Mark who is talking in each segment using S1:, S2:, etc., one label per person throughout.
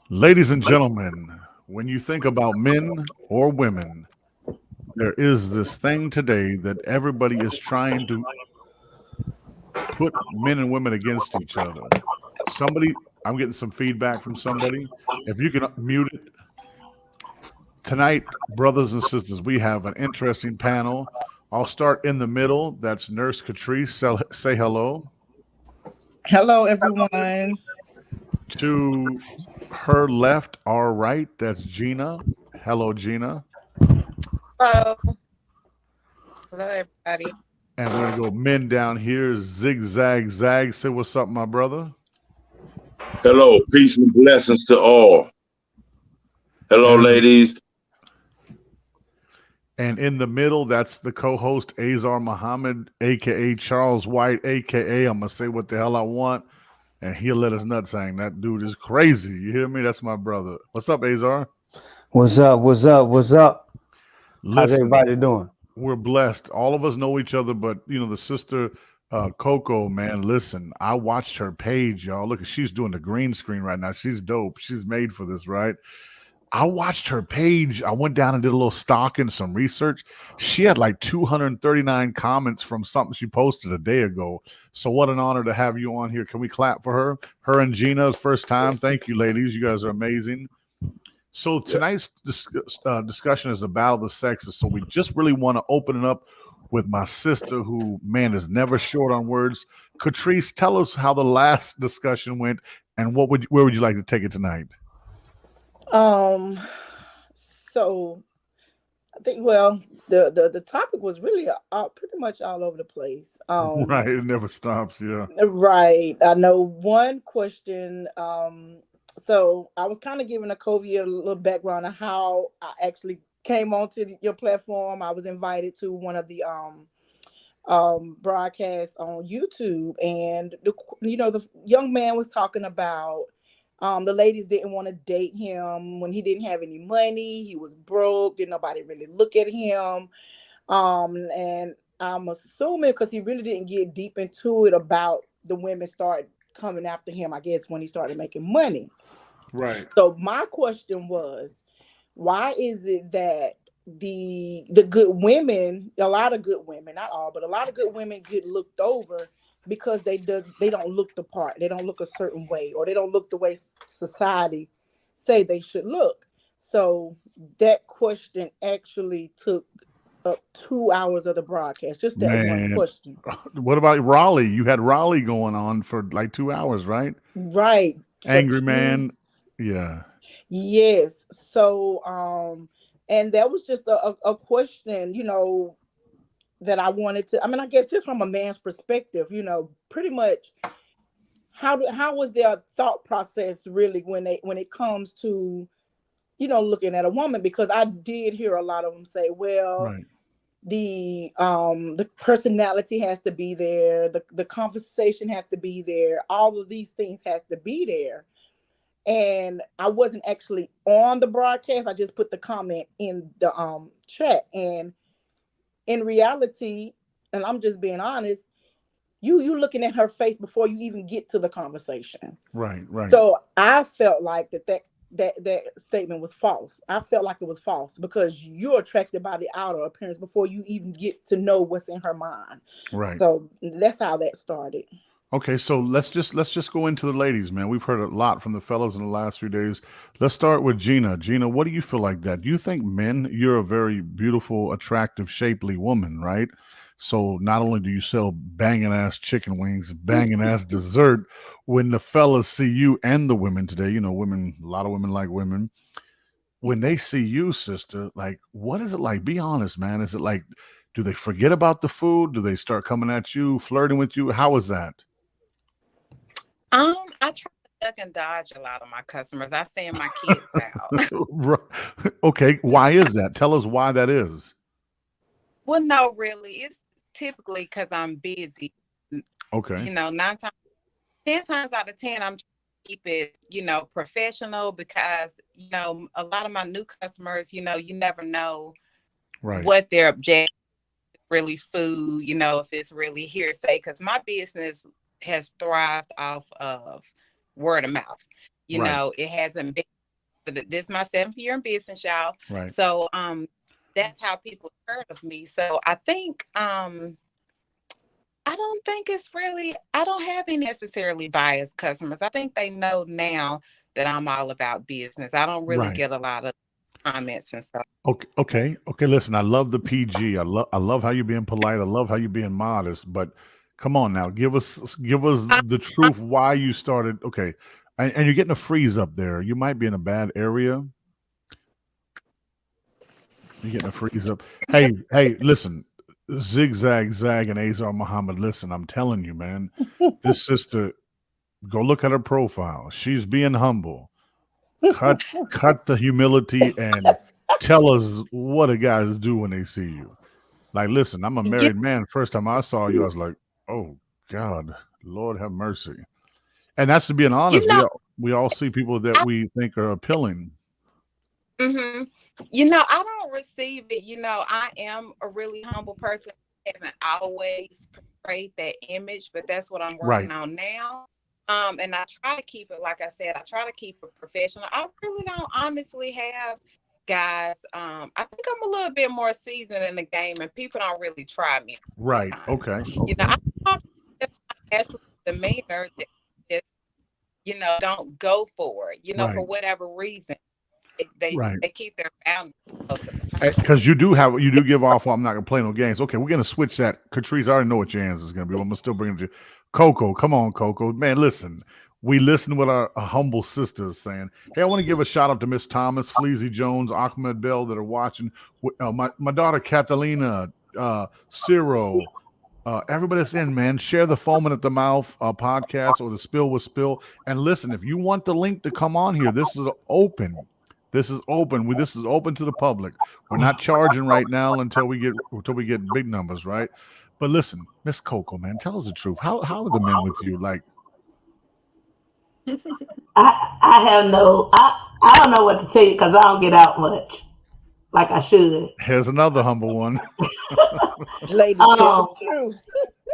S1: Ladies and gentlemen, when you think about men or women, there is this thing today that everybody is trying to put men and women against each other. Somebody, I'm getting some feedback from somebody. If you can mute it. Tonight, brothers and sisters, we have an interesting panel. I'll start in the middle. That's Nurse Catrice. Say hello.
S2: Hello, everyone.
S1: To her left, our right, that's Gina. Hello, Gina.
S3: Hello. Hello, everybody.
S1: And we're gonna go men down here. Zigzag Zag. Say what's up, my brother.
S4: Hello, peace and blessings to all. Hello,
S1: And
S4: ladies.
S1: and in the middle, that's the co-host Azar Muhammad, aka Charles White, aka I'm gonna say what the hell I want, and he'll let us nuts hang. That dude is crazy. You hear me? That's my brother. What's up, Azar?
S5: What's up? What's up? What's up? How's
S1: Listen,
S5: everybody doing?
S1: we're blessed. All of us know each other, but the sister Coco, man, listen, I watched her page, y'all. Look, she's doing the green screen right now. She's dope. She's made for this, right? I watched her page. I went down and did a little stalking, some research. She had like 239 comments from something she posted a day ago. So what an honor to have you on here. Can we clap for her? Her and Gina's first time. Thank you, ladies. You guys are amazing. So tonight's discussion is the battle of the sexes. So we just really want to open it up with my sister, who man is never short on words. Catrice, tell us how the last discussion went, and where would you like to take it tonight?
S2: Um, so I think the topic was really pretty much all over the place.
S1: Right, it never stops. Yeah,
S2: Right. I know one question. So I was kind of giving a Covey a little background on how I actually came onto your platform. I was invited to one of the broadcasts on YouTube, and the young man was talking about the ladies didn't want to date him when he didn't have any money. He was broke. Didn't nobody really look at him. And I'm assuming because he really didn't get deep into it about the women start coming after him, I guess, when he started making money.
S1: right.
S2: So my question was, why is it that the good women, a lot of good women, not all, but a lot of good women get looked over because they don't look the part, they don't look a certain way, or they don't look the way society say they should look. So that question actually took up 2 hours of the broadcast, just that one
S1: Man,
S2: question.
S1: what about Raleigh? You had Raleigh going on for like 2 hours, right?
S2: Right. For
S1: Angry
S2: two.
S1: Man. Yeah.
S2: Yes. So and that was just a question, that I wanted to, I mean, I guess just from a man's perspective, pretty much how was their thought process really when it comes to, looking at a woman? Because I did hear a lot of them say, well,
S1: Right.
S2: the personality has to be there, the conversation has to be there, all of these things have to be there. And I wasn't actually on the broadcast. I just put the comment in the chat. And in reality, and I'm just being honest, you looking at her face before you even get to the conversation.
S1: Right. Right.
S2: So I felt like that statement was false. I felt like it was false because you're attracted by the outer appearance before you even get to know what's in her mind.
S1: Right.
S2: So that's how that started.
S1: Okay, so let's just go into the ladies, man. We've heard a lot from the fellas in the last few days. Let's start with Gina. Gina, what do you feel like that? Do you think men, you're a very beautiful, attractive, shapely woman, right? So not only do you sell banging ass chicken wings, banging ass dessert, when the fellas see you and the women today, women, a lot of women like women, when they see you, sister, like, what is it like? Be honest, man. Is it like, do they forget about the food? Do they start coming at you, flirting with you? How is that?
S3: I try to duck and dodge a lot of my customers. I send my kids out.
S1: Ri- Okay, why is that? Tell us why that is.
S3: Well, no, really, it's typically because I'm busy.
S1: Okay,
S3: Nine times, 10 times out of 10, I'm trying to keep it, professional because, a lot of my new customers, you never know
S1: right,
S3: what their objective is, really food, if it's really hearsay. Because my business has thrived off of word of mouth. You
S1: Right.
S3: know, it hasn't been. This is my 7th year in business, y'all.
S1: Right.
S3: So that's how people heard of me. So I think I don't think it's really, I don't have any necessarily biased customers. I think they know now that I'm all about business. I don't really
S1: Right.
S3: get a lot of comments and stuff.
S1: Okay. Listen, I love the PG. I love how you're being polite. I love how you're being modest. But come on now, give us the truth. Why you started? Okay, and you're getting a freeze up there. You might be in a bad area. You're getting a freeze up. Hey, listen, Zigzag Zag and Azar Muhammad. Listen, I'm telling you, man, this sister. Go look at her profile. She's being humble. Cut the humility and tell us what the guys do when they see you. Like, listen, I'm a
S3: You,
S1: married man. First time I saw you, I was like, oh God, Lord have mercy. And that's to being
S3: you
S1: honest.
S3: know,
S1: We all see people that
S3: I,
S1: we think are appealing.
S3: hmm you know, I don't receive it. You know, I am a really humble person. I haven't always portrayed that image, but that's what I'm
S1: Right.
S3: working on now. And I try to keep it, like I said, I try to keep it professional. I really don't honestly have guys. I think I'm a little bit more seasoned in the game, and people don't really try me all
S1: Right.
S3: the time.
S1: Okay.
S3: You know, I thought that's my natural demeanor that you know don't go for it. You know, for
S1: Right.
S3: whatever reason,
S1: Right.
S3: they keep their boundaries most of the time.
S1: Because you do give off. Well, I'm not gonna play no games. Okay, we're gonna switch that. Catrice, I already know what your answer is gonna be. But I'm gonna still bring it to you. Coco. Come on, Coco. Man, listen. We listen what our humble sisters saying. Hey, I want to give a shout out to Miss Thomas, Fleazy Jones, Ahmed Bell that are watching. My daughter Catalina, Ciro, everybody that's in, man. Share the Foaming at the Mouth podcast or the Spill with Spill. And listen, if you want the link to come on here, this is open. This is open. This is open to the public. We're not charging right now until we get big numbers, right? But listen, Miss Coco, man, tell us the truth. How are the men with you? Like,
S6: I have I don't know what to tell you because I don't get out much like I should.
S1: here's another humble one.
S2: Ladies, tell the
S6: Um,
S2: truth.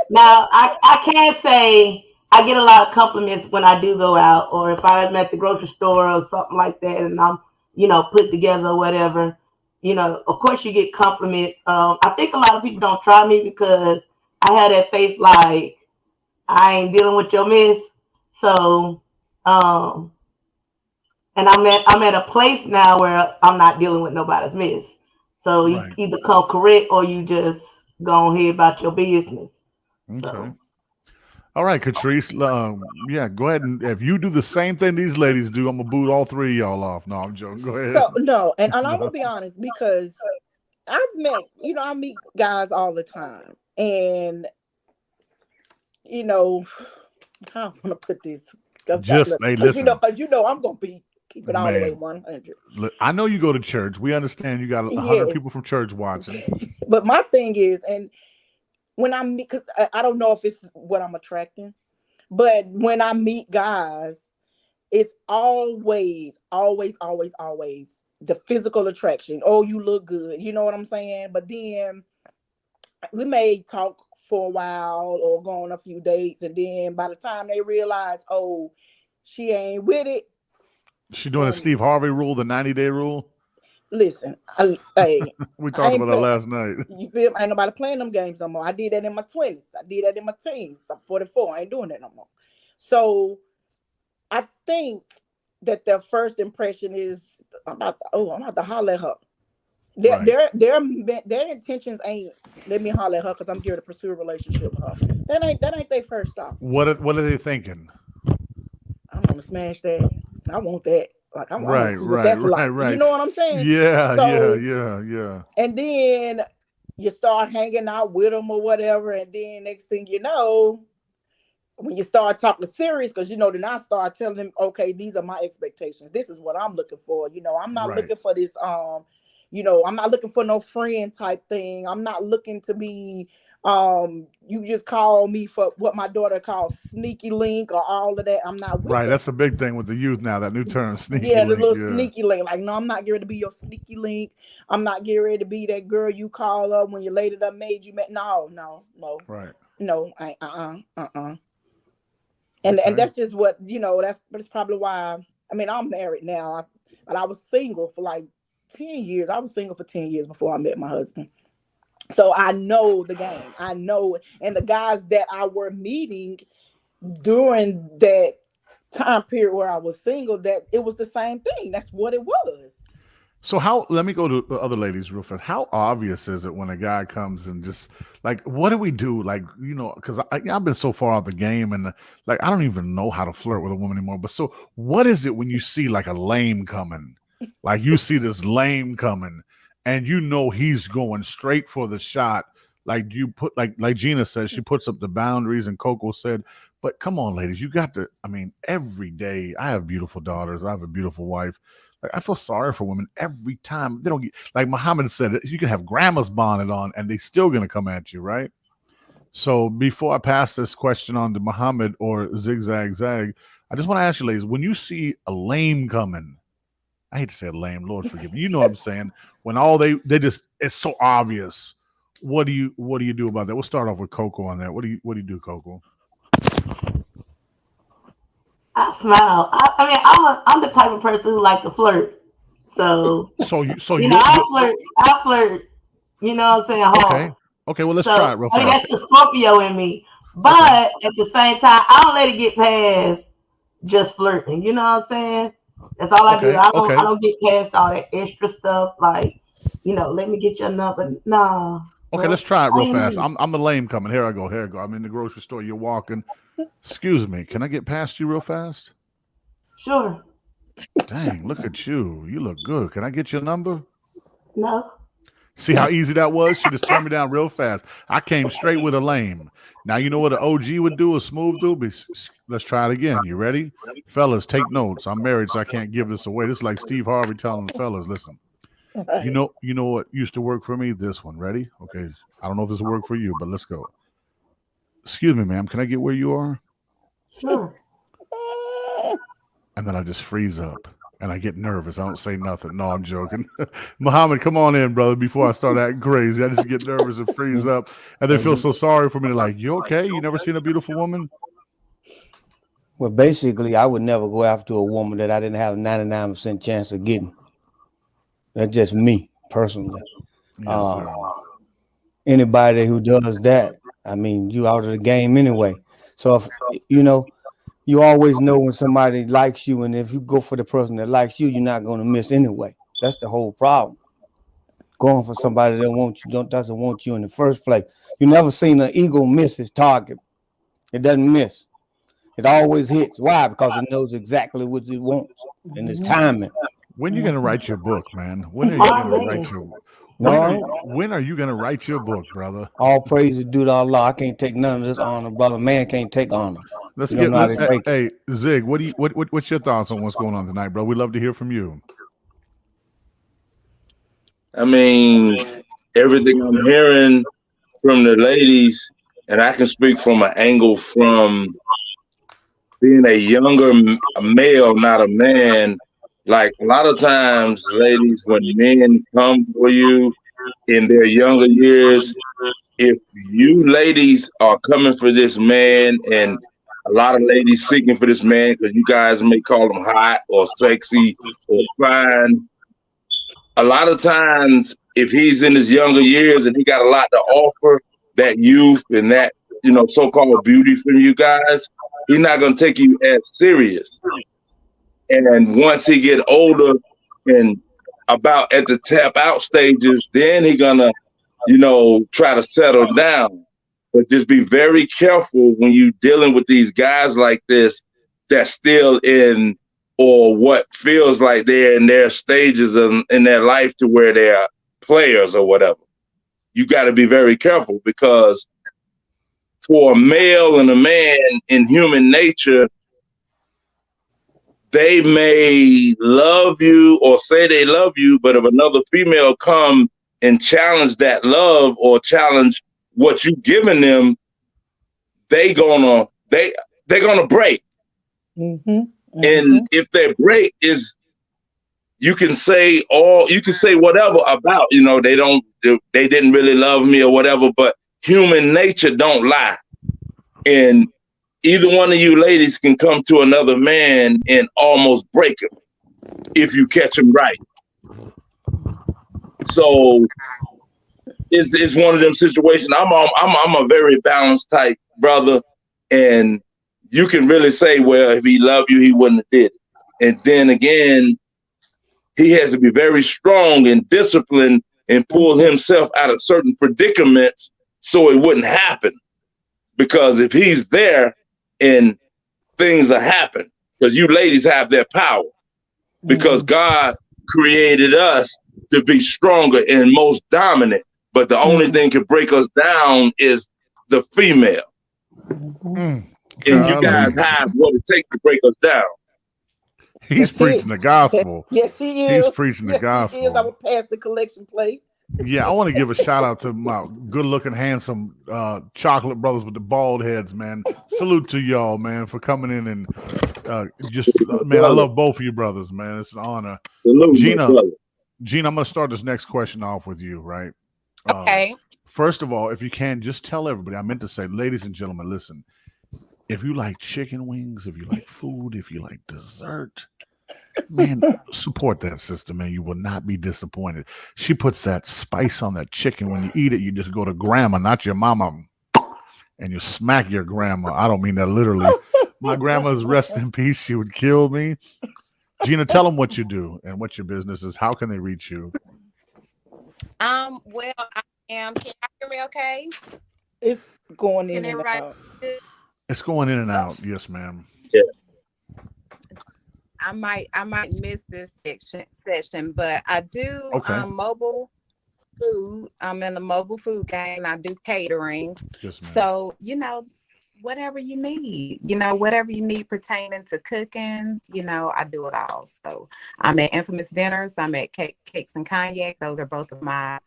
S6: Now I can say I get a lot of compliments when I do go out, or if I'm at the grocery store or something like that, and I'm put together or whatever. Of course you get compliments. I think a lot of people don't try me because I have that face like I ain't dealing with your mess. So, um, and I'm at a place now where I'm not dealing with nobody's mess. So you
S1: Right.
S6: either come correct or you just go ahead about your business.
S1: Okay.
S6: So
S1: All right, Catrice. Yeah, go ahead and if you do the same thing these ladies do, I'm gonna boot all three of y'all off. No, I'm joking. Go ahead.
S2: So no, and I'm
S1: No.
S2: gonna be honest because I meet guys all the time, and you know, how I want to put this
S1: Just hey,
S2: because
S1: listen,
S2: I'm gonna be keep it all the way
S1: man.
S2: 100.
S1: I know you go to church. We understand you got 100
S2: Yes,
S1: people from church watching.
S2: but my thing is, and when I meet, because I don't know if it's what I'm attracting, but when I meet guys, it's always the physical attraction. Oh, you look good. You know what I'm saying? But then we may talk for a while or go on a few dates, and then by the time they realize, oh, she ain't with it,
S1: She doing a
S2: boom.
S1: Steve Harvey rule, the 90-day rule.
S2: Listen,
S1: We
S2: I
S1: talked
S2: ain't
S1: about that
S2: play.
S1: last night.
S2: You feel? Ain't nobody playing them games no more. I did that in my 20s. I did that in my teens. I'm 44. I ain't doing that no more. So I think that their first impression is I'm about to holler at her. Their
S1: Right.
S2: their their intentions ain't let me holler at her because I'm here to pursue a relationship with her. That ain't their first stop.
S1: What are they thinking?
S2: I want to smash that. I want that. Like I want
S1: Right,
S2: to see what
S1: right,
S2: that's
S1: right,
S2: like. You
S1: right.
S2: know what I'm saying? So
S1: Yeah.
S2: and then you start hanging out with them or whatever, and then next thing you know, when you start talking serious, because then I start telling them, okay, these are my expectations. This is what I'm looking for. I'm not
S1: Right.
S2: looking for this. I'm not looking for no friend type thing. I'm not looking to be. You just call me for what my daughter calls sneaky link or all of that. I'm not with
S1: Right.
S2: that.
S1: That's a big thing with the youth now, that new term, sneaky
S2: Yeah, the
S1: link.
S2: little
S1: Yeah.
S2: sneaky link. Like, no, I'm not getting ready to be your sneaky link. I'm not getting ready to be that girl you call up when your lady done made you. No.
S1: Right.
S2: No, And
S1: Okay.
S2: that's just what that's probably why I mean, I'm married now, but I was single for like 10 years. I was single for 10 years before I met my husband. So I know the game. I know, and the guys that I were meeting during that time period where I was single, that it was the same thing. That's what it was.
S1: So let me go to the other ladies real fast. How obvious is it when a guy comes and just like, what do we do? Like, because I've been so far out the game and like, I don't even know how to flirt with a woman anymore. But so what is it when you see like a lame coming, like you see this lame coming and he's going straight for the shot. Like you put, like Gina says, she puts up the boundaries and Coco said, but come on, ladies, you got to, I mean, every day I have beautiful daughters. I have a beautiful wife. Like, I feel sorry for women every time. They don't get, like Muhammad said, you can have grandma's bonnet on and they still going to come at you, right? So before I pass this question on to Muhammad or Zigzag Zag, I just want to ask you, ladies, when you see a lame coming, I hate to say lame, Lord forgive me. You know what I'm saying? When all they just, it's so obvious. What do you do about that? We'll start off with Coco on that. What do you do, Coco?
S6: I smile. I mean, I'm the type of person who like to flirt. So I flirt. You know what I'm saying? Hard.
S1: Okay. Well, let's try it real fast.
S6: I mean, that's the Scorpio in me. But at the same time, I don't let it get past just flirting. You know what I'm saying? That's all I do. I don't get past all that extra stuff. Like, let me get your number. Nah.
S1: Okay, let's try it real fast. I'm the lame coming. Here I go. I'm in the grocery store. You're walking. Excuse me. Can I get past you real fast?
S6: Sure.
S1: Dang, look at you. You look good. Can I get your number?
S6: No.
S1: See how easy that was? She just turned me down real fast. I came straight with a lame. Now, you know what an OG would do, a smooth dude? Let's try it again. You ready? Fellas, take notes. I'm married, so I can't give this away. This is like Steve Harvey telling the fellas, listen. You know what used to work for me? This one. Ready? Okay. I don't know if this will work for you, but let's go. Excuse me, ma'am. Can I get where you are?
S6: Sure.
S1: And then I just freeze up and I get nervous. I don't say nothing. No, I'm joking. Muhammad, come on in, brother, before I start acting crazy. I just get nervous and freeze up. And they feel so sorry for me. They're like, you okay? You never seen a beautiful woman?
S5: Well, basically, I would never go after a woman that I didn't have a 99% chance of getting. That's just me, personally.
S1: Yes,
S5: anybody who does that, I mean, you out of the game anyway. So, if you always know when somebody likes you, and if you go for the person that likes you, you're not going to miss anyway. That's the whole problem. Going for somebody that doesn't want you in the first place. You never seen an eagle miss its target. It doesn't miss. It always hits. Why? Because it knows exactly what it wants and its timing.
S1: When are you going to write your book, man? When are you going to write your book? When are you going to write your book, brother?
S5: All praise is due to Allah. I can't take none of this honor, brother. Man can't take honor.
S1: Let's hey, Zig, what's your thoughts on what's going on tonight, bro? We'd love to hear from you.
S4: I mean, everything I'm hearing from the ladies, and I can speak from an angle from being a younger male, not a man. Like a lot of times, ladies, when men come for you in their younger years, if you ladies are coming for this man, and a lot of ladies seeking for this man because you guys may call him hot or sexy or fine, a lot of times, if he's in his younger years and he got a lot to offer, that youth and that, so-called beauty from you guys, he's not going to take you as serious. And then once he get older and about at the tap out stages, then he gonna, try to settle down. But just be very careful when you dealing with these guys like this that's still in, or what feels like they're in their stages in their life to where they're players or whatever. You got to be very careful, because for a male and a man in human nature, they may love you or say they love you, but if another female come and challenge that love or challenge what you giving them, they're gonna break.
S2: Mm-hmm.
S4: And if their break is, you can say whatever about, they didn't really love me or whatever, but human nature don't lie. And either one of you ladies can come to another man and almost break him if you catch him right. So it's one of them situations. I'm a very balanced type brother, and you can really say, well, if he loved you, he wouldn't have did it. And then again, he has to be very strong and disciplined and pull himself out of certain predicaments so it wouldn't happen. Because if he's there and things are happening, because you ladies have their power, because God created us to be stronger and most dominant, but the only thing can break us down is the female. And you guys have what it takes to break us down.
S1: He's preaching the gospel.
S2: Yes, he is.
S1: He's preaching the gospel.
S2: He is. I will pass the collection plate.
S1: Yeah, I want to give a shout out to my good-looking, handsome chocolate brothers with the bald heads, man. Salute to y'all, man, for coming in and man, I love both of you brothers, man. It's an honor.
S4: Salute,
S1: Gina, I'm going to start this next question off with you, right?
S3: Okay.
S1: First of all, if you can, just tell everybody. I meant to say, ladies and gentlemen, listen. If you like chicken wings, if you like food, if you like dessert, man, support that sister, man. You will not be disappointed. She puts that spice on that chicken. When you eat it, you just go to grandma, not your mama, and you smack your grandma. I don't mean that literally. My grandma's rest in peace. She would kill me. Gina, tell them what you do and what your business is. How can they reach you?
S3: Well, I am. Can you hear me okay?
S2: It's going in and out.
S1: It's going in and out. Yes, ma'am.
S4: Yeah.
S3: I might miss this session, but I do mobile food. I'm in the mobile food game. I do catering.
S1: Yes, ma'am.
S3: So, whatever you need pertaining to cooking, I do it all. So I'm at Infamous Dinners. I'm at Cakes and Cognac. Those are both of my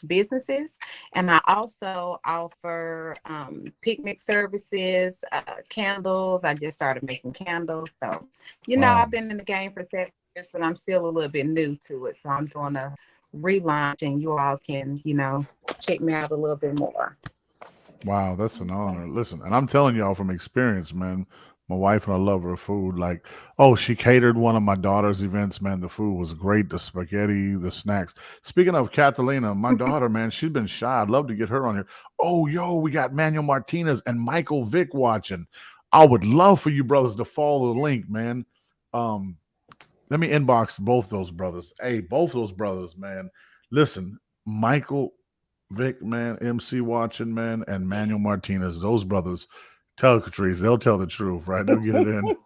S3: businesses. And I also offer picnic services, candles. I just started making candles. So, I've been in the game for 7 years, but I'm still a little bit new to it. So I'm doing a relaunch, and you all can, check me out a little bit more.
S1: Wow, that's an honor. Listen, and I'm telling y'all from experience, man. My wife and I love her food. Like, she catered one of my daughter's events, man. The food was great. The spaghetti, the snacks. Speaking of Catalina, my daughter, man, she's been shy. I'd love to get her on here. Oh, we got Manuel Martinez and Michael Vick watching. I would love for you brothers to follow the link, man. Let me inbox both those brothers. Hey, both those brothers, man. Listen, Michael Vick, man, MC watching, man, and Manuel Martinez, those brothers. Tell Catrice, they'll tell the truth, right? They'll get it in.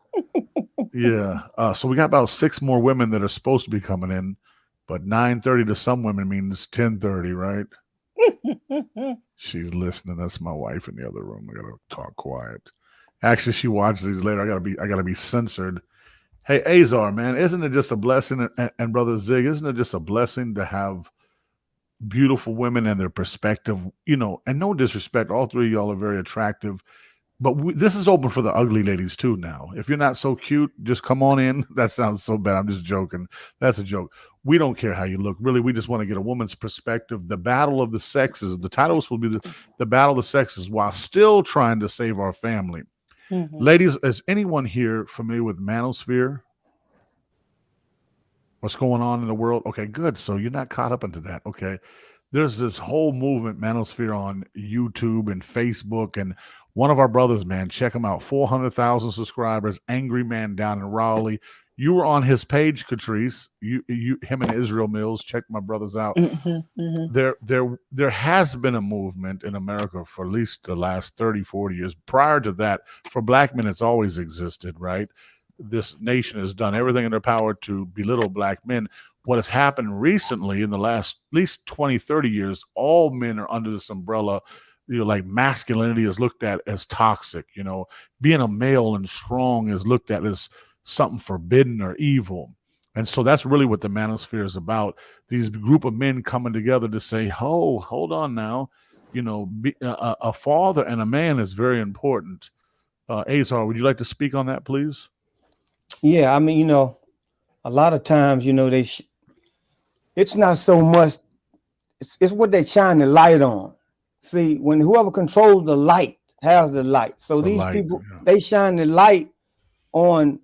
S1: Yeah. So we got about 6 more women that are supposed to be coming in, but 9:30 to some women means 10:30, right? She's listening. That's my wife in the other room. I gotta talk quiet. Actually, she watches these later. I gotta be censored. Hey, Azar, man, isn't it just a blessing? And Brother Zig, isn't it just a blessing to have beautiful women and their perspective? And no disrespect, all 3 of y'all are very attractive. But this is open for the ugly ladies too now. If you're not so cute, just come on in. That sounds so bad. I'm just joking. That's a joke. We don't care how you look. Really, we just want to get a woman's perspective. The battle of the sexes. The title will be the battle of the sexes while still trying to save our family. Mm-hmm. Ladies, is anyone here familiar with manosphere? What's going on in the world? Okay, good. So you're not caught up into that. Okay. There's this whole movement, manosphere, on YouTube and Facebook, and one of our brothers, man, check him out. 400,000 subscribers. Angry Man down in Raleigh. You were on his page, Catrice. Him and Israel Mills. Check my brothers out.
S2: Mm-hmm, mm-hmm.
S1: There has been a movement in America for at least the last 30, 40 years. Prior to that, for black men, it's always existed, right? This nation has done everything in their power to belittle black men. What has happened recently in the last at least 20, 30 years, all men are under this umbrella. Like masculinity is looked at as toxic. Being a male and strong is looked at as something forbidden or evil. And so that's really what the manosphere is about. These group of men coming together to say, hold on now. A father and a man is very important. Azar, would you like to speak on that, please?
S5: Yeah, I mean, a lot of times, it's not so much, it's what they shine the light on. See, when whoever controls the light has the light. So
S1: The
S5: these
S1: light,
S5: people,
S1: yeah.
S5: they shine the light on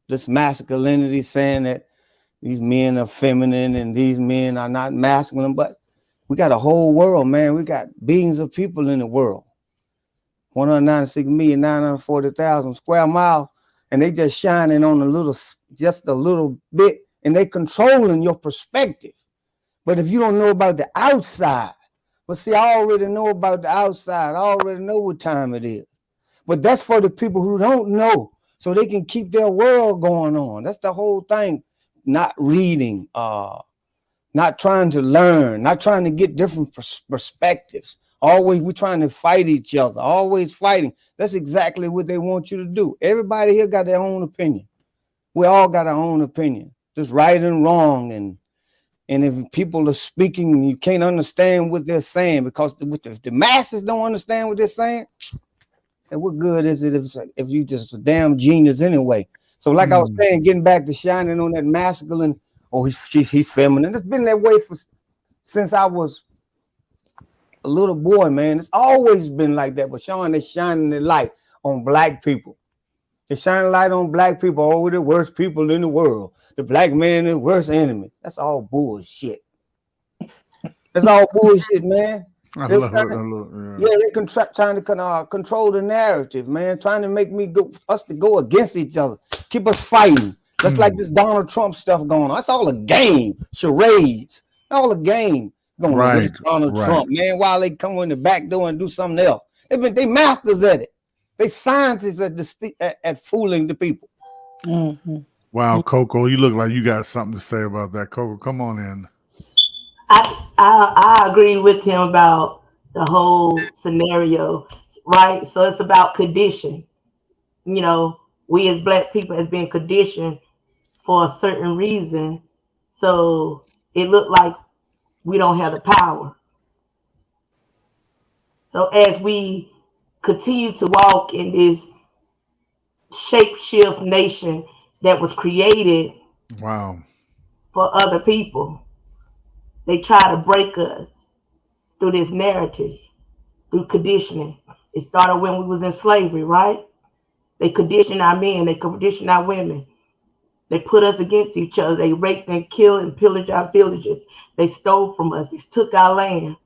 S5: this masculinity, saying that these men are feminine and these men are not masculine. But we got a whole world, man. We got billions of people in the world. 196,940,000 square miles, and they just shining on just a little bit, and they controlling your perspective. But if you don't know about the outside, but see, I already know about the outside. I already know what time it is. But that's for the people who don't know, so they can keep their world going on. That's the whole thing. Not reading, not trying to learn, not trying to get different perspectives. Always we're trying to fight each other, always fighting. That's exactly what they want you to do. Everybody here got their own opinion. We all got our own opinion. Just right and wrong. And if people are speaking, you can't understand what they're saying because the masses don't understand what they're saying. And what good is it if you just a damn genius anyway? So like I was saying, getting back to shining on that masculine, he's feminine. It's been that way since I was a little boy, man. It's always been like that. But Shawn, they're shining the light on black people. They shine a light on black people. Oh, the worst people in the world. The black man, the worst enemy. That's all bullshit. That's all bullshit, man.
S1: Yeah,
S5: They're trying to control the narrative, man. Trying to make us to go against each other, keep us fighting. That's like this Donald Trump stuff going on. That's all a game, charades, all a game going on with Donald Trump, man. While they come in the back door and do something else, they masters at it. They scientists at fooling the people.
S2: Mm-hmm.
S1: Wow, Coco, you look like you got something to say about that. Coco, come on in.
S6: I agree with him about the whole scenario, right? So it's about condition. You know, we as black people has been conditioned for a certain reason. So it looked like we don't have the power. So as we continue to walk in this shape-shift nation that was created for other people, they try to break us through this narrative, through conditioning. It started when we was in slavery, right? They conditioned our men, they conditioned our women. They put us against each other. They raped and killed and pillaged our villages. They stole from us. They took our land.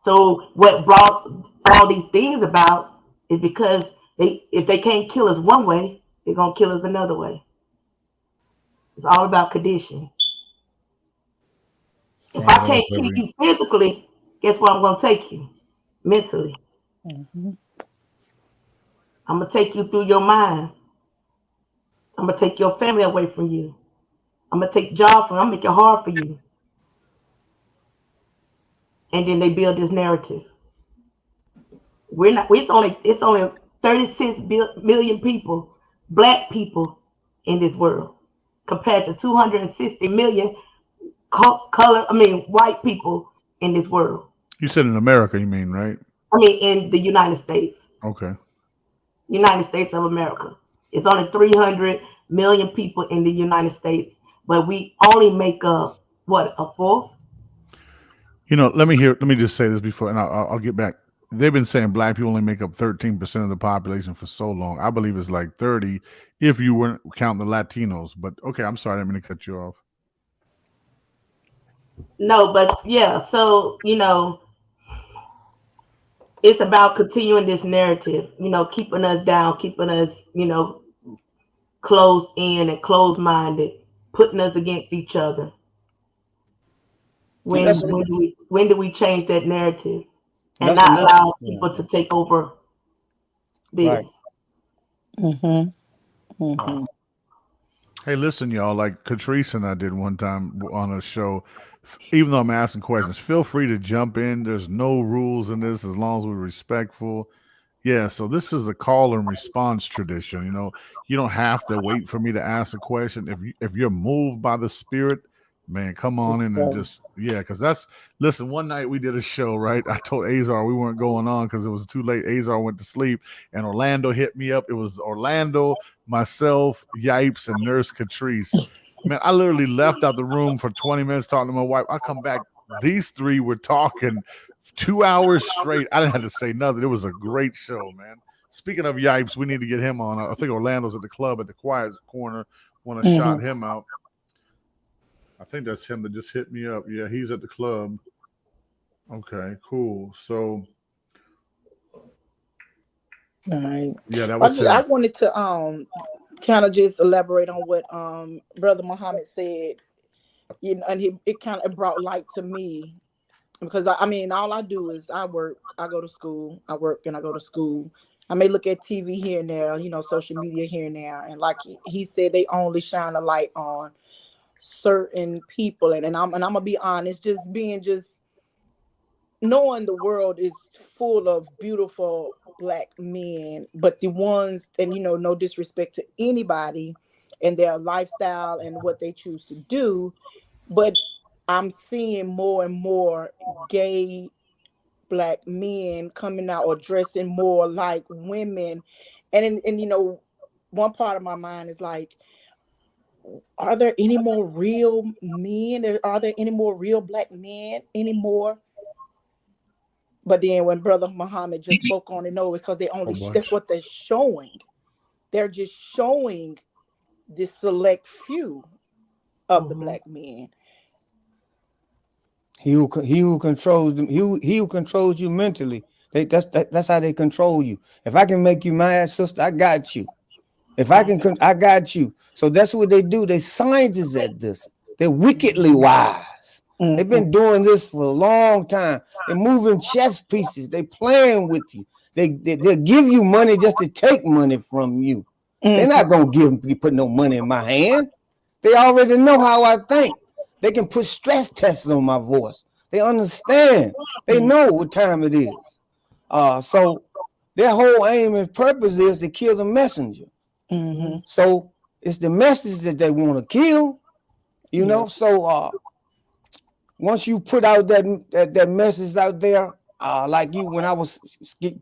S6: So what brought all these things about is because if they can't kill us one way, they're going to kill us another way. It's all about condition. If I can't kill you physically, guess where I'm going to take you? Mentally.
S2: Mm-hmm.
S6: I'm going to take you through your mind. I'm going to take your family away from you. I'm going to take jobs from you. I'm going to make it hard for you. And then they build this narrative. It's only 36 million people, black people in this world, compared to 260 million white people in this world.
S1: You said in America, you mean, right?
S6: I mean, in the United States.
S1: Okay.
S6: United States of America. It's only 300 million people in the United States, but we only make up, a fourth?
S1: You know, let me just say this before, and I'll get back. They've been saying black people only make up 13% of the population for so long. I believe it's like 30 if you weren't counting the Latinos. But okay, I'm sorry, I didn't mean to cut you off.
S6: No, but yeah, so, it's about continuing this narrative, keeping us down, keeping us, closed in and closed-minded, putting us against each other. When do we change that narrative and not allow people to take over this?
S5: Right.
S2: Mm-hmm. Mm-hmm.
S1: Hey, listen, y'all, like Catrice and I did one time on a show, even though I'm asking questions, feel free to jump in. There's no rules in this as long as we're respectful. Yeah, so this is a call and response tradition. You don't have to wait for me to ask a question. If you're moved by the spirit, man, come on in and because listen, one night we did a show, right? I told Azar we weren't going on because it was too late. Azar went to sleep and Orlando hit me up. It was Orlando, myself, Yipes, and Nurse Catrice. Man, I literally left out the room for 20 minutes talking to my wife. I come back. These three were talking 2 hours straight. I didn't have to say nothing. It was a great show, man. Speaking of Yipes, we need to get him on. I think Orlando's at the club at the Quiet Corner. Want to shout him out. I think that's him that just hit me up. Yeah, he's at the club. Okay, cool. So,
S2: All right.
S1: yeah, that was
S2: I wanted to kind of just elaborate on what Brother Muhammad said. You know, and it kind of brought light to me because I mean, all I do is I work, I go to school, I work and I go to school. I may look at TV here and there, you know, social media here and there, and like he said, they only shine a light on certain people, and I'm gonna be honest, just knowing the world is full of beautiful Black men, but the ones, and you know, no disrespect to anybody and their lifestyle and what they choose to do, but I'm seeing more and more gay Black men coming out or dressing more like women, and you know, one part of my mind is like, are there any more real men? Are there any more real Black men anymore? But then when Brother Muhammad just spoke on it, no, because they only that's what they're showing. They're just showing the select few of the Black men.
S5: He who controls them, he who controls you mentally. That's how they control you. If I can make you mad, sister, I got you. If I can, I got you. So that's what they do. They scientists at this. They're wickedly wise. They've been doing this for a long time. They're moving chess pieces. They playing with you. They'll give you money just to take money from you. They're not gonna put no money in my hand. They already know how I think. They can put stress tests on my voice. They understand. They know what time it is. So their whole aim and purpose is to kill the messenger. So it's the message that they want to kill, you know. So once you put out that message out there, like you, when I was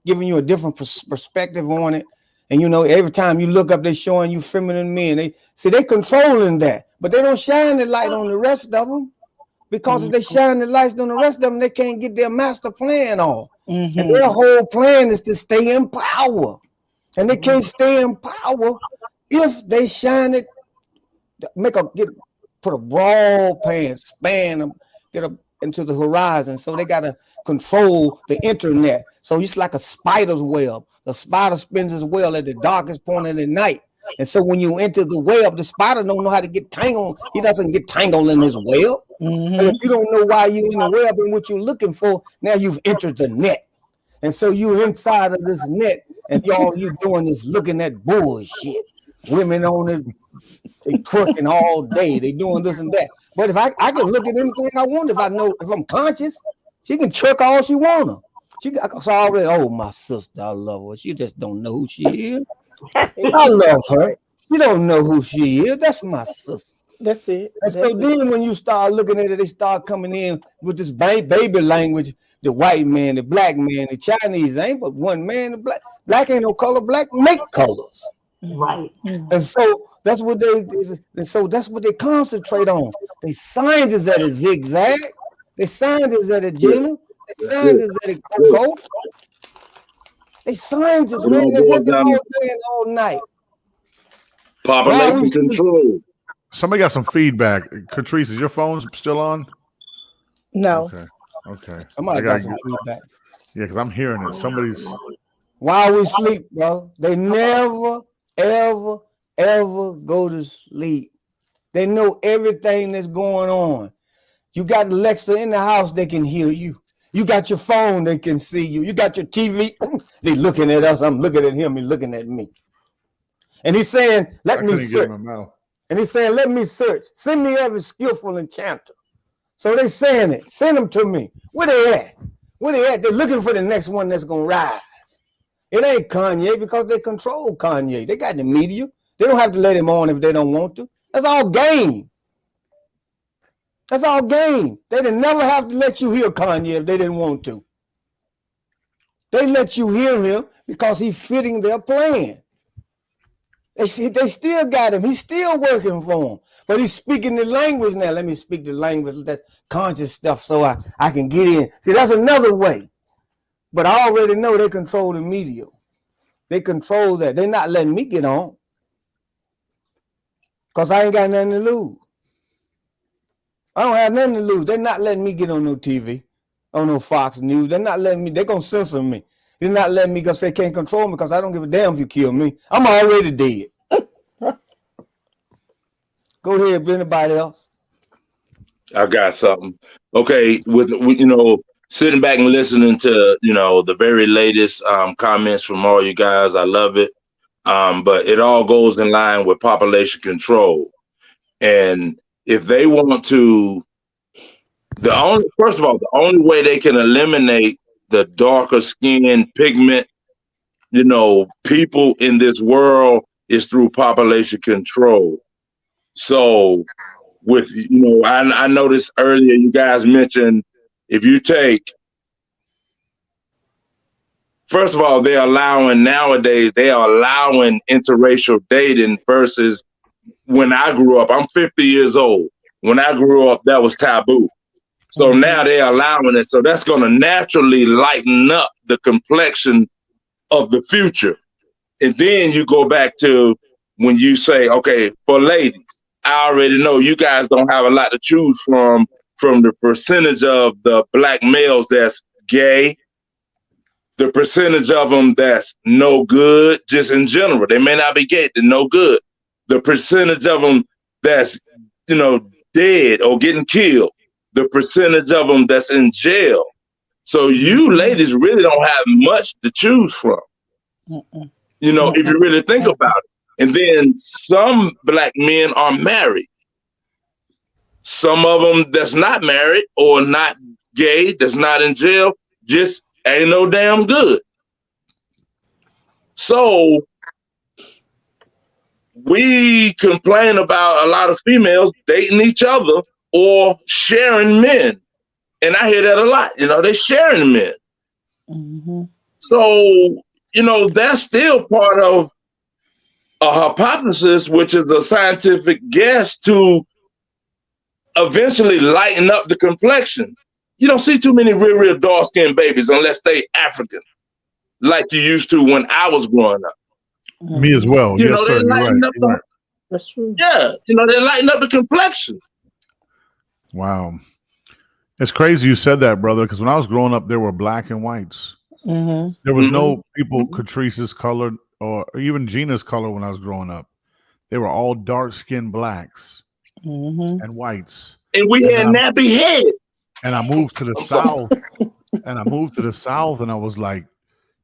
S5: giving you a different perspective on it, and you know, every time you look up, they're showing you feminine men. They controlling that, but they don't shine the light on the rest of them, because if they shine the lights on the rest of them, they can't get their master plan on. And their whole plan is to stay in power, and they can't stay in power if they shine it. Put a broad pan, span them, get up into the horizon. So they gotta control the internet. So it's like a spider's web. The spider spins his web at the darkest point of the night. And so when you enter the web, the spider don't know how to get tangled. He doesn't get tangled in his web. And if you don't know why you're in the web and what you're looking for, now you've entered the net. And so you're inside of this net, and all you're doing is looking at bullshit. Women on it, they twerking all day. They doing this and that. But if I can look at anything I want, if I'm conscious, she can twerk all she wanna. So already, oh, my sister, I love her. She just don't know who she is. I love her. You don't know who she is. That's my sister.
S2: That's it.
S5: And so then when you start looking at it, they start coming in with this baby language. The white man, the Black man, the Chinese ain't but one man. The black ain't no color. Black make colors.
S6: Right.
S5: And so that's what they concentrate on. They scientists at a zigzag. They scientists at a Gina. They scientists at a Coco. They scientists, man. They working all day and all night.
S4: Population control.
S1: Somebody got some feedback. Catrice, is your phone still on?
S2: No.
S1: Okay.
S5: I got some feedback.
S1: Yeah, because I'm hearing it. Somebody's.
S5: While we sleep, bro, they never, ever, ever go to sleep. They know everything that's going on. You got Alexa in the house, they can hear you. You got your phone, they can see you. You got your TV, they looking at us. I'm looking at him, he's looking at me. And he's saying, let me search. And he's saying, let me search. Send me every skillful enchanter. So they saying it. Send them to me. Where they at? Where they at? They're looking for the next one that's going to rise. It ain't Kanye, because they control Kanye. They got the media. They don't have to let him on if they don't want to. That's all game. That's all game. They didn't never have to let you hear Kanye if they didn't want to. They let you hear him because he's fitting their plan. They still got him. He's still working for them. But he's speaking the language now. Let me speak the language, that conscious stuff, so I can get in. See, that's another way. But I already know they control the media. They control that. They're not letting me get on. Because I ain't got nothing to lose. I don't have nothing to lose. They're not letting me get on no TV, on no Fox News. They're not letting me. They're going to censor me. They're not letting me go say can't control me because I don't give a damn if you kill me. I'm already dead. Go ahead, anybody else?
S4: I got something. Okay, with sitting back and listening to the very latest comments from all you guys, I love it. But it all goes in line with population control, and if they want to, first of all, the only way they can eliminate the darker skin pigment, people in this world is through population control. So with, I noticed earlier you guys mentioned if you take, first of all, nowadays they are allowing interracial dating versus when I grew up. I'm 50 years old. When I grew up, that was taboo. So now they're allowing it. So that's going to naturally lighten up the complexion of the future. And then you go back to when you say, okay, for ladies, I already know you guys don't have a lot to choose from the percentage of the black males that's gay, the percentage of them that's no good, just in general. They may not be gay, they're no good. The percentage of them that's, dead or getting killed, the percentage of them that's in jail. So you ladies really don't have much to choose from, if you really think about it. And then some black men are married. Some of them that's not married or not gay, that's not in jail, just ain't no damn good. So we complain about a lot of females dating each other or sharing men. And I hear that a lot, they're sharing men. Mm-hmm. So, that's still part of a hypothesis, which is a scientific guess to eventually lighten up the complexion. You don't see too many real dark-skinned babies unless they African, like you used to when I was growing up.
S1: Me as well. Yes, sir. You're right.
S2: That's true.
S4: Yeah, they lighten up the complexion.
S1: Wow. It's crazy you said that, brother, because when I was growing up, there were black and whites. Mm-hmm. There was no people Catrice's color or even Gina's color when I was growing up. They were all dark-skinned blacks and whites.
S4: And we had nappy heads.
S1: And I moved to the South. And I was like,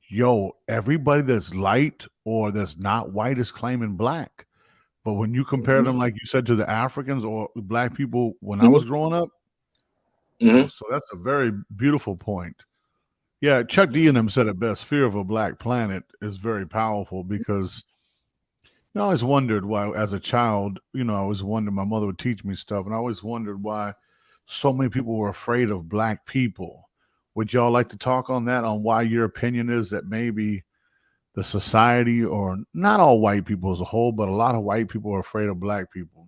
S1: yo, everybody that's light or that's not white is claiming black. But when you compare them, like you said, to the Africans or black people when I was growing up, so that's a very beautiful point. Yeah, Chuck D and them said it best. Fear of a black planet is very powerful because I always wondered why, as a child, I always wondered, my mother would teach me stuff, and I always wondered why so many people were afraid of black people. Would y'all like to talk on that, on why your opinion is that maybe the society, or not all white people as a whole, but a lot of white people are afraid of black people?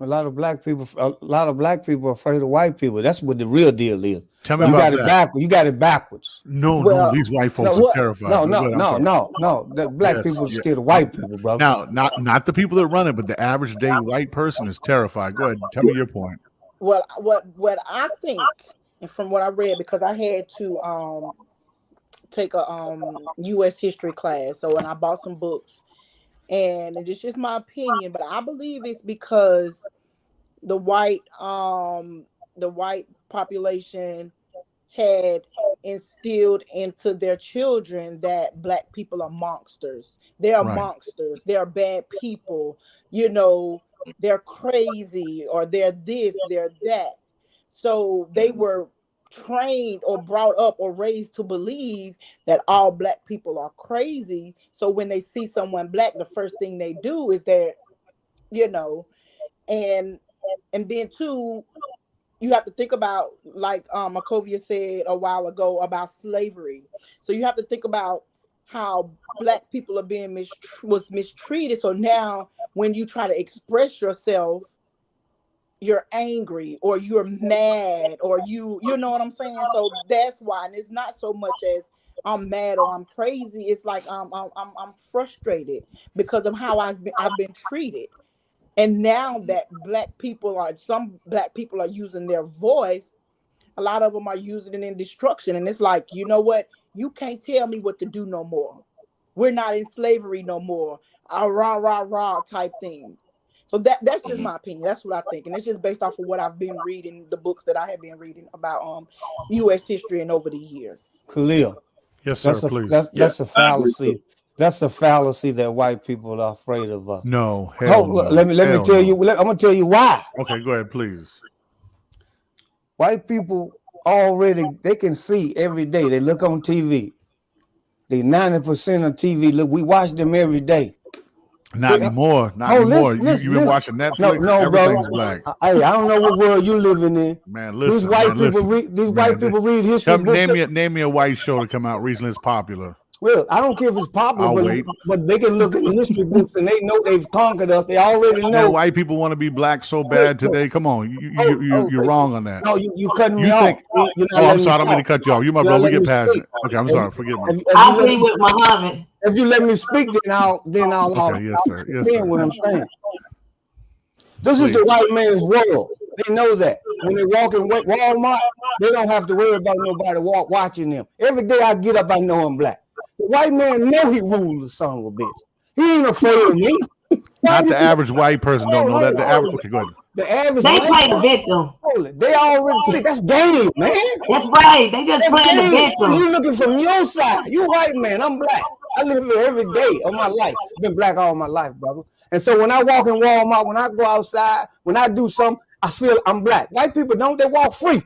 S5: A lot of black people are afraid of white people. That's what the real deal is.
S1: Tell me about that.
S5: You got it backwards.
S1: No, these white folks are terrified.
S5: No. The black people are scared of white people, bro.
S1: Now, not the people that run it, but the average day white person is terrified. Go ahead, tell me your point.
S2: Well, what I think, and from what I read, because I had to take a U.S. history class, and I bought some books. And it's just my opinion, but I believe it's because the white population had instilled into their children that black people are monsters. They are monsters. They are bad people. They're crazy, or they're this, they're that. So they were trained or brought up or raised to believe that all black people are crazy. So when they see someone black, the first thing they do is and then too, you have to think about, like Makovia said a while ago about slavery. So you have to think about how black people are being was mistreated. So now when you try to express yourself, you're angry or you're mad or you know what I'm saying? So that's why. And it's not so much as I'm mad or I'm crazy. It's like I'm frustrated because of how I've been treated. And now that some black people are using their voice, a lot of them are using it in destruction. And it's like, you know what? You can't tell me what to do no more. We're not in slavery no more. A rah, rah, rah type thing. So that's just my opinion. That's what I think. And it's just based off of what I've been reading, the books that I have been reading about U.S. history and over the years.
S5: Khalil.
S1: Yes, sir, please.
S5: That's a fallacy. That's a fallacy that white people are afraid of us.
S1: No, hell no.
S5: Let me tell you. I'm gonna tell you why.
S1: Okay, go ahead, please.
S5: White people already, they can see every day. They look on TV. They 90% of TV. Look, we watch them every day.
S1: Not anymore. Not anymore. You've been watching Netflix.
S5: No,
S1: everything's
S5: brother.
S1: black.
S5: Hey, I don't know what world you living in.
S1: Man, listen.
S5: These white people read history books.
S1: Name me a white show to come out recently that's popular.
S5: Well, I don't care if it's popular, but they can look in the history books and they know they've conquered us. They already know.
S1: Man, white people want to be black so bad today. Come on, you're wrong on that.
S5: No, you cutting me off.
S1: I'm sorry. I don't mean to cut you off. You my brother. We get past it. Okay, I'm sorry. Forgive me.
S6: I agree with Muhammad.
S5: If you let me speak, then I'll.
S1: Okay, yes, sir. Yes, sir.
S5: What I'm saying. This is the white man's world. They know that. When they walk in Walmart, they don't have to worry about nobody watching them. Every day I get up, I know I'm black. The white man know he rules the son of a bitch. He ain't afraid of me.
S1: Not the average white person don't know that. The average. Okay, go ahead.
S5: The average.
S6: They play the victim.
S5: They already think that's game, man.
S6: That's right. They just playing the victim.
S5: You looking from your side. You white man. I'm black. I live here every day of my life. I've been black all my life, brother. And so when I walk in Walmart, when I go outside, when I do something, I feel I'm black. White people don't. They walk free,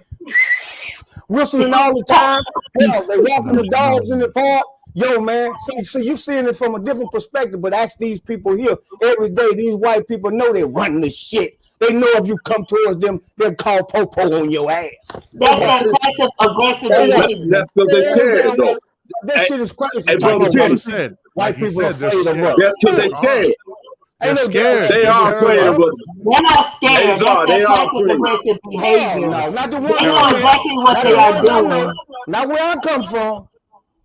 S5: whistling all the time. Hell, they walking the dogs in the park. Yo, man, so you seeing it from a different perspective, but ask these people here every day. These white people know they running the shit. They know if you come towards them, they'll call popo on your ass.
S6: That's passive aggressive behavior.
S4: That's because they scared, though.
S5: That shit is crazy.
S4: Hey, brother,
S5: white people are afraid of us.
S4: That's because they scared.
S1: They're scared.
S4: They are afraid of us.
S6: They're not scared.
S4: They are
S6: passive aggressive behavior.
S5: No, not the one.
S6: They know exactly what they are doing.
S5: Not where I come from.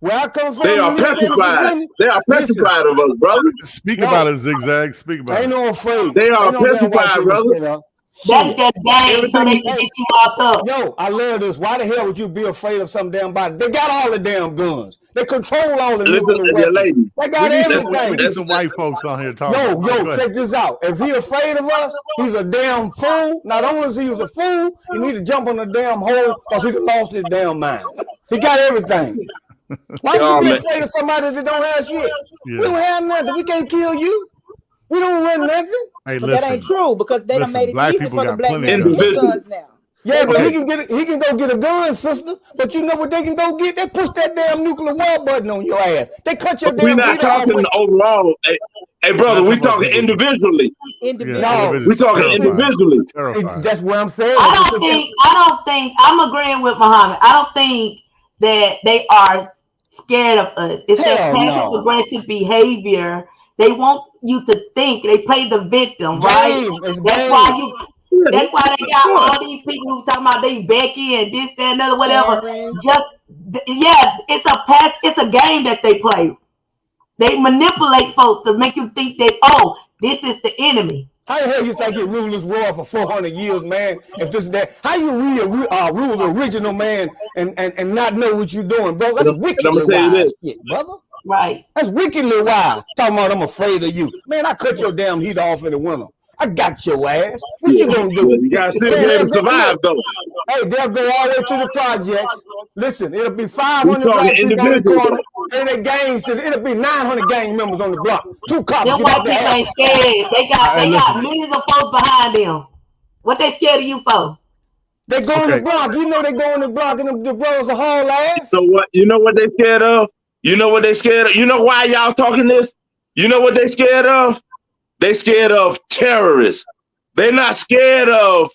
S5: Where I come from,
S4: they are petrified. They are petrified of us, brother.
S1: Speak about it, Zigzag. Speak about it.
S5: Ain't no afraid.
S4: They are petrified, brother.
S6: That's just game so they can get you locked up.
S5: Yo, I love this. Why the hell would you be afraid of some damn body? They got all the damn guns. They control all the nuclear weapons.
S4: Lady.
S5: They got everything.
S1: There's some white folks on here talking.
S5: Yo, check this out. If he afraid of us, he's a damn fool. Not only is he a fool, he need to jump on the damn hole because he lost his damn mind. He got everything. Why would you be afraid of somebody that don't have shit? Yeah. We don't have nothing. We can't kill you. We don't run nothing.
S1: Hey,
S2: but that ain't true because they done made it easy for the black men to get guns now.
S5: Yeah, but he can go get a gun, sister. But you know what they can go get? They push that damn nuclear war button on your ass. They cut your damn.
S4: We're not talking overall. Hey, brother, we talking individually.
S2: No,
S4: we talking individually.
S5: That's what I'm saying.
S6: I don't think I'm agreeing with Muhammad. I don't think that they are scared of us. It's that passive aggressive behavior. They want you to think. They play the victim, right? That's why they got all these people who talking about they Becky and this, that, another, whatever. It's a game that they play. They manipulate folks to make you think that, oh, this is the enemy.
S5: How the hell you think you rule this world for 400 years, man? If this that, how you rule the original man and not know what you're doing, bro? That's wickedly wild shit, brother.
S6: Right.
S5: That's wickedly wild. Talking about I'm afraid of you. Man, I cut your damn heat off in the winter. I got your ass. What you gonna do?
S4: You gotta still be able to survive, though.
S5: Hey, they'll go all the way to the projects. Listen, it'll be 500 black people on the corner. And the gangs, it'll be 900 gang members on the block. 2 cops.
S6: Them white people ain't scared. They got millions of folks behind them. What they scared of you for?
S5: They go in the block. You know they go in the block and the brothers are haul ass.
S4: So what? You know what they scared of? You know what they scared of? You know why y'all talking this? You know what they scared of? They scared of terrorists. They're not scared of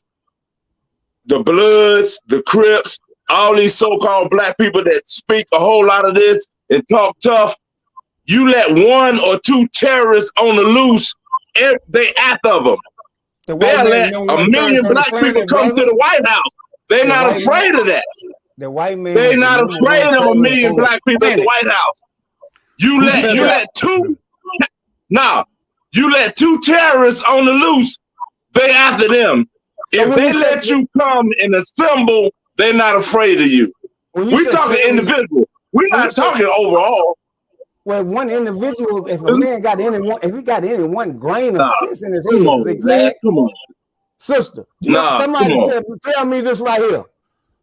S4: the Bloods, the Crips, all these so-called black people that speak a whole lot of this and talk tough. you let 1 or 2 terrorists on the loose, they after them.
S5: The white
S4: They'll
S5: man
S4: let
S5: know
S4: a
S5: one
S4: million
S5: terrorist on the
S4: black people
S5: planet,
S4: come
S5: brother.
S4: to the White House. They're
S5: The
S4: not
S5: white
S4: afraid
S5: man-
S4: of that.
S5: The white man.
S4: They're
S5: is
S4: not
S5: the number
S4: afraid
S5: one
S4: of a
S5: terrorist
S4: million
S5: on the
S4: black people at the
S5: planet.
S4: White House. You
S1: Who
S4: let
S1: said
S4: you
S1: that?
S4: let 2 you let 2 terrorists on the loose, they after them.
S5: So
S4: If
S5: when
S4: they
S5: you
S4: let
S5: say-
S4: you come and assemble, they're not afraid of you.
S5: When you
S4: We're
S5: say
S4: talking
S5: terrorist-
S4: individual. We're
S5: when you
S4: not
S5: say-
S4: talking overall.
S5: Well, one individual, if a man got if he got any one grain of
S4: Nah,
S5: sense in his
S4: Come
S5: head,
S4: on, man.
S5: zigzag,
S4: Come on.
S5: sister,
S4: Nah,
S5: somebody
S4: come on.
S5: tell me this right here.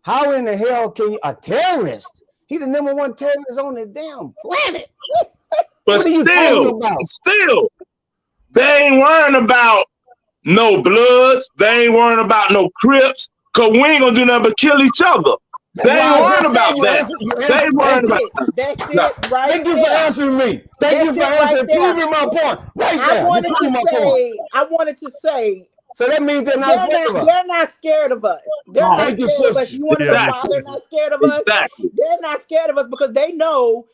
S5: How in the hell can you, a terrorist? He the number one terrorist on the damn planet.
S4: But
S5: What are you talking about?
S4: still, they ain't worrying about no Bloods. They ain't worrying about no Crips. Cause we ain't gonna do nothing but kill each other.
S5: That's
S4: They
S5: why
S4: ain't
S5: I
S4: worrying
S5: just
S4: about
S5: said you
S4: that.
S5: answered- you
S4: They
S5: answered-
S4: ain't worrying about
S2: That's
S4: Nah.
S2: it right
S5: Thank you for
S2: there.
S5: answering me. Thank you
S2: That's
S5: for
S2: it right
S5: answering,
S2: there.
S5: proving my point. Right
S2: I
S5: there.
S2: wanted
S5: You proved my
S2: to
S5: point.
S2: say,
S5: So that means they're not afraid of us.
S2: they're not scared of us. They're
S6: Right.
S2: not
S5: Thank you,
S2: scared of us.
S5: sister.
S2: You want to know
S4: Exactly.
S2: why they're not scared of us?
S4: Exactly.
S2: They're not scared of us because they know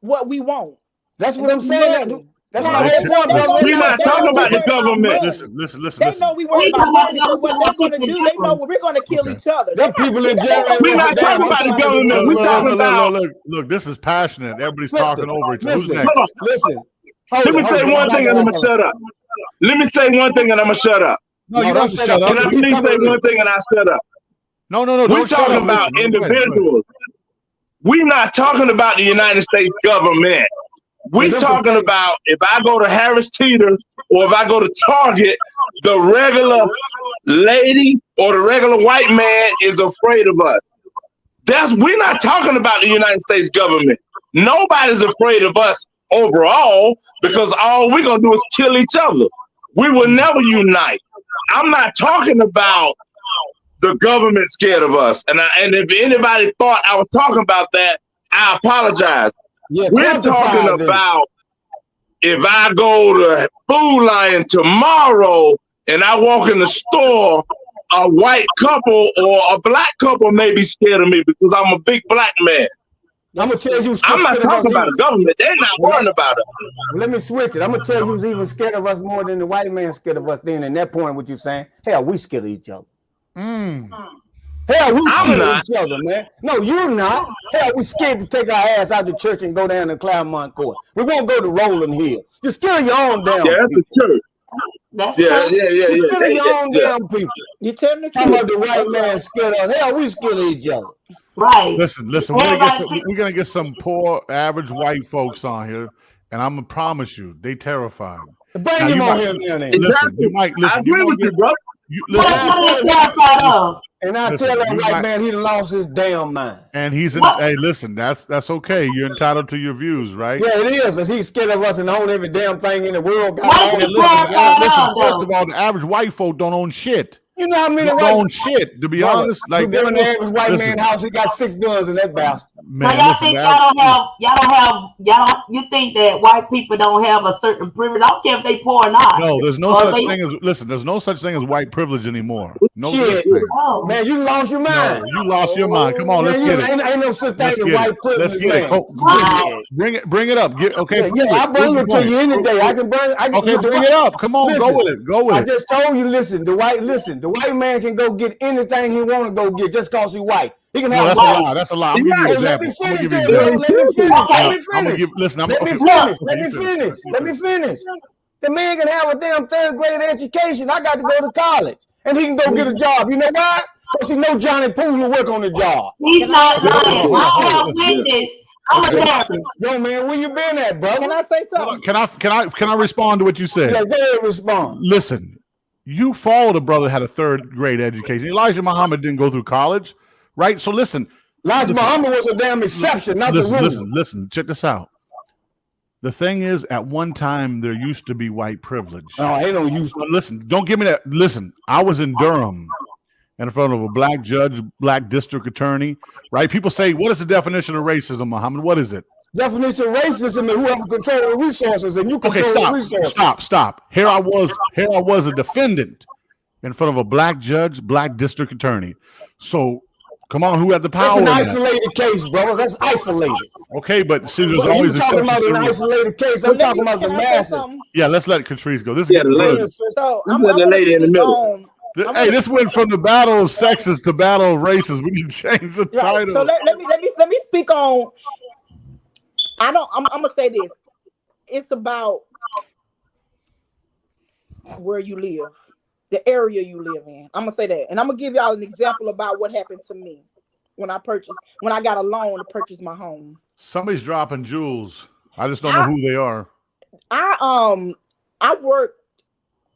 S2: what we want.
S5: That's
S2: And
S5: what I'm
S2: it's
S5: saying.
S2: money.
S5: That's
S2: Now,
S5: my
S1: They
S5: whole
S1: can-
S5: point,
S2: they know
S5: brother.
S4: We're not
S2: they know
S4: talking
S2: we
S4: about the
S2: worried about
S4: government.
S2: money.
S1: Listen.
S2: They know we worry
S6: We
S2: about
S6: talking about
S2: money. So what they're going to do, they know we're going to kill
S1: Okay.
S2: each other.
S5: Them people in jail ain't
S4: We're
S5: worth
S4: not
S5: a damn.
S4: talking about the government. We're talking about.
S1: Look, this is passionate. Everybody's
S5: Listen,
S1: talking over each other. Who's
S5: listen,
S1: next?
S4: Hold on.
S5: listen. Hold
S4: Let
S5: it,
S4: me say
S5: hold it.
S4: one thing and I'm gonna shut up. Let me say one thing and I'm gonna shut up.
S1: No, you
S5: No,
S1: don't
S5: don't
S1: have to shut up.
S4: Can I
S5: Keep
S4: please say
S5: coming with
S4: one
S5: it.
S4: thing and I shut up?
S1: No,
S4: We're
S1: don't shut
S4: talking
S1: up.
S4: about
S1: Listen, go ahead.
S4: individuals. We're not talking about the United States government. We're
S5: Well,
S4: talking
S5: them-
S4: about if I go to Harris Teeter or if I go to Target, the regular lady or the regular white man is afraid of us. We're not talking about the United States government. Nobody's afraid of us overall because all we're gonna do is kill each other. We will never unite. I'm not talking about the government scared of us. And if anybody thought I was talking about that, I apologize.
S5: Yeah,
S4: We're talking
S5: quantify this.
S4: about if I go to Food Lion tomorrow and I walk in the store, a white couple or a black couple may be scared of me because I'm a big black man.
S5: I'm gonna tell you.
S4: I'm not talking about the government. They're not worrying about it.
S5: Let me switch it. I'm gonna tell you who's even scared of us more than the white man scared of us. Then, in that point, what you saying? Hell, we scared of each other. Hell, we
S4: I'm
S5: scared
S4: not.
S5: of each other, man. No, you're not. Hell, we scared to take our ass out to church and go down to Claremont Court. We won't go to Rolling Hill. You're scared of your own damn
S4: Yeah, that's
S5: people.
S4: the church.
S6: That's
S4: Yeah,
S6: true.
S5: You're scared of your own
S4: yeah.
S5: damn people.
S2: You telling the
S5: Talking
S2: truth.
S5: about the white man scared of us. Hell, we scared of each other.
S6: Right.
S1: Listen. We're gonna get some poor average white folks on here, and I'm gonna promise you, they terrified.
S5: Bring
S1: Now,
S5: him
S1: you
S5: on
S1: might-
S5: here now, then.
S4: Exactly.
S1: Listen, you might
S4: I
S1: listen.
S4: agree with you, bro.
S6: What are they terrified of?
S5: And I
S1: Listen,
S5: tell that
S1: you
S5: white
S1: might-
S5: man he done lost his damn mind.
S1: And he's in.
S6: What?
S1: Hey, listen, that's okay. You're entitled to your views, right?
S5: Yeah, it is. Cause he's scared of us and own every damn thing in the world. Got
S6: What
S5: all
S6: is
S5: the
S6: he
S5: listen,
S6: terrified
S1: Listen,
S6: of,
S1: first
S6: though?
S1: of all, the average white folk don't own shit.
S5: You know how many
S1: Don't
S5: white
S1: own shit. To be
S5: brother,
S1: honest,
S5: you
S1: like
S5: go in the
S1: there
S5: average
S1: was-
S5: white
S1: listen,
S5: man house, he got 6 guns in that bastard.
S6: So
S1: man,
S6: y'all
S1: listen,
S6: think you think that white people don't have a certain privilege? I don't care if they poor or not.
S1: No, there's no
S6: Or
S1: such
S6: they-
S1: thing as listen. There's no such thing as white privilege anymore. No
S5: Shit.
S1: such thing.
S6: Oh.
S5: Man, you lost your mind.
S1: No, you lost your mind. Come on, let's
S5: Man,
S1: get it.
S5: ain't no such thing
S1: Let's
S5: as
S1: get
S5: white
S1: it.
S5: privilege,
S1: Let's get it.
S5: man.
S6: Right.
S1: Bring it up. Okay,
S5: Yeah,
S1: prove
S5: I
S1: it.
S5: bring
S1: Prove
S5: it
S1: the
S5: to you
S1: point.
S5: any day. I can bring.
S1: Okay, bring it up. Come on, go with it. Go with
S5: I
S1: it.
S5: just told you. Listen, the white man can go get anything he want to go get just cause he white. He can
S1: No,
S5: have.
S1: that's a lie. That's a lie. I'm gonna give you
S5: Hey,
S1: an
S5: let me
S1: example. I'm
S5: finish.
S1: gonna give you an
S5: Then,
S1: example.
S5: let me finish.
S6: Okay.
S5: Let me
S1: I'm gonna
S5: finish.
S1: give. Listen, I'm
S5: Let me
S1: okay.
S5: finish.
S1: Okay,
S5: Let
S1: you
S5: me
S1: finish.
S5: finish.
S1: You
S5: Let me
S1: finish.
S5: finish. The man can have a damn 3rd grade education. I got to go to college, and he can go get a job. You know why? Because he know Johnny Poole will work on the job.
S6: He's not lying.
S1: Hold on,
S6: I
S1: hold
S6: have
S1: on.
S6: witness. I'm a therapist.
S5: Yo, man, where you been at, brother?
S2: Can I say
S1: Hold on.
S2: something?
S1: Can I respond to what you said?
S5: Yeah, go ahead and respond.
S1: Listen, you followed a brother had a 3rd grade education. Elijah Muhammad didn't go through college, right? So listen.
S5: Elijah Muhammad was a damn exception, not the rule.
S1: Listen. Check this out. The thing is, at one time there used to be white privilege.
S5: No, ain't no use.
S1: But listen, don't give me that. Listen, I was in Durham in front of a black judge, black district attorney, right? People say, what is the definition of racism, Muhammad? What is it?
S5: Definition of racism is whoever control the resources, and you
S1: Okay,
S5: control the resources.
S1: stop. Here I was a defendant in front of a black judge, black district attorney. So Come on, who had the power?
S5: That's an
S1: in that?
S5: isolated case, bro. That's isolated.
S1: Okay, but see, there's
S5: But you
S1: always
S5: talking about an
S1: exceptions.
S5: isolated case.
S2: Well,
S5: I'm talking about the
S2: can I say
S5: masses.
S2: something?
S1: Yeah, let's let Catrice go. This is
S4: Yeah,
S1: getting
S4: the lady.
S1: good.
S2: So
S4: This
S2: I'm
S4: is the
S2: gonna
S4: lady in the
S2: speak
S4: middle.
S2: on. I'm
S1: Hey,
S2: gonna
S1: this went from the battle of sexes to battle of races. We need to change the
S2: right.
S1: title.
S2: So let me speak on. I'm gonna say this. It's about where you live, the area you live in. I'm gonna say that, and I'm gonna give y'all an example about what happened to me when I got a loan to purchase my home.
S1: Somebody's dropping jewels. I just don't know who they are.
S2: I worked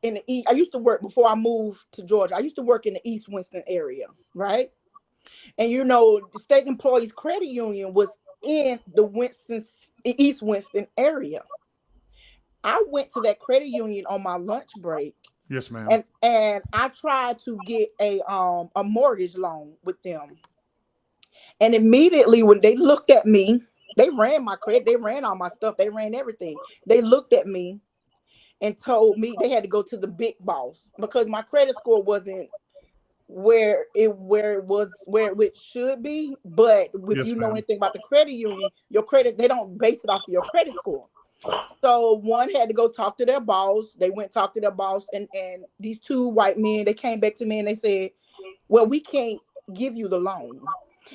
S2: in the East. I used to work before I moved to Georgia. I used to work in the East Winston area, right? And you know, the State Employees Credit Union was in the East Winston area. I went to that credit union on my lunch break.
S1: Yes, ma'am.
S2: And I tried to get a mortgage loan with them. And immediately when they looked at me, they ran my credit, they ran all my stuff, they ran everything. They looked at me and told me they had to go to the big boss because my credit score wasn't where it should be. But if you know anything about the credit union, your credit, they don't base it off of your credit score. So one had to go talk to their boss. They went talk to their boss, and these two white men, they came back to me and they said, well, we can't give you the loan.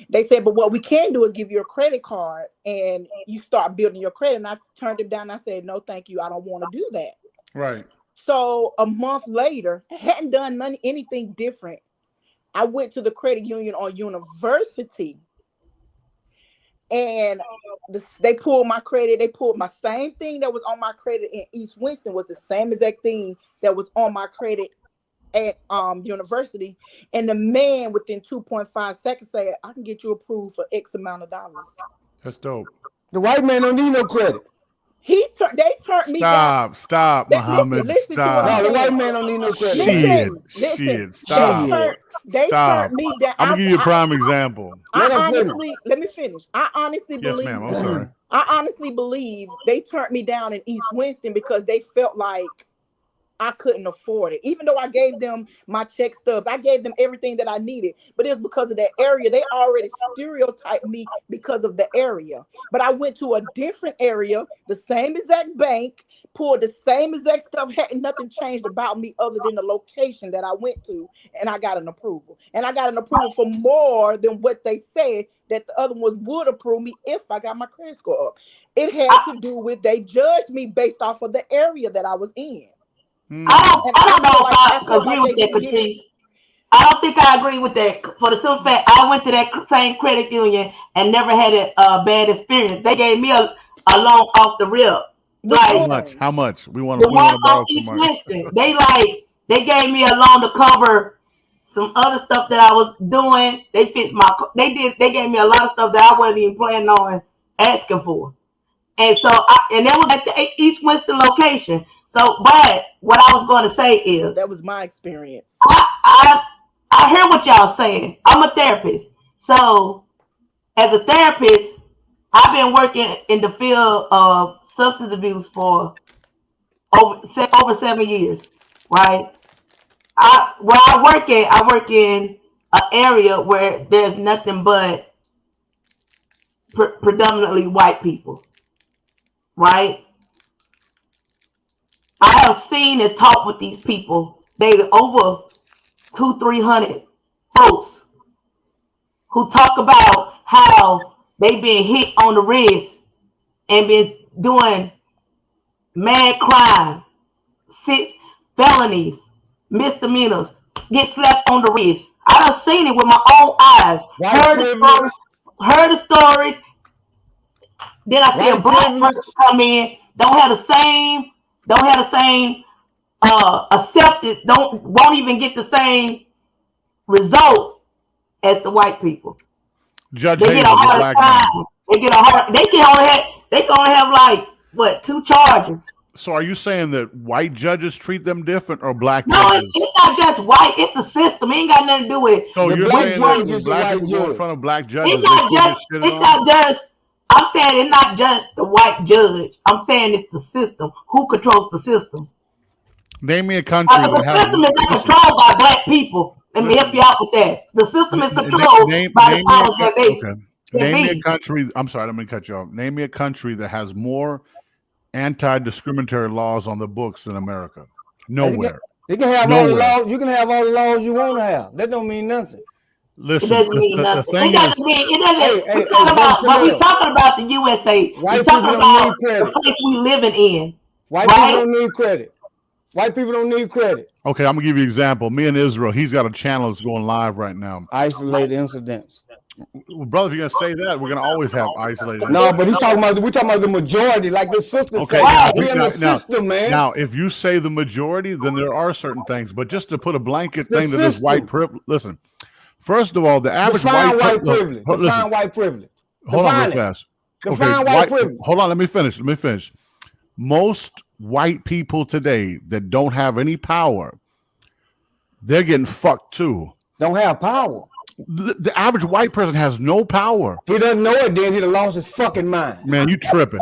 S2: They said, but what we can do is give you a credit card and you start building your credit. And I turned it down. And I said, no, thank you. I don't want to do that.
S1: Right.
S2: So a month later, I hadn't done anything different. I went to the credit union on University, and they pulled my credit. They pulled my same thing that was on my credit in East Winston was the same exact thing that was on my credit at University. And the man within 2.5 seconds said, I can get you approved for X amount of dollars.
S1: That's dope.
S5: The white man don't need no credit.
S2: They turned me down.
S1: Stop, Muhammad.
S2: Listen to
S1: stop.
S2: what I'm
S5: No, the
S2: saying.
S5: white man don't need no credit.
S2: Listen.
S1: Stop.
S2: They turned me down.
S1: I'm gonna give you a prime example.
S2: Let me finish. I honestly believe.
S1: Yes, ma'am. I'm sorry.
S2: I honestly believe they turned me down in East Winston because they felt like I couldn't afford it. Even though I gave them my check stubs, I gave them everything that I needed, but it was because of that area. They already stereotyped me because of the area. But I went to a different area, the same exact bank, pulled the same exact stuff, hadn't nothing changed about me other than the location that I went to, and I got an approval. And I got an approval for more than what they said that the other ones would approve me if I got my credit score up. It had to do with they judged me based off of the area that I was in.
S6: I don't know if I agree with that, Catrice. I don't think I agree with that. For the simple fact, I went to that same credit union and never had a bad experience. They gave me a loan off the rip. Like
S1: how much? We want
S6: the
S1: to
S6: one off East Winston. They gave me a loan to cover some other stuff that I was doing. They fixed they gave me a lot of stuff that I wasn't even planning on asking for. And so and that was at the East Winston location. So, but what I was going to say is
S2: that was my experience.
S6: I hear what y'all saying. I'm a therapist. So, as a therapist, I've been working in the field of substance abuse for over 7 years, right? Where I work in an area where there's nothing but predominantly white people, right? I have seen and talked with these people. They over 200-300 folks who talk about how they've been hit on the wrist and been doing mad crime, 6 felonies, misdemeanors, get slapped on the wrist. I done seen it with my own eyes. Heard the stories. Then I see a black person come in, don't have the same acceptance, won't even get the same result as the white people.
S1: Judge
S6: they get a hard time. They can only have like what 2 charges.
S1: So are you saying that white judges treat them different or black
S6: No,
S1: judges?
S6: it's not just white, it's the system. It ain't got nothing to do with
S1: so
S6: the
S1: you're
S6: black
S1: saying
S6: judges.
S1: that black people go in front of black judges.
S6: I'm saying it's not just the white judge. I'm saying it's the system. Who controls the system?
S1: Name me a country.
S6: The system is not controlled by black people. Let me help you out with that. The system is controlled by the powers that be.
S1: Okay. Name me a country. I'm sorry, I'm going to cut you off. Name me a country that has more anti-discriminatory laws on the books than America. Nowhere.
S5: You can have all the laws. You can have all the laws you want to have. That don't mean nothing.
S1: Listen,
S6: it doesn't mean
S1: the
S6: nothing.
S1: thing
S6: It doesn't mean it doesn't.
S5: Hey,
S6: We're talking about the USA. We're talking about the place we living in.
S5: White people don't need credit. White people don't need credit.
S1: Okay, I'm gonna give you an example. Me and Israel, he's got a channel that's going live right now.
S5: Isolated incidents.
S1: Well, brother, if you're gonna say that, we're gonna always have isolated.
S5: No, but we're talking about the majority, like the sister said. We're in the system, man.
S1: Now, if you say the majority, then there are certain things. But just to put a blanket thing to this white privilege, listen. First of all, the average white privilege.
S5: Define white privilege.
S1: Hold on, real fast.
S5: Define white privilege.
S1: Hold on, let me finish. Most white people today that don't have any power, they're getting fucked too.
S5: Don't have power.
S1: The average white person has no power.
S5: He doesn't know it, then he'd have lost his fucking mind.
S1: Man, you tripping.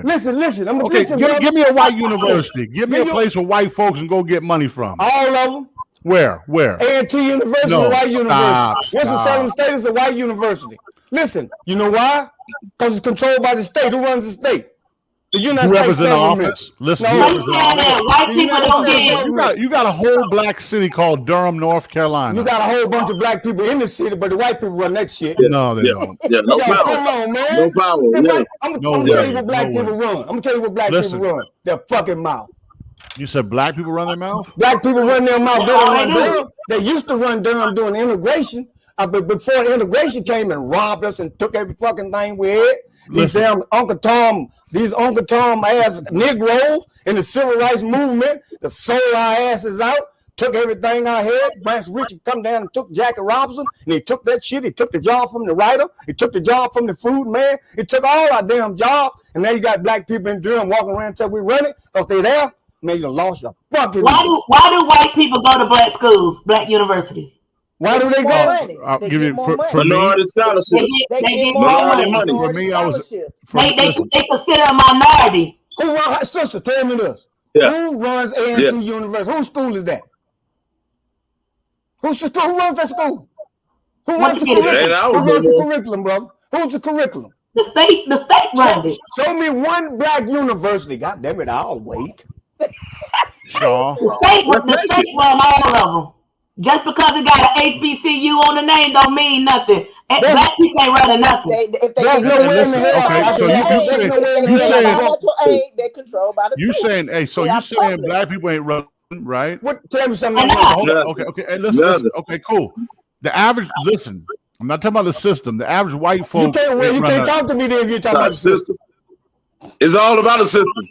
S1: Listen. Give me a white university. Give me a place where white folks can go get money from.
S5: All of them.
S1: Where?
S5: A&T University,
S1: No,
S5: white university. What's the
S1: stop.
S5: Southern State is a white university. Listen, you know why? Because it's controlled by the state. Who runs the state? The United
S1: Whoever's
S5: States
S1: in
S5: government.
S1: office. Listen,
S6: No, white people don't get.
S1: you got a whole black city called Durham, North Carolina.
S5: You got a whole bunch of black people in the city, but the white people run that shit.
S1: No, they don't.
S4: Yeah, no power.
S5: Come on, man.
S4: No power. Yeah.
S5: I'm gonna tell you what black people run. I'm gonna tell you what black people run. Their fucking mouth.
S1: You said black people run their mouth?
S5: Black people run their mouth. They don't run Durham. They used to run Durham doing integration. But before integration came and robbed us and took every fucking thing we had. These damn Uncle Tom ass Negroes in the civil rights movement that sold our asses out, took everything I had. Branch Richard come down and took Jackie Robinson, and he took that shit. He took the job from the writer. He took the job from the food man. He took all our damn jobs, and now you got black people in Durham walking around until we run it because they there. Man, you lost your fucking.
S6: Why do white people go to black schools, black universities?
S5: Why do they go?
S1: I'll give you for
S4: Minority scholarship.
S6: They get
S4: Minority
S6: more money.
S4: money.
S1: For me, I was.
S6: They consider a minority.
S5: Who runs? Sister, tell me this.
S4: Yeah.
S5: Who runs A&T University? Whose school is that? Who runs that school? Who runs the curriculum? Who runs the curriculum, brother? Who's the curriculum?
S6: The state runs it.
S5: Show me one black university. God damn it, I'll wait.
S1: Shaw.
S6: The state run all of them. Just because it got an HBCU on the name don't mean nothing. Black people ain't running nothing.
S5: There's no way in the hell.
S1: Okay, so you saying
S2: they're controlled by the
S1: you
S2: state.
S1: saying hey, so you saying black people ain't running, right?
S5: What? Tell me something.
S1: Okay. Hey, listen. Okay, cool. The average. Listen, I'm not talking about the system. The average white folks.
S5: You can't talk to me then if you're talking about the system.
S4: It's all about the system.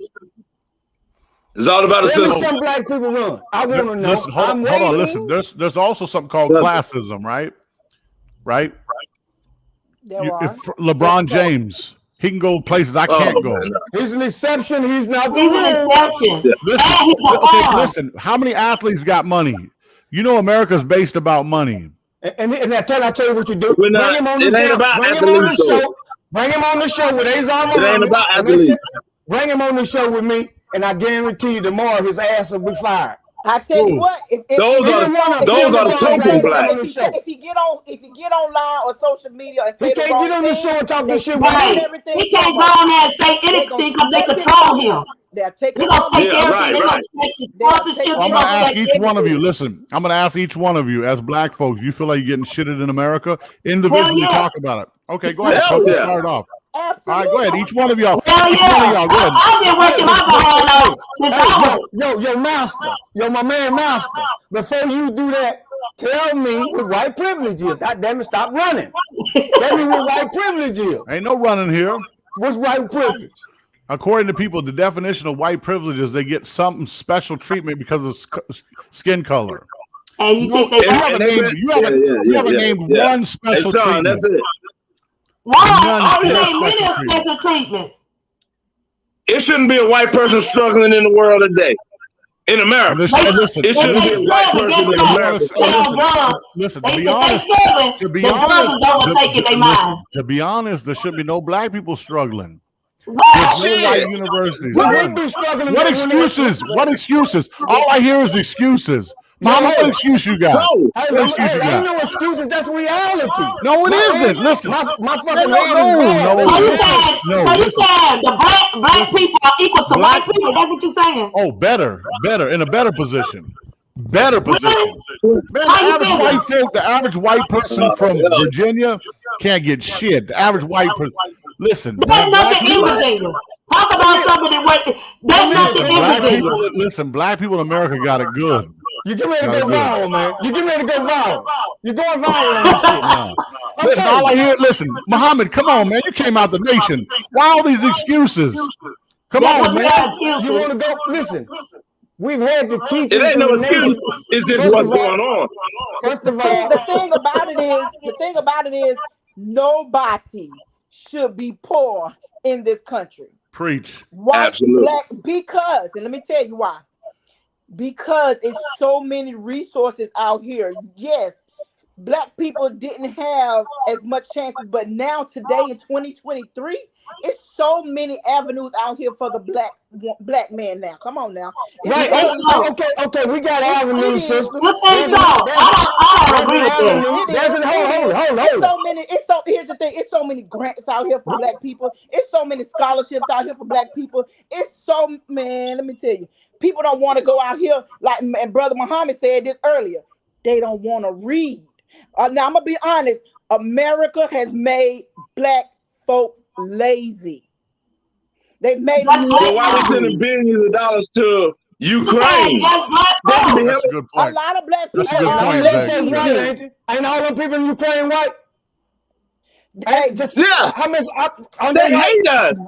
S4: It's all about the system.
S5: Some black people run. I want to know.
S1: Listen, hold on. Listen, there's also something called classism, right? Right. If LeBron James, he can go places I can't go.
S5: He's an exception. He's not the
S6: He's an exception.
S1: Listen. How many athletes got money? You know, America's based about money.
S5: And I tell you what you do.
S4: Bring him on the
S5: show. Bring him on the show with Azar.
S4: It ain't about athletes.
S5: Bring him on the show with me, and I guarantee you tomorrow his ass will be fired.
S2: I tell you what,
S4: those are the token black.
S2: If you get online or social media and say
S5: he can't get on the show and talk this shit.
S6: Right. He can't go on there and say anything because they control him.
S2: They're taking
S1: I'm gonna ask each one of you. Listen, I'm gonna ask each one of you as black folks. You feel like you're getting shitted in America? Individually, talk about it. Okay, go ahead. Start off.
S2: Absolutely.
S1: All right, go ahead. Each one of y'all.
S6: I've been working my behind out since I was.
S5: Yo, master. Yo, my man, master. Before you do that, tell me what white privilege is. God damn it, stop running. Tell me what white privilege is.
S1: Ain't no running here.
S5: What's white privilege?
S1: According to people, the definition of white privilege is they get some special treatment because of skin color.
S6: And you think
S1: you haven't named one special treatment.
S4: That's it.
S6: Why? Only name many special treatments.
S4: It shouldn't be a white person struggling in the world today. In America. Listen, it shouldn't be a white person in America.
S1: Listen, to be honest, there should be no black people struggling.
S4: Shit.
S1: Universities. What excuses? All I hear is excuses. Mama, what excuse you got?
S4: No.
S1: What excuse you
S5: ain't
S1: got?
S5: no excuses. That's reality.
S1: No, it isn't. Listen.
S5: My fucking
S1: No,
S5: head is
S6: So you
S1: listen.
S6: saying,
S1: No,
S6: so you
S1: listen.
S6: saying the black people are equal to
S1: Black-
S6: white people? That's what you're saying?
S1: Oh, better, in a better position. Better position. Man,
S6: How you feel?
S1: the average white person from Virginia can't get shit. The average white person. Listen,
S6: There's
S1: man, black
S6: nothing in
S1: people,
S6: Virginia. Talk about something that went. There's nothing in
S1: black
S6: Virginia.
S1: people, listen, black people in America got it good.
S5: You get ready to go
S1: Gotta do it.
S5: viral, man. You get ready to go viral. You're going viral on this shit now.
S1: Listen, all I hear, listen, Muhammad, come on, man. You came out the nation. Why all these excuses? Come
S6: That's
S1: on,
S6: what
S1: man.
S5: You want to go? Listen, we've had the teachers.
S4: It ain't no
S5: from the
S4: excuse.
S5: nation.
S4: It's just
S5: First
S4: what's
S5: of all-
S4: going on.
S5: First of all,
S2: The thing about it is, nobody should be poor in this country.
S1: Preach.
S2: White,
S4: Absolutely.
S2: black, because, and let me tell you why. Because it's so many resources out here. Yes, black people didn't have as much chances, but now today in 2023, it's so many avenues out here for the black man now. Come on now. It's
S5: right?
S2: really-
S5: Okay. We got avenues, sister.
S6: You think so? I don't agree with that.
S5: There's an hold.
S2: Here's the thing. It's so many grants out here for black people. It's so many scholarships out here for black people. It's so, man, let me tell you, people don't want to go out here, like and Brother Muhammad said this earlier. They don't want to read. Now I'm gonna be honest. America has made black folks lazy. They made them
S4: So why we
S2: lazy.
S4: sending billions of dollars to Ukraine?
S1: That's a good
S2: A
S1: point.
S2: lot of black
S1: That's
S2: people
S1: a good
S2: are
S1: point,
S5: Let's say
S1: Zach.
S5: white, ain't it? Ain't all them people in Ukraine white?
S2: Hey,
S5: Just
S4: Yeah.
S5: how much?
S4: They hate us.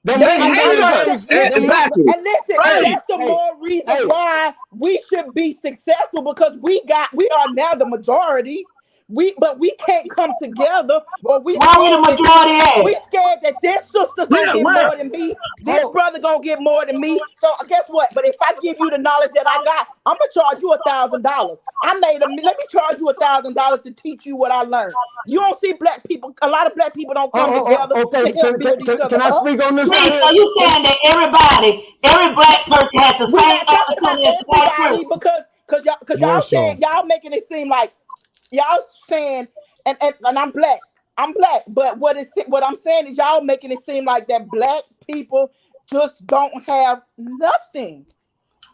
S5: They
S4: hate us. Exactly.
S2: And listen, that's the more reason why we should be successful, because we are now the majority. But we can't come together, or we
S6: Why we the majority at?
S2: we scared that this sister's gonna get more than me, this brother gonna get more than me. So guess what? But if I give you the knowledge that I got, I'm gonna charge you $1,000. Let me charge you $1,000 to teach you what I learned. You don't see black people. A lot of black people don't come together.
S5: Okay,
S2: to help build each other
S5: can I
S2: up.
S5: speak on this?
S6: Wait, so you saying that every black person has the
S2: We're
S6: same
S2: not talking about
S6: opportunity as black
S2: everybody,
S6: person?
S2: because y'all saying, y'all making it seem like y'all saying, and I'm black, but what I'm saying is y'all making it seem like that black people just don't have nothing.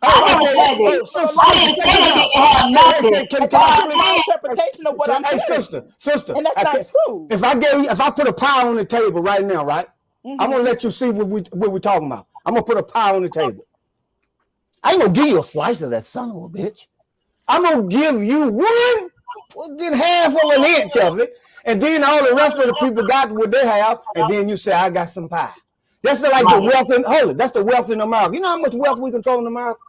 S6: I didn't say that. I didn't say they didn't have nothing.
S2: That's my interpretation of what I'm
S5: Hey,
S2: saying.
S5: sister,
S2: And that's not true.
S5: If I put a pie on the table right now, right? I'm gonna let you see what we're talking about. I'm gonna put a pie on the table. I ain't gonna give you a slice of that son of a bitch. I'm gonna give you one, get half of an inch of it, and then all the rest of the people got what they have, and then you say, I got some pie. That's like the wealth that's the wealth in America. You know how much wealth we control in America?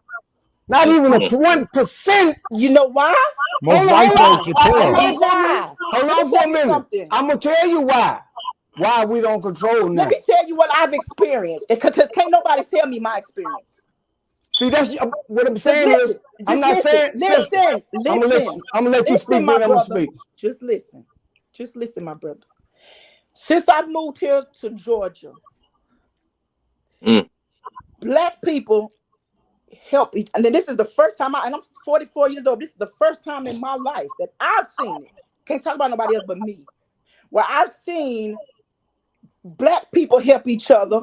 S5: Not even a 1%.
S2: You know why?
S1: Most white folks are poor.
S5: Hold on for a minute. I'm gonna tell you why. Why we don't control now.
S2: Let me tell you what I've experienced, because can't nobody tell me my experience.
S5: See, that's what I'm saying is, I'm not saying.
S2: Listen.
S5: I'm gonna let you speak. Then I'm gonna speak.
S2: Just listen, my brother. Since I moved here to Georgia, black people help each, and then this is the first time and I'm 44 years old. This is the first time in my life that I've seen it. Can't talk about nobody else but me, where I've seen black people help each other,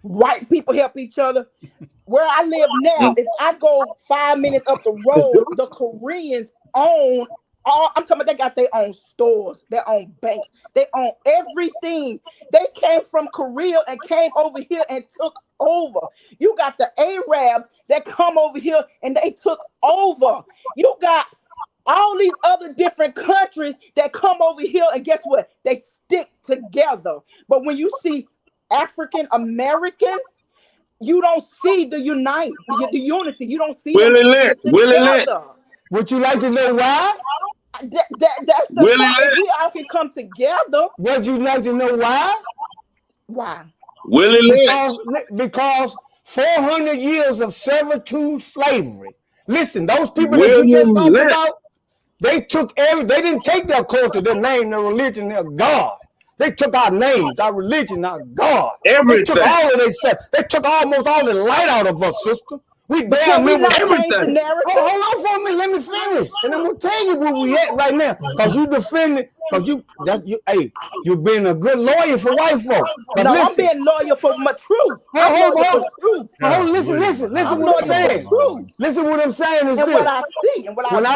S2: white people help each other. Where I live now, if I go 5 minutes up the road, the Koreans own I'm talking about, they got their own stores, their own banks, they own everything. They came from Korea and came over here and took over. You got the Arabs that come over here and they took over. You got all these other different countries that come over here, and guess what? They stick together. But when you see African Americans, you don't see the unity. You don't see
S4: Willie Lynch.
S5: Would you like to know why?
S2: That's the point. If we all can come together.
S5: Would you like to know why?
S2: Why?
S4: Willie Lynch.
S5: Because 400 years of servitude slavery. Listen, those people that you just talked about, they didn't take their culture, their name, their religion, their God. They took our names, our religion, our God.
S4: Everything.
S5: They took all of their stuff. They took almost all the light out of us, sister. We
S2: But
S5: damn
S2: can we
S5: remember
S2: not change the
S4: everything.
S2: narrative?
S5: Hold on for a minute. Let me finish, and I'm gonna tell you where we at right now. Cause you defending, cause hey, you've been a good lawyer for white folk. But
S2: No, I'm
S5: listen,
S2: being loyal for my truth. I'm
S5: hold
S2: loyal for
S5: on.
S2: truth.
S5: Listen
S2: I'm
S5: what I'm
S2: loyal for
S5: saying.
S2: truth
S5: Listen what I'm saying is
S2: and what
S5: this.
S2: I see and what I
S5: When I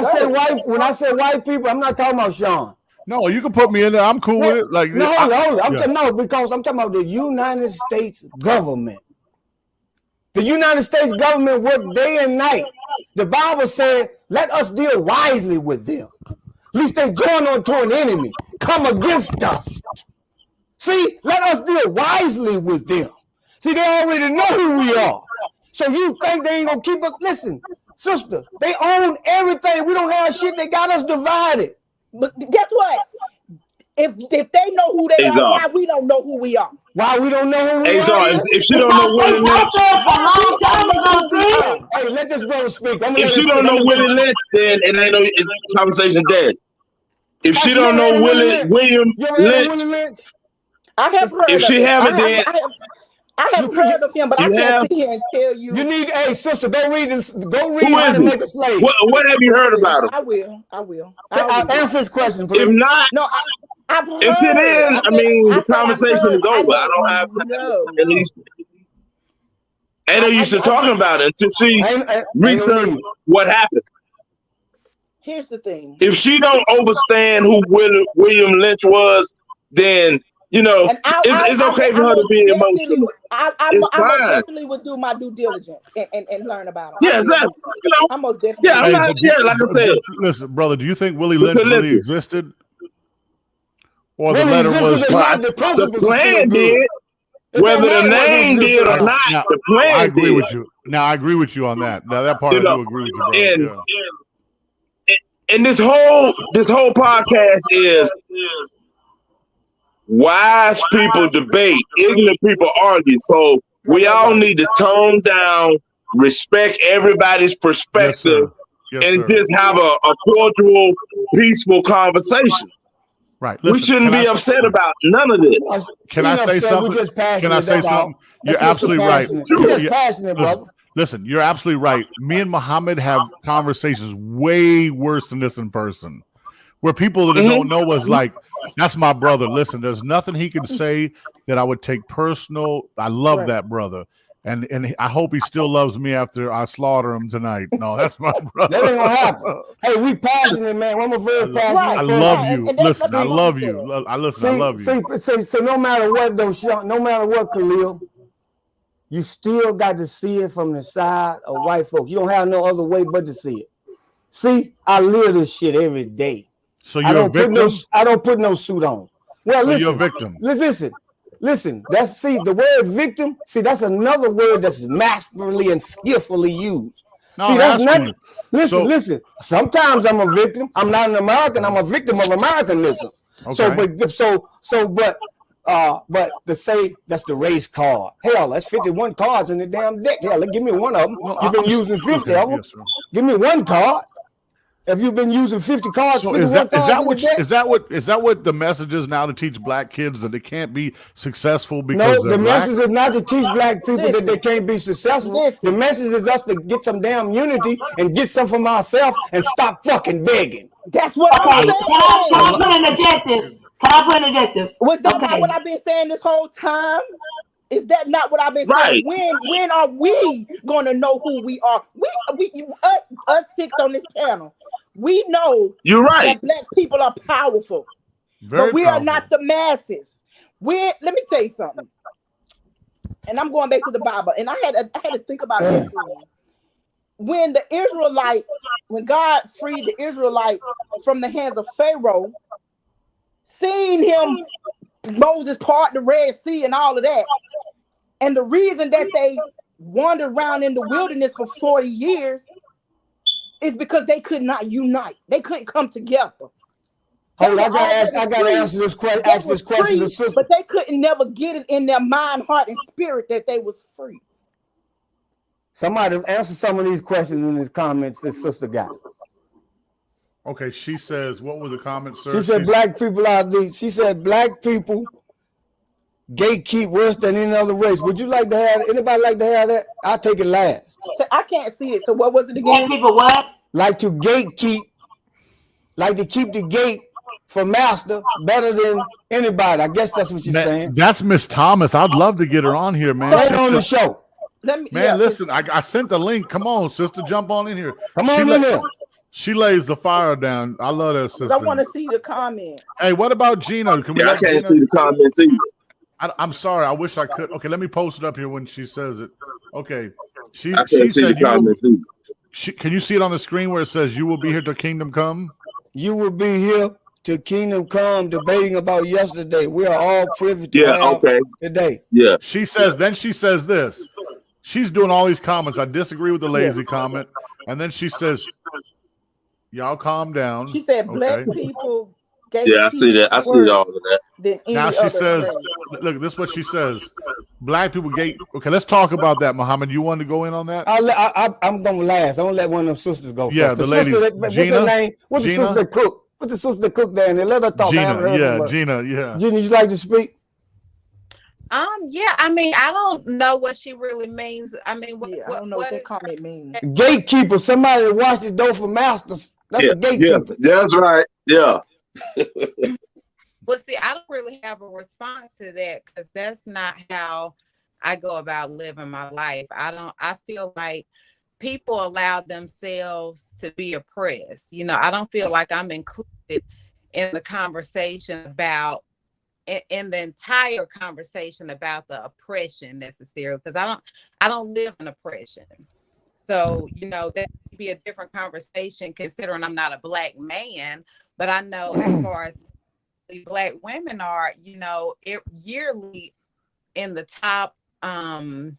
S2: observe.
S5: say white people, I'm not talking about Sean.
S1: No, you can put me in there. I'm cool with it. Like,
S5: No, hold on.
S1: yeah.
S5: Because I'm talking about the United States government. The United States government work day and night. The Bible said, let us deal wisely with them. At least they join on to an enemy. Come against us. See, let us deal wisely with them. See, they already know who we are. So you think they ain't gonna keep us? Listen, sister, they own everything. We don't have shit. They got us divided.
S2: But guess what? If they know who they are, why we don't know who we are?
S5: Why we don't know who we
S4: Hey,
S5: are?
S4: Zara, if she don't know Willie Lynch,
S5: Hey, let this brother speak.
S4: if she don't know Willie Lynch, then it ain't no conversation dead. If she don't know William Lynch,
S2: I have heard
S4: if
S2: of
S4: she
S2: him.
S4: haven't, then
S2: I have heard of him, but I can't sit here and tell you.
S5: You need, hey sister, go read
S4: who
S5: How
S4: is
S5: to
S4: he?
S5: Make a Slave.
S4: What have you heard about him?
S2: I will.
S5: Answer his question, please.
S4: If not,
S2: No, I've heard.
S4: until then, I mean, the conversation is over. I don't have at least. Ain't no use to talking about it until she research what happened.
S2: Here's the thing.
S4: If she don't understand who William Lynch was, then it's okay for her to be emotional.
S2: I most definitely would do my due diligence and learn about him.
S4: Yeah, exactly.
S2: I most definitely.
S4: Yeah, I'm not. Yeah, like I said.
S1: Listen, brother, do you think Willie Lynch really existed, or the letter was
S4: the plan did? Whether the name did or not, the plan
S1: I agree
S4: did.
S1: with you. Now I agree with you on that. Now that part I do agree with you, bro.
S4: And this whole podcast is wise people debate, ignorant people argue. So we all need to tone down, respect everybody's perspective, and just have a cordial, peaceful conversation.
S1: Right.
S4: Listen, we shouldn't be upset about none of this.
S1: Can I say something? Can I say something? You're absolutely right.
S5: You're just passionate, brother.
S1: Listen, you're absolutely right. Me and Muhammad have conversations way worse than this in person, where people that don't know us like, that's my brother. Listen, there's nothing he can say that I would take personal. I love that brother. And I hope he still loves me after I slaughter him tonight. No, that's my brother.
S5: That ain't gonna happen. Hey, we passionate, man. I'm a very passionate person.
S1: I love you. Listen, I love you. I love you.
S5: So no matter what, though, Sean, no matter what, Khalil, you still got to see it from the side of white folks. You don't have no other way but to see it. See, I live this shit every day.
S1: So you're a victim?
S5: I don't put no suit on. Well,
S1: so
S5: listen,
S1: you're a victim.
S5: Listen, the word victim, that's another word that's masterfully and skillfully used.
S1: No, that's nothing.
S5: Listen. Sometimes I'm a victim. I'm not an American. I'm a victim of Americanism. Okay. But to say that's the race card. Hell, that's 51 cards in the damn deck. Hell, give me one of them. You've been using 50 of them. Yes, give me one card. If you've been using 50 cards,
S1: so is that what the message is now to teach black kids that they can't be successful because
S5: the message is not to teach black people that they can't be successful. The message is us to get some damn unity and get some from ourselves and stop fucking begging.
S2: That's what I'm saying.
S6: Can I put an objective?
S2: Was that not what I've been saying this whole time? Is that not what I've been saying? When are we gonna know who we are? Us six on this panel. We know
S4: you're right
S2: that black people are powerful, but we are not the masses. Let me tell you something. And I'm going back to the Bible, and I had to think about this. When God freed the Israelites from the hands of Pharaoh, seeing Moses part the Red Sea and all of that, and the reason that they wandered around in the wilderness for 40 years is because they could not unite. They couldn't come together.
S5: Hold on, I gotta answer this question. Ask this question to sister.
S2: But they couldn't never get it in their mind, heart, and spirit that they was free.
S5: Somebody answer some of these questions in these comments this sister got.
S1: Okay, she says, what was the comment, sir?
S5: She said black people black people gatekeep worse than any other race. Would you like to have anybody like to have that? I'll take it last.
S2: So I can't see it. So what was it
S6: Black
S2: again?
S6: people what?
S5: Like to gatekeep, like to keep the gate for master better than anybody. I guess that's what you're saying.
S1: That's Miss Thomas. I'd love to get her on here, man.
S5: Right on the show.
S2: Let me.
S1: Man, listen, I sent the link. Come on, sister, jump on in here.
S5: Come on in there.
S1: She lays the fire down. I love that sister.
S2: I want to see the comment.
S1: Hey, what about Gina? Can we
S4: Yeah, I
S1: let
S4: can't
S1: Gina?
S4: see the comments either.
S1: I'm sorry. I wish I could. Okay, let me post it up here when she says it. Okay, she
S4: I can't see the
S1: said you will,
S4: comments either.
S1: can you see it on the screen where it says you will be here till kingdom come?
S5: You will be here to kingdom come, debating about yesterday. We are all privy to
S4: Yeah,
S5: have
S4: okay.
S5: today.
S4: Yeah.
S1: She says this. She's doing all these comments. I disagree with the lazy comment. And then she says, y'all calm down.
S2: She said black
S1: okay?
S2: people.
S4: Yeah, I see that. I see all of that.
S2: Than any
S1: Now she
S2: other
S1: says,
S2: race.
S1: look, this is what she says. Black people gate. Okay, let's talk about that, Muhammad. You want to go in on that?
S5: I'm gonna last. I'm gonna let one of them sisters go
S1: Yeah,
S5: first.
S1: the lady,
S5: sister what's
S1: Gina?
S5: her name? What's the
S1: Gina?
S5: sister that cook? What's the sister that cook there? And let her talk. I haven't
S1: Gina,
S5: heard
S1: yeah,
S5: from her.
S1: Gina, yeah.
S5: Gina, you like to speak?
S3: Yeah, I mean, I don't know what she really means. I mean,
S2: I don't know what that comment means.
S5: Gatekeeper, somebody that watch the door for masters. That's
S4: Yeah,
S5: a gatekeeper.
S4: yeah, that's right. Yeah.
S3: Well, see, I don't really have a response to that because that's not how I go about living my life. I feel like people allow themselves to be oppressed. I don't feel like I'm included in the conversation about in the entire conversation about the oppression necessarily, because I don't live in oppression. So, that would be a different conversation considering I'm not a black man, but I know as far as black women are, yearly in the top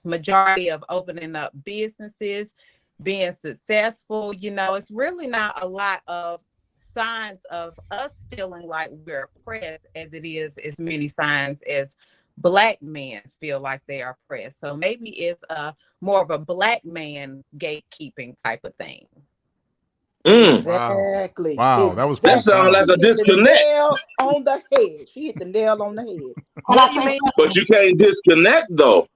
S3: majority of opening up businesses, being successful, it's really not a lot of signs of us feeling like we're oppressed as it is as many signs as black men feel like they are oppressed. So maybe it's more of a black man gatekeeping type of thing.
S2: Exactly.
S1: Wow. That was
S4: That sounds like a disconnect.
S2: On the head. She hit the nail on the head.
S3: What do you mean?
S4: But you can't disconnect though.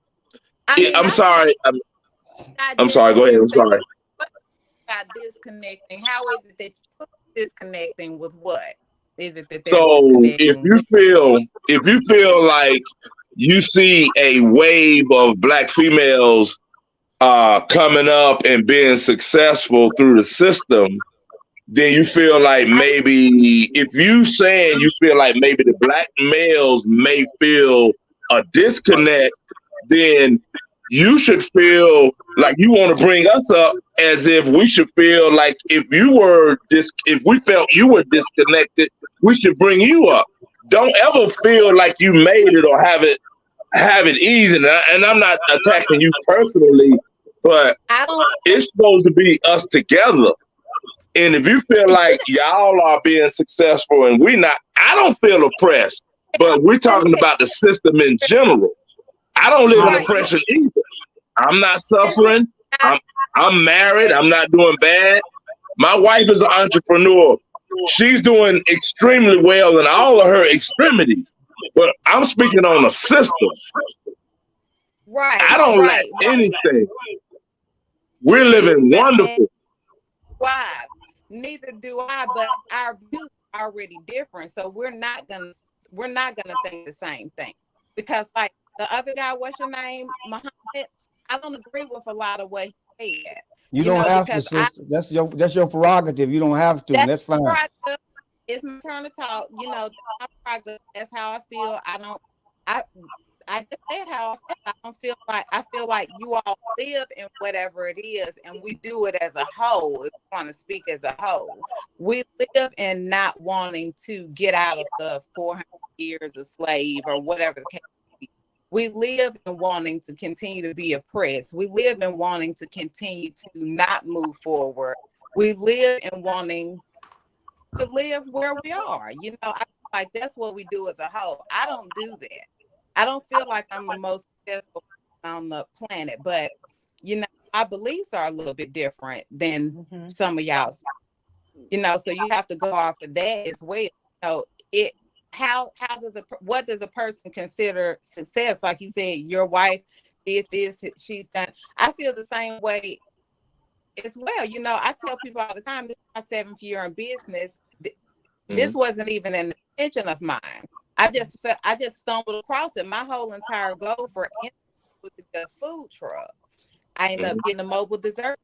S4: I'm sorry. I'm sorry. Go ahead. I'm sorry.
S3: About disconnecting. How is it that you're disconnecting with what? Is it that
S4: So if you feel like you see a wave of black females coming up and being successful through the system, then you feel like maybe if you saying you feel like maybe the black males may feel a disconnect, then you should feel like you want to bring us up as if we should feel like if we felt you were disconnected, we should bring you up. Don't ever feel like you made it or have it easy. And I'm not attacking you personally, but it's supposed to be us together. And if you feel like y'all are being successful and we're not, I don't feel oppressed, but we're talking about the system in general. I don't live in oppression either. I'm not suffering. I'm married. I'm not doing bad. My wife is an entrepreneur. She's doing extremely well in all of her extremities. But I'm speaking on a system.
S3: Right.
S4: I don't lack anything. We're living wonderful.
S3: Why? Neither do I, but our views are already different. So we're not gonna think the same thing. Because like the other guy, what's your name? Muhammad, I don't agree with a lot of what he said.
S5: You don't have to, sister. That's your prerogative. You don't have to. That's fine.
S3: It's my turn to talk. That's my prerogative. That's how I feel. I just said how I feel. I feel like you all live in whatever it is, and we do it as a whole. If we want to speak as a whole, we live in not wanting to get out of the 400 years a slave or whatever the case may be. We live in wanting to continue to be oppressed. We live in wanting to continue to not move forward. We live in wanting to live where we are. I feel like that's what we do as a whole. I don't do that. I don't feel like I'm the most successful on the planet, but my beliefs are a little bit different than some of y'all's. So you have to go off of that as well. What does a person consider success? Like you said, your wife did this, she's done. I feel the same way as well. You know, I tell people all the time, this is my 7th year in business. This wasn't even an intention of mine. I just stumbled across it. My whole entire goal for with the food truck, I ended up getting a mobile dessert.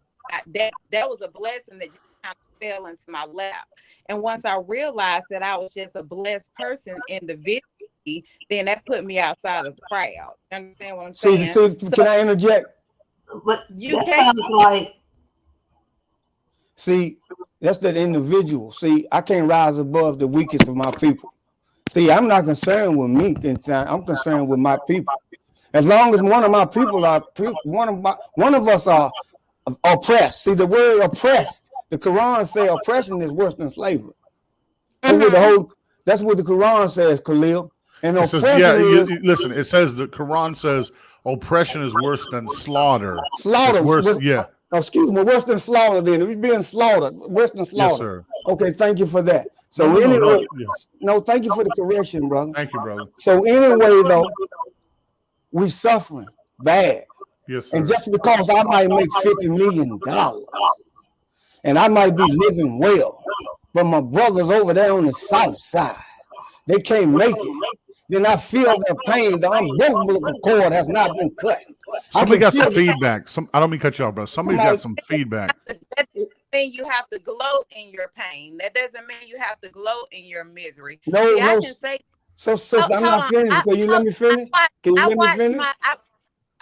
S3: That was a blessing that just kind of fell into my lap. And once I realized that I was just a blessed person individually, then that put me outside of the crowd. You understand what I'm saying?
S5: So, can I interject?
S6: But
S3: You
S6: that
S3: can't.
S6: sounds like
S5: See, that's that individual. See, I can't rise above the weakest of my people. See, I'm not concerned with me. I'm concerned with my people. As long as one of my people are one of us are oppressed. See, the word oppressed. The Quran says oppression is worse than slavery. That's what the Quran says, Khalil. And oppression
S1: listen. It says the Quran says oppression is worse than slaughter.
S5: Slaughter.
S1: Excuse
S5: me, worse than slaughter. Then if you're being slaughtered, worse than slaughter. Yes, sir. Okay, thank you for that. So no, thank you for the correction, brother.
S1: Thank you, brother.
S5: So anyway, though, we suffering bad.
S1: Yes, sir.
S5: And just because I might make $50 million and I might be living well, but my brothers over there on the south side, they can't make it. Then I feel their pain. The umbilical cord has not been cut.
S1: Somebody got some feedback. I don't mean to cut you off, bro. Somebody's got some feedback.
S3: That doesn't mean you have to gloat in your pain. That doesn't mean you have to gloat in your misery.
S5: No.
S3: I can say.
S5: So I'm not finished. Can you let me finish? Can you let me finish?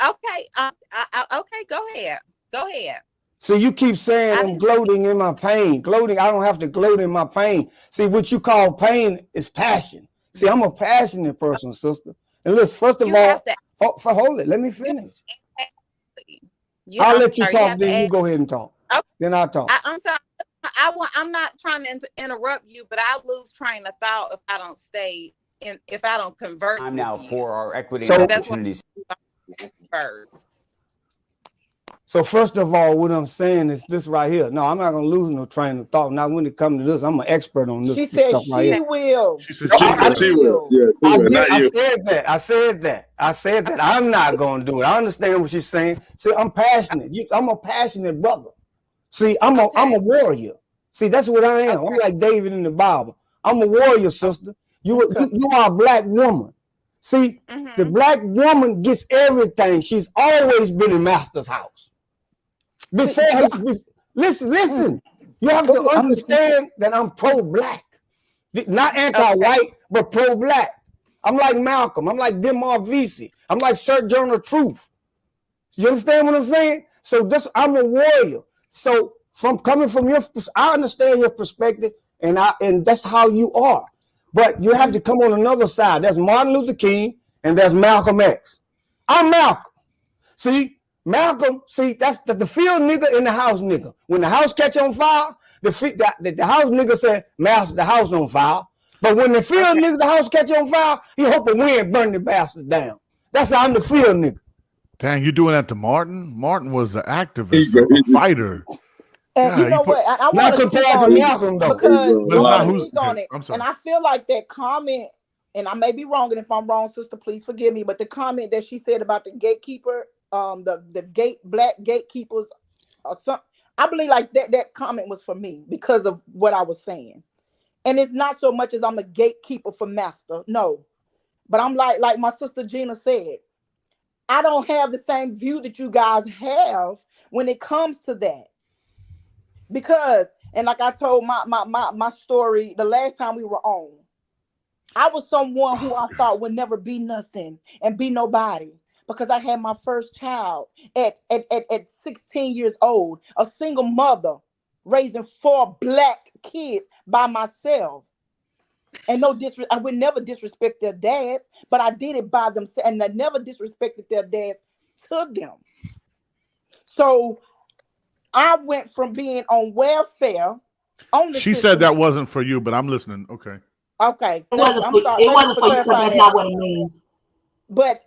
S3: Okay. Okay. Go ahead. Go ahead.
S5: So you keep saying I'm gloating in my pain. Gloating. I don't have to gloat in my pain. See, what you call pain is passion. See, I'm a passionate person, sister. And listen, first of all, hold it. Let me finish. I'll let you talk. Then you go ahead and talk. Okay. Then I'll talk.
S3: I'm sorry. I'm not trying to interrupt you, but I lose train of thought if I don't stay in. If I don't converse.
S7: I'm now for our equity
S5: and
S7: opportunities.
S3: First.
S5: So first of all, what I'm saying is this right here. No, I'm not gonna lose no train of thought. Now, when it comes to this, I'm an expert on this.
S2: She said
S5: stuff right here.
S2: will.
S4: She said she will. Yeah, she will. Not you.
S5: I said that. I'm not gonna do it. I understand what she's saying. See, I'm passionate. I'm a passionate brother. See, I'm a warrior. See, that's what I am. Okay. I'm like David in the Bible. I'm a warrior, sister. You are a black woman. See, the black woman gets everything. She's always been in master's house. Listen. You have to understand that I'm pro-black. Not anti-white, but pro-black. I'm like Malcolm. I'm like Demar Vesey. I'm like Sir Journal Truth. You understand what I'm saying? So I'm a warrior. So coming from I understand your perspective, and that's how you are. But you have to come on another side. There's Martin Luther King and there's Malcolm X. I'm Malcolm. See, Malcolm, that's the field nigga and the house nigga. When the house catch on fire, the house nigga said, "Master, the house on fire." But when the field nigga, the house catch on fire, he hope the wind burn the bastard down. That's how I'm the field nigga.
S1: Dang, you doing that to Martin? Martin was an activist, a fighter.
S2: And you know what? I want to speak on Malcolm though, because and I feel like that comment, and I may be wrong, and if I'm wrong, sister, please forgive me. But the comment that she said about the gatekeeper, the black gatekeepers, or something, I believe like that comment was for me because of what I was saying. And it's not so much as I'm a gatekeeper for master, no, but I'm like my sister Gina said, I don't have the same view that you guys have when it comes to that. Because, and like I told my story the last time we were on, I was someone who I thought would never be nothing and be nobody, because I had my first child at 16 years old, a single mother raising 4 black kids by myself. And I would never disrespect their dads, but I did it by themselves, and I never disrespected their dads to them. So I went from being on welfare on the
S1: She said that wasn't for you, but I'm listening. Okay.
S2: Okay.
S6: It wasn't for you because that's not what it means.
S2: But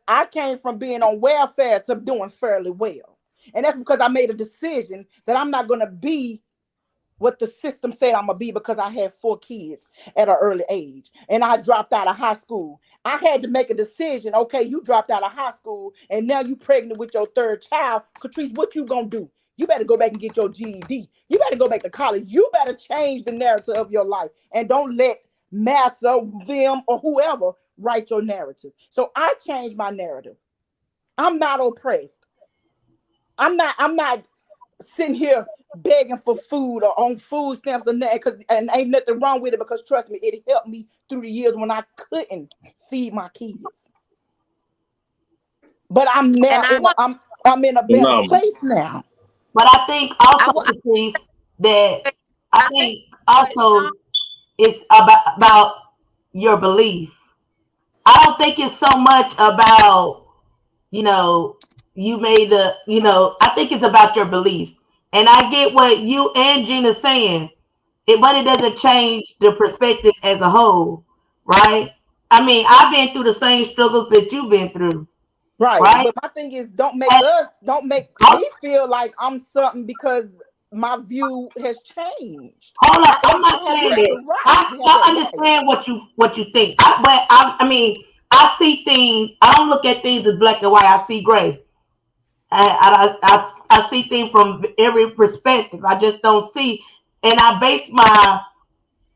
S2: I came from being on welfare to doing fairly well. And that's because I made a decision that I'm not going to be what the system said I'm gonna be because I had 4 kids at an early age and I dropped out of high school. I had to make a decision. Okay, you dropped out of high school and now you pregnant with your 3rd child. Catrice, what you gonna do? You better go back and get your GED. You better go back to college. You better change the narrative of your life and don't let Massa, them, or whoever write your narrative. So I changed my narrative. I'm not oppressed. I'm not sitting here begging for food or on food stamps and that, and ain't nothing wrong with it, because trust me, it helped me through the years when I couldn't feed my kids. But I'm now I'm in a better place now.
S6: But I think also, Patrice, that I think also it's about your belief. I don't think it's so much about, you made I think it's about your belief. And I get what you and Gina's saying, but it doesn't change the perspective as a whole, right? I mean, I've been through the same struggles that you've been through.
S2: Right. But my thing is, don't make me feel like I'm something because my view has changed.
S6: Hold on, I'm not saying that. I understand what you think. I mean, I see things. I don't look at things as black and white. I see gray. I see things from every perspective. I just don't see, and I base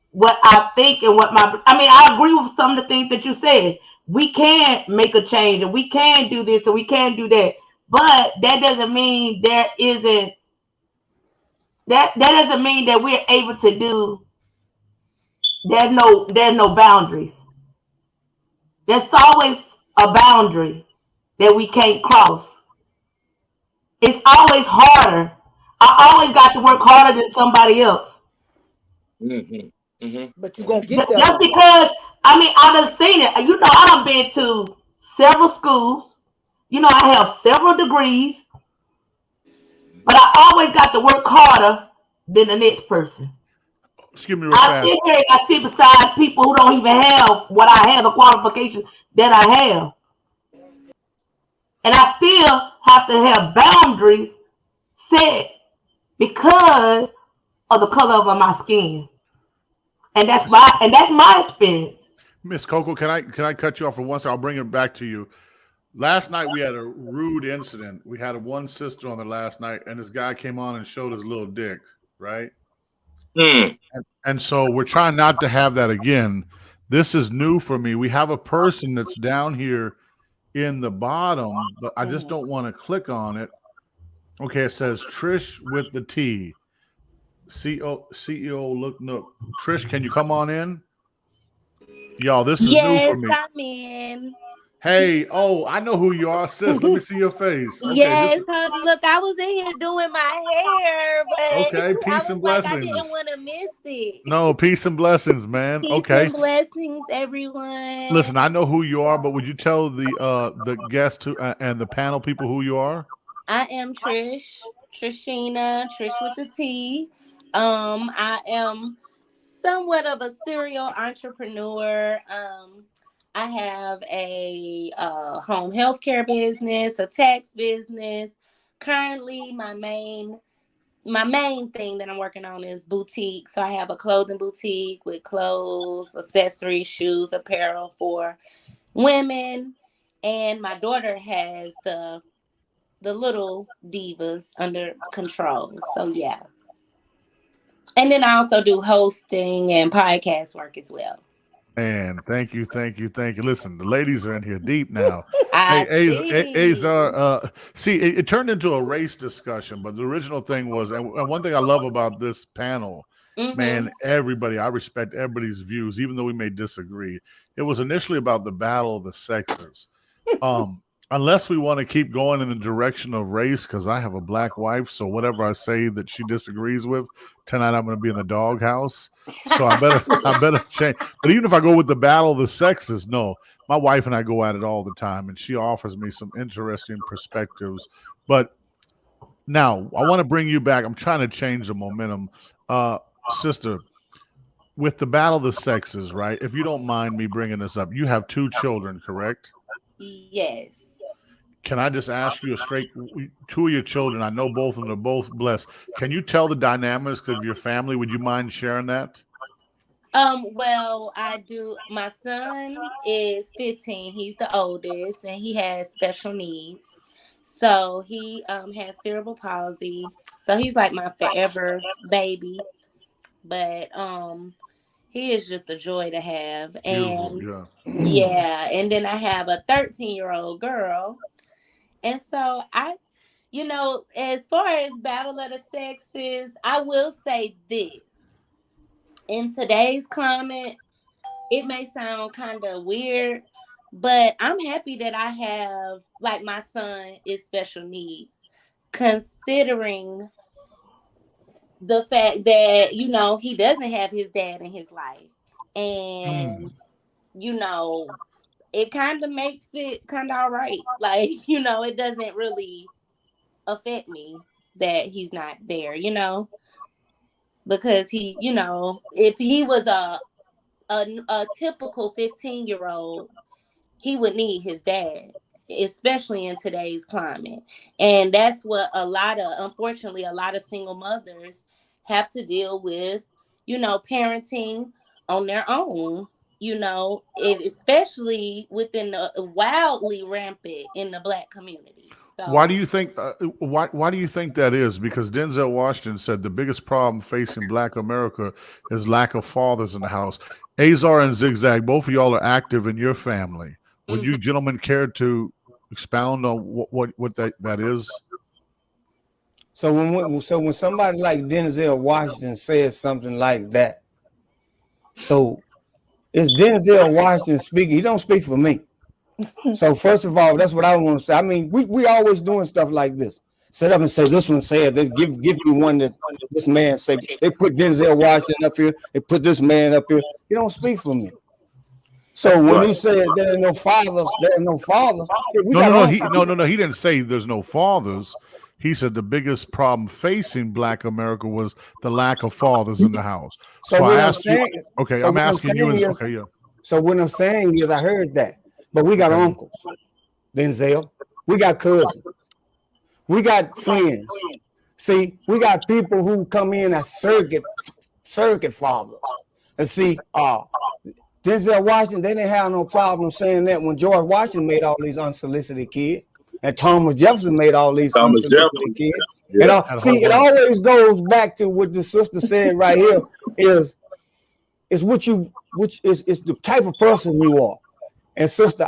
S6: what I think and I agree with some of the things that you said. We can make a change, and we can do this, and we can do that. But that doesn't mean there isn't. That doesn't mean that we're able to do. There's no boundaries. There's always a boundary that we can't cross. It's always harder. I always got to work harder than somebody else.
S4: Mm-hmm. Mm-hmm.
S2: But you're gonna get there.
S6: Just because I done seen it. I done been to several schools. I have several degrees, but I always got to work harder than the next person.
S1: Excuse me, real fast.
S6: I sit beside people who don't even have what I have, the qualification that I have. And I still have to have boundaries set because of the color of my skin. And that's my experience.
S1: Miss Coco, can I cut you off for once? I'll bring it back to you. Last night we had a rude incident. We had one sister on the last night, and this guy came on and showed his little dick, right? And so we're trying not to have that again. This is new for me. We have a person that's down here in the bottom, but I just don't want to click on it. Okay, it says Trish with the T. CEO look no. Trish, can you come on in? Y'all, this is new for me.
S7: Yes, I'm in.
S1: Hey, I know who you are, sis. Let me see your face. Okay,
S7: yes, look, I was in here doing my hair, but
S1: okay, peace and blessings.
S7: I didn't want to miss it.
S1: No, peace and blessings, man.
S7: Peace and blessings, everyone.
S1: Listen, I know who you are, but would you tell the guests and the panel people who you are?
S7: I am Trishina, Trish with the T. I am somewhat of a serial entrepreneur. I have a home healthcare business, a tax business. Currently, my main thing that I'm working on is boutique. So I have a clothing boutique with clothes, accessories, shoes, apparel for women. And my daughter has the little divas under control. So yeah. And then I also do hosting and podcast work as well.
S1: And thank you. Listen, the ladies are in here deep now. See, it turned into a race discussion, but the original thing was, and one thing I love about this panel, man, I respect everybody's views, even though we may disagree. It was initially about the battle of the sexes. Unless we want to keep going in the direction of race, because I have a black wife, so whatever I say that she disagrees with, tonight I'm going to be in the doghouse. So I better change. But even if I go with the battle of the sexes, no, my wife and I go at it all the time, and she offers me some interesting perspectives. But now I want to bring you back. I'm trying to change the momentum, sister. With the battle of the sexes, right? If you don't mind me bringing this up, you have 2 children, correct?
S7: Yes.
S1: Can I just ask you a straight? Two of your children, I know both of them are both blessed. Can you tell the dynamics of your family? Would you mind sharing that?
S7: Well, I do. My son is 15. He's the oldest, and he has special needs. So he has cerebral palsy. So he's like my forever baby. But he is just a joy to have.
S1: Beautiful,
S7: And
S1: yeah.
S7: yeah, and then I have a 13-year-old girl. And so as far as battle of the sexes, I will say this. In today's climate, it may sound kind of weird, but I'm happy that I have, like, my son is special needs, considering the fact that, he doesn't have his dad in his life. And, it kind of makes it kind of all right. Like, it doesn't really affect me that he's not there, because he, if he was a typical 15-year-old, he would need his dad, especially in today's climate. And that's what unfortunately, a lot of single mothers have to deal with, parenting on their own, especially within the wildly rampant in the Black community. So,
S1: why do you think why do you think that is? Because Denzel Washington said the biggest problem facing Black America is lack of fathers in the house. Azar and Zigzag, both of y'all are active in your family. Would you gentlemen care to expound on what that is?
S5: So when somebody like Denzel Washington says something like that, so it's Denzel Washington speaking. He don't speak for me. So first of all, that's what I want to say. I mean, we always doing stuff like this. Set up and say this one said. They give me one that this man said. They put Denzel Washington up here. They put this man up here. He don't speak for me. So when he said there are no fathers,
S1: No. He didn't say there's no fathers. He said the biggest problem facing Black America was the lack of fathers in the house. So I asked you. Okay, I'm asking you. Okay, yeah.
S5: So what I'm saying is, I heard that, but we got uncles, Denzel. We got cousins. We got friends. See, we got people who come in as surrogate fathers. And see, Denzel Washington, they didn't have no problem saying that when George Washington made all these unsolicited kids, and Thomas Jefferson made all these unsolicited kids. Yeah. And it always goes back to what the sister said right here is it's the type of person you are. And sister,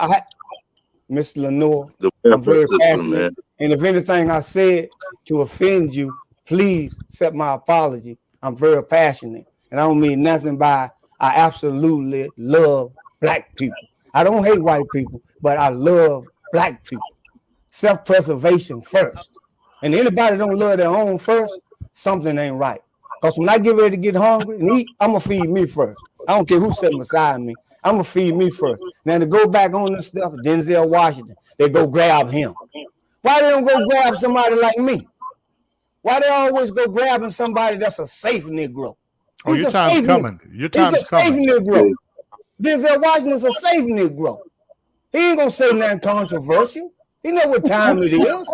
S5: Miss Lenore, I'm very passionate. And if anything I said to offend you, please accept my apology. I'm very passionate. And I don't mean nothing by I absolutely love Black people. I don't hate white people, but I love Black people. Self-preservation first. And anybody don't love their own first, something ain't right. Because when I get ready to get hungry and eat, I'm going to feed me first. I don't care who's sitting beside me. I'm going to feed me first. Now to go back on this stuff, Denzel Washington, they go grab him. Why they don't go grab somebody like me? Why they always go grabbing somebody that's a safe Negro?
S1: Oh, your time's coming. Your time's coming.
S5: He's a safe Negro. Denzel Washington's a safe Negro. He ain't going to say nothing controversial. He know what time it is.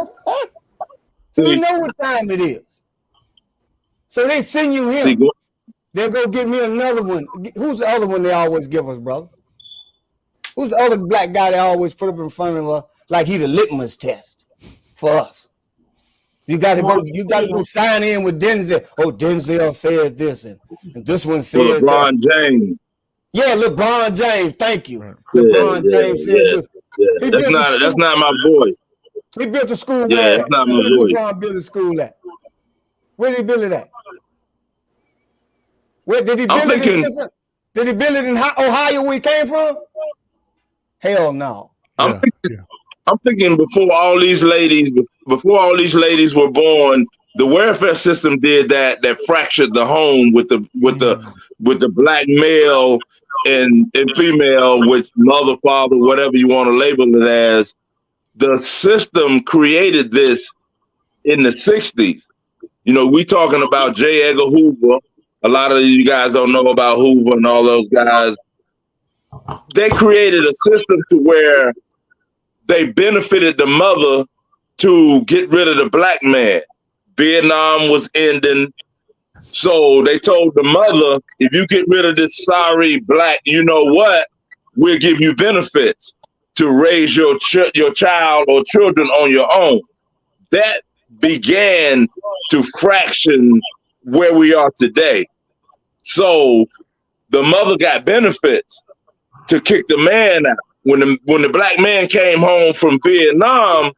S5: So he know what time it is. So they send you him. They'll go get me another one. Who's the other one they always give us, brother? Who's the other Black guy they always put up in front of us like he the litmus test for us? You gotta go sign in with Denzel. Oh, Denzel said this and this one said
S4: LeBron James.
S5: Yeah, LeBron James. Thank you. LeBron James said this.
S4: Yeah. That's not my boy.
S5: He built a school.
S4: Yeah, that's not my boy.
S5: LeBron built a school at? Where did he build it at? Where did he build it? Did he build it in Ohio where he came from? Hell no.
S4: I'm thinking before all these ladies were born, the welfare system did that fractured the home with the Black male and female, with mother, father, whatever you want to label it as. The system created this in the 60s. We talking about J. Edgar Hoover. A lot of you guys don't know about Hoover and all those guys. They created a system to where they benefited the mother to get rid of the black man. Vietnam was ending. So they told the mother, if you get rid of this sorry black, you know what? We'll give you benefits to raise your child or children on your own. That began to fraction where we are today. So the mother got benefits to kick the man out. When the black man came home from Vietnam,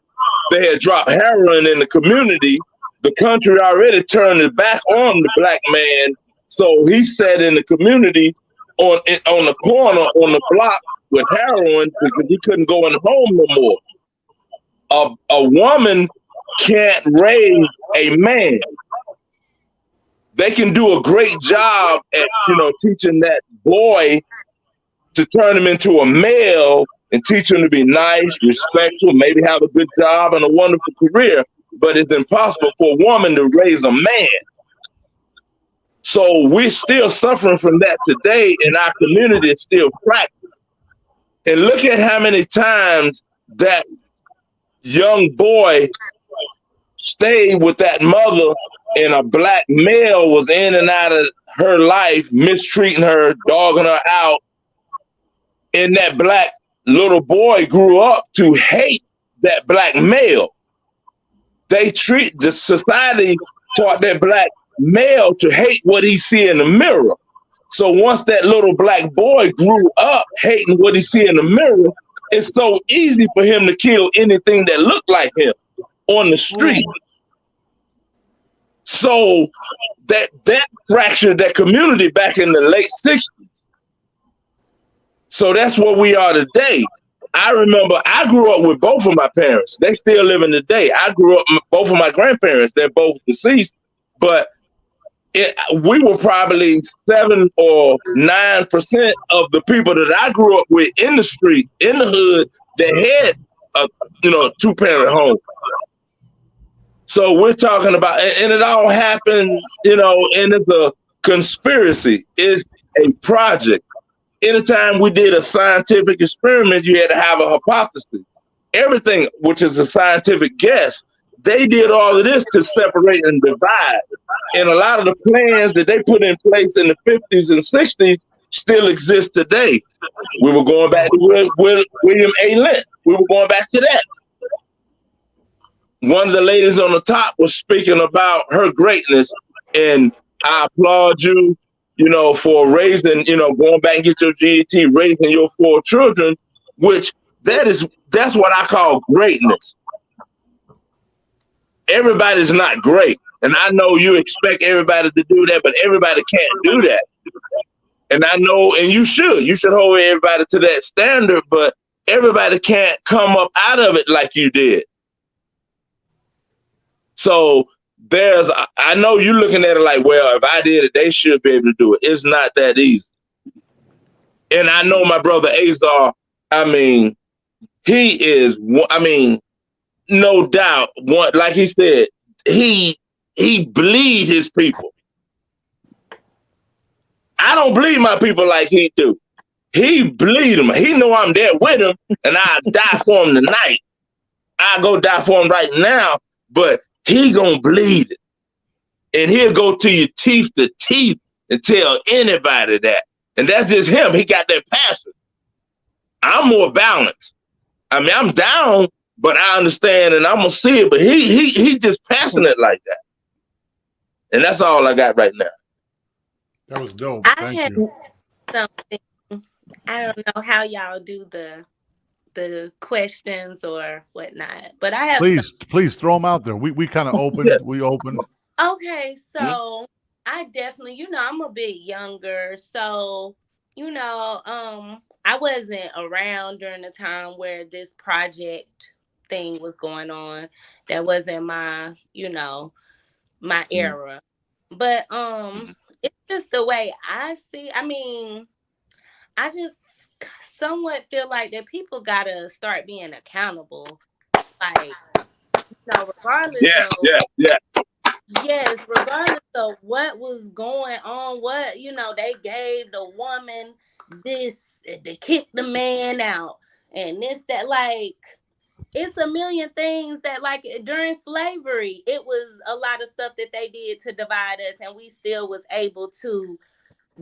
S4: they had dropped heroin in the community. The country already turned its back on the black man, so he sat in the community on the corner on the block with heroin because he couldn't go in the home no more. A woman can't raise a man. They can do a great job at teaching that boy to turn him into a male and teach him to be nice, respectful, maybe have a good job and a wonderful career. But it's impossible for a woman to raise a man. So we're still suffering from that today, and our community is still fractured. And look at how many times that young boy stayed with that mother, and a black male was in and out of her life, mistreating her, dogging her out. And that black little boy grew up to hate that black male. The society taught that black male to hate what he see in the mirror. So once that little black boy grew up hating what he see in the mirror, it's so easy for him to kill anything that looked like him on the street. So that fractured that community back in the late 60s. So that's where we are today. I remember I grew up with both of my parents. They still living today. I grew up both of my grandparents. They're both deceased, but we were probably 7 or 9% of the people that I grew up with in the street, in the hood, that had a 2-parent home. So we're talking about, and it all happened, and it's a conspiracy. It's a project. Anytime we did a scientific experiment, you had to have a hypothesis. Everything, which is a scientific guess, they did all of this to separate and divide. And a lot of the plans that they put in place in the 50s and 60s still exist today. We were going back to William A. Lent. We were going back to that. One of the ladies on the top was speaking about her greatness, and I applaud you, for raising, going back and get your GET, raising your 4 children, which that's what I call greatness. Everybody's not great. And I know you expect everybody to do that, but everybody can't do that. And I know, and you should hold everybody to that standard, but everybody can't come up out of it like you did. So I know you're looking at it like, well, if I did it, they should be able to do it. It's not that easy. And I know my brother Azar, he is, no doubt, like he said, he bleed his people. I don't bleed my people like he do. He bleed them. He know I'm there with him, and I die for him tonight. I go die for him right now, but he gonna bleed it. And he'll go to you teeth to teeth and tell anybody that. And that's just him. He got that passion. I'm more balanced. I'm down, but I understand and I'm gonna see it. But he just passionate like that. And that's all I got right now.
S1: That was dope.
S7: I have something. I don't know how y'all do the questions or whatnot, but I have.
S1: Please throw them out there. We kind of opened. Yeah. We opened.
S7: Okay, so I definitely, I'm a bit younger, so I wasn't around during the time where this project thing was going on. That wasn't my, my era. But it's just the way I see. I just somewhat feel like that people gotta start being accountable. Like, regardless Yes, regardless of what was going on, they gave the woman this to kick the man out and this, that, like, it's a million things that, like, during slavery, it was a lot of stuff that they did to divide us, and we still was able to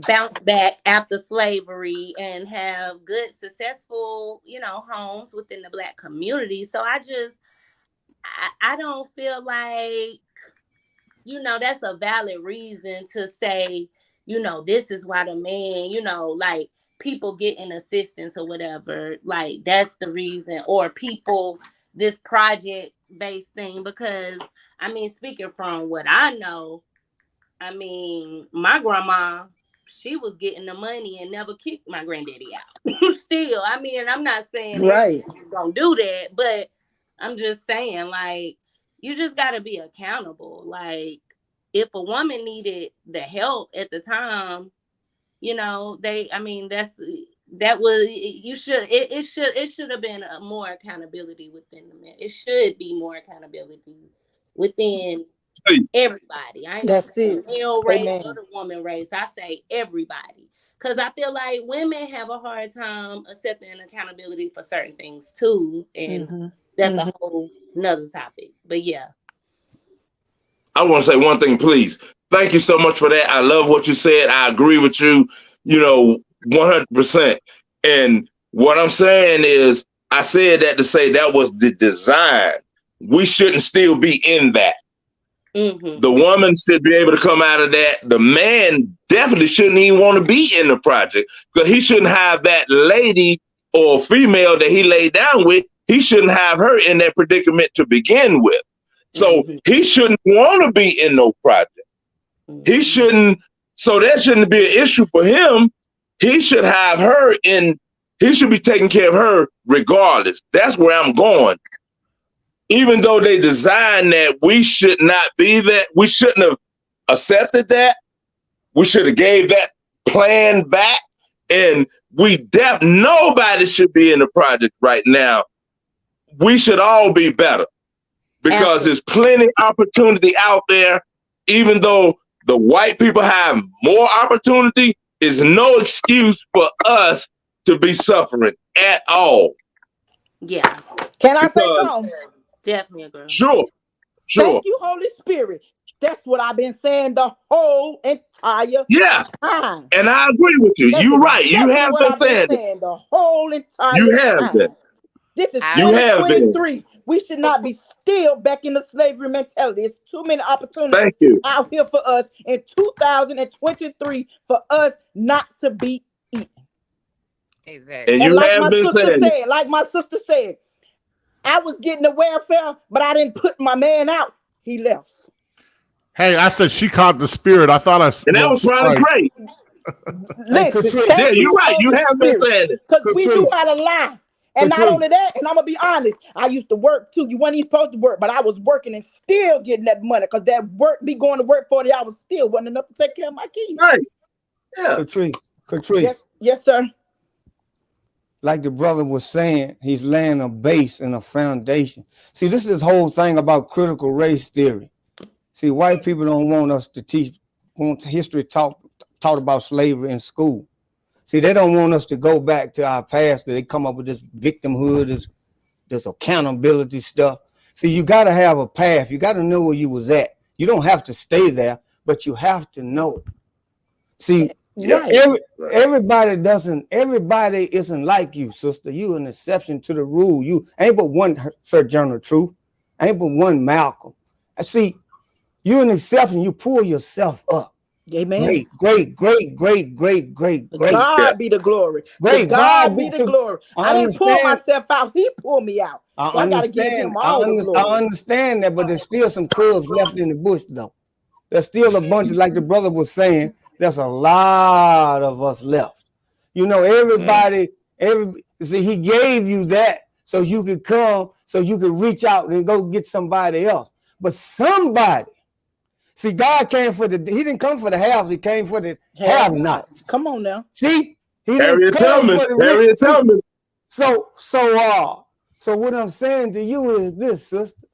S7: bounce back after slavery and have good, successful, homes within the Black community. So I don't feel like, that's a valid reason to say, this is why the man, like, people getting assistance or whatever, like, that's the reason, or people, this project based thing. Because I mean, speaking from what I know, I mean, my grandma, she was getting the money and never kicked my granddaddy out. Still, I mean, I'm not saying
S2: Right.
S7: everybody's gonna do that, but I'm just saying, like, you just gotta be accountable. Like, if a woman needed the help at the time, it should have been more accountability within the men. It should be more accountability within everybody. I ain't gonna
S2: That's
S7: say
S2: it.
S7: male race
S2: Amen.
S7: or the woman race. I say everybody. Because I feel like women have a hard time accepting accountability for certain things too. And that's a whole nother topic. But yeah.
S4: I want to say one thing, please. Thank you so much for that. I love what you said. I agree with you, 100%. And what I'm saying is, I said that to say that was the design. We shouldn't still be in that. The woman should be able to come out of that. The man definitely shouldn't even want to be in the project, because he shouldn't have that lady or female that he laid down with. He shouldn't have her in that predicament to begin with. So he shouldn't want to be in no project. He shouldn't. So that shouldn't be an issue for him. He should have her in. He should be taking care of her regardless. That's where I'm going. Even though they designed that, we should not be that. We shouldn't have accepted that. We should have gave that plan back. And nobody should be in the project right now. We should all be better, because there's plenty opportunity out there. Even though the white people have more opportunity, is no excuse for us to be suffering at all.
S7: Yeah.
S2: Can I say something?
S7: Definitely agree.
S4: Sure.
S2: Thank you, Holy Spirit. That's what I've been saying the whole entire time.
S4: And I agree with you. You're right. You have been
S2: saying the whole entire
S4: You have
S2: time.
S4: been.
S2: This is 2023. We should not be still back in the slavery mentality. It's too many opportunities out here for us in 2023 for us not to be eaten.
S3: Exactly.
S4: And you have been saying,
S2: like my sister said, I was getting the welfare, but I didn't put my man out. He left.
S1: Hey, I said she caught the spirit. I thought
S4: and that was probably great.
S2: Listen,
S4: yeah, you're right. You have been saying it.
S2: Because we knew how to lie. And not only that, and I'm going to be honest, I used to work too. You weren't even supposed to work, but I was working and still getting that money, because that work, be going to work 40 hours still wasn't enough to take care of my kids.
S4: Right. Yeah.
S5: Katrina.
S2: Yes, sir.
S5: Like the brother was saying, he's laying a base and a foundation. See, this is this whole thing about critical race theory. See, white people don't want us to want history taught about slavery in school. See, they don't want us to go back to our past. They come up with this victimhood, this accountability stuff. See, you got to have a path. You got to know where you was at. You don't have to stay there, but you have to know. See, everybody isn't like you, sister. You an exception to the rule. You ain't but one Sojourner Truth. Ain't but one Malcolm. I see, you're an exception. You pull yourself up.
S2: Amen.
S5: Great.
S2: God be the glory.
S5: Great.
S2: God be the glory. I didn't pull myself out. He pulled me out. So I got to give him all the glory.
S5: I understand that, but there's still some cubs left in the bush, though. There's still a bunch, like the brother was saying, there's a lot of us left. Everybody, see, he gave you that so you could come, so you could reach out and go get somebody else. But somebody, see, God came he didn't come for the haves, he came for the have-nots.
S2: Come on now.
S5: See?
S4: Harriet Tubman.
S5: So what I'm saying to you is this, sister.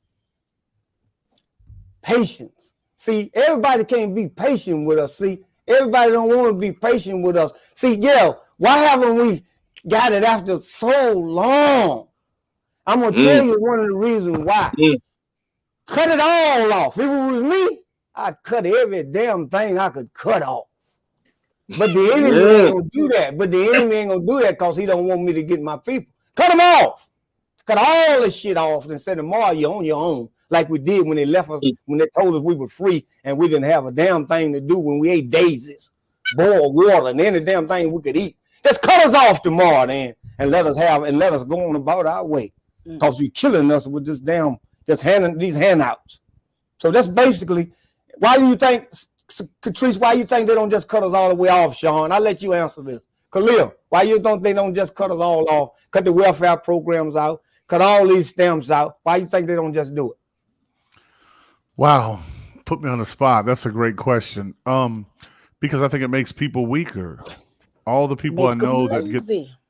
S5: Patience. See, everybody can't be patient with us. See, everybody don't want to be patient with us. See, why haven't we got it after so long? I'm gonna tell you one of the reasons why. Cut it all off. If it was me, I'd cut every damn thing I could cut off. But the enemy ain't gonna do that. But the enemy ain't gonna do that because he don't want me to get my people. Cut them off. Cut all this shit off and say tomorrow you're on your own, like we did when they left us, when they told us we were free and we didn't have a damn thing to do when we ate daisies, boiled water, and any damn thing we could eat. Just cut us off tomorrow then and let us go on about our way. Because you're killing us with this damn these handouts. So that's basically why do you think, Catrice, why you think they don't just cut us all the way off, Sean? I'll let you answer this. Khalil, why you think they don't just cut us all off, cut the welfare programs out, cut all these stamps out? Why you think they don't just do it?
S1: Wow, put me on the spot. That's a great question. Because I think it makes people weaker. All the people I know that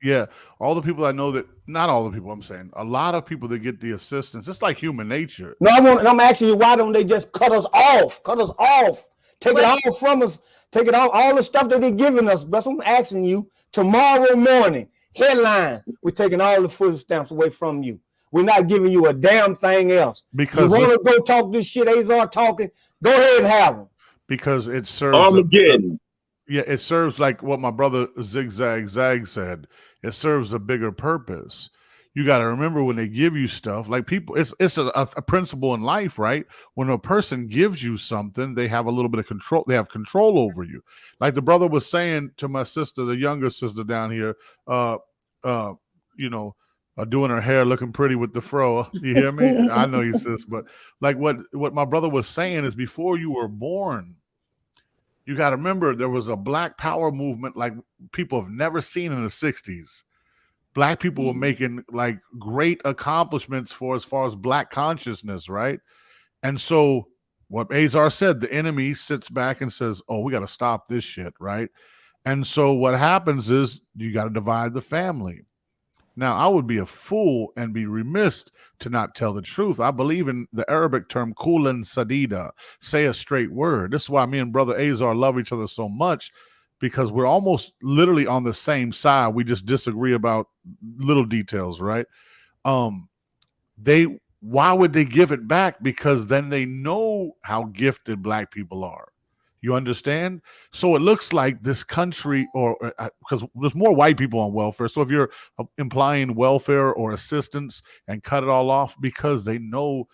S1: get, all the people I know that, not all the people, I'm saying, a lot of people that get the assistance, it's like human nature.
S5: No, I'm asking you, why don't they just cut us off? Cut us off. Take it all from us. Take it all the stuff that they're giving us. That's what I'm asking you. Tomorrow morning, headline, we're taking all the food stamps away from you. We're not giving you a damn thing else. Because you want to go talk this shit Azar talking, go ahead and have them.
S1: Because it serves
S4: Armageddon.
S1: It serves like what my brother Zigzag Zag said. It serves a bigger purpose. You got to remember when they give you stuff, like people, it's a principle in life, right? When a person gives you something, they have a little bit of control. They have control over you. Like the brother was saying to my sister, the younger sister down here, doing her hair, looking pretty with the fro. You hear me? I know you, sis. But like what my brother was saying is, before you were born, you got to remember there was a Black Power movement like people have never seen in the 60s. Black people were making like great accomplishments as far as Black consciousness, right? And so what Azar said, the enemy sits back and says, oh, we got to stop this shit, right? And so what happens is you got to divide the family. Now, I would be a fool and be remiss to not tell the truth. I believe in the Arabic term kulan sadida, say a straight word. This is why me and Brother Azar love each other so much, because we're almost literally on the same side. We just disagree about little details, right? Why would they give it back? Because then they know how gifted Black people are. You understand? So it looks like this country, or because there's more white people on welfare. So if you're implying welfare or assistance and cut it all off, because they know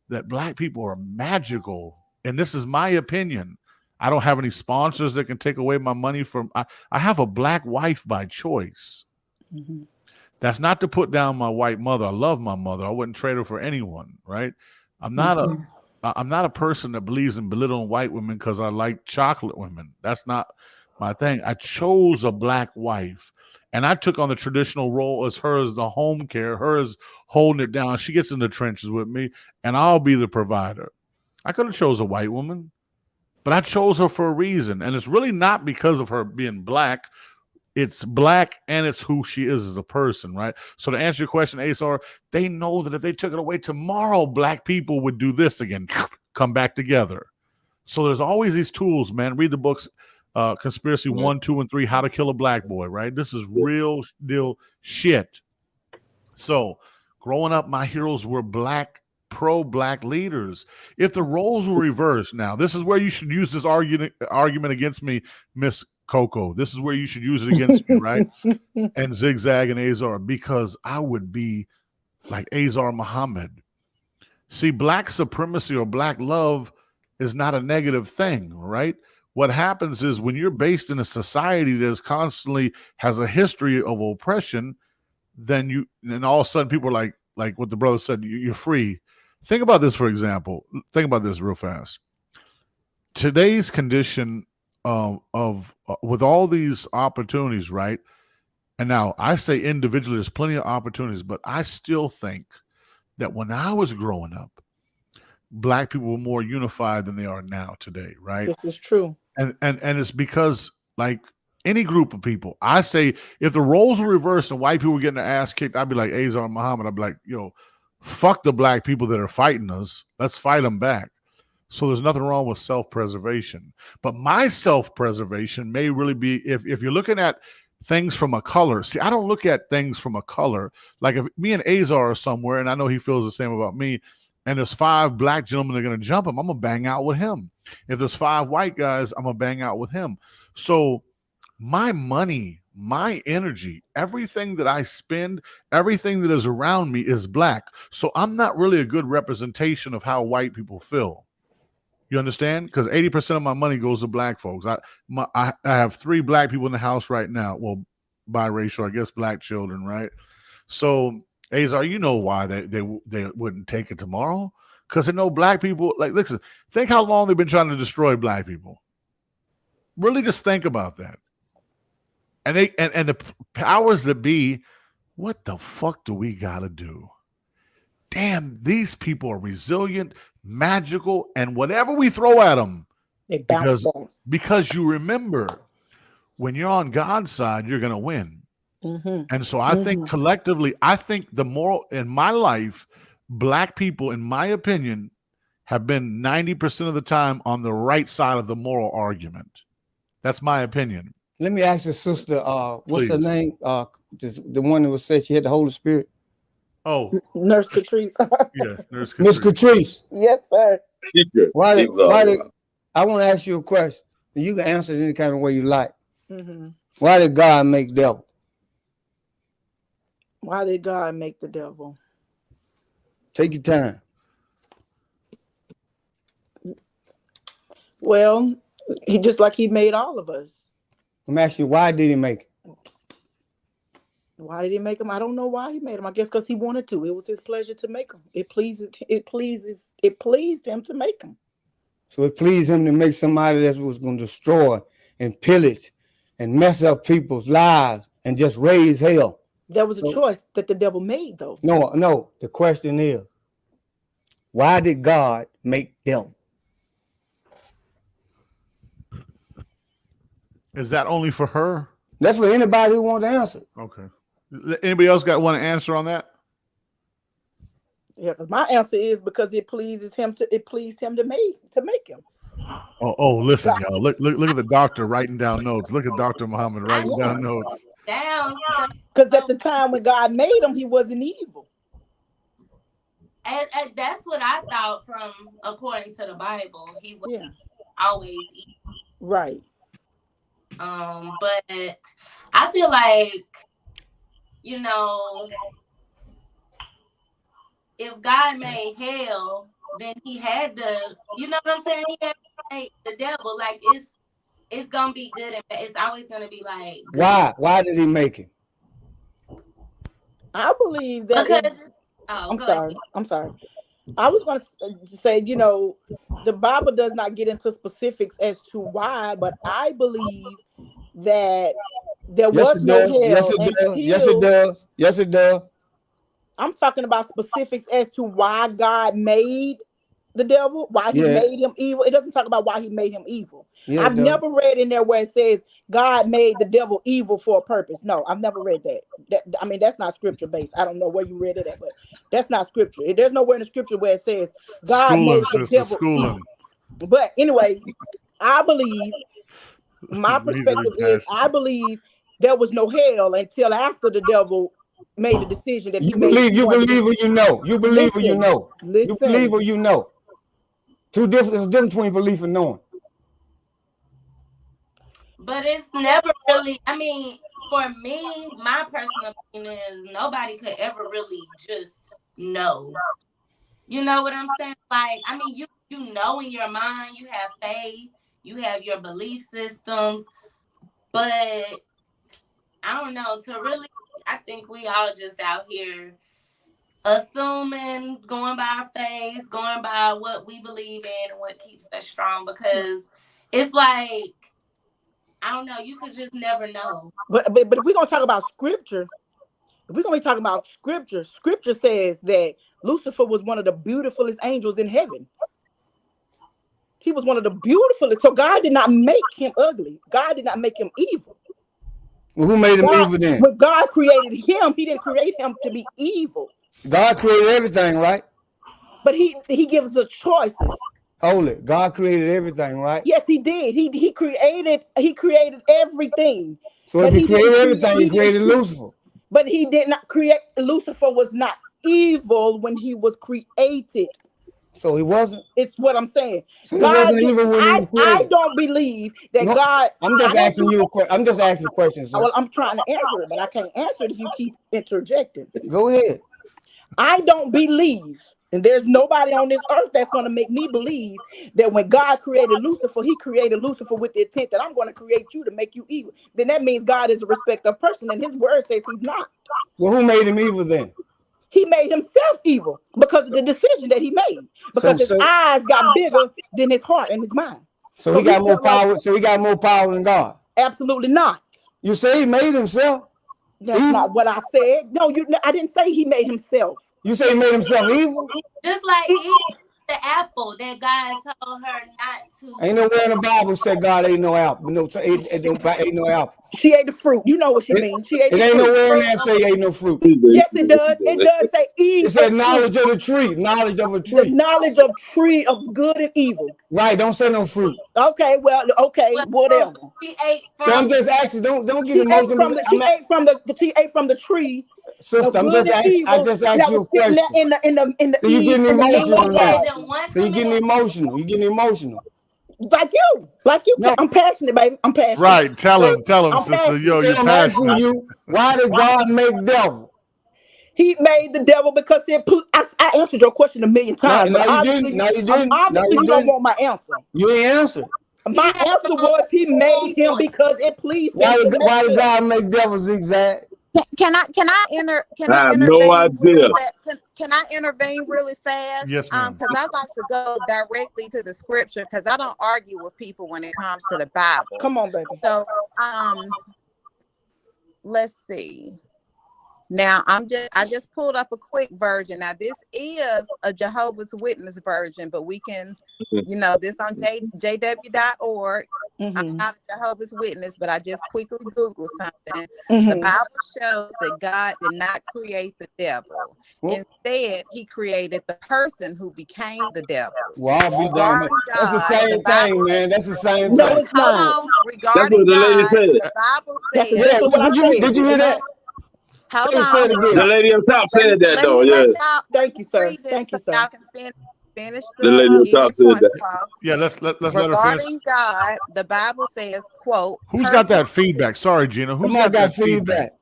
S1: that Black people are magical. And this is my opinion. I don't have any sponsors that can take away my money from. I have a Black wife by choice. Mm-hmm. That's not to put down my white mother. I love my mother. I wouldn't trade her for anyone, right? I'm not a person that believes in belittling white women because I like chocolate women. That's not my thing. I chose a Black wife, and I took on the traditional role as her as the home care, her as holding it down. She gets in the trenches with me, and I'll be the provider. I could have chose a white woman, but I chose her for a reason, and it's really not because of her being Black. It's Black, and it's who she is as a person, right? So to answer your question, Azar, they know that if they took it away tomorrow, Black people would do this again, come back together. So there's always these tools, man. Read the books, Conspiracy 1, 2, and 3, How to Kill a Black Boy, right? This is real deal shit. So growing up, my heroes were pro-Black leaders. If the roles were reversed, now this is where you should use this argument against me, Miss Coco. This is where you should use it against me, right? And Zigzag and Azar, because I would be like Azar Muhammad. See, Black supremacy or Black love is not a negative thing, right? What happens is when you're based in a society that is constantly has a history of oppression, then all of a sudden people are like what the brother said, you're free. Think about this, for example. Think about this real fast. Today's condition with all these opportunities, right? And now I say individually, there's plenty of opportunities, but I still think that when I was growing up, Black people were more unified than they are now today, right?
S2: This is true.
S1: And it's because, like any group of people, I say if the roles were reversed and white people were getting their ass kicked, I'd be like Azar Muhammad. I'd be like, yo, fuck the Black people that are fighting us. Let's fight them back. So there's nothing wrong with self-preservation. But my self-preservation may really be, if you're looking at things from a color. See, I don't look at things from a color. Like if me and Azar are somewhere, and I know he feels the same about me, and there's 5 black gentlemen that are going to jump him, I'm going to bang out with him. If there's 5 white guys, I'm going to bang out with him. So my money, my energy, everything that I spend, everything that is around me is black. So I'm not really a good representation of how white people feel. You understand? Because 80% of my money goes to black folks. I have 3 black people in the house right now. Well, biracial, I guess, black children, right? So, Azar, you know why they wouldn't take it tomorrow? Because they know black people. Like, listen, think how long they've been trying to destroy black people. Really, just think about that. And the powers that be, what the fuck do we gotta do? Damn, these people are resilient, magical, and whatever we throw at them,
S2: They bounce back.
S1: because you remember, when you're on God's side, you're gonna win.
S2: Mm-hmm.
S1: And so I think collectively, I think the moral in my life, black people, in my opinion, have been 90% of the time on the right side of the moral argument. That's my opinion.
S5: Let me ask the sister, what's her
S1: Please.
S5: name? The one that was said she had the Holy Spirit.
S1: Oh,
S2: Nurse Catrice.
S1: yeah, Nurse
S5: Miss
S1: Catrice.
S5: Catrice.
S2: Yes, sir.
S5: Why did I want to ask you a question? You can answer it any kind of way you like.
S2: Mm-hmm.
S5: Why did God make devil?
S2: Why did God make the devil?
S5: Take your time.
S2: Well, he just like he made all of us.
S5: I'm asking you, why did he make it?
S2: Why did he make him? I don't know why he made him. I guess because he wanted to. It was his pleasure to make him. It pleased him to make him.
S5: So it pleased him to make somebody that was going to destroy and pillage and mess up people's lives and just raise hell.
S2: That was a choice that the devil made, though.
S5: No. The question is, why did God make devil?
S1: Is that only for her?
S5: That's for anybody who wants to answer.
S1: Okay. Anybody else want to answer on that?
S2: Yeah, because my answer is because it pleased him to make him.
S1: Oh, listen, y'all. Look at the doctor writing down notes. Look at Dr. Muhammad writing down notes.
S2: Because at the time when God made him, he wasn't evil.
S7: And that's what I thought from according to the Bible. He was always evil.
S2: Right.
S7: But I feel like, you know, if God made hell, then he had to, you know what I'm saying? He had to make the devil. Like it's gonna be good and bad. It's always gonna be like good.
S5: Why did he make him?
S2: I believe that
S7: because
S2: I'm sorry. I was going to say, you know, the Bible does not get into specifics as to why, but I believe that there was no hell.
S5: Yes, it does. Yes, it does.
S2: I'm talking about specifics as to why God made the devil, why he made him evil. It doesn't talk about why he made him evil. Yeah, I've never read in there where it says God made the devil evil for a purpose. No, I've never read that. I mean, that's not scripture based. I don't know where you read it at, but that's not scripture. There's nowhere in the scripture where it says God made the devil evil. But anyway, I believe, my perspective is, I believe there was no hell until after the devil made the decision that he made.
S5: You believe or you know. You believe or you know.
S2: Listen.
S5: You believe or you know. There's a difference between belief and knowing.
S7: But it's never really, I mean, for me, my personal opinion is nobody could ever really just know. You know what I'm saying? Like, I mean, you know in your mind, you have faith, you have your belief systems, but I don't know, to really, I think we all just out here assuming, going by our faith, going by what we believe in and what keeps us strong, because it's like, I don't know, you could just never know.
S2: But if we're going to talk about scripture, scripture says that Lucifer was one of the beautifulest angels in heaven. He was one of the beautifulest. So God did not make him ugly. God did not make him evil.
S5: Well, who made him evil then?
S2: When God created him, he didn't create him to be evil.
S5: God created everything, right?
S2: But he gives us choices.
S5: Hold it. God created everything, right?
S2: Yes, he did. He created everything.
S5: So
S2: But
S5: if he created
S2: didn't
S5: everything, he created Lucifer.
S2: But he did not create. Lucifer was not evil when he was created.
S5: So he wasn't.
S2: It's what I'm saying.
S5: So he wasn't evil when he was
S2: I
S5: created.
S2: don't believe that
S5: No,
S2: God.
S5: I'm just asking you a question. I'm just asking questions.
S2: Well, I'm trying to answer it, but I can't answer it if you keep interjecting.
S5: Go ahead.
S2: I don't believe, and there's nobody on this earth that's going to make me believe that when God created Lucifer, he created Lucifer with the intent that I'm going to create you to make you evil. Then that means God is a respecter of person, and his word says he's not.
S5: Well, who made him evil then?
S2: He made himself evil because of the decision that he made. Because his eyes got bigger than his heart and his mind.
S5: So he got more power. So he got more power than God.
S2: Absolutely not.
S5: You say he made himself?
S2: That's not what I said. No, I didn't say he made himself.
S5: You say he made himself evil?
S7: Just like the apple that God told her not to.
S5: Ain't nowhere in the Bible said God ate no apple. No, ate no apple.
S2: She ate the fruit. You know what she means. She ate the fruit.
S5: It ain't nowhere in there say he ate no fruit.
S2: Yes, it does. It does say evil.
S5: It said knowledge of the tree. Knowledge of a tree.
S2: The knowledge of tree of good and evil.
S5: Right. Don't say no fruit.
S2: Okay. Well. Okay. Whatever.
S7: She ate from.
S5: So I'm just asking. Don't get emotional.
S2: She ate from the tree.
S5: Sister, I just asked you a question. So you getting emotional now. So you getting emotional. You getting emotional.
S2: Like you. No. I'm passionate, baby. I'm passionate.
S1: Right. Tell him, sister. Yo, you're passionate.
S5: You, why did God make devil?
S2: He made the devil because I answered your question a million times.
S5: No, you didn't.
S2: Obviously, you don't want my answer.
S5: You ain't answered.
S2: My answer was he made him because it pleased him.
S5: Why did God make devil zigzag?
S3: Can I
S4: I have no idea.
S3: Can I intervene really fast?
S1: Yes, ma'am.
S3: Because I like to go directly to the scripture because I don't argue with people when it comes to the Bible.
S2: Come on, baby.
S3: So let's see. Now I just pulled up a quick version. Now this is a Jehovah's Witness version, but we can, this on jw.org. I'm not a Jehovah's Witness, but I just quickly Googled something. The Bible shows that God did not create the devil. Instead, he created the person who became the devil.
S5: Well, I'll be down. That's the same thing, man. That's the same thing.
S2: No, it's not.
S3: Regarding
S4: That's what the lady said.
S3: the Bible says.
S5: Did you hear that?
S3: Hold on.
S4: The lady up top said that though. Yeah.
S2: Thank you, sir. Thank you, sir.
S3: Y'all can finish
S4: the lady up top said that.
S1: Yeah, let's let her finish.
S3: Regarding God, the Bible says, "quote."
S1: Who's got that feedback? Sorry, Gina. Who's got that feedback?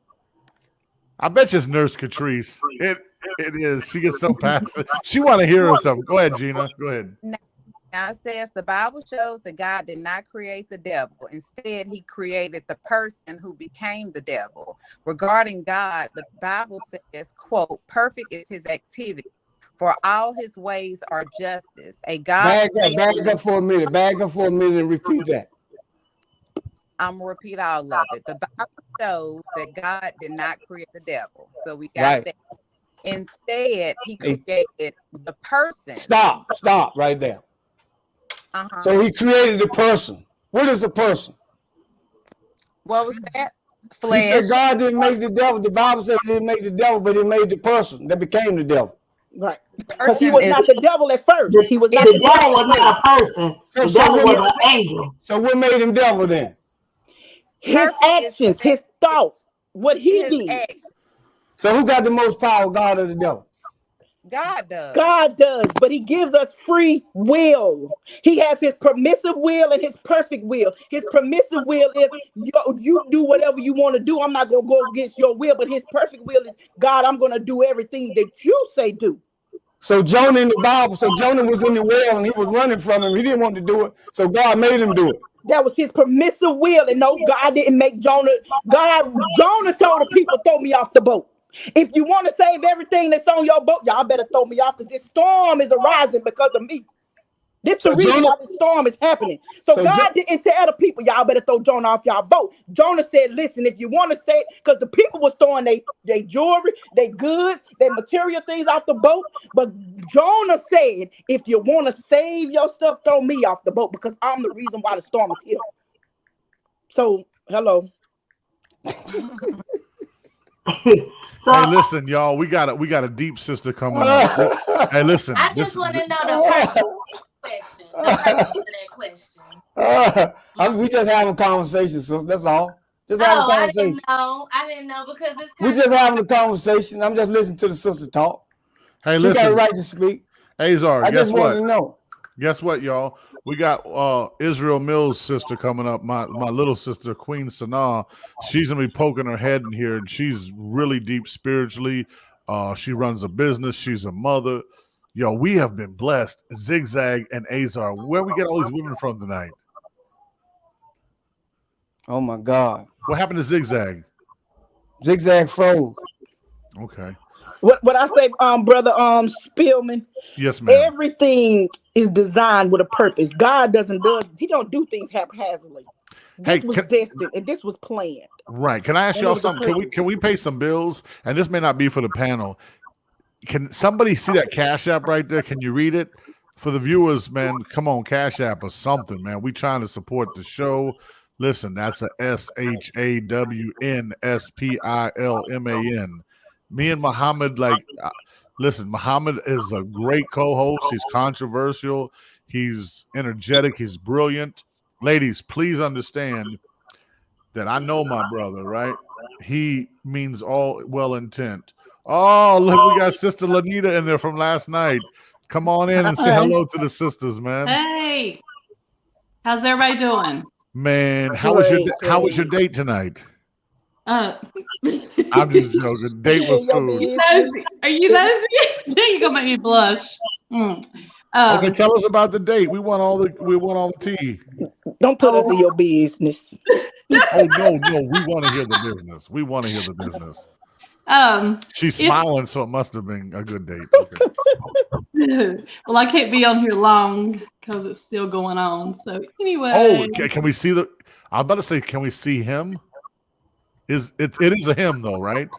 S1: I bet you it's Nurse Catrice. It is. She gets so passionate. She want to hear herself. Go ahead, Gina. Go ahead.
S3: Now it says the Bible shows that God did not create the devil. Instead, he created the person who became the devil. Regarding God, the Bible says, quote, perfect is his activity, for all his ways are justice. A God.
S5: Back up for a minute. Back up for a minute and repeat that.
S3: I'm gonna repeat all of it. The Bible shows that God did not create the devil. So we got that. Instead, he created the person.
S5: Stop right there. So he created the person. What is a person?
S3: What was that? Flesh.
S5: He said God didn't make the devil. The Bible says he didn't make the devil, but he made the person that became the devil.
S2: Right. Because he was not the devil at first. He was not
S6: the devil was not a person. The devil was an angel.
S5: So what made him devil then?
S2: His actions, his thoughts, what he did.
S5: So who got the most power, God or the devil?
S3: God does.
S2: God does, but he gives us free will. He has his permissive will and his perfect will. His permissive will is you do whatever you want to do. I'm not going to go against your will, but his perfect will is, God, I'm going to do everything that you say do.
S5: So Jonah in the Bible, Jonah was in the well and he was running from him. He didn't want to do it, so God made him do it.
S2: That was his permissive will, and no, God didn't make Jonah. Jonah told the people, throw me off the boat. If you want to save everything that's on your boat, y'all better throw me off because this storm is arising because of me. This is the reason why this storm is happening. So God didn't tell the people, y'all better throw Jonah off y'all boat. Jonah said, listen, if you want to save, because the people was throwing their jewelry, their goods, their material things off the boat. But Jonah said, if you want to save your stuff, throw me off the boat because I'm the reason why the storm is here. So, hello.
S1: Hey, listen, y'all. We got a deep sister coming up. Hey, listen.
S7: I just want to know the question. answer that question.
S5: We just having a conversation, so that's all. Just having a conversation.
S7: I didn't know because it's
S5: We just having a conversation. I'm just listening to the sister talk.
S1: Hey,
S5: she
S1: listen.
S5: got a right to speak.
S1: Azar,
S5: I
S1: guess
S5: just
S1: what?
S5: wanted to know.
S1: Guess what, y'all? We got Israel Mills' sister coming up, my little sister, Queen Sanaa. She's going to be poking her head in here, and she's really deep spiritually. She runs a business. She's a mother. Yo, we have been blessed. Zigzag and Azar. Where we get all these women from tonight?
S5: Oh, my God.
S1: What happened to Zigzag?
S5: Zigzag froze.
S1: Okay.
S2: What I say, brother Spillman?
S1: Yes, ma'am.
S2: Everything is designed with a purpose. God he don't do things haphazardly. This was destined and this was planned.
S1: Right. Can I ask y'all something? Can we pay some bills? And this may not be for the panel. Can somebody see that Cash App right there? Can you read it? For the viewers, man, come on, Cash App or something, man. We trying to support the show. Listen, that's a ShawnSpilman. Me and Muhammad, listen, Muhammad is a great co-host. He's controversial. He's energetic. He's brilliant. Ladies, please understand that I know my brother, right? He means all well intent. Oh, look, we got Sister Lanita in there from last night. Come on in and say hello to the sisters, man.
S8: Hey, how's everybody doing?
S1: Man, how was your date tonight? I'm just joking. Date with food.
S8: Are you nosy? There you go, make me blush.
S1: Okay, tell us about the date. We want all the tea.
S2: Don't put us in your business.
S1: Oh no, we want to hear the business. She's smiling, so it must have been a good date. Okay.
S8: Well, I can't be on here long because it's still going on. So anyway.
S1: Oh, can we see I'm about to say, can we see him? It is a him though, right?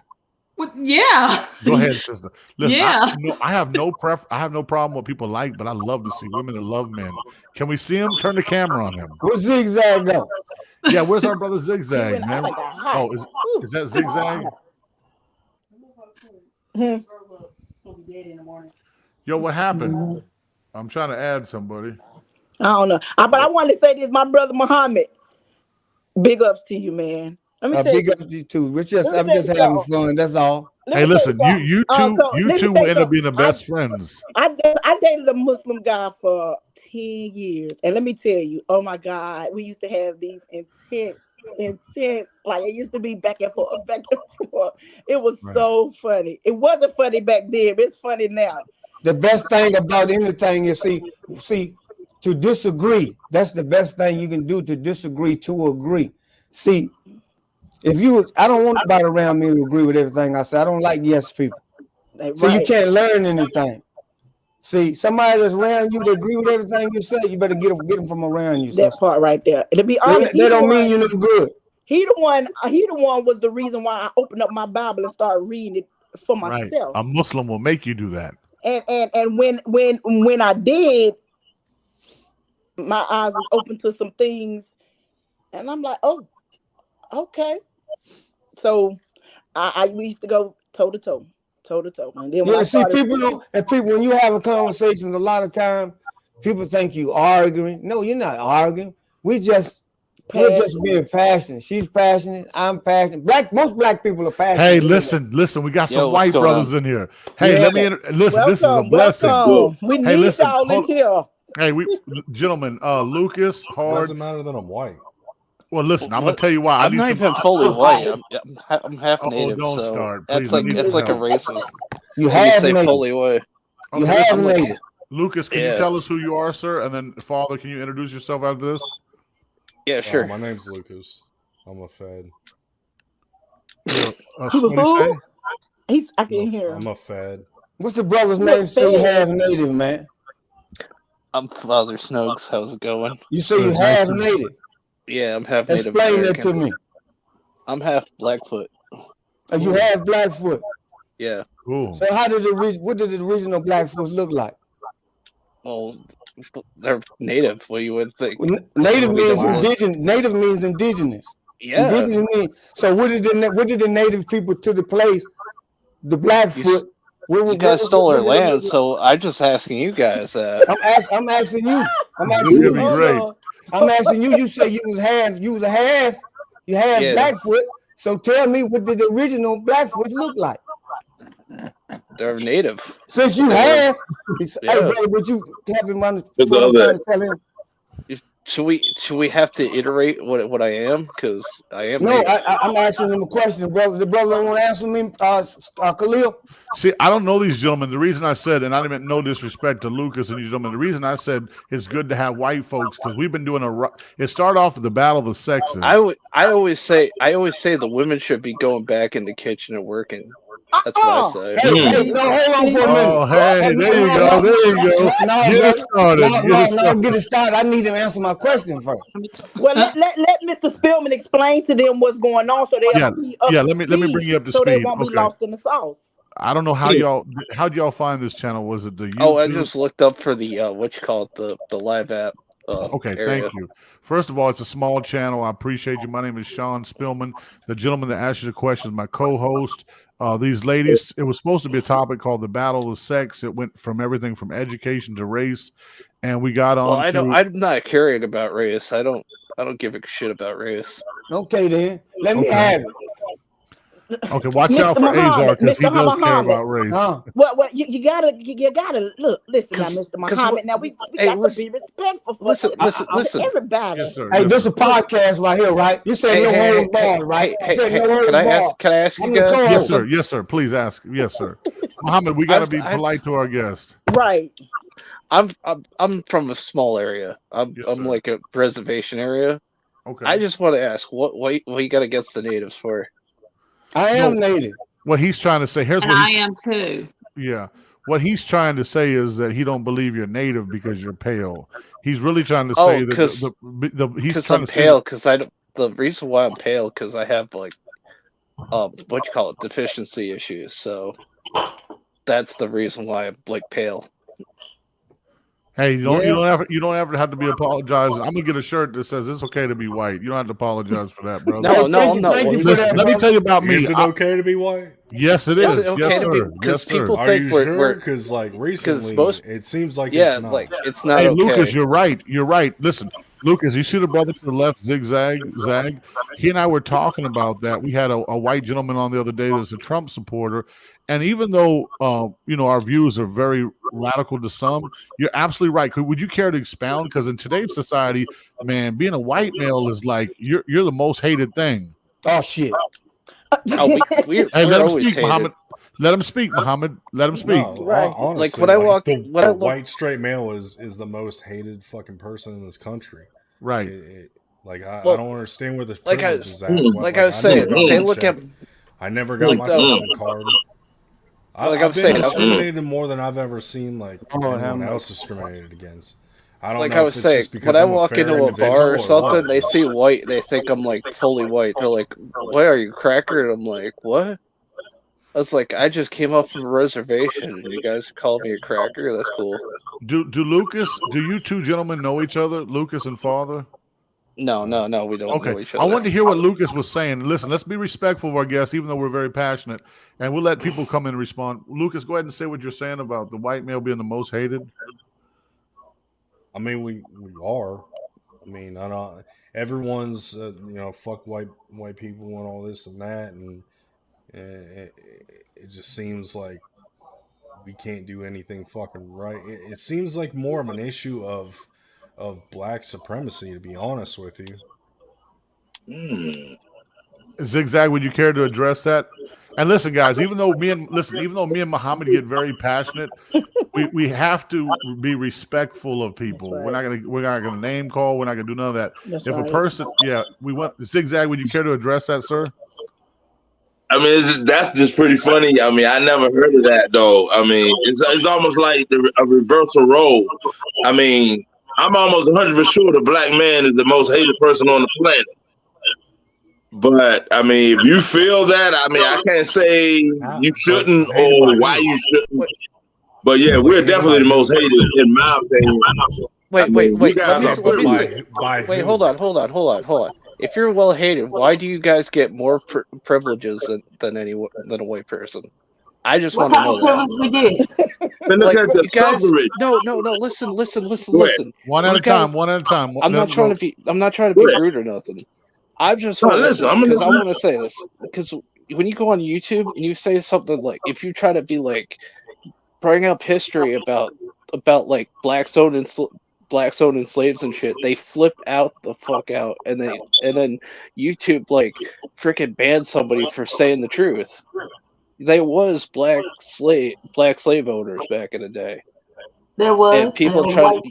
S8: Well, yeah.
S1: Go ahead, sister. Listen,
S8: yeah.
S1: I have no problem with people like, but I love to see women that love men. Can we see him? Turn the camera on him.
S5: Where's Zigzag go?
S1: Yeah, where's our brother Zigzag, man? Oh, is that Zigzag? Yo, what happened? I'm trying to add somebody.
S2: I don't know. But I wanted to say this, my brother Muhammad. Big ups to you, man. Let me
S5: big ups to you too. I'm just having fun. That's all.
S1: Hey, listen, you two will end up being the best friends.
S2: I dated a Muslim guy for 10 years, and let me tell you, oh my God, we used to have these intense. Like it used to be back and forth. It was so funny. It wasn't funny back then, but it's funny now.
S5: The best thing about anything is see to disagree. That's the best thing you can do, to disagree to agree. See. I don't want anybody around me to agree with everything I say. I don't like yes people. So you can't learn anything. See, somebody that's around you that agree with everything you say, you better get them from around you.
S2: That part right there. To be honest,
S5: that don't mean you're no good.
S2: He the one was the reason why I opened up my Bible and started reading it for myself.
S1: Right. A Muslim will make you do that.
S2: And when I did, my eyes was open to some things, and I'm like, oh, okay. So we used to go toe to toe. And then when you have a conversation, a lot of time people think you arguing. No, you're not arguing. We're just being passionate. She's passionate. I'm passionate. Most black people are passionate.
S1: Hey, listen. We got some white brothers in here. Hey, let me listen. This is a blessing.
S2: We need y'all in here.
S1: Hey, gentlemen, Lucas, Hard.
S9: Doesn't matter that I'm white.
S1: Well, listen, I'm gonna tell you why.
S10: I'm not even fully white. I'm half native.
S1: Don't
S10: so
S1: start.
S10: It's like a racist.
S5: You have
S10: say fully white.
S5: You have native.
S1: Lucas, can you tell us who you are, sir? And then, Father, can you introduce yourself after this?
S10: Yeah, sure.
S9: My name's Lucas. I'm a Fed.
S1: What do you say?
S2: I can hear him.
S9: I'm a Fed.
S5: What's the brother's name? Say you have native, man.
S10: I'm Father Snokes. How's it going?
S5: You say you have native.
S10: Yeah, I'm half Native
S5: Explain
S10: American.
S5: that to me.
S10: I'm half Blackfoot.
S5: Oh, you have Blackfoot?
S10: Yeah.
S1: Cool.
S5: So what did the original Blackfoot look like?
S10: Well, they're native. What you would think?
S5: Native means indigenous. Native means indigenous.
S10: Yeah.
S5: Indigenous means, so what did the native people to the place, the Blackfoot,
S10: You guys stole our land, so I'm just asking you guys that.
S5: I'm asking you. I'm
S1: This is
S5: asking
S1: gonna be
S5: you.
S1: great.
S5: I'm asking you. You say you was half. You was a half. You had
S10: Yeah.
S5: Blackfoot. So tell me, what did the original Blackfoot look like?
S10: They're native.
S5: Since you have, hey
S10: Yeah.
S5: brother, would you have him on
S4: Look
S5: what I'm
S4: over
S5: trying to tell him?
S10: Should we have to iterate what I am? Because I am
S5: No,
S10: native.
S5: I'm asking him a question, brother. The brother don't want to answer me, Khalil.
S1: See, I don't know these gentlemen. The reason I said, and I didn't no disrespect to Lucas and these gentlemen, the reason I said it's good to have white folks because we've been doing it started off with the battle of the sexes.
S10: I always say the women should be going back in the kitchen and working. That's what I say.
S5: Hey, no, hold on for a minute.
S1: Oh, hey, there you go. There you go. Get it started.
S5: No, get it started. I need him to answer my question first.
S2: Well, let Mr. Spilman explain to them what's going on, so they'll be up to
S1: let me bring you up to
S2: so they
S1: speed.
S2: won't be lost in the sauce.
S1: I don't know how'd y'all find this channel? Was it the YouTube?
S10: Oh, I just looked up for the the live app.
S1: Okay,
S10: area.
S1: thank you. First of all, it's a small channel. I appreciate you. My name is ShawnSpilman. The gentleman that asked you the question is my co-host. These ladies, it was supposed to be a topic called the battle of sex. It went from everything from education to race, and we got on.
S10: I'm not caring about race. I don't give a shit about race.
S5: Okay, then let me have it.
S1: Okay, watch out for Azar because he does care about race.
S2: Well, you gotta look. Listen now, Mr. Muhammad. Now we got to be respectful for
S10: listen.
S2: everybody.
S1: Yes, sir.
S5: Hey, this is a podcast right here, right? You said no holds barred, right?
S10: Can I ask you guys?
S1: Yes, sir. Please ask. Yes, sir. Muhammad, we gotta be polite to our guest.
S2: Right.
S10: I'm from a small area. I'm like a reservation area.
S1: Okay.
S10: I just want to ask, what you got against the natives for?
S5: I am native.
S1: What he's trying to say
S8: I am too.
S1: Yeah. What he's trying to say is that he don't believe you're native because you're pale. He's really trying to say that he's trying to say
S10: pale because the reason why I'm pale because I have like deficiency issues. So that's the reason why I'm like pale.
S1: Hey, you don't ever have to be apologizing. I'm gonna get a shirt that says it's okay to be white. You don't have to apologize for that, brother.
S10: No, I'm not.
S1: Listen, let me tell you about me.
S9: Is it okay to be white?
S1: Yes, it is.
S10: Is it okay to be? Because people think we're
S9: because like recently it seems like it's not.
S10: Like it's not.
S1: Hey,
S10: okay.
S1: Lucas, you're right. You're right. Listen, Lucas, you see the brother to the left, zag. He and I were talking about that. We had a white gentleman on the other day that's a Trump supporter. And even though our views are very radical to some, you're absolutely right. Would you care to expound? Because in today's society, man, being a white male is like you're the most hated thing.
S5: Oh shit!
S10: Hey,
S1: let him speak, Muhammad. Let him speak, Muhammad. Let him speak.
S9: No, honestly,
S10: like when I walk,
S9: the white straight male is the most hated fucking person in this country.
S1: Right.
S9: I don't understand where the privilege is at.
S10: I was saying, they look at.
S9: I never got my fucking card. I've been discriminated more than I've ever seen. Like anyone else discriminated against. I don't know.
S10: I was saying, when I walk into a bar or something, they see white, they think I'm like fully white. They're like, "What are you, cracker?" And I'm like, "What?" I was like, "I just came up from a reservation, and you guys call me a cracker. That's cool."
S1: Do you two gentlemen know each other, Lucas and Father?
S10: No, we don't know each other.
S1: I wanted to hear what Lucas was saying. Listen, let's be respectful of our guests, even though we're very passionate, and we'll let people come in and respond. Lucas, go ahead and say what you're saying about the white male being the most hated.
S9: I mean, we are. I mean, I don't. Everyone's fuck white people and all this and that, and it just seems like we can't do anything fucking right. It seems like more of an issue of black supremacy, to be honest with you.
S1: Zigzag, would you care to address that? And listen, guys, even though me and Muhammad get very passionate, we have to be respectful of people. Right. We're not gonna name call. We're not gonna do none of that. That's if right. A person, Zigzag, would you care to address that, sir?
S4: I mean, that's just pretty funny. I mean, I never heard of that though. I mean, it's almost like a reversal role. I mean, I'm almost 100% sure the black man is the most hated person on the planet. But I mean, if you feel that, I mean, I can't say you shouldn't or why you shouldn't. But yeah, we're definitely the most hated, in my opinion.
S10: Wait. Hold on. If you're well hated, why do you guys get more privileges than a white person? I just
S6: What
S10: want to
S6: kind
S10: know
S6: of
S10: that.
S6: privilege we did?
S4: But look
S10: Like,
S4: at the
S10: you guys,
S4: suffrage.
S10: no. Listen.
S4: Go ahead.
S1: One at
S10: You
S1: a
S10: guys,
S1: time. One at a time.
S10: I'm not trying to
S4: Go
S10: be
S4: ahead.
S10: rude or nothing. I just
S4: No,
S10: want to
S4: listen,
S10: say,
S4: I'm gonna
S10: because I
S4: listen.
S10: want to say this, because when you go on YouTube and you say something like, if you try to be like, bring up history about like blacks owned slaves and shit, they flip out the fuck out, and then YouTube like freaking banned somebody for saying the truth. There was black slave owners back in the day,
S6: There was,
S10: and
S6: and
S10: people
S6: there was
S10: try.
S6: white,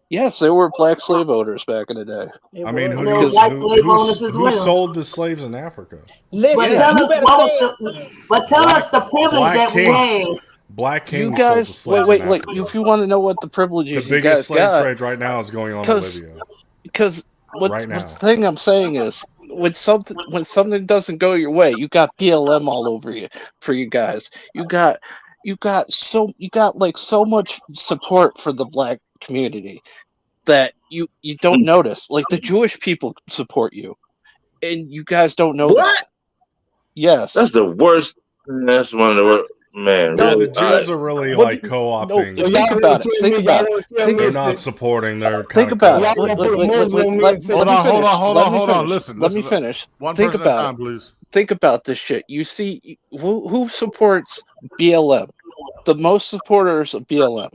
S10: Yes, there were black slave owners back in the day.
S9: I mean,
S6: and there were black slave owners as
S9: who
S6: well.
S9: sold the slaves in Africa?
S2: Listen,
S6: But
S10: Yeah.
S6: tell
S2: you
S6: us
S2: better
S6: what
S2: say
S6: was
S2: it.
S6: the, but tell us the privilege that we had.
S9: Black
S10: You
S9: kings sold the
S10: guys,
S9: slaves
S10: wait.
S9: in Africa.
S10: If you want to know what the
S9: The
S10: privileges you
S9: biggest
S10: guys
S9: slave
S10: got,
S9: trade right now is going on in
S10: because
S9: Libya.
S10: what
S9: now.
S10: the thing I'm saying is, when something doesn't go your way, you got BLM all over you for you guys. You got like so much support for the black community that you don't notice. Like the Jewish people support you, and you guys don't know
S4: What?
S10: that. Yes,
S4: That's the worst. That's one of the worst. Man,
S9: Yeah,
S4: really.
S9: the Jews are really
S10: What
S9: like
S10: do you-
S9: co-opting.
S5: So
S10: think
S5: y'all
S10: about
S5: wanna
S10: it.
S5: tell
S10: Think
S5: me,
S10: about
S5: y'all
S10: it.
S5: wanna tell
S10: Think
S5: me
S9: They're
S10: about
S9: not
S10: it.
S9: supporting. They're kind
S10: Think
S9: of
S10: about
S5: y'all
S10: it.
S5: wanna put a
S10: Let
S5: Muslim in
S10: me
S5: and say,
S1: Hold
S10: finish.
S1: on.
S10: Let me
S1: Hold on.
S10: finish.
S1: Listen.
S10: Let me finish.
S1: One
S10: Think
S1: person at a
S10: about
S1: time,
S10: it.
S1: please.
S10: Think about this shit. You see, who supports BLM? The most supporters of BLM.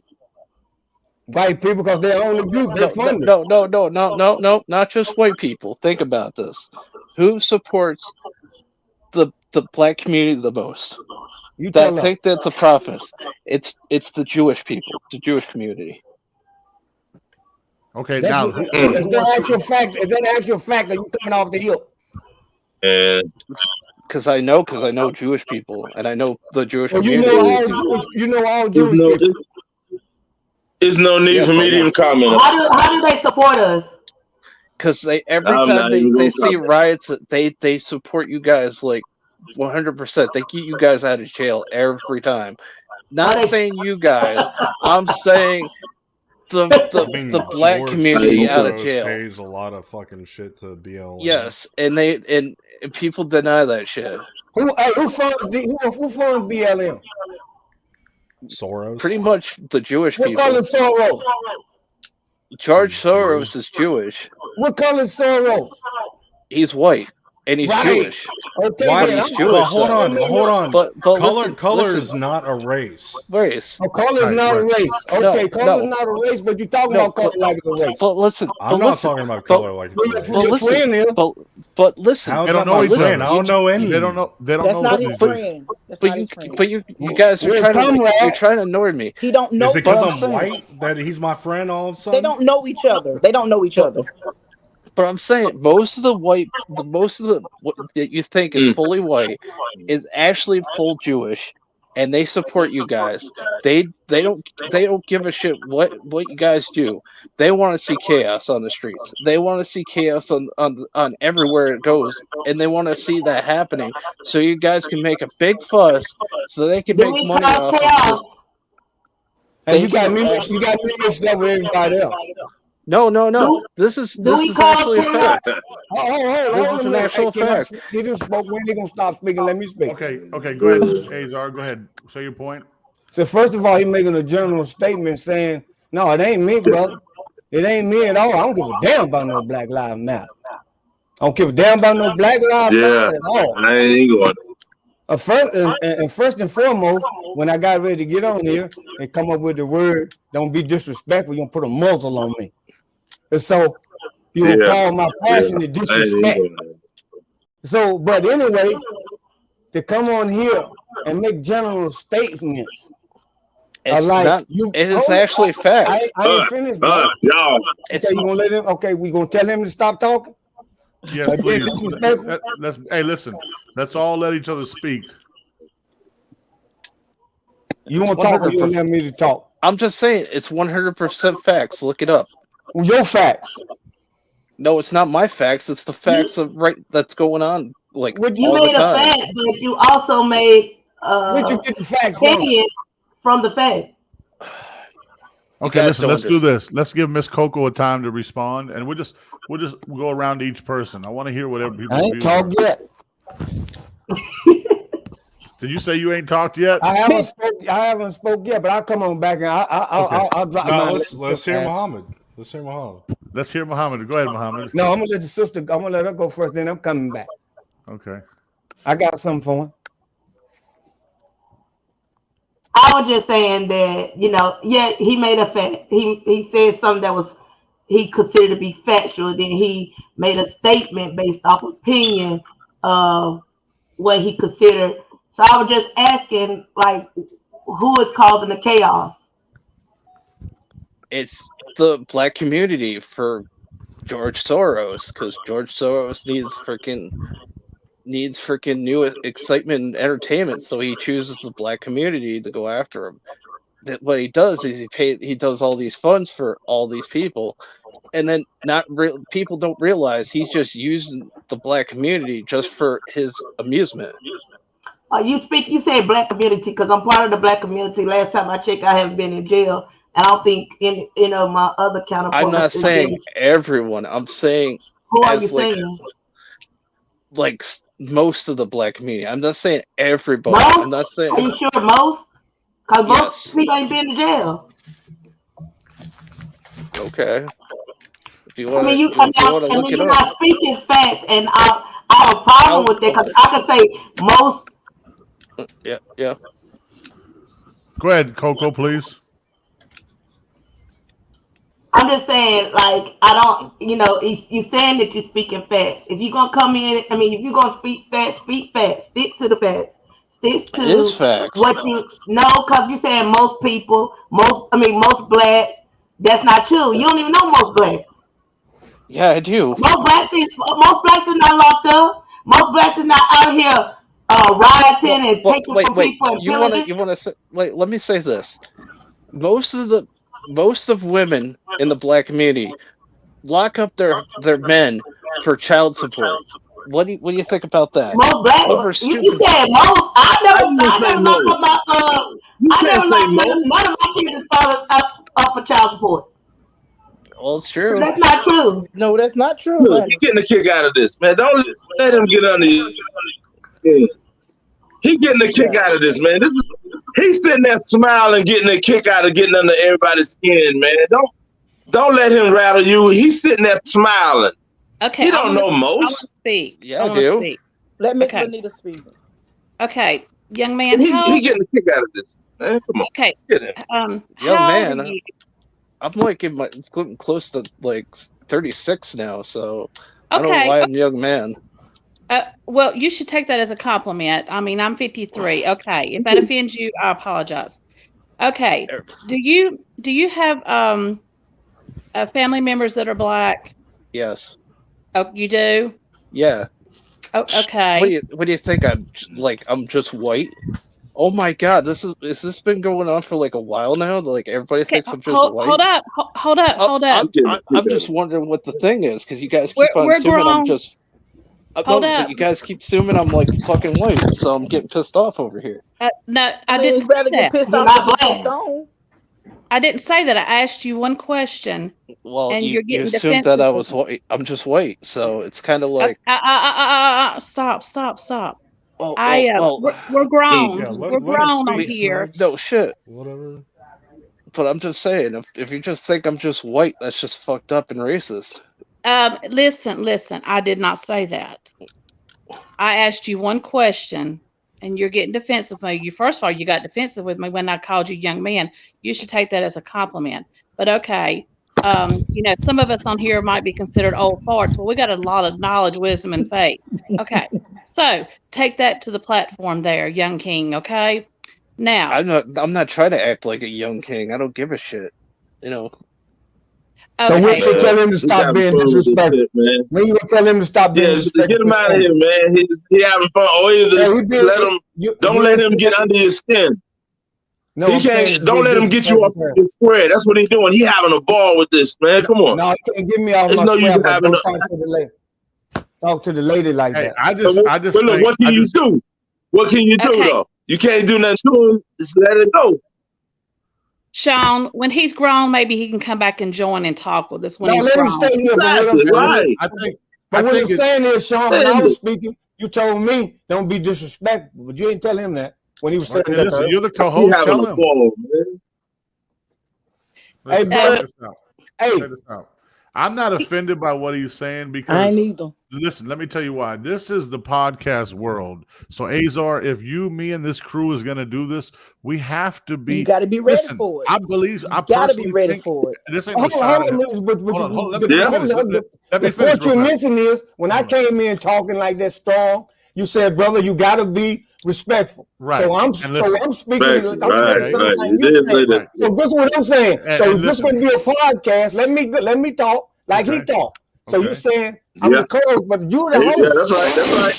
S5: white people because they own the group, they funded.
S10: No, not just white people. Think about this. Who supports the black community the most?
S5: You tell them.
S10: Think that's a profit. It's the Jewish people, the Jewish community.
S1: Okay,
S5: That's
S1: now
S5: what, is that actual fact? Is that actual fact that you coming off the hip?
S4: And
S10: Because I know Jewish people, and I know the Jewish
S5: Well, you
S10: community.
S5: know all Jewish, you know all
S4: there's
S5: Jewish
S4: no,
S5: people.
S4: there's no need
S10: Yes,
S4: for
S10: I
S4: me to
S10: know.
S4: even comment.
S6: How do they support us?
S10: Because every
S4: I'm
S10: time
S4: not even
S10: they
S4: gonna
S10: see
S4: comment.
S10: riots, they support you guys like 100%. They keep you guys out of jail every time. Not saying you guys. I'm saying
S9: I mean,
S10: the black
S9: George
S10: community out of
S9: Soros
S10: jail.
S9: pays a lot of fucking shit to BLM.
S10: Yes, and people deny that shit.
S5: Who funds BLM?
S9: Soros.
S10: Pretty much the Jewish
S5: What
S10: people.
S5: color Soros?
S10: George Soros is Jewish.
S5: What color Soros?
S10: He's white and he's
S5: Right.
S10: Jewish.
S5: Okay,
S9: Why?
S5: then,
S10: he's
S5: I'm-
S10: Jewish.
S9: But hold
S10: though.
S9: on.
S10: But
S9: color
S10: listen.
S9: is not a race.
S10: Race.
S5: Oh, color is not a race. Okay, color is not a race, but you're talking about color like it's a race.
S10: But listen.
S9: I'm not talking about color like it's a race.
S10: But listen.
S9: How's
S1: They don't
S9: that
S1: know
S9: my
S1: each other.
S9: friend? I don't know any.
S1: They don't know. They don't
S2: That's
S1: know.
S2: not his
S1: these
S2: friend. That's not his friend.
S10: But you guys are
S5: Where's
S10: trying
S5: Comrade?
S10: you're trying to annoy me.
S2: He don't know.
S9: Is it because
S2: them.
S9: I'm white that he's my friend all of a
S2: They
S9: sudden?
S2: don't know each other. They don't know each other.
S10: But I'm saying most of the what that you think is fully white is actually full Jewish, and they support you guys. They don't give a shit what you guys do. They want to see chaos on the streets. They want to see chaos on everywhere it goes, and they want to see that happening. So you guys can make a big fuss, so they can make money off of this.
S5: And you got me mixed up with everybody else.
S10: No. This is actually a fact. This is an actual fact.
S5: He just spoke. When they gonna stop speaking? Let me speak.
S1: Okay. Go ahead, Azar. Go ahead. Say your point.
S5: So first of all, he making a general statement saying, "No, it ain't me, brother. It ain't me at all. I don't give a damn about no Black Lives Matter. I don't give a damn about no Black Lives Matter at all."
S4: I ain't going.
S5: First and foremost, when I got ready to get on here and come up with the word, "Don't be disrespectful," you gonna put a muzzle on me. And so you will call my passion and disrespect. So, but anyway, to come on here and make general statements.
S10: It's
S5: like
S10: not. It is actually a fact.
S5: I ain't finished.
S4: Y'all.
S5: Okay, you gonna let him? Okay, we gonna tell him to stop talking.
S1: Yes, please. Hey, listen. Let's all let each other speak.
S5: You want to talk, or you want me to talk?
S10: I'm just saying it's 100% facts. Look it up.
S5: Your facts.
S10: No, it's not my facts. It's the facts of that's going on. Like
S6: You
S10: all
S6: made
S10: the
S6: a
S10: time.
S6: fact, but you also made
S5: Where'd you get the facts
S6: from the fact.
S1: Okay, listen. Let's do this. Let's give Miss Coco a time to respond, and we'll just go around to each person. I want to hear whatever people.
S5: I ain't talked yet.
S1: Did you say you ain't talked yet?
S5: I haven't spoke yet, but I'll come on back and I'll drop
S9: No,
S5: mine.
S9: let's hear Muhammad. Let's hear Muhammad.
S1: Let's hear Muhammad. Go ahead, Muhammad.
S5: No, I'm gonna let the sister. I'm gonna let her go first. Then I'm coming back.
S1: Okay.
S5: I got something for him.
S6: I was just saying that, yeah, he made a fact. He said something that was he considered to be factual. Then he made a statement based off opinion of what he considered. So I was just asking, like, who is causing the chaos?
S10: It's the black community for George Soros, because George Soros needs freaking new excitement and entertainment, so he chooses the black community to go after him. That what he does is he does all these funds for all these people, and then people don't realize he's just using the black community just for his amusement.
S6: You say black community because I'm part of the black community. Last time I checked, I haven't been in jail. I don't think any of my other counterparts.
S10: I'm not saying everyone. I'm saying
S6: who are you saying?
S10: Like most of the black community. I'm not saying everybody.
S6: Most?
S10: I'm not saying.
S6: Are you sure most? Because most people ain't been to jail.
S10: Okay. If you want
S6: you're
S10: to
S6: not speaking facts, and I have a problem with that because I can say most.
S10: Yeah.
S1: Go ahead, Coco, please.
S6: I'm just saying, like, I don't, you're saying that you're speaking facts. If you're going to come in, if you're going to speak facts, stick to the facts. Stick to
S10: facts.
S6: What you know, because you're saying most people, most blacks, that's not true. You don't even know most blacks.
S10: Yeah, I do.
S6: Most blacks are not locked up. Most blacks are not out here rioting and taking from people and pillaging.
S10: You want to say, wait, let me say this. Most of women in the black community lock up their men for child support. What do you think about that?
S6: Most blacks. You said most. I never locked up my. I never locked none of my children's fathers up for child support.
S10: Well, it's true.
S6: That's not true.
S2: No, that's not true.
S4: Look, you're getting a kick out of this, man. Don't let him get under your skin. He getting a kick out of this, man. He's sitting there smiling, getting a kick out of getting under everybody's skin, man. Don't let him rattle you. He's sitting there smiling.
S3: Okay.
S4: He don't know most.
S3: Speak.
S10: Yeah, I do.
S3: Speak.
S2: Let Miss Benita speak.
S3: Okay, young man.
S4: He getting a kick out of this, man. Come on.
S3: Okay.
S10: Young man. I'm like close to like 36 now, so I don't know why I'm a young man.
S3: Well, you should take that as a compliment. I mean, I'm 53. Okay, if that offends you, I apologize. Okay, do you have family members that are black?
S10: Yes.
S3: Oh, you do?
S10: Yeah.
S3: Oh, okay.
S10: What do you think? I'm just white? Oh my God! Has this been going on for like a while now? Like everybody thinks I'm just white.
S3: Hold up.
S10: I'm just wondering what the thing is because you guys keep on assuming I'm just. But you guys keep assuming I'm like fucking white, so I'm getting pissed off over here.
S3: No, I didn't say that.
S2: Pissed off
S3: I didn't say that. I asked you one question.
S10: Well,
S3: and
S10: you assumed that I was white. I'm just white, so it's kind of like.
S3: Stop. We're grown. We're grown on here.
S10: No shit.
S9: Whatever.
S10: But I'm just saying, if you just think I'm just white, that's just fucked up and racist.
S3: Listen. I did not say that. I asked you one question, and you're getting defensive with me. First of all, you got defensive with me when I called you young man. You should take that as a compliment. But okay, some of us on here might be considered old farts, but we got a lot of knowledge, wisdom, and faith. Okay, so take that to the platform there, young king. Okay, now
S10: I'm not trying to act like a young king. I don't give a shit.
S5: So when you tell him to stop being disrespectful, man. When you tell him to stop being disrespectful,
S4: get him out of here, man. He having fun. Or either don't let him get under your skin. No, he can't. Don't let him get you off the square. That's what he's doing. He having a ball with this, man. Come on.
S5: No, he can't get me off my square. Talk to the lady like that.
S4: I just. Look, what can you do? What can you do though? You can't do nothing to him. Just let it go.
S3: Shawn, when he's grown, maybe he can come back and join and talk with us. When he's
S5: let
S3: grown.
S5: him stay here. But what I'm saying is, Shawn, when I was speaking, You told me don't be disrespectful, but you didn't tell him that when he was saying
S1: Okay,
S5: that.
S1: listen, you're the
S4: He
S1: co-host.
S4: having
S1: Tell
S4: a
S1: him.
S4: ball, man.
S1: Listen,
S5: Hey,
S1: check
S5: bud.
S1: this out.
S5: Hey,
S1: Check this out. I'm not offended by what he's saying
S2: I
S1: because
S2: ain't either.
S1: listen, let me tell you why. This is the podcast world. So Azar, if you, me, and this crew is gonna do this, we have to be
S2: You got to be ready
S1: listen,
S2: for it.
S1: I believe
S2: You
S1: I
S2: got to be
S1: personally
S2: ready
S1: think
S2: for it.
S1: this ain't no
S5: hold
S1: shot
S5: on,
S1: at him.
S5: but
S1: Hold on, let me
S5: the,
S1: finish.
S5: hold on,
S1: Let
S5: the
S1: me finish
S5: point
S1: real
S5: you're
S1: fast.
S5: missing is when I
S1: Hold on.
S5: came in talking like that strong, you said, brother, you got to be respectful.
S1: Right.
S5: So I'm
S1: And listen,
S5: I'm speaking
S4: Right,
S5: I'm saying
S4: right,
S5: the same
S4: right.
S5: thing
S4: You
S5: you're
S4: did say
S5: saying.
S4: that.
S5: So this is what I'm saying. So
S1: and
S5: this is
S1: listen,
S5: going to be a podcast. Let me talk like he
S1: okay,
S5: talk. So you're
S1: okay.
S5: saying I'm
S4: Yeah,
S5: the co-host, but you're the
S4: yeah,
S5: host.
S4: that's right. That's right.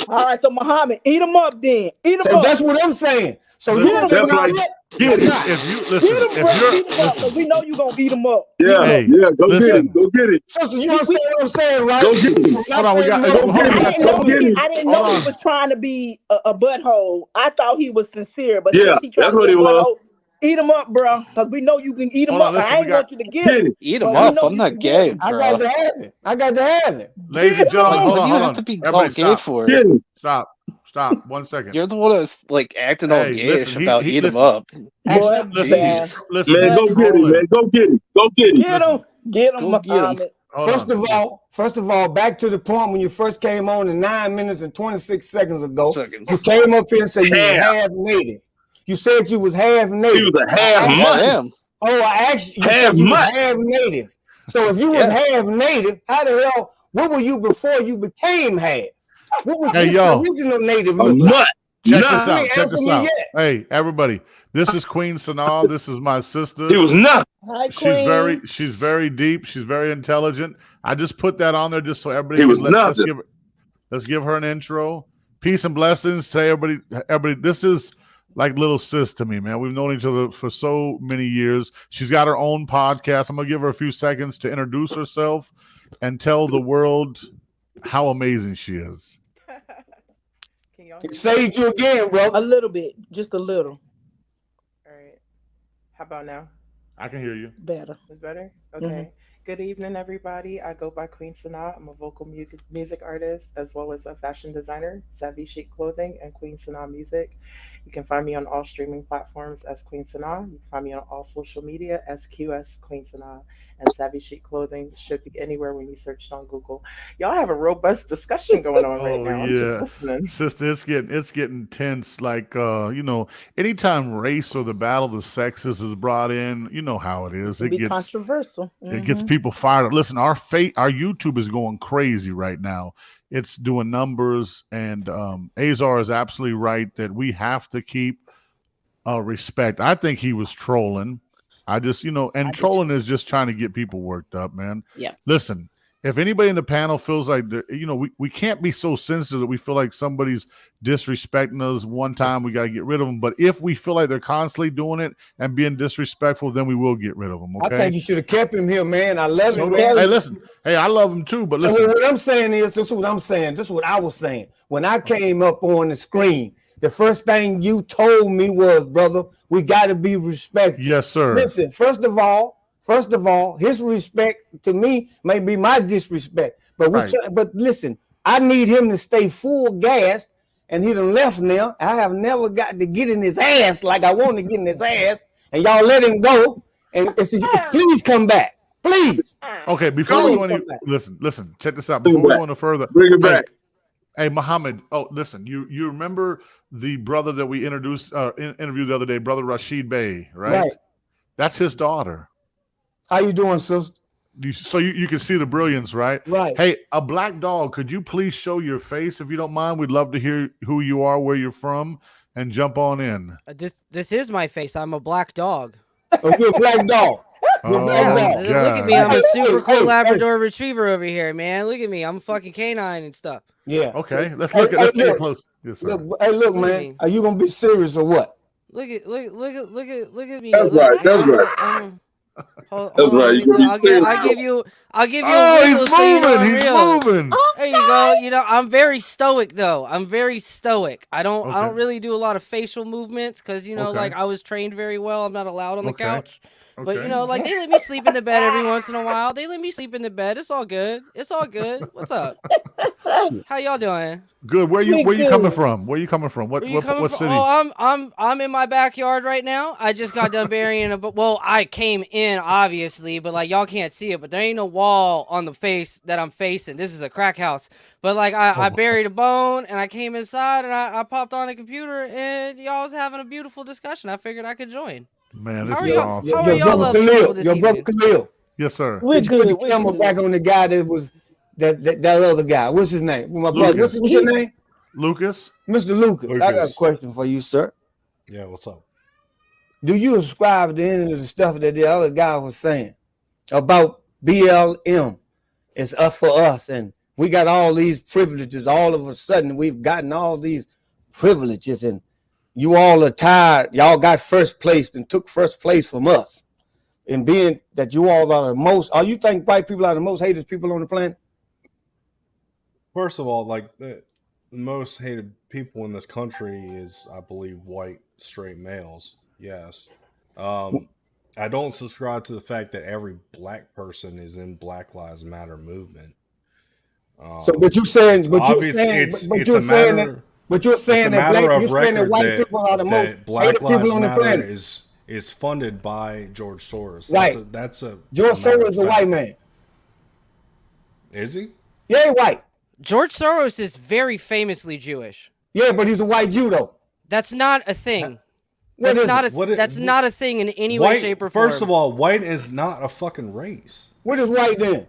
S2: All right, so Muhammad, eat them up then. Eat them
S5: So
S2: up.
S5: that's what I'm saying. So you
S2: Get
S5: want
S2: them,
S5: to
S4: That's right.
S5: it?
S4: Get it.
S1: If you
S2: Get
S1: listen,
S2: them,
S1: if
S2: bro.
S1: you're
S2: Eat them up, because we know you're going to eat them up. Eat
S4: Yeah,
S2: 'em up.
S1: hey,
S4: yeah. Go get
S1: listen,
S4: it. Go get it.
S5: Sister, you
S2: We,
S5: understand what I'm saying, right?
S4: Go get it.
S5: I'm not
S1: hold on, we
S5: saying
S1: got
S5: you
S4: Go
S5: don't
S4: get
S2: I
S4: it.
S5: understand.
S2: didn't
S4: Go
S2: know
S4: get it.
S2: I didn't
S1: hold
S2: know he
S1: on.
S2: was trying to be a butthole. I thought he was sincere, but
S4: Yeah,
S2: since he tried
S4: that's
S2: to be
S4: what
S2: a
S4: he was.
S2: butthole, eat them up, bro. Because we know you can eat them
S1: Hold on,
S2: up.
S1: listen,
S2: I
S1: we
S2: ain't
S1: got
S2: want you to get
S4: Get
S2: them,
S4: it.
S10: Eat them
S2: but we
S10: up.
S2: know
S10: I'm
S2: you
S10: not
S2: can get
S10: gay,
S2: them.
S5: I got
S10: bro.
S5: to have it. I got to have it.
S1: ladies
S2: Get
S1: and gentlemen,
S10: Like,
S1: hold
S10: what
S1: on,
S10: do you
S1: hold
S10: have
S1: on.
S10: to be all
S1: Everybody
S10: gay
S1: stop.
S10: for?
S4: Get it.
S1: Stop. 1 second.
S10: You're the one that's like acting all
S1: Hey, listen,
S10: gayish about
S1: he
S10: eat them
S1: listen,
S10: up.
S5: Actually,
S2: Boy,
S5: I'm
S1: listen, he's
S2: bad.
S10: Jeez.
S1: listen,
S4: Man,
S1: he's
S4: go get it, man.
S1: trolling.
S4: Go get it. Go get it.
S2: Get
S1: Listen,
S2: them. Get them,
S10: Go get them.
S2: Muhammad.
S1: hold on.
S5: first of all, back to the point when you first came on in 9 minutes and 26 seconds ago,
S10: Seconds.
S5: you came up here and said you was
S4: Half.
S5: half native. You said you was half
S4: He
S5: native.
S4: was a half
S5: I
S10: I
S5: asked
S4: mutt.
S5: you.
S10: am.
S5: Oh, I asked you. You
S4: Half
S5: said you was
S4: mutt.
S5: half native. So if you was
S10: Yeah.
S5: half native, how the hell? What were you before you became half? What was
S1: Hey,
S5: this
S1: yo,
S5: original native
S4: A
S5: look like?
S4: mutt.
S1: check this
S4: Nothing.
S5: You
S1: out.
S5: ain't
S1: Check
S5: answer
S1: this
S5: me
S1: out.
S5: yet.
S1: Hey, everybody, this is Queen Sanal. This is my sister.
S4: He was nothing.
S2: Hi,
S1: She's
S2: Queen.
S1: very deep. She's very intelligent. I just put that on there just so everybody
S4: He
S1: can
S4: was nothing.
S1: let's give her an intro. Peace and blessings to everybody. This is like little sis to me, man. We've known each other for so many years. She's got her own podcast. I'm gonna give her a few seconds to introduce herself and tell the world how amazing she is.
S11: Can y'all hear
S5: It
S11: me?
S5: saved you again,
S2: A
S5: brother.
S2: little bit. Just a little.
S11: All right. How about now?
S1: I can hear you.
S2: Better.
S11: Is better?
S2: Mm-hmm.
S11: Okay. Good evening, everybody. I go by Queen Sanaa. I'm a vocal music artist as well as a fashion designer, Savvy Chic Clothing, and Queen Sanaa Music. You can find me on all streaming platforms as Queen Sanaa. You can find me on all social media as QS Queen Sanaa. And Savvy Chic Clothing should be anywhere when you search on Google. Y'all have a robust discussion going on right
S1: Oh
S11: now. I'm just
S1: yeah,
S11: listening.
S1: sister, it's getting tense. Like anytime race or the battle of the sexes is brought in, you know how it
S2: It
S1: is.
S2: can be controversial.
S1: It gets
S2: Mm-hmm.
S1: people fired up. Listen, our YouTube is going crazy right now. It's doing numbers, and Azar is absolutely right that we have to keep respect. I think he was trolling. I just, and trolling is just trying to get people worked up, man.
S7: Yeah.
S1: Listen, if anybody in the panel feels like, we can't be so sensitive that we feel like somebody's disrespecting us one time, we got to get rid of them. But if we feel like they're constantly doing it and being disrespectful, then we will get rid of them, okay?
S5: I think you should have kept him here, man. I love him,
S1: So
S5: man.
S1: hey, listen. Hey, I love him too, but
S5: So
S1: listen.
S5: what I'm saying is, this is what I'm saying. This is what I was saying. When I came up on the screen, the first thing you told me was, brother, we got to be respectful.
S1: Yes, sir.
S5: Listen, first of all, his respect to me may be my disrespect. But but listen, I need him to stay full gas, and he done left now. I have never got to get in his ass like I want to get in his ass, and y'all let him go. And please come back. Please.
S1: Okay, before we go any, listen, check this out. Before we go any further,
S4: Bring it back.
S1: Hey, Muhammad. Oh, listen, you remember the brother that we introduced interviewed the other day, brother Rashid Bey, right?
S5: Right.
S1: That's his daughter.
S5: How you doing, sister?
S1: So you can see the brilliance, right?
S5: Right.
S1: Hey, a black dog, could you please show your face if you don't mind? We'd love to hear who you are, where you're from, and jump on in.
S12: This is my face. I'm a black dog.
S5: Oh, you're a black dog. You're a black dog.
S12: Look at me. I'm a super cool Labrador Retriever over here, man. Look at me. I'm a fucking canine and stuff.
S5: Yeah.
S1: Okay. Let's take it close. Yes, sir.
S5: Look, man. Are you gonna be serious or what?
S12: Look at me.
S4: That's right. That's right.
S12: Hold on. I'll give you a wiggle so you know I'm real.
S1: Moving.
S12: There you go. I'm very stoic though. I'm very stoic. I don't really do a lot of facial movements because like I was trained very well. I'm not allowed on the couch. But
S1: Okay.
S12: like they let me sleep in the bed every once in a while. They let me sleep in the bed. It's all good. It's all good. What's up? How y'all doing?
S1: Good. Where you coming from? Where you coming from?
S12: Where you coming
S1: what
S12: from?
S1: city?
S12: Oh, I'm in my backyard right now. I just got done burying I came in obviously, but like y'all can't see it, but there ain't no wall on the face that I'm facing. This is a crack house. But like I buried a bone and I came inside and I popped on the computer and y'all was having a beautiful discussion. I figured I could join.
S1: Man, this
S12: How are
S1: is
S12: y'all?
S1: awesome.
S12: How are y'all lovely people this
S5: Your brother
S12: evening?
S5: Khalil.
S1: Yes, sir.
S2: We're
S5: Could you put
S2: good.
S5: the camera back on the guy that was that other guy? What's his name? My brother. What's your name?
S1: Lucas.
S5: Mr. Lucas. I got a question for you, sir.
S9: Yeah, what's up?
S5: Do you ascribe to any of the stuff that the other guy was saying about BLM? It's us for us, and we got all these privileges. All of a sudden, we've gotten all these privileges, and you all are tired. Y'all got first place and took first place from us. And being that you all are the most, you think white people are the most hated people on the planet?
S9: First of all, like the most hated people in this country is, I believe, white straight males. Yes. I don't subscribe to the fact that every black person is in Black Lives Matter movement.
S5: But you're saying that white people are the most
S9: Black
S5: hated
S9: Lives
S5: people on the
S9: Matter
S5: planet.
S9: is funded by George Soros.
S5: Right. George Soros is a white man.
S9: Is he?
S5: Yeah, white.
S12: George Soros is very famously Jewish.
S5: Yeah, but he's a white Jew though.
S12: That's not a thing.
S5: What
S12: That's
S5: is
S12: not
S5: it?
S12: that's not a thing in any way, shape, or form.
S9: First of all, white is not a fucking race.
S5: What is white then?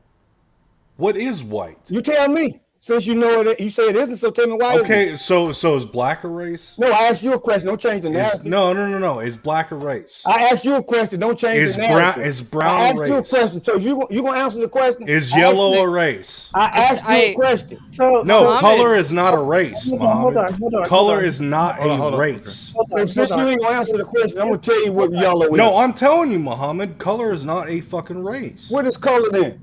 S9: What is white?
S5: You tell me. Since you know it, you say it isn't. So tell me why.
S9: Okay, so is black a race?
S5: No, I asked you a question. Don't change the narrative.
S9: No. Is black a race?
S5: I asked you a question. Don't change the narrative.
S9: Is brown
S5: I asked
S9: a race?
S5: you a question. So you gonna answer the question?
S9: Is yellow a race?
S5: I asked you a question.
S9: No, color is not a race,
S11: Hold
S9: Muhammad.
S11: on.
S9: Color is not a race.
S5: Since you ain't gonna answer the question, I'm gonna tell you what yellow is.
S9: No, I'm telling you, Muhammad. Color is not a fucking race.
S5: What is color then?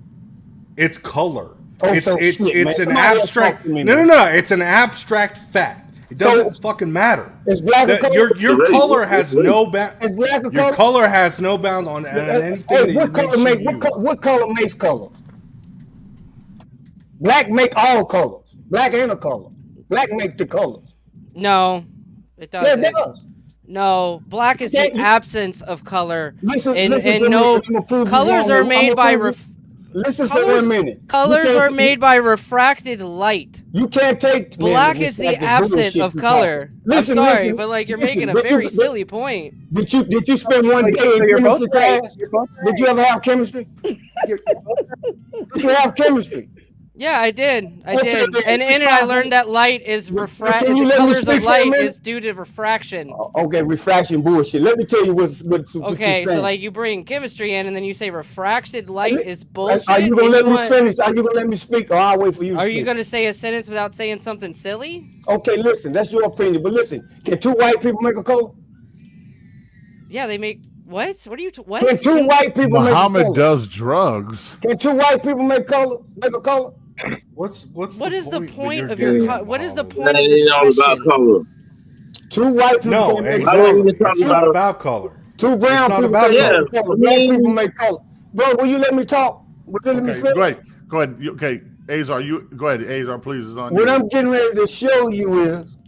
S9: It's color.
S5: Oh,
S9: it's
S5: so shit, man.
S9: an
S5: Somebody else
S9: abstract.
S5: talk to me,
S9: No.
S5: man.
S9: It's an abstract fact. It doesn't fucking matter.
S5: Is black a color?
S9: Your color has no bounds.
S5: Is black a
S9: Your
S5: color?
S9: color has no bounds on anything
S5: Hey,
S9: that makes you.
S5: what color makes color? Black make all colors. Black ain't a color. Black make the colors.
S12: No, it
S5: Yeah,
S12: doesn't.
S5: it does.
S12: No, black is the absence of color,
S5: Listen
S12: and
S5: to me,
S12: no
S5: I'm gonna prove you
S12: colors
S5: wrong.
S12: are
S5: I'm
S12: made
S5: gonna
S12: by
S5: prove Listen to me a
S12: colors.
S5: minute.
S12: Colors
S5: You
S12: are
S5: can't-
S12: made by refracted light.
S5: You can't take
S12: Black
S5: man,
S12: is the
S5: refracted
S12: absence
S5: bullshit
S12: of
S5: you
S12: color.
S5: talking. Listen,
S12: I'm sorry,
S5: listen,
S12: but like you're
S5: listen,
S12: making a
S5: but
S12: very
S5: you-
S12: silly point.
S5: Did you spend one day
S11: So
S5: in
S11: you're both
S5: chemistry
S11: right.
S5: class?
S11: You're both
S5: Did you ever have chemistry?
S11: You're both right.
S5: Did you have chemistry?
S12: Yeah, I did. I
S5: Okay,
S12: did.
S5: then,
S12: And in it, I learned that light is
S5: Can
S12: refract.
S5: you
S12: The
S5: let me
S12: colors
S5: speak
S12: of
S5: for a
S12: light
S5: minute?
S12: is due to refraction.
S5: Okay, refraction bullshit. Let me tell you what
S12: Okay,
S5: you're
S12: so
S5: saying.
S12: like you bring chemistry in, and then you say refracted light is bullshit.
S5: Are you gonna
S12: and
S5: let me
S12: want-
S5: finish? Are you gonna let me speak, or I'll wait for you to
S12: Are
S5: speak?
S12: you gonna say a sentence without saying something silly?
S5: Okay, listen, that's your opinion, but listen, can two white people make a color?
S12: Yeah, they make what? What are you? What?
S5: Can two white people make a
S1: Muhammad
S5: color?
S1: does drugs.
S5: Can two white people make a color?
S12: What is the point of
S9: getting
S12: your?
S9: at,
S12: What is the
S9: Muhammad?
S12: point
S4: That
S12: of this
S4: ain't all about
S12: question?
S4: color.
S5: Two white people
S9: No,
S5: can make
S9: exactly.
S5: color.
S9: It's not about color.
S5: Two brown
S9: It's not
S5: people
S9: about
S5: can
S9: color.
S5: make color. Black people make color. Bro, will you let me talk? Will you let me
S1: Okay,
S5: finish?
S1: go ahead. Go ahead. Okay, Azar, you go ahead. Azar, please. Is on
S5: What
S1: you.
S5: I'm getting ready to show you is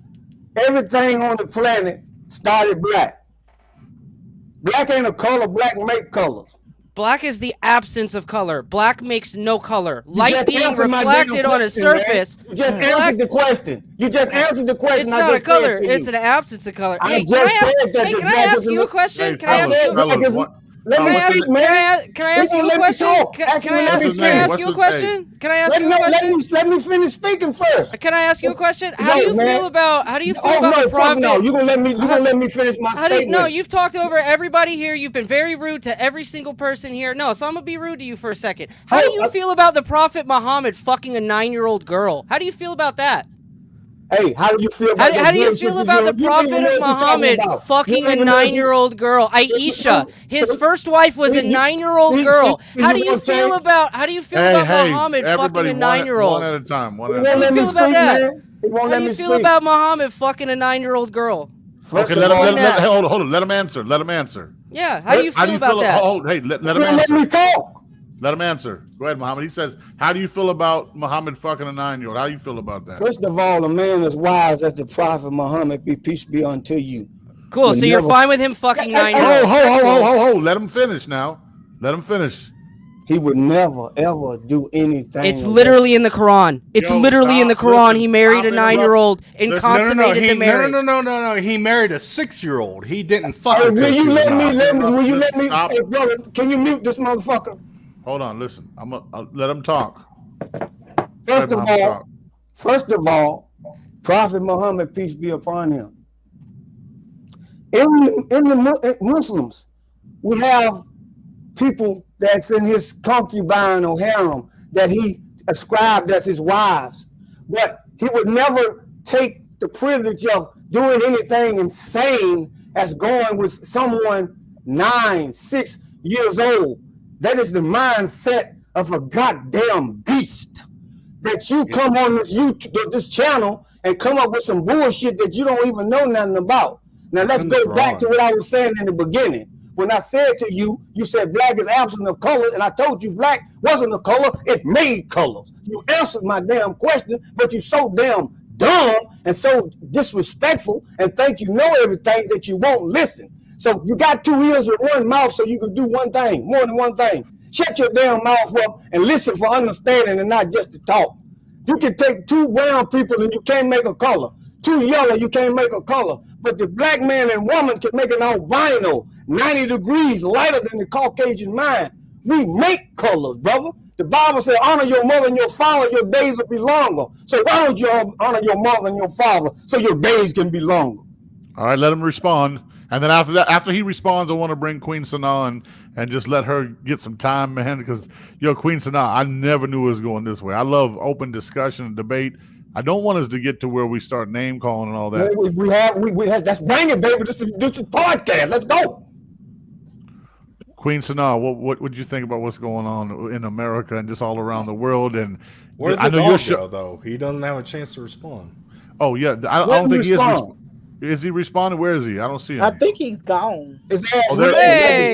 S5: everything on the planet started black. Black ain't a color, black make colors.
S12: Black is the absence of color. Black makes no color. Light
S5: just
S12: being
S5: answered my damn
S12: reflected on a
S5: question, man.
S12: surface.
S5: You just
S12: Black-
S5: answered the question. You just answered the question.
S12: It's
S5: I
S12: not a
S5: just said
S12: color.
S5: to
S12: It's
S5: you.
S12: an absence of color.
S5: I
S12: Hey,
S5: just
S12: can I
S5: said
S12: ask,
S5: that
S12: hey,
S5: the
S12: can I
S5: black
S12: ask
S5: is
S12: you
S5: a-
S12: a question?
S1: Hey,
S12: Can I ask
S1: fellas,
S12: you?
S1: fellas, what?
S5: Let me
S12: Can I ask,
S5: speak,
S12: can I
S5: man.
S12: ask, can I ask
S5: You
S12: you a
S5: gonna let me
S12: question?
S5: talk.
S12: Can,
S5: Ask
S12: can
S5: me
S12: I
S5: what
S12: ask,
S5: he
S12: can I
S5: said.
S12: ask
S1: What's
S12: you a
S1: his-
S12: question? Can I ask you a question?
S5: Let me finish speaking first.
S12: Can I ask you a question? How do
S5: No,
S12: you
S5: man.
S12: feel about
S5: Oh
S12: the
S5: no, fuck
S12: prophet?
S5: no. You gonna let me finish my
S12: How do you,
S5: statement.
S12: no, you've talked over everybody here. You've been very rude to every single person here. No, so I'm gonna be rude to you for a second. How do you feel about the Prophet Muhammad fucking a 9-year-old girl? How do you feel about that?
S5: Hey, how do you feel about
S12: How do you
S5: that
S12: feel
S5: shit
S12: about the
S5: you don't even
S12: Prophet
S5: know
S12: of
S5: what you're talking
S12: Muhammad
S5: about.
S12: fucking
S5: You don't
S12: a
S5: even know what you-
S12: 9-year-old girl, Aisha? His
S5: So-
S12: first wife was a
S5: you-
S12: 9-year-old
S5: see-
S12: girl.
S5: see,
S12: How
S5: you
S12: do you
S5: wanna
S12: feel
S5: change?
S12: about
S1: Hey,
S12: Muhammad fucking
S1: everybody,
S12: a
S1: one
S12: 9-year-old?
S1: at a time. One
S5: He
S1: at a
S5: won't
S12: How do
S5: let
S12: you
S5: me
S12: feel about
S5: speak,
S12: that?
S5: man. He won't
S12: How
S5: let
S12: do you
S5: me
S12: feel
S5: speak.
S12: about Muhammad fucking a 9-year-old girl?
S5: First
S1: Okay,
S5: of all,
S1: let him
S12: that.
S1: hold on. Let him answer. Let him answer.
S12: Yeah. How do you feel about that?
S1: Oh, hey, let him
S5: Let me
S1: answer.
S5: talk.
S1: Let him answer. Go ahead, Muhammad. He says, how do you feel about Muhammad fucking a 9-year-old? How do you feel about that?
S5: First of all, a man as wise as the Prophet Muhammad, be peace be unto you.
S12: Cool.
S5: Would
S12: So you're
S5: never-
S12: fine with him fucking
S1: Ho,
S12: 9-year-olds? That's cool.
S1: ho. Let him finish now. Let him finish.
S5: He would never ever do anything.
S12: It's literally in the Quran. It's literally in the Quran.
S1: Listen,
S12: he married a
S1: stop
S12: 9-year-old and
S1: Listen.
S12: consummated the marriage.
S9: No. He married a 6-year-old. He didn't fuck her.
S5: Will you let me? Will you let me?
S1: Stop.
S5: Hey, brother, can you mute this motherfucker?
S1: Hold on, listen. I'll let him talk.
S5: First of all, Prophet Muhammad, peace be upon him. In the Muslims, we have people that's in his concubine or harem that he ascribed as his wives, but he would never take the privilege of doing anything insane as going with someone 6 years old. That is the mindset of a goddamn beast. That you come on this channel and come up with some bullshit that you don't even know nothing about. Now let's go back to what I was saying in the beginning. When I said to you, you said black is absent of color, and I told you black wasn't a color, it made colors. You answered my damn question, but you're so damn dumb and so disrespectful and think you know everything that you won't listen. So you got 2 ears and 1 mouth so you can do one thing, more than one thing. Shut your damn mouth up and listen for understanding and not just to talk. You can take 2 brown people and you can't make a color. 2 yellow, you can't make a color. But the black man and woman can make an albino 90 degrees lighter than the Caucasian mind. We make colors, brother. The Bible says, honor your mother and your father, your days will be longer. So why don't you honor your mother and your father so your days can be longer?
S1: All right, let him respond. And then after he responds, I want to bring Queen Sanaa and just let her get some time, man, because, Queen Sanaa, I never knew it was going this way. I love open discussion and debate. I don't want us to get to where we start name calling and all that.
S5: We have that's bring it, baby. This is podcast. Let's go.
S1: Queen Sanaa, what would you think about what's going on in America and just all around the world? And
S9: where'd the dog go, though? He doesn't have a chance to respond.
S1: Oh yeah, I don't think he is. Is he responding? Where is he? I don't see him.
S2: I think he's gone.
S12: Hey,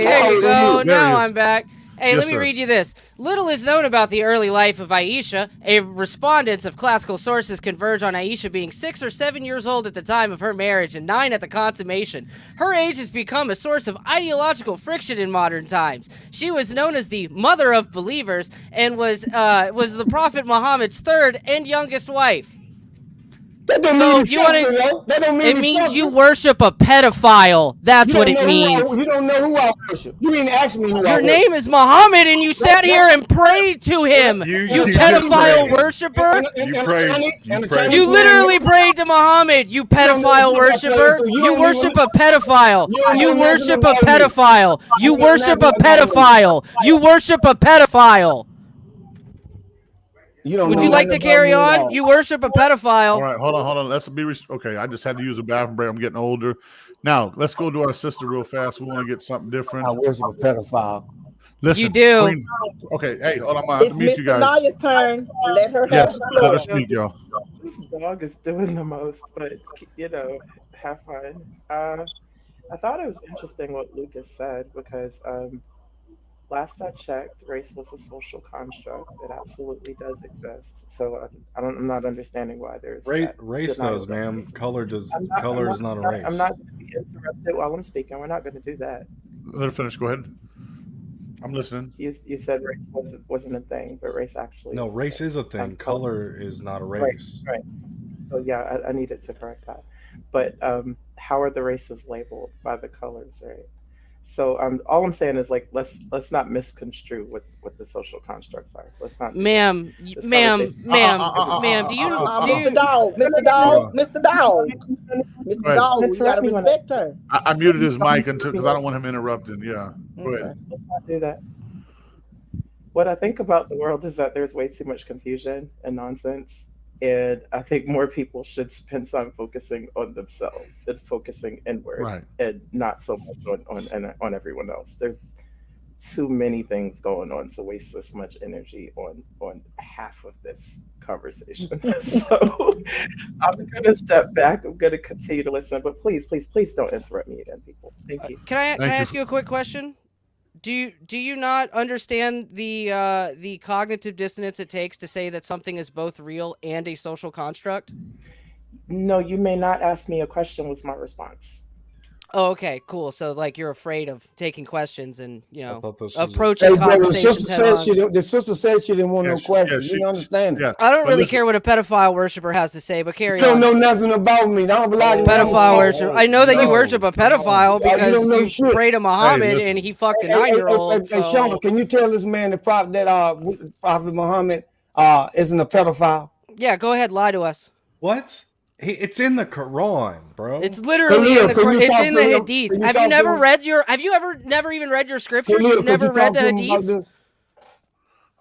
S12: there you go. Now I'm back. Hey,
S1: Yes,
S12: let me
S1: sir.
S12: read you this. Little is known about the early life of Aisha. Respondents of classical sources converge on Aisha being 6 or 7 years old at the time of her marriage and 9 at the consummation. Her age has become a source of ideological friction in modern times. She was known as the mother of believers and was the Prophet Muhammad's third and youngest wife.
S5: That don't mean that don't mean
S12: it means you worship a pedophile. That's what it means.
S5: You don't know who I worship. You didn't ask me who I worship.
S12: Your name is Muhammad, and you sat here and prayed to him. You pedophile worshiper. You literally prayed to Muhammad. You pedophile worshiper. You worship a pedophile. You worship a pedophile. You worship a pedophile. You worship a pedophile. Would you like to carry on? You worship a pedophile.
S1: All right, hold on. Let's be okay. I just had to use a bathroom break. I'm getting older. Now let's go to our sister real fast. We want to get something different.
S5: I worship a pedophile.
S1: Listen,
S12: you do.
S1: Queen, okay, hey, hold on. I have
S2: It's
S1: to mute
S2: Miss
S1: you guys.
S2: Sanaya's turn. Let her have the
S1: Let her
S2: floor.
S1: speak, y'all.
S11: This dog is doing the most, but have fun. I thought it was interesting what Lucas said because last I checked, race was a social construct. It absolutely does exist. So I'm not understanding why there's
S9: race does, ma'am. Color is not a race.
S11: I'm not going to be interrupted while I'm speaking. We're not going to do that.
S1: Let her finish. Go ahead. I'm listening.
S11: You said race wasn't a thing, but race actually.
S9: No, race is a thing. Color is not a race.
S11: Right. So yeah, I needed to correct that. But how are the races labeled by the colors, right? So all I'm saying is let's not misconstrue what the social constructs are. Let's not.
S12: Ma'am, do you
S2: Mr. Dog, you gotta respect her.
S1: I muted his mic because I don't want him interrupting. Yeah, go ahead.
S11: Let's not do that. What I think about the world is that there's way too much confusion and nonsense. And I think more people should spend time focusing on themselves and focusing inward,
S1: right,
S11: and not so much on everyone else. There's too many things going on to waste this much energy on half of this conversation. So I'm going to step back. I'm going to continue to listen, but please don't interrupt me again, people. Thank you.
S12: Can I ask you a quick question? Do you not understand the cognitive dissonance it takes to say that something is both real and a social construct?
S11: No, you may not ask me a question was my response.
S12: Oh, okay, cool. So, like, you're afraid of taking questions and,
S5: Hey,
S12: approaching
S5: brother,
S12: conversations
S5: the sister said she didn't want no questions. You understand it?
S12: I don't really care what a pedophile worshiper has to say, but carry
S5: You don't
S12: on.
S5: know nothing about me. Don't lie.
S12: Pedophile worshiper. I know that you worship a pedophile
S5: You
S12: because
S5: don't know
S12: you
S5: shit.
S12: pray to Muhammad and he fucked a 9-year-old.
S5: Hey, Shawn, can you tell this man that Prophet Muhammad isn't a pedophile?
S12: Yeah, go ahead, lie to us.
S9: What? It's in the Quran, bro.
S12: It's literally in the Quran. It's in the Hadith. Have you never even read your scriptures? You've never read the Hadith?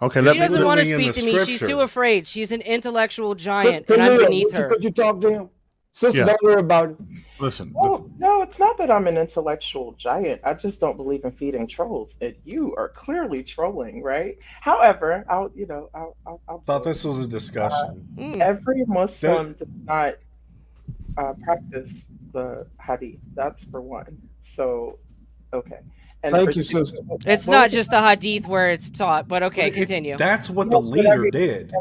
S1: Okay,
S12: she doesn't want to speak to me. She's too afraid. She's an intellectual giant, and I'm beneath her.
S5: Could you talk to him? Sister, don't worry about it.
S1: Listen.
S11: No, it's not that I'm an intellectual giant. I just don't believe in feeding trolls, and you are clearly trolling, right? However, I'll
S9: thought this was a discussion.
S11: Every Muslim does not practice the hadith. That's for one. So, okay. And
S5: thank you, sister.
S12: It's not just the hadith where it's taught, but okay, continue.
S9: That's what the leader did.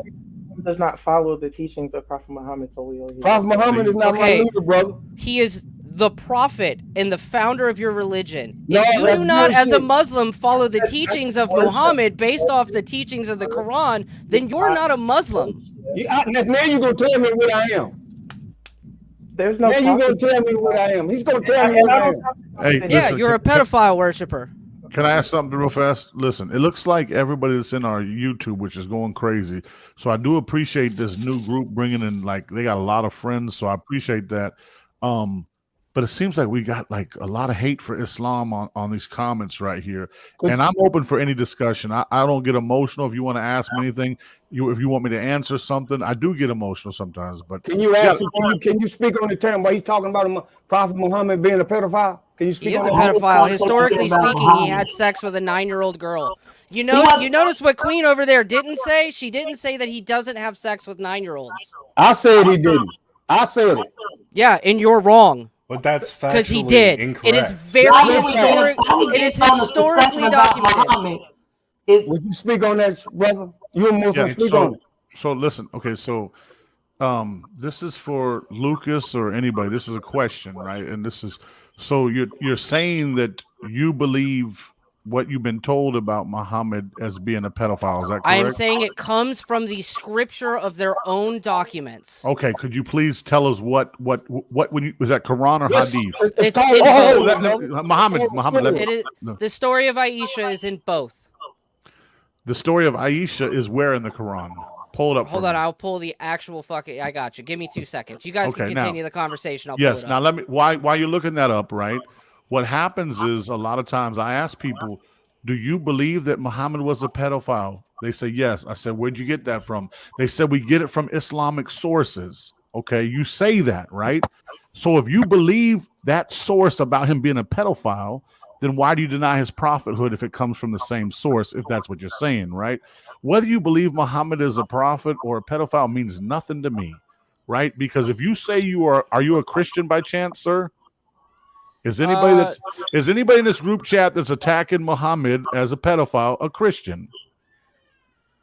S11: Does not follow the teachings of Prophet Muhammad.
S5: Prophet Muhammad is not my leader, brother.
S12: He is the prophet and the founder of your religion.
S5: No,
S12: if you do not, as a
S5: bullshit.
S12: Muslim, follow the teachings of Muhammad based off the teachings of the Quran, then you're not a Muslim.
S5: Now you're going to tell me what I am.
S11: There's no.
S5: Now you're going to tell me what I am. He's going to tell me what I am.
S1: Hey,
S12: Yeah,
S1: listen,
S12: you're a pedophile worshiper.
S1: Can I ask something real fast? Listen, it looks like everybody that's in our YouTube, which is going crazy. So I do appreciate this new group bringing in, like, they got a lot of friends. So I appreciate that. But it seems like we got like a lot of hate for Islam on these comments right here. And I'm open for any discussion. I don't get emotional. If you want to ask me anything, if you want me to answer something, I do get emotional sometimes. But
S5: can you ask? Can you speak on the term while he's talking about Prophet Muhammad being a pedophile? Can you speak
S12: He is
S5: on
S12: a
S5: that?
S12: pedophile. Historically speaking, he had sex with a 9-year-old girl. You notice what Queen over there didn't say? She didn't say that he doesn't have sex with 9-year-olds.
S5: I said he didn't. I said it.
S12: Yeah, and you're wrong.
S9: But that's factually
S12: because he did.
S9: Incorrect.
S12: It is very historic. It is historically documented.
S5: Would you speak on that, brother? You a Muslim, speak on it.
S1: So listen, okay, so this is for Lucas or anybody. This is a question, right? And this is so you're saying that you believe what you've been told about Muhammad as being a pedophile. Is that correct?
S12: I am saying it comes from the scripture of their own documents.
S1: Okay, could you please tell us what when you was that Quran or Hadith?
S12: It's
S1: Muhammad.
S12: It is, the story of Aisha is in both.
S1: The story of Aisha is where in the Quran? Pull it up.
S12: Hold on, I'll pull the actual fucking. I got you. Give me 2 seconds. You guys can continue the conversation. I'll pull it up.
S1: Now let me. While you're looking that up, right? What happens is a lot of times I ask people, "Do you believe that Muhammad was a pedophile?" They say yes. I said, "Where'd you get that from?" They said, "We get it from Islamic sources." Okay, you say that, right? So if you believe that source about him being a pedophile, then why do you deny his prophethood if it comes from the same source, if that's what you're saying, right? Whether you believe Muhammad is a prophet or a pedophile means nothing to me, right? Because if you say are you a Christian by chance, sir? Is anybody in this group chat that's attacking Muhammad as a pedophile a Christian?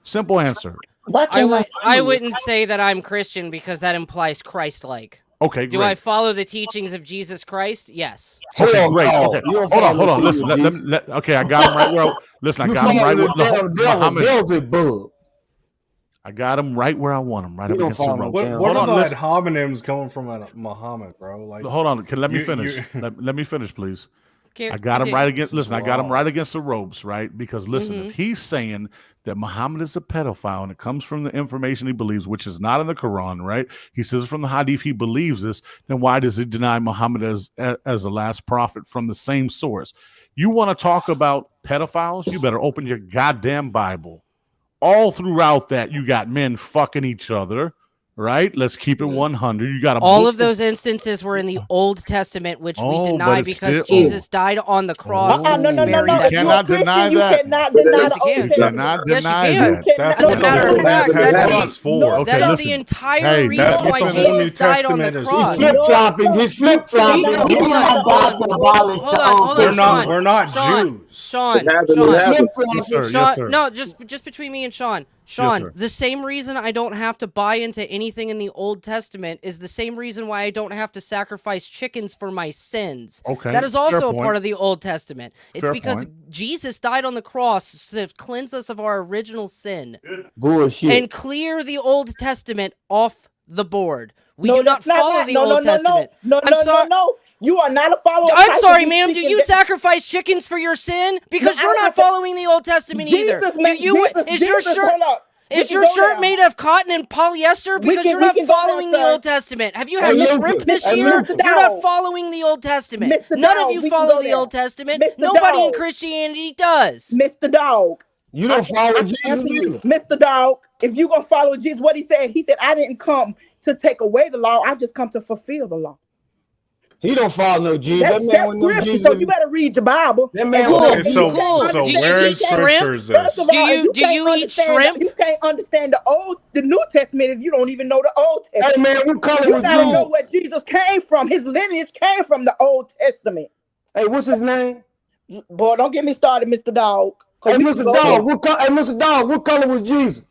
S1: Simple answer.
S12: I wouldn't say that I'm Christian because that implies Christ-like.
S1: Okay,
S12: Do
S1: great.
S12: I follow the teachings of Jesus Christ? Yes.
S1: Okay, great. Okay, hold on. Listen, okay, I got him right where. I got him right where Muhammad. I got him right where I want him. Right up against the rope.
S9: What are the homonyms coming from Muhammad, bro? Like,
S1: hold on. Let me finish. Let me finish, please. I got him right against. Listen, I got him right against the ropes, right? Because listen, if he's saying that Muhammad is a pedophile and it comes from the information he believes, which is not in the Quran, right? He says from the Hadith he believes this. Then why does he deny Muhammad as the last prophet from the same source? You want to talk about pedophiles? You better open your goddamn Bible. All throughout that, you got men fucking each other, right? Let's keep it 100. You got
S12: all of those instances were in the Old Testament, which we deny because Jesus died on the cross.
S2: No.
S1: You cannot deny
S2: You
S1: that.
S2: cannot deny the Old
S1: You
S2: Testament.
S1: cannot deny
S2: Yes,
S1: that.
S9: That's
S12: As a
S9: what
S12: matter
S9: the
S12: of fact,
S9: New Testament is for.
S12: that is the entire reason
S9: that's
S12: why
S9: what the New
S12: Jesus died on the
S9: Testament is
S12: cross.
S9: for.
S5: He's flip-flopping. He's flip-flopping.
S12: Hold on,
S9: We're not
S12: Sean,
S9: Jews.
S12: Sean,
S1: Yes, sir.
S12: no, just between me and Sean. Sean, the same reason I don't have to buy into anything in the Old Testament is the same reason why I don't have to sacrifice chickens for my sins.
S1: Okay,
S12: that is also
S1: fair
S12: a part
S1: point.
S12: of the Old Testament. It's
S1: Fair
S12: because
S1: point.
S12: Jesus died on the cross to cleanse us of our original sin.
S5: Bullshit.
S12: And clear the Old Testament off the board. We do not follow the Old Testament.
S2: No. You are not a follower.
S12: I'm sorry, ma'am. Do you sacrifice chickens for your sin? Because you're not following the Old Testament either. Is your shirt made of cotton and polyester? Because you're not following the Old Testament. Have you had shrimp this year? You're not following the Old Testament. None of you follow the Old Testament. Nobody in Christianity does.
S2: Mr. Dog.
S5: You don't follow Jesus either.
S2: Mr. Dog, if you're going to follow Jesus, what he said, I didn't come to take away the law. I just come to fulfill the law.
S5: He don't follow no Jesus.
S2: That's scripture, so you better read your Bible.
S5: That man
S9: so where in scripture is this?
S2: Do
S12: you eat shrimp?
S2: You can't understand the New Testament if you don't even know the Old Testament.
S5: Hey man, what color
S2: you
S5: was
S2: gotta
S5: Jesus?
S2: know where Jesus came from. His lineage came from the Old Testament.
S5: Hey, what's his name?
S2: Boy, don't get me started, Mr. Dog.
S5: Hey, Mr. Dog, Mr. Dog, what color was Jesus?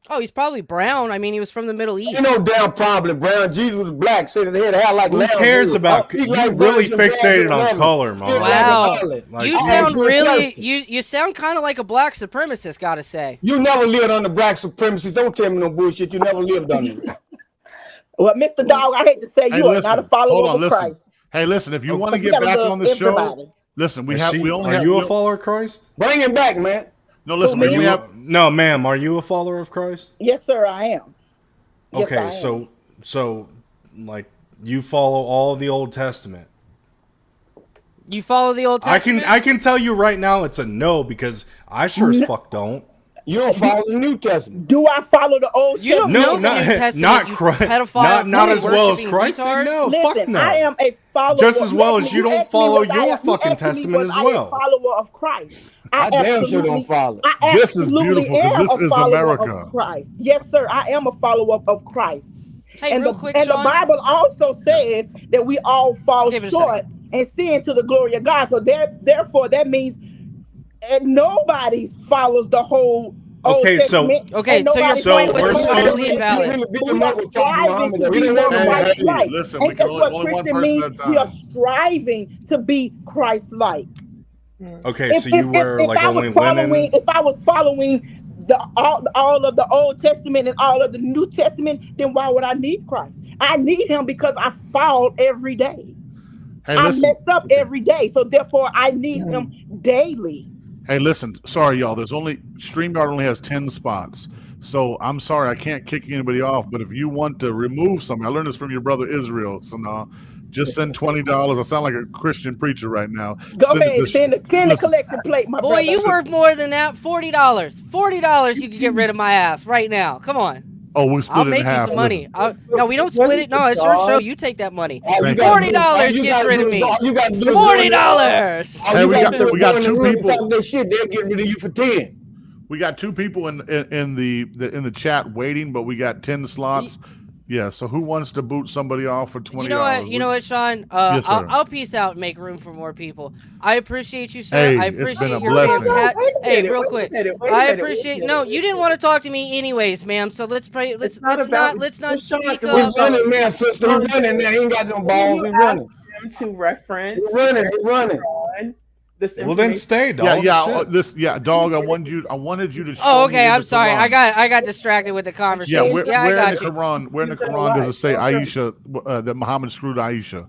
S12: Oh, he's probably brown. I mean, he was from the Middle East.
S5: You know damn probably brown. Jesus was black. Said his head hair like
S9: Who
S5: lamb.
S9: cares about?
S5: You
S9: You really fixated on color, man.
S12: Wow,
S9: Like,
S12: you sound really you sound kind of like a black supremacist. Gotta say.
S5: You never lived under black supremacists. Don't tell me no bullshit. You never lived under it.
S2: Well, Mr. Dog, I hate to say you are not a follower of Christ.
S1: Hey, listen, if you want to get back on the show, listen, we only have.
S9: Are you a follower of Christ?
S5: Bring him back, man.
S1: No, listen,
S9: no, ma'am. Are you a follower of Christ?
S2: Yes, sir, I am.
S9: Okay,
S2: yes, I am.
S9: so like you follow all of the Old Testament.
S12: You follow the Old Testament?
S9: I can tell you right now it's a no because I sure as fuck don't.
S5: You don't follow the New Testament.
S2: Do I follow the Old Testament?
S12: You don't know the New Testament.
S9: Not Christ. Not as well as Christ. No,
S2: listen,
S9: fuck no.
S2: I am a follower.
S9: Just as well as you don't follow your fucking testament as well.
S2: I am a follower of Christ.
S5: I damn sure don't follow.
S2: I
S1: this is beautiful because this is America.
S2: Of Christ. Yes, sir. I am a follower of Christ.
S12: Hey,
S2: and
S12: real quick,
S2: the Bible also says that we all fall short and sin to the glory of God. So therefore, that means nobody follows the whole Old Testament.
S12: So we're totally invalid.
S2: We are striving to be more Christ-like.
S1: Listen,
S2: and that's what Christian means. We are striving to be Christ-like.
S9: Okay, so you wear like only linen.
S2: If I was following all of the Old Testament and all of the New Testament, then why would I need Christ? I need him because I fall every day. I mess up every day, so therefore I need him daily.
S1: Hey, listen, sorry, y'all. StreamYard only has 10 spots. So I'm sorry, I can't kick anybody off. But if you want to remove something, I learned this from your brother Israel. So now, just send $20. I sound like a Christian preacher right now.
S2: Go ahead, send the collection plate, my brother.
S12: Boy, you worth more than that. $40. $40 you can get rid of my ass right now. Come on.
S1: Oh, we split
S12: I'll
S1: it
S12: make
S1: in half.
S12: you some money. No, we don't split it. No, it's your show. You take that money. $40 gets rid of me. $40.
S1: Hey, we got 2 people.
S5: That shit, they'll get rid of you for 10.
S1: We got 2 people in the chat waiting, but we got 10 slots. Yeah, so who wants to boot somebody off for $20?
S12: You know what, Sean?
S1: Yes, sir.
S12: I'll peace out and make room for more people. I appreciate you, sir.
S1: Hey,
S12: I
S1: it's been
S12: appreciate
S1: a
S12: your
S1: blessing.
S12: Hey, real quick. I appreciate. No, you didn't want to talk to me anyways, ma'am. So let's pray. Let's not speak
S5: We're
S12: of.
S5: running now, sister. We're running now. He ain't got no balls. He's running.
S11: To reference.
S5: He's running.
S9: Well, then stay, dog.
S1: Dog. I wanted you to. Show
S12: Oh, okay.
S1: me
S12: I'm
S1: the
S12: sorry.
S1: Quran.
S12: I got distracted with the conversation.
S1: Where
S12: I got
S1: in the
S12: you.
S1: Quran does it say Aisha that Muhammad screwed Aisha?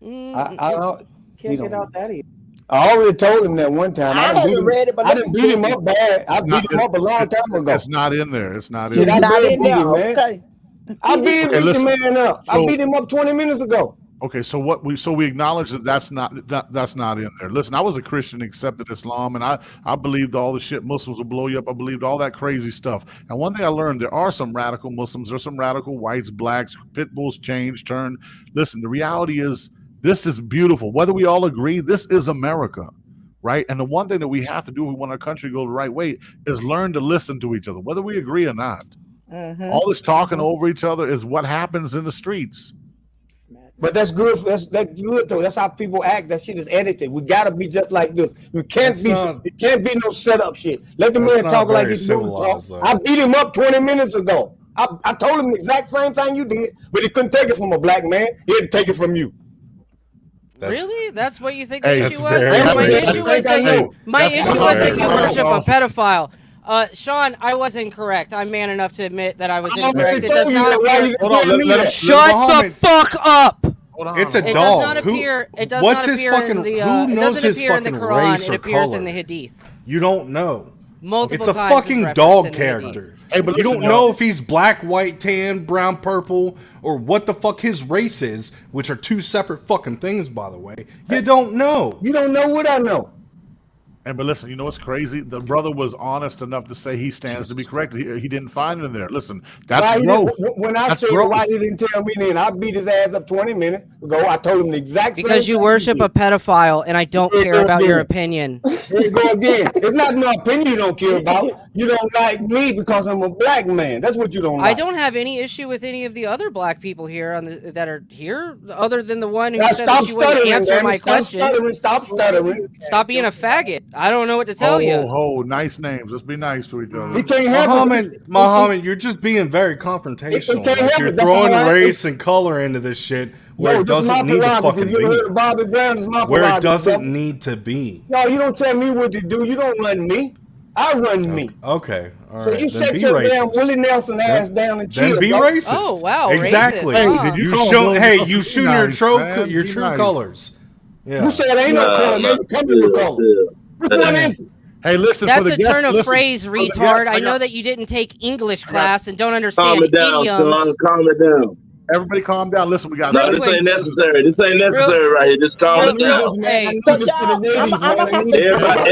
S5: I don't.
S11: Can't get out that either.
S5: I already told him that one time.
S2: I haven't read it, but
S5: I didn't beat him up bad. I beat him up a long time ago.
S1: It's not in there. It's not
S2: It's
S1: in there.
S2: not in there. Okay.
S5: I beat the man up. I beat him up 20 minutes ago.
S1: Okay, so we acknowledge that that's not in there. Listen, I was a Christian, accepted Islam, and I believed all the shit Muslims will blow you up. I believed all that crazy stuff. And one thing I learned, there are some radical Muslims, there's some radical whites, blacks, pit bulls, change, turn. Listen, the reality is this is beautiful. Whether we all agree, this is America, right? And the one thing that we have to do if we want our country to go the right way is learn to listen to each other, whether we agree or not. All this talking over each other is what happens in the streets.
S5: But that's good. That's good though. That's how people act. That shit is edited. We gotta be just like this. It can't be no setup shit. Let the man talk like he's supposed to talk. I beat him up 20 minutes ago. I told him the exact same thing you did, but he couldn't take it from a black man. He had to take it from you.
S12: Really? That's what you think the issue was? My issue was that you worship a pedophile. Sean, I was incorrect. I'm man enough to admit that I was incorrect. It does not appear. Shut the fuck up!
S9: It's a dog.
S12: It does not appear. It does not appear in the.
S9: Who knows
S12: it doesn't appear in the Quran. It appears
S9: color?
S12: in the Hadith.
S9: You don't know.
S12: Multiple
S9: It's a
S12: times
S9: fucking dog character.
S1: Hey, but
S9: you don't know if he's black, white, tan, brown, purple, or what the fuck his race is, which are two separate fucking things, by the way. You don't know.
S5: You don't know what I know.
S1: And but listen, you know what's crazy? The brother was honest enough to say he stands to be corrected. He didn't find it in there. Listen, that's growth.
S5: When I said why he didn't tell me then, I beat his ass up 20 minutes ago. I told him the exact same
S12: because you worship a pedophile, and I don't care about your opinion.
S5: Here you go again. It's not my opinion you don't care about. You don't like me because I'm a black man. That's what you don't like.
S12: I don't have any issue with any of the other black people here that are here, other than the one who said that you wouldn't answer my question.
S5: Stop stuttering.
S12: Stop being a faggot. I don't know what to tell you.
S1: Nice names. Let's be nice to each other.
S5: He can't help
S9: Muhammad, you're just being very confrontational.
S5: Like
S9: you're throwing race and color into this shit where it doesn't need to fucking be.
S5: Bobby Brown is my
S9: where it doesn't need to be.
S5: No, you don't tell me what to do. You don't run me. I run me.
S9: Okay. All
S5: so
S9: right.
S5: you set your damn Willie Nelson ass down and chill.
S9: Then be racist.
S12: Oh wow.
S9: Exactly.
S12: Racist.
S9: You show your true colors. Yeah.
S5: You said ain't no color, man. Come to the color. Which one is it?
S1: Hey, listen.
S12: That's a turn of phrase, retard. I know that you didn't take English class and don't understand idioms.
S4: Calm it down.
S1: Everybody calm down. Listen, we got.
S4: No, this ain't necessary. This ain't necessary right here. Just calm it down.
S12: Hey,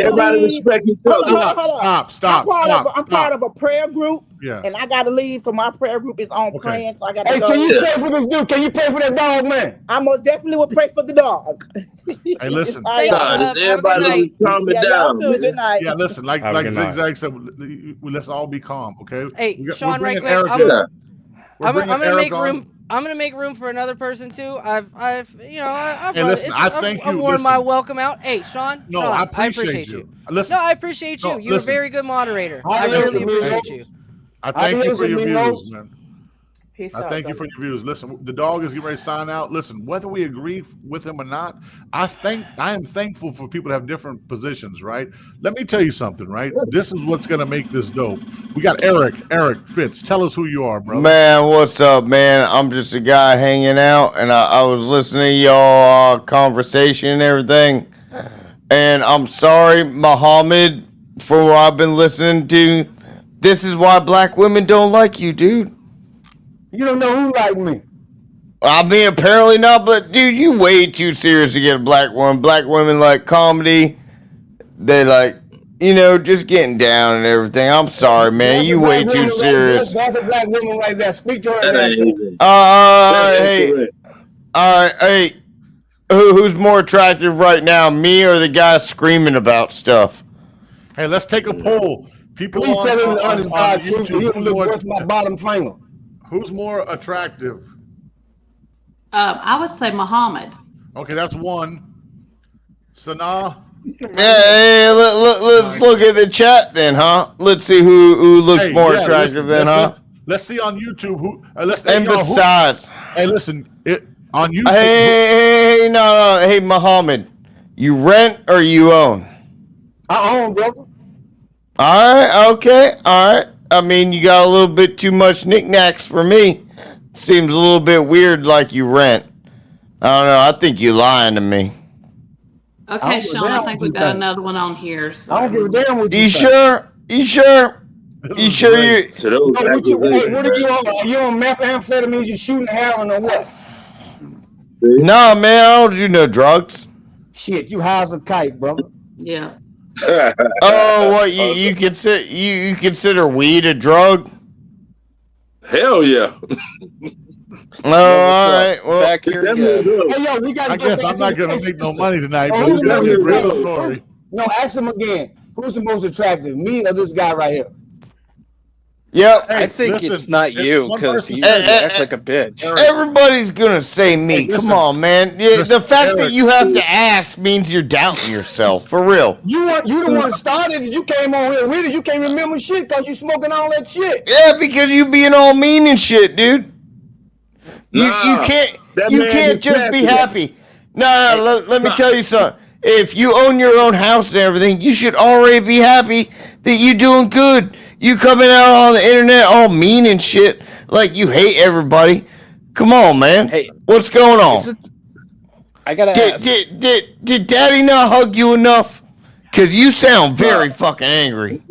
S4: Everybody respect each other.
S1: Stop.
S2: I'm part of a prayer group.
S1: Yeah.
S2: And I gotta leave for my prayer group is on praying, so I gotta go.
S5: Hey, can you pray for this dude? Can you pray for that dog, man?
S2: I most definitely would pray for the dog.
S1: Hey, listen.
S4: Everybody just calm it down.
S2: Good night.
S1: Yeah, listen. Like Zigzag said, let's all be calm, okay?
S12: Hey, Sean, right quick. I'm gonna make room. I'm gonna make room for another person too. I've worn my welcome out. Hey, Sean.
S1: No,
S12: Sean,
S1: I appreciate you. Listen,
S12: I appreciate you. You're a very good moderator. I really appreciate you.
S1: I thank you for your views, man.
S11: Peace
S1: I
S11: out,
S1: thank you for your views. Listen, the dog is getting ready to sign out. Listen, whether we agree with him or not, I am thankful for people to have different positions, right? Let me tell you something, right? This is what's gonna make this dope. We got Eric Fitz. Tell us who you are, bro.
S13: Man, what's up, man? I'm just a guy hanging out, and I was listening to y'all conversation and everything. And I'm sorry, Muhammad, for what I've been listening to. This is why black women don't like you, dude.
S5: You don't know who like me.
S13: I mean, apparently not, but dude, you way too serious to get a black woman. Black women like comedy. They like, just getting down and everything. I'm sorry, man. You way too serious.
S5: That's a black woman like that. Speak to her.
S13: Hey. Who's more attractive right now, me or the guy screaming about stuff?
S1: Hey, let's take a poll. People
S5: Please tell him the honest God truth. He don't look worth my bottom finger.
S1: Who's more attractive?
S8: I would say Muhammad.
S1: Okay, that's one. Sanaa?
S13: Hey, let's look at the chat then, huh? Let's see who looks more attractive then, huh?
S1: Let's see on YouTube who.
S13: Besides,
S1: hey, listen, on YouTube.
S13: No. Hey, Muhammad, you rent or you own?
S5: I own, brother.
S13: All right, okay, all right. I mean, you got a little bit too much knickknacks for me. Seems a little bit weird like you rent. I don't know. I think you're lying to me.
S8: Okay, Sean, I think we've got another one on here. So.
S5: I don't give a damn what
S13: you sure? You sure? You sure you?
S5: What are you on? Are you on methamphetamine? You shooting heroin or what?
S13: Nah, man, I don't do no drugs.
S5: Shit, you high as a kite, brother.
S8: Yeah.
S13: Oh, what you consider you consider weed a drug?
S4: Hell yeah.
S13: Oh, all right. Well,
S10: Back here again.
S5: Hey, yo, we got.
S1: I guess I'm not gonna make no money tonight, but
S5: Who's
S1: it's gonna be a
S5: the
S1: great
S5: most-
S1: story.
S5: No, ask him again. Who's the most attractive, me or this guy right here?
S13: yep.
S10: I think
S1: listen,
S10: it's not you
S1: one
S10: because
S1: person
S10: you
S13: said-
S10: act like a bitch.
S13: Everybody's gonna say me.
S1: Hey, listen.
S13: Come on, man. Yeah,
S1: Listen,
S13: the fact that
S1: Eric.
S13: you have to ask means you're doubting yourself. For real.
S5: You the one started it. You came on here with it. You can't remember shit because you smoking all that shit.
S13: Yeah, because you being all mean and shit, dude. You
S4: Nah,
S13: can't
S4: that
S13: you
S4: man
S13: can't
S4: is
S13: just be
S4: happy.
S13: happy. No, let me tell you something. If you own your own house and everything, you should already be happy that you're doing good. You coming out on the internet all mean and shit, like you hate everybody. Come on, man.
S10: Hey,
S13: what's going on?
S10: I gotta ask.
S13: Did Daddy not hug you enough? Cause you sound very fucking angry.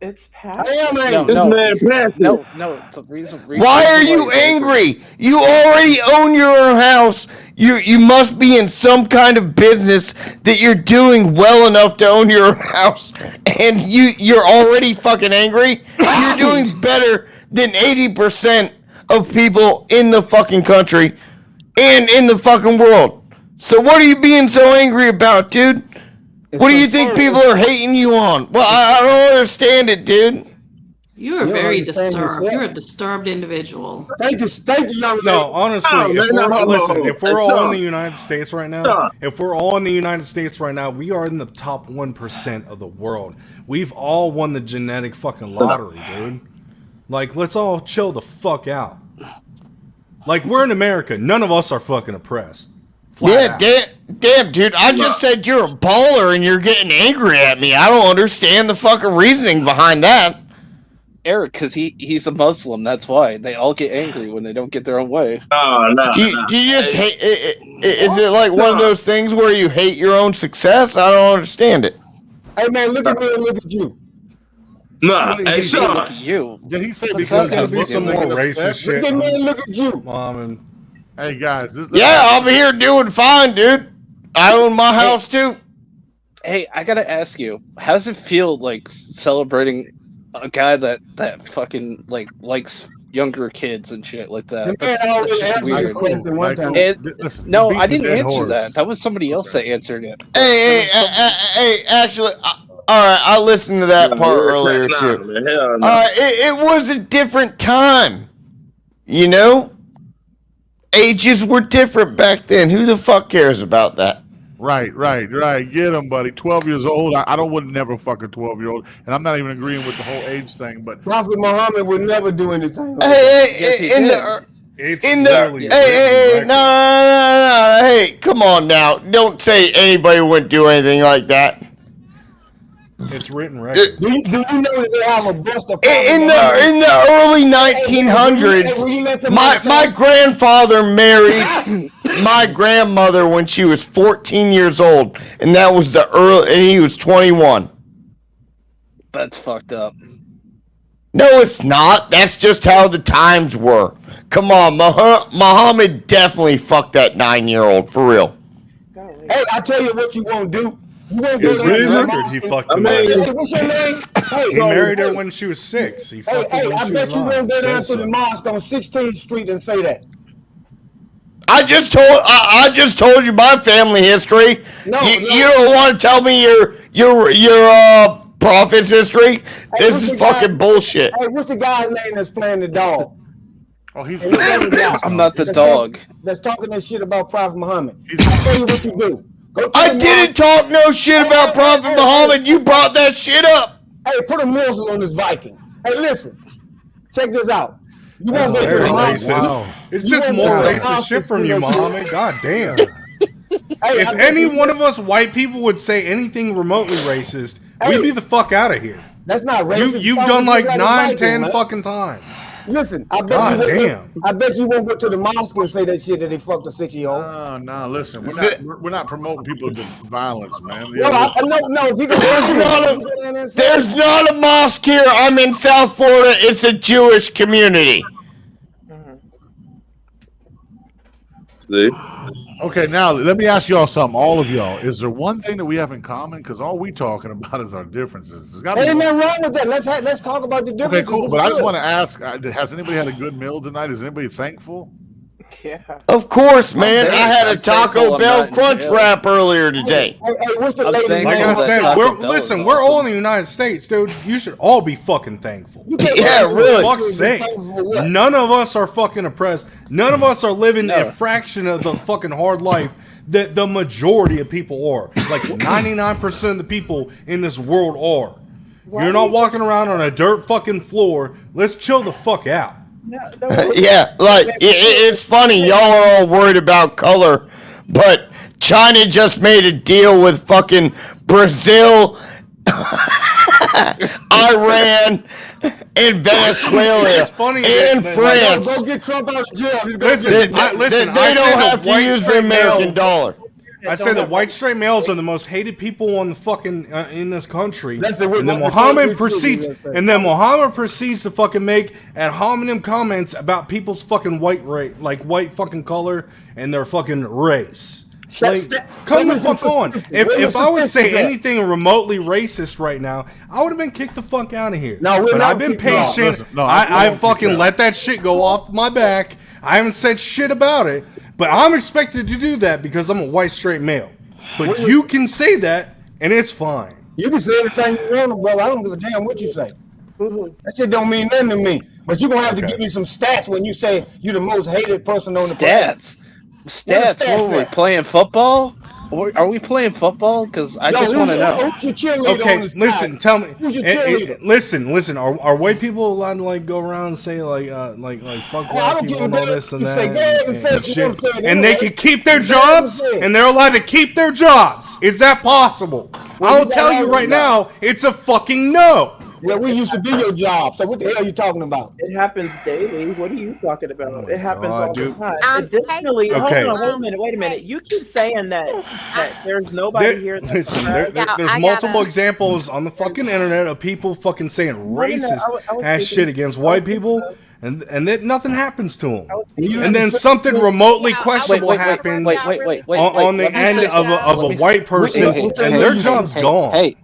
S11: It's
S5: I
S11: past.
S5: am
S10: No,
S5: angry.
S10: no. The reason
S13: Why are you
S10: he's
S13: angry? You already own your own house. You must be in some kind of business that you're doing well enough to own your own house, and you're already fucking angry. You're doing better than 80% of people in the fucking country and in the fucking world. So what are you being so angry about, dude? What do you think people are hating you on? Well, I don't understand it, dude.
S8: You are
S5: You don't
S8: very
S5: understand
S8: disturbed.
S5: yourself.
S8: You're a disturbed individual.
S5: Thank you, young lady.
S9: No, honestly,
S4: No,
S9: if
S4: no,
S9: we're
S4: no,
S9: listen,
S4: no,
S9: if we're
S4: it's
S9: all in
S4: not.
S9: the United States right now,
S4: Stop.
S9: if we're all in the United States right now, we are in the top 1% of the world. We've all won the genetic fucking lottery, dude. Like, let's all chill the fuck out. Like, we're in America. None of us are fucking oppressed.
S13: Yeah, damn, dude. I just said you're a baller and you're getting angry at me. I don't understand the fucking reasoning behind that.
S10: Eric, because he's a Muslim. That's why they all get angry when they don't get their own way.
S4: No.
S13: Do you just hate? Is it like one of those things where you hate your own success? I don't understand it.
S5: Hey man, look at me and look at you.
S4: Nah,
S1: Hey,
S4: hey,
S10: Look
S4: Sean.
S10: at you.
S1: Did he say
S10: What's
S1: because
S10: that
S9: There's
S10: gonna
S9: gonna be some more racist shit.
S5: Look at me and look at you.
S9: Mom and
S1: Hey guys,
S13: Yeah, I'll be here doing fine, dude. I own my house too.
S10: Hey, I gotta ask you, how does it feel like celebrating a guy that fucking likes younger kids and shit like that?
S5: The man already
S10: just
S5: answered this question one time.
S10: No, I didn't answer that. That was somebody else that answered it.
S13: Hey, actually, all right, I listened to that part earlier too.
S4: Hell no.
S13: It was a different time, you know. Ages were different back then. Who the fuck cares about that?
S1: Right. Get him, buddy. 12 years old. I would never fuck a 12-year-old, and I'm not even agreeing with the whole age thing. But
S5: Prophet Muhammad would never do anything. Like
S13: Hey, come on now. Don't say anybody wouldn't do anything like that.
S9: it's written record.
S5: Do you know that they have a bust of
S13: In the early 1900s, my grandfather married my grandmother when she was 14 years old, and that was and he was 21.
S10: That's fucked up.
S13: No, it's not. That's just how the times were. Come on, Muhammad definitely fucked that 9-year-old for real.
S5: Hey, I tell you what you won't do. You won't
S9: It's
S5: go down
S9: written
S5: to the
S9: record.
S5: mosque
S9: He
S5: and-
S9: fucked
S5: Hey,
S9: the
S5: what's your name? Hey,
S9: He married her when she was 6. He fucked her
S5: Hey,
S9: when
S5: I
S9: she
S5: bet
S9: was
S5: you
S9: 9.
S5: won't go down
S9: Says
S5: to the
S9: so.
S5: mosque on 16th Street and say that.
S13: I just told you my family history. You don't want to tell me your prophet's history.
S5: Hey,
S13: This
S5: what's
S13: is
S5: the guy-
S13: fucking bullshit.
S5: Hey, what's the guy's name that's playing the dog?
S1: Oh, he's.
S10: I'm not the dog.
S5: That's talking that shit about Prophet Muhammad. I'll tell you what you do. Go to
S13: I
S5: the
S13: didn't talk no shit about Prophet Muhammad. You brought that shit up.
S5: Hey, put a morsel on this Viking. Hey, listen. Check this out. You
S9: That's
S5: won't go to
S9: very
S5: the mosque.
S9: racist. It's
S5: You
S9: just
S5: won't
S9: more
S5: go to the
S9: racist
S5: mosque
S9: shit
S5: and
S9: from
S5: say
S9: you,
S5: that shit.
S9: Muhammad. God damn.
S5: Hey,
S9: If
S5: I bet
S9: any
S5: you-
S9: one of us white people would say anything remotely racist, we'd be the fuck out of here.
S5: That's not racist.
S9: You've
S5: Stop
S9: done
S5: it,
S9: like
S5: you
S9: 9,
S5: Viking,
S9: 10
S5: man.
S9: fucking times.
S5: Listen, I bet
S9: God
S5: you won't
S9: damn.
S5: I bet you won't go to the mosque and say that shit that they fucked a 6-year-old.
S1: No, listen, we're not promoting people to violence, man.
S5: No, no, if you go
S13: There's not a mosque here. I'm in South Florida. It's a Jewish community.
S4: See?
S1: Okay, now let me ask y'all something, all of y'all. Is there one thing that we have in common? Because all we talking about is our differences. There's gotta be
S5: Ain't
S1: one-
S5: nothing wrong with that. Let's talk about the
S1: Okay,
S5: differences.
S1: cool.
S5: It's
S1: But I just
S5: good.
S1: want to ask: has anybody had a good meal tonight? Is anybody thankful?
S11: Yeah.
S13: Of course, man. I had a
S10: I'm thankful
S13: Taco
S10: I'm
S13: Bell
S10: not in
S13: Crunch
S10: jail.
S13: Wrap earlier today.
S5: Hey, what's the
S10: I'm
S5: lady's
S10: thankful
S9: Like
S5: name?
S9: I
S10: that
S9: said,
S10: Taco Bell is
S9: we're all in
S10: awesome.
S9: the United States, dude. You should all be fucking thankful.
S5: You can't
S13: Yeah,
S5: blame
S13: really.
S5: me.
S9: For fuck's sake.
S5: Thankful for what?
S9: None of us are fucking oppressed. None of us are living a
S10: No.
S9: fraction of the fucking hard life that the majority of people are. Like 99% of the people in this world are. You're not walking around on a dirt fucking floor. Let's chill the fuck out.
S13: Yeah, like it's funny. Y'all are all worried about color, but China just made a deal with fucking Brazil, Iran, and Venezuela,
S9: It's funny
S13: and
S9: that,
S13: France.
S5: Go get Trump out of jail. He's gonna
S9: Listen,
S5: get
S13: They don't have to use the American dollar.
S9: I say that white straight males are the most hated people on the fucking in this country.
S5: That's the-
S9: and then
S5: that's the
S9: Muhammad
S5: closest
S9: proceeds,
S5: city, that's
S9: and then Muhammad proceeds to fucking make ad hominem comments about people's fucking white fucking color and their fucking race. Like, come the fuck on. If I would say anything remotely racist right now, I would have been kicked the fuck out of here.
S5: No, we're
S9: but
S5: not
S9: I've been
S5: kicked out.
S9: patient.
S1: Listen, no,
S9: I
S1: won't
S9: fucking
S1: kick you out.
S9: let that shit go off my back. I haven't said shit about it, but I'm expected to do that because I'm a white straight male. But you can say that, and it's fine.
S5: You can say anything you want, brother. I don't give a damn what you say. That shit don't mean nothing to me. But you're gonna have to give me some stats when you say you're the most hated person on the planet.
S10: Stats. What were we playing football? Are we playing football? Because I just want to know.
S5: Who's your cheerleader
S9: Okay,
S5: on this
S9: listen.
S5: side?
S9: Tell me.
S5: Who's your
S9: and-
S5: cheerleader?
S9: listen. Are white people allowed to like go around and say like fuck
S5: I
S9: black
S5: don't
S9: people
S5: give
S9: and
S5: a
S9: all
S5: damn.
S9: this and
S5: You
S9: that
S5: say, go ahead and say what you
S9: shit,
S5: wanna say
S9: and they
S5: anyway.
S9: can keep their
S5: Go ahead and
S9: jobs
S5: say it.
S9: and they're allowed to keep their jobs? Is that possible?
S5: Well,
S9: I'll
S5: you got
S9: tell you
S5: all
S9: right
S5: of
S9: now, it's a fucking no.
S5: Well, we used to be your job. So what the hell are you talking about?
S11: It happens daily. What are you talking about? It happens
S9: God,
S11: all
S9: dude.
S11: the time. Additionally,
S9: Okay.
S11: hold on, wait a minute. You keep saying that there's nobody here that's
S9: Listen,
S11: oppressed.
S9: there's multiple examples on the fucking internet of people fucking saying racist
S11: I was
S9: ass
S11: speaking-
S9: shit against
S11: I was
S9: white
S11: speaking
S9: people,
S11: of-
S9: and that nothing happens to them.
S5: You
S9: And then
S5: have to-
S9: something remotely
S10: Wait,
S9: questionable
S10: wait,
S9: happens
S10: wait,
S9: on the
S10: let me
S9: end
S10: say
S9: of
S10: something.
S9: a white person,
S10: Hey,
S9: and their job's gone.
S10: Hey,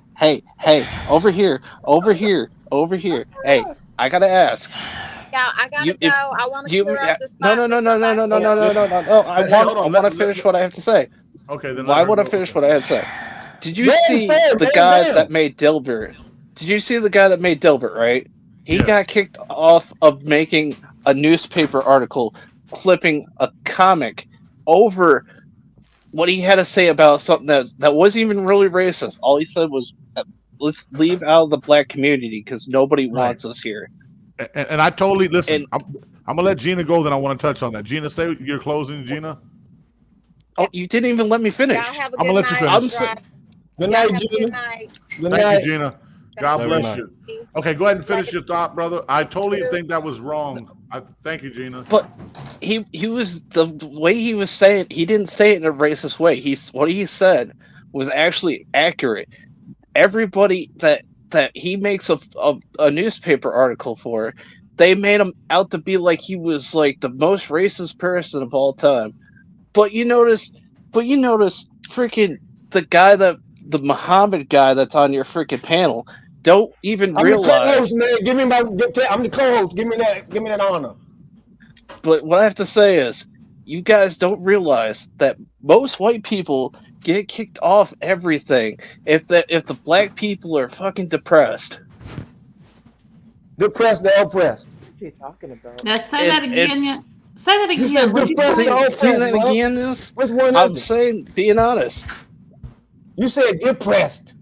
S10: over here. Hey, I gotta ask.
S3: Yeah, I gotta
S10: You-
S3: go.
S10: if
S3: I want to
S10: You,
S3: clear
S10: yeah,
S3: up this
S10: no,
S3: spot.
S10: no, no, no, no, no, no, no, no, no, no, no. I
S1: Hey, hold on,
S10: want to
S1: let-
S10: finish what I have to say.
S1: Okay, then.
S10: Why
S1: let her
S10: would I
S1: go.
S10: finish what I had to say? Did you
S5: Go ahead and
S10: see
S5: say it,
S10: the
S5: man,
S10: guy
S5: damn.
S10: that made Dilbert? Did you see the guy that made Dilbert, right? He
S1: Yes.
S10: got kicked off of making a newspaper article clipping a comic over what he had to say about something that wasn't even really racist. All he said was, let's leave out the black community because nobody wants us here.
S1: And I totally listen.
S10: And-
S1: I'm gonna let Gina go. Then I want to touch on that. Gina, say your closing, Gina.
S10: Oh, you didn't even let me finish.
S3: Y'all have a
S1: I'm
S3: good
S1: gonna let you
S3: night.
S1: finish.
S10: I'm sa-
S5: Good
S3: Y'all
S5: night,
S3: have a
S5: Gina.
S3: good night.
S5: Good
S1: Thank
S5: night.
S1: you, Gina. God
S3: Thank
S1: bless
S9: you.
S1: you. Okay, go ahead and finish your thought, brother. I totally think that was wrong. Thank you, Gina.
S10: But he was the way he was saying. He didn't say it in a racist way. What he said was actually accurate. Everybody that he makes a newspaper article for, they made him out to be like he was like the most racist person of all time. But you notice, freaking the Muhammad guy that's on your freaking panel, don't even
S5: I'm
S10: realize.
S5: the co-host, man. I'm the co-host. Give me that honor.
S10: But what I have to say is, you guys don't realize that most white people get kicked off everything if the black people are fucking depressed.
S5: Depressed the oppressed.
S11: What's he talking about?
S8: Now say that
S10: And-
S8: again. Say that
S5: You
S8: again.
S5: said
S8: What you
S5: depressed
S8: say?
S5: the oppressed,
S10: See that
S5: bro.
S10: again? This
S5: Which one
S10: I'm
S5: is it?
S10: saying, being honest.
S5: You said depressed.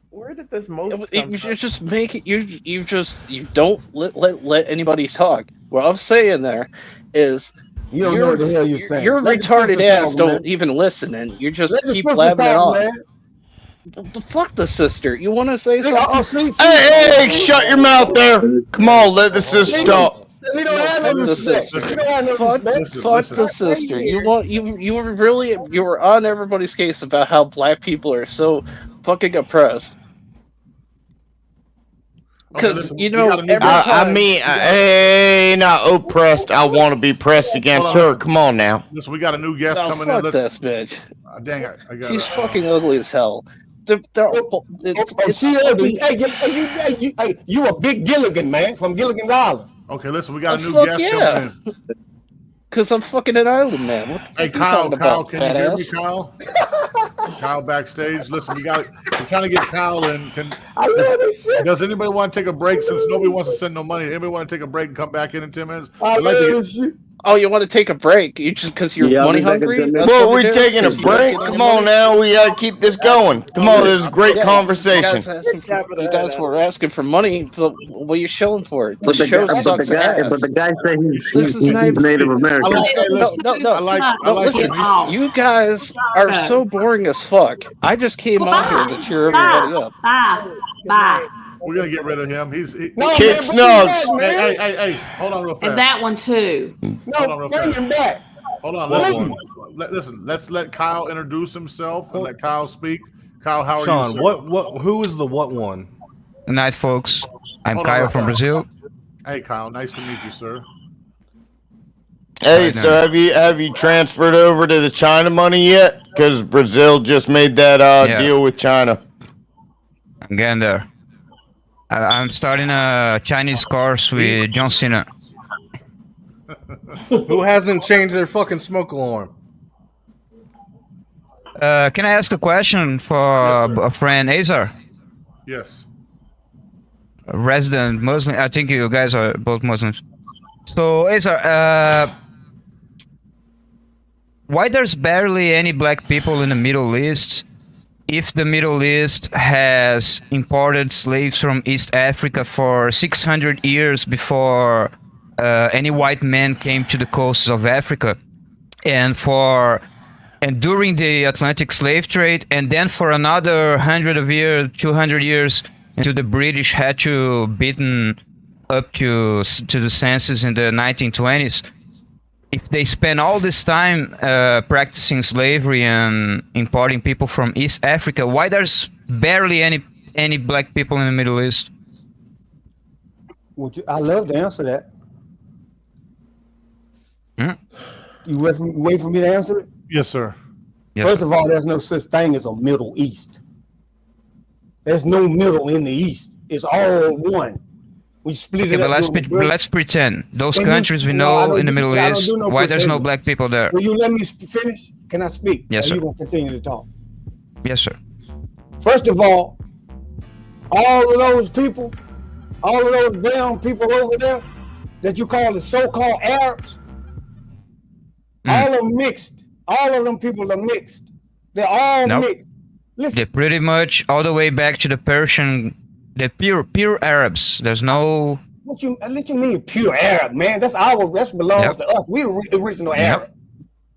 S11: Where did this most come
S10: You
S11: from?
S10: just make it. You don't let anybody talk. What I'm saying there is.
S5: You don't know what the hell you're saying.
S10: Your
S5: Let the
S10: retarded
S5: sister
S10: ass
S5: talk,
S10: don't
S5: man.
S10: even listen, and you just
S5: Let the
S10: keep
S5: sister
S10: blabbing it
S5: talk,
S10: on.
S5: man.
S10: Fuck the sister. You want to say something?
S5: Oh, see,
S13: Hey, shut your mouth there. Come on, let the sister talk.
S5: He don't have no
S10: Fuck the
S5: respect.
S10: sister.
S5: He don't have no
S10: Fuck,
S5: respect.
S10: fuck the sister. You were on everybody's case about how black people are so fucking oppressed. Because
S1: listen,
S10: you
S1: we got
S10: know
S1: a new
S10: every
S1: guest.
S10: time.
S13: hey, not oppressed. I want to be pressed against
S1: Hold on,
S13: her.
S1: listen.
S13: Come on now.
S1: Listen, we got a new guest
S10: No,
S1: coming in.
S10: fuck this bitch.
S1: Dang it, I got
S10: She's fucking ugly as hell. It's
S5: She ugly.
S10: fucking.
S5: Hey, you a big Gilligan, man, from Gilligan's Island.
S1: Okay, listen, we got a new
S10: Fuck
S1: guest
S10: yeah.
S1: coming in.
S10: Because I'm fucking an island man. What the fuck
S1: Hey,
S10: are you
S1: Kyle,
S10: talking
S1: Kyle,
S10: about,
S1: can
S10: fat
S1: you hear me,
S10: ass?
S1: Kyle? Kyle backstage. Listen, we're trying to get Kyle in.
S5: I love this shit.
S1: Does anybody want to take a break since nobody wants to send no money? Anybody want to take a break and come back in 10 minutes?
S5: I love this shit.
S10: Oh, you want to take a break? You just because you're money hungry? That's
S13: Well,
S10: what
S13: we
S10: it is?
S13: taking a
S10: 'Cause you don't
S13: break.
S10: get any
S13: Come on
S10: money?
S13: now, we gotta keep this going. Come on, this is a great
S10: Yeah,
S13: conversation.
S10: You guys were asking for money, but what are you showing for it? The
S14: But the
S10: show
S14: guy,
S10: sucks ass.
S14: but the guy said
S10: This is
S14: he's
S10: not even.
S14: Native American.
S10: Listen, you guys are so boring as fuck. I just came out here to cheer everybody up.
S1: We're gonna get rid of him.
S13: Kick Snugs.
S1: Hey, hold on real fast.
S8: And that one too.
S1: Hold on real
S5: Bring
S1: fast.
S5: him back.
S1: Hold on.
S9: What
S1: Let's let Kyle introduce himself and let Kyle speak. Kyle, how are
S9: Sean,
S1: you? Sir?
S9: who is the what one?
S15: Good night, folks. I'm
S1: Hold on
S15: Kyle
S1: real
S15: from
S1: fast.
S15: Brazil.
S1: Hey, Kyle, nice to meet you, sir.
S13: Hey, so have you transferred over to the China money yet? Because Brazil just made that
S15: Yeah.
S13: deal with China.
S15: I'm getting there. I'm starting a Chinese course with John Cena.
S9: Who hasn't changed their fucking smoke alarm?
S15: Can I ask a question for a friend, Azar?
S1: Yes.
S15: A resident Muslim. I think you guys are both Muslims. So, Azar, why there's barely any black people in the Middle East if the Middle East has imported slaves from East Africa for 600 years before any white man came to the coasts of Africa, and during the Atlantic slave trade, and then for another 100 of years, 200 years, until the British had to beaten up to the census in the 1920s. If they spend all this time practicing slavery and importing people from East Africa, why there's barely any black people in the Middle East?
S5: I love to answer that. You wait for me to answer it?
S1: Yes, sir.
S15: Yes.
S5: First of all, there's no such thing as a Middle East. There's no middle in the East. It's all one. We split
S15: Okay,
S5: it
S15: but
S5: up.
S15: let's pretend those
S5: And you-
S15: countries we
S5: no, I
S15: know
S5: don't
S15: in the
S5: do-
S15: Middle
S5: I don't
S15: East.
S5: do no
S15: Why there's no
S5: pretending.
S15: black people there?
S5: Will you let me finish? Can I speak?
S15: Yes,
S5: Or
S15: sir.
S5: you gonna continue to talk?
S15: Yes, sir.
S5: First of all of those people, all of those brown people over there that you call the so-called Arabs, all of them mixed. All of them people are mixed. They're all
S15: Nope.
S5: mixed. Listen,
S15: They're pretty much all the way back to the Persian, the pure Arabs. There's no.
S5: what you mean pure Arab, man? That belongs
S15: Yep.
S5: to us. We're the original Arab.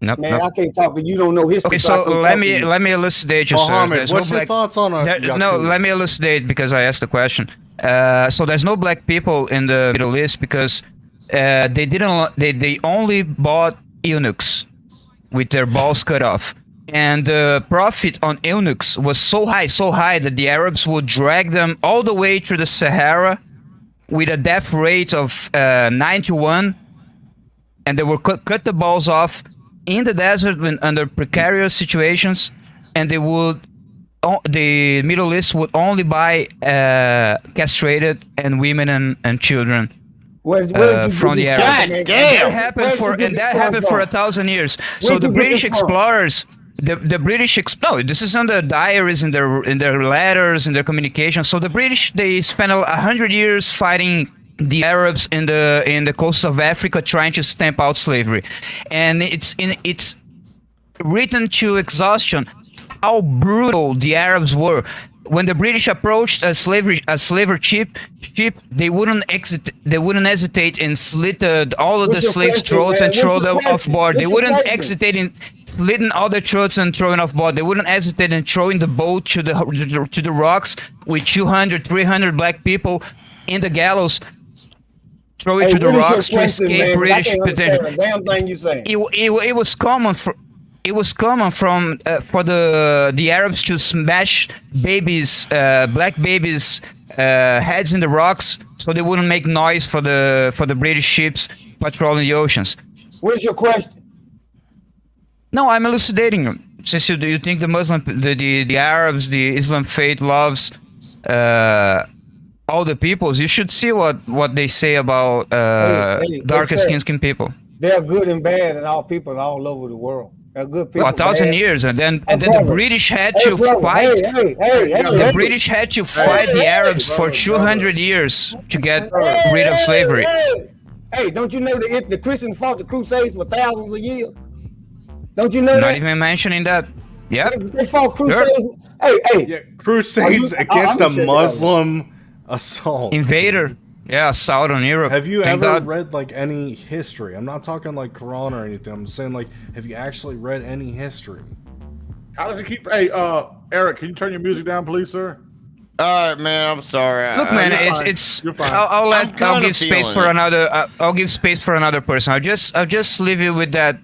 S15: Nope.
S5: Man,
S15: nope.
S5: I can't talk, but you don't know history.
S15: Okay,
S5: I
S15: so
S5: can't
S15: let
S5: talk to
S15: me
S5: you.
S15: elucidate you, sir.
S9: Mohammed,
S15: There's
S9: what's
S15: no
S9: your
S15: black.
S9: thoughts on
S15: No,
S9: Yaku?
S15: let me elucidate because I asked the question. So there's no black people in the Middle East because they only bought eunuchs with their balls cut off, and the profit on eunuchs was so high that the Arabs would drag them all the way through the Sahara with a death rate of 9-1, and they would cut the balls off in the desert under precarious situations, and the Middle East would only buy castrated and women and children
S5: Where did you
S15: from the
S5: get
S15: Arabs.
S5: this from, man?
S15: That happened
S5: Where did
S15: for
S5: you get
S15: and
S5: this
S15: that
S5: from
S15: happened for
S5: from?
S15: 1,000 years.
S5: Where'd
S15: So
S5: you
S15: the
S5: get
S15: British
S5: this from?
S15: explorers, the British no, this is on the diaries in their letters in their communication. So the British, they spent 100 years fighting the Arabs in the coasts of Africa, trying to stamp out slavery, and it's written to exhaustion how brutal the Arabs were. When the British approached a slaver ship, they wouldn't hesitate and slit all of the
S5: What's your
S15: slaves'
S5: question,
S15: throats
S5: man?
S15: and throw
S5: What's your
S15: them off
S5: question?
S15: board. They
S5: What's your
S15: wouldn't
S5: question?
S15: hesitate in slitting all their throats and throwing off board. They wouldn't hesitate in throwing the boat to the rocks with 200, 300 black people in the gallows. Throw it
S5: Hey,
S15: to the
S5: what is your
S15: rocks to
S5: question,
S15: escape
S5: man? 'Cause I
S15: British
S5: can't understand
S15: potential.
S5: a damn thing you saying.
S15: It was common for the Arabs to smash babies, black babies, heads in the rocks so they wouldn't make noise for the British ships patrolling the oceans.
S5: What is your question?
S15: No, I'm elucidating you. Since you think the Arabs, the Islam faith loves all the peoples, you should see what they say about darker skinned people.
S5: They're good and bad, and all people all over the world. They're good people.
S15: 1,000 years, and then the British had to fight. The British had to fight the Arabs for 200 years to get rid of slavery.
S5: Hey, don't you know the Christians fought the Crusades for thousands of years? Don't you know that?
S15: Not even mentioning that. Yeah.
S5: They fought Crusades. Hey.
S9: Yeah, Crusades against a Muslim assault.
S15: Invader. Yeah, assault on Europe.
S9: Have you ever read like any history? I'm not talking like Quran or anything. I'm saying like, have you actually read any history?
S1: How does it keep? Hey, Eric, can you turn your music down, please, sir?
S13: All right, man. I'm sorry.
S15: Look, man, it's. I'll give space for another. I'll give space for another person. I'll just leave you with that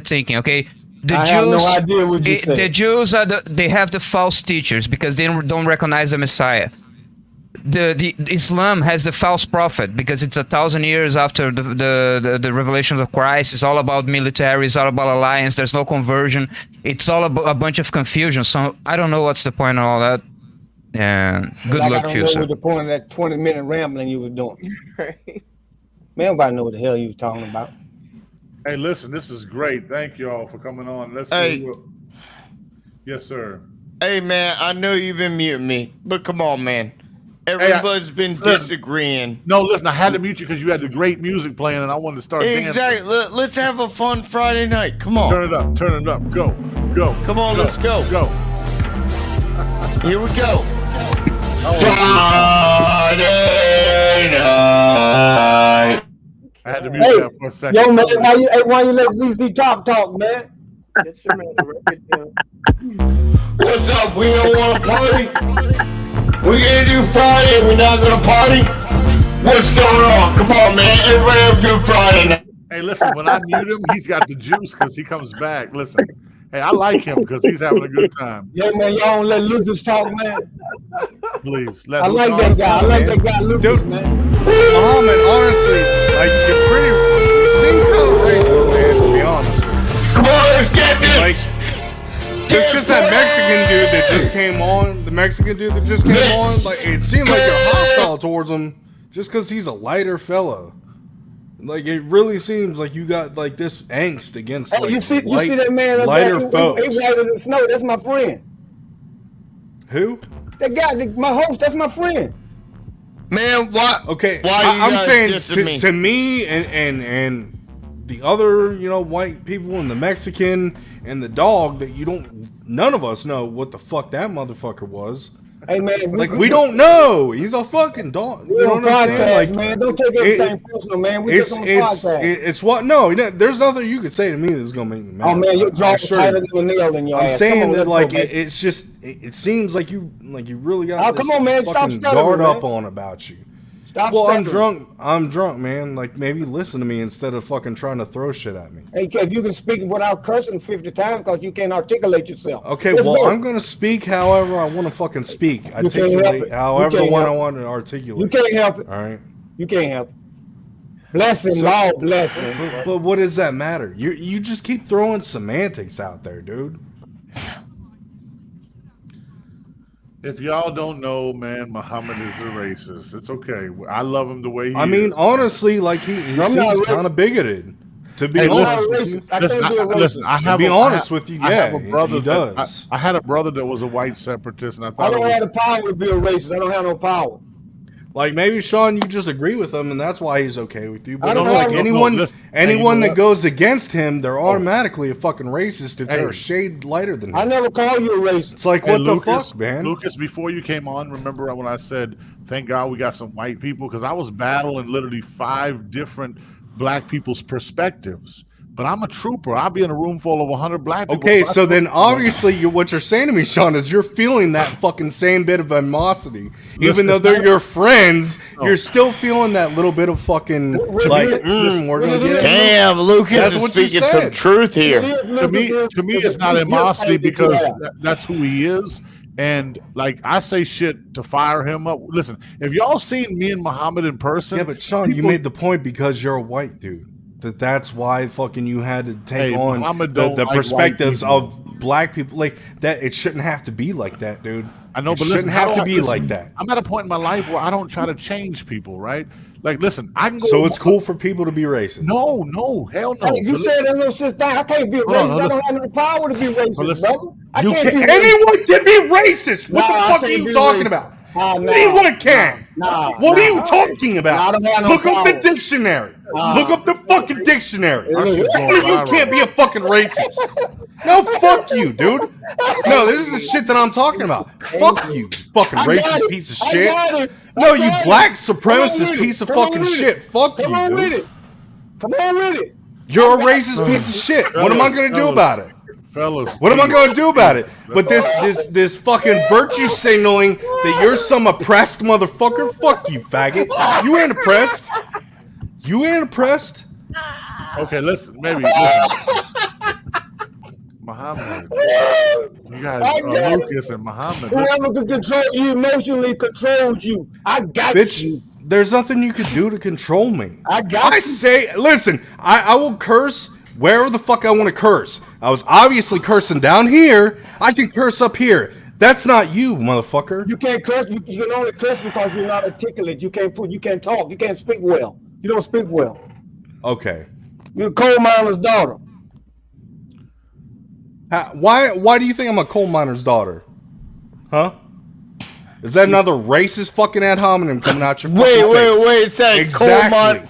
S15: thinking. Okay.
S5: I have no idea what you said.
S15: The Jews they have the false teachers because they don't recognize the Messiah. The Islam has the false prophet because it's 1,000 years after the revelation of Christ. It's all about military. It's all about alliance. There's no conversion. It's all about a bunch of confusion. So I don't know what's the point of all that. And good luck to you, sir.
S5: What the point of that 20-minute rambling you were doing? Right. Man, nobody know what the hell you was talking about.
S1: Hey, listen, this is great. Thank you all for coming on. Let's
S13: hey.
S1: see. Yes, sir.
S13: Hey, man, I know you've been muting me, but come on, man. Everybody's been disagreeing.
S1: No, listen, I had to mute you because you had the great music playing and I wanted to start dancing.
S13: Exactly. Let's have a fun Friday night. Come on.
S1: Turn it up. Go.
S13: Come on, let's go.
S1: Go.
S13: Here we go. Friday night.
S1: I had to mute that for a second.
S5: Yo, man, why you let ZZ talk, man?
S11: Get your man the record deal.
S13: What's up? We don't want to party? We're gonna do Friday, we're not gonna party? What's going on? Come on, man. Everybody have a good Friday night.
S1: Hey, listen, when I mute him, he's got the juice because he comes back. Listen, hey, I like him because he's having a good time.
S5: Yeah, man, y'all don't let Lucas talk, man.
S1: Please.
S5: I like that guy. I like that guy, Lucas,
S9: dude,
S5: man.
S9: Muhammad, honestly, like, you seem kind of racist, man, to be honest.
S13: Come on, let's get this.
S9: Like, just because that Mexican dude that just came on, like, it seemed like you're hostile towards him just because he's a lighter fella. Like, it really seems like you got like this angst against like,
S5: you see that man up
S9: lighter
S5: there,
S9: folks.
S5: He whiter than snow. That's my friend.
S9: Who?
S5: That guy, my host. That's my friend.
S13: Man, why?
S9: Okay,
S13: why
S9: I'm saying to me and the other, white people and the Mexican and the dog that none of us know what the fuck that motherfucker was.
S5: Hey, man,
S9: we don't know. He's a fucking dog. You know what I'm saying? Like,
S5: man, don't take everything personal, man. We just on podcast.
S9: It's what? No, there's nothing you could say to me that's gonna make me mad.
S5: Oh man, your jaw tighter than a nail in your ass.
S9: I'm saying that like it's just it seems like you really got this
S5: come on, man, stop
S9: guard
S5: man.
S9: up on about you.
S5: Stop
S9: well,
S5: stuttering.
S9: I'm drunk, man. Like, maybe listen to me instead of fucking trying to throw shit at me.
S5: Hey, if you can speak without cursing 50 times because you can't articulate yourself.
S9: Okay, I'm going to speak however I want to fucking speak. Articulate however the one I want to articulate.
S5: You can't help it.
S9: All right?
S5: You can't help it. Blessing, Lord, blessing.
S9: But what does that matter? You just keep throwing semantics out there, dude.
S1: If y'all don't know, man, Muhammad is a racist. It's okay. I love him the way he is.
S9: I mean, honestly, like he seems kind of bigoted. To be honest with you,
S1: to
S9: be honest with you, yeah,
S1: he
S9: does.
S1: I had a brother that was a white separatist, and I thought
S5: I don't have the power to be a racist. I don't have no power.
S9: Like maybe Sean, you just agree with him, and that's why he's okay with you. But
S5: I don't
S9: it's
S5: know.
S9: like anyone that goes against him, they're automatically a fucking racist if they're a shade lighter than him.
S5: I never call you a racist.
S9: It's like, what the fuck, man?
S1: Lucas, before you came on, remember when I said, "Thank God we got some white people," because I was battling literally 5 different black people's perspectives. But I'm a trooper. I'll be in a room full of 100 black people.
S9: Okay, so then obviously what you're saying to me, Sean, is you're feeling that fucking same bit of animosity. Even though they're your friends, you're still feeling that little bit of fucking, like, we're going to get it.
S13: Damn, Lucas is speaking some truth here.
S1: To me, it's not animosity because that's who he is. And like I say shit to fire him up. Listen, if y'all seen me and Muhammad in person,
S9: Yeah, but Sean, you made the point because you're a white dude. That's why fucking you had to take on the perspectives of black people. Like that, it shouldn't have to be like that, dude.
S1: I know, but
S9: shouldn't have to be like that.
S1: I'm at a point in my life where I don't try to change people, right? Like, listen, I can go.
S9: So it's cool for people to be racist.
S1: No, hell no.
S5: Hey, you said that little shit thing. I can't be racist. I don't have no power to be racist, brother.
S9: Anyone can be racist. What the fuck are you talking about? Anyone can. What are you talking about? Look up the dictionary. Look up the fucking dictionary. You can't be a fucking racist. No, fuck you, dude. No, this is the shit that I'm talking about. Fuck you, fucking racist piece of shit. No, you black supremacist piece of fucking shit. Fuck you, dude.
S5: Come on with it.
S9: You're a racist piece of shit. What am I gonna do about it?
S1: Fellas,
S9: what am I going to do about it? But this fucking virtue signaling that you're some oppressed motherfucker. Fuck you, faggot. You ain't oppressed. You ain't oppressed.
S1: Okay, listen. Muhammad. You guys, Lucas and Muhammad.
S5: Whoever can control you emotionally controls you. I got you.
S9: There's nothing you can do to control me.
S5: I
S9: say, listen, I will curse wherever the fuck I want to curse. I was obviously cursing down here. I can curse up here. That's not you, motherfucker.
S5: You can't curse. You can only curse because you're not articulate. You can't talk. You can't speak well. You don't speak well.
S9: Okay.
S5: You're a coal miner's daughter.
S9: Why do you think I'm a coal miner's daughter? Huh? Is that another racist fucking ad hominem coming out your fucking face?
S13: Wait. Say
S9: exactly.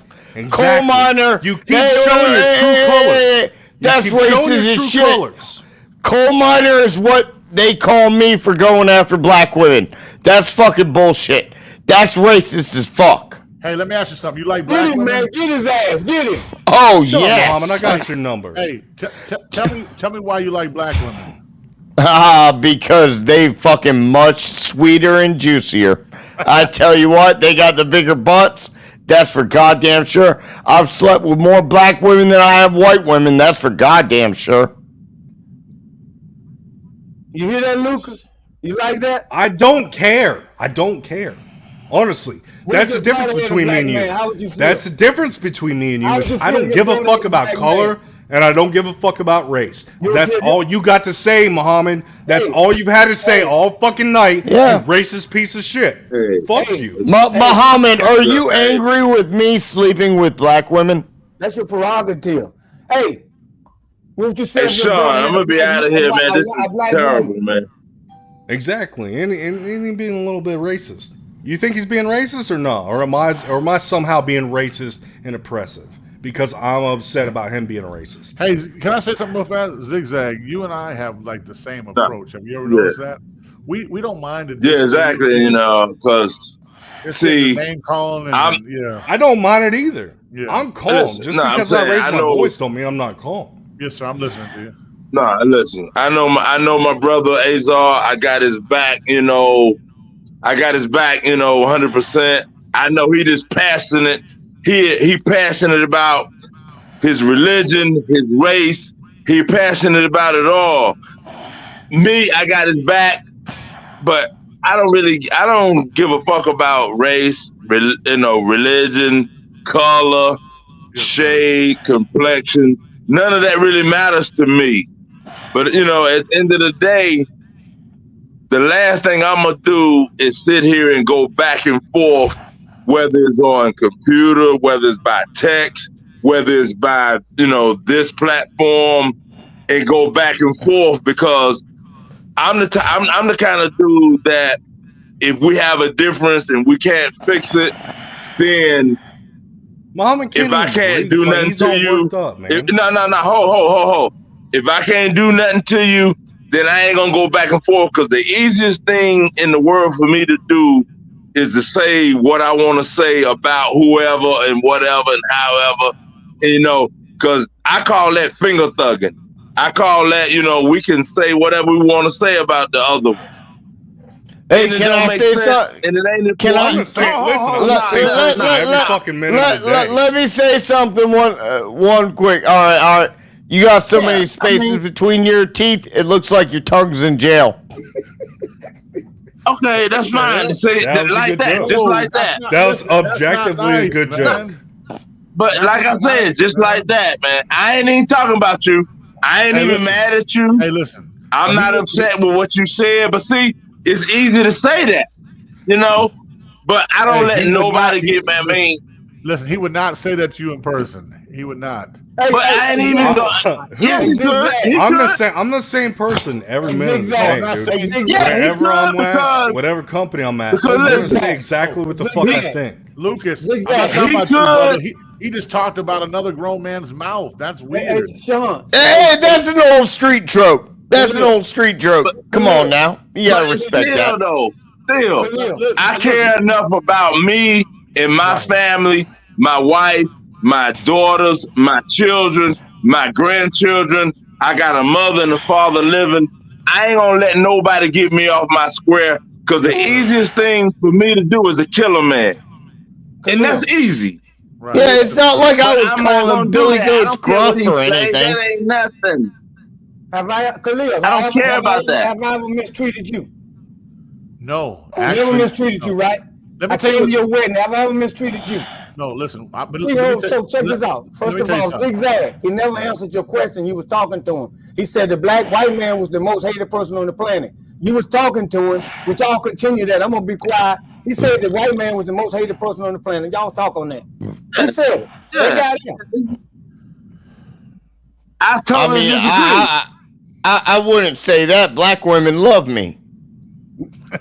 S13: Coal miner.
S9: You keep showing your true colors.
S13: That's racist as shit. Colors. Coal miner is what they call me for going after black women. That's fucking bullshit. That's racist as fuck.
S1: Hey, let me ask you something. You like black women?
S5: Man, get his ass. Get him.
S13: Oh,
S9: Shut
S13: yes.
S9: up, Mom, and I got your number.
S1: Hey, tell me why you like black women.
S13: Because they fucking much sweeter and juicier. I tell you what, they got the bigger butts. That's for goddamn sure. I've slept with more black women than I have white women. That's for goddamn sure.
S5: You hear that, Lucas? You like that?
S9: I don't care. Honestly. That's the difference between me and you. That's the difference between me and you. I don't give a fuck about color. And I don't give a fuck about race. That's all you got to say, Muhammad. That's all you've had to say all fucking night.
S13: Yeah.
S9: You racist piece of shit. Fuck you.
S13: Muhammad, are you angry with me sleeping with black women?
S5: That's your prerogative. Hey, what you say?
S4: Hey, Sean, I'm gonna be out of here, man. This is terrible, man.
S9: Exactly. And he being a little bit racist. You think he's being racist or not? Or am I somehow being racist and oppressive? Because I'm upset about him being a racist.
S1: Hey, can I say something real fast? Zigzag, you and I have like the same approach. Have you ever noticed that? We don't mind it.
S4: Yeah, exactly. You know, because see,
S1: name calling.
S9: I don't mind it either. Yeah. I'm calm.
S4: Listen,
S9: just because I raise my voice don't mean I'm not calm.
S1: Yes, sir. I'm listening to you.
S4: Nah, listen. I know my brother Azar. I got his back. 100%. I know he just passionate. He passionate about his religion, his race. He passionate about it all. Me, I got his back, but I don't give a fuck about race, religion, color, shade, complexion. None of that really matters to me. But at the end of the day, the last thing I'm gonna do is sit here and go back and forth, whether it's on computer, whether it's by text, whether it's by this platform, and go back and forth, because I'm the kind of dude that if we have a difference and we can't fix it, then if I can't do nothing to you, hold. If I can't do nothing to you, then I ain't gonna go back and forth, because the easiest thing in the world for me to do is to say what I want to say about whoever and whatever and however, because I call that finger thugging. I call that, we can say whatever we want to say about the other one.
S13: Hey, can I say something?
S4: And it ain't
S13: Can I Let me say something one quick. All right. You got so many spaces between your teeth, it looks like your tongue's in jail.
S4: Okay, that's fine to say
S9: That was a
S4: like
S9: good
S4: that,
S9: joke.
S4: just like that.
S9: That was objectively a good joke.
S4: But like I said, just like that, man. I ain't even talking about you. I ain't even mad at you.
S1: Hey, listen.
S4: I'm not upset with what you said, but see, it's easy to say that, you know. But I don't let nobody get mad. I mean,
S1: listen, he would not say that to you in person. He would not.
S4: But I ain't even going. Yeah, he could.
S9: I'm the same person every minute of the day, dude.
S4: Yeah,
S9: Whatever I'm at, whatever company I'm at, I'm gonna say exactly what the fuck I think.
S1: Lucas, I'm not talking about you, brother. He just talked about another grown man's mouth. That's weird.
S13: Hey, that's an old street trope. That's an old street joke. Come on now. You gotta respect that.
S4: Still, I care enough about me and my family, my wife, my daughters, my children, my grandchildren. I got a mother and a father living. I ain't gonna let nobody get me off my square, because the easiest thing for me to do is to kill a man. And that's easy.
S13: Right. Yeah, it's not like I was calling Billy Goat's gruff or anything.
S4: That ain't nothing.
S5: Khalil,
S4: I don't care about that.
S5: Have I ever mistreated you?
S1: No.
S5: I never mistreated you, right? I came to your wedding. Have I ever mistreated you?
S1: No, listen.
S5: So check this out. First of all, Zigzag, he never answered your question. You was talking to him. He said the black white man was the most hated person on the planet. You was talking to him, which y'all continue that. I'm going to be quiet. He said the white man was the most hated person on the planet. Y'all talk on that. He said it. They got him.
S4: I totally disagree.
S13: I wouldn't say that. Black women love me.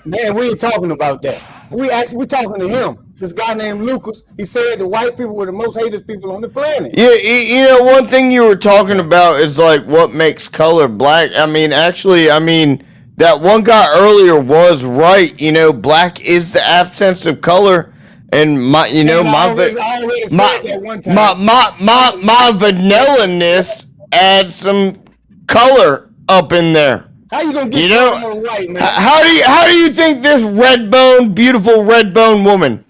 S5: Man, we ain't talking about that. We talking to him. This guy named Lucas. He said the white people were the most hated people on the planet.
S13: Yeah, you know, one thing you were talking about is like what makes color black. I mean, that one guy earlier was right. You know, black is the absence of color, and my vanilla-ness adds some color up in there.
S5: How you gonna get color white, man?
S13: How do you think this beautiful red bone woman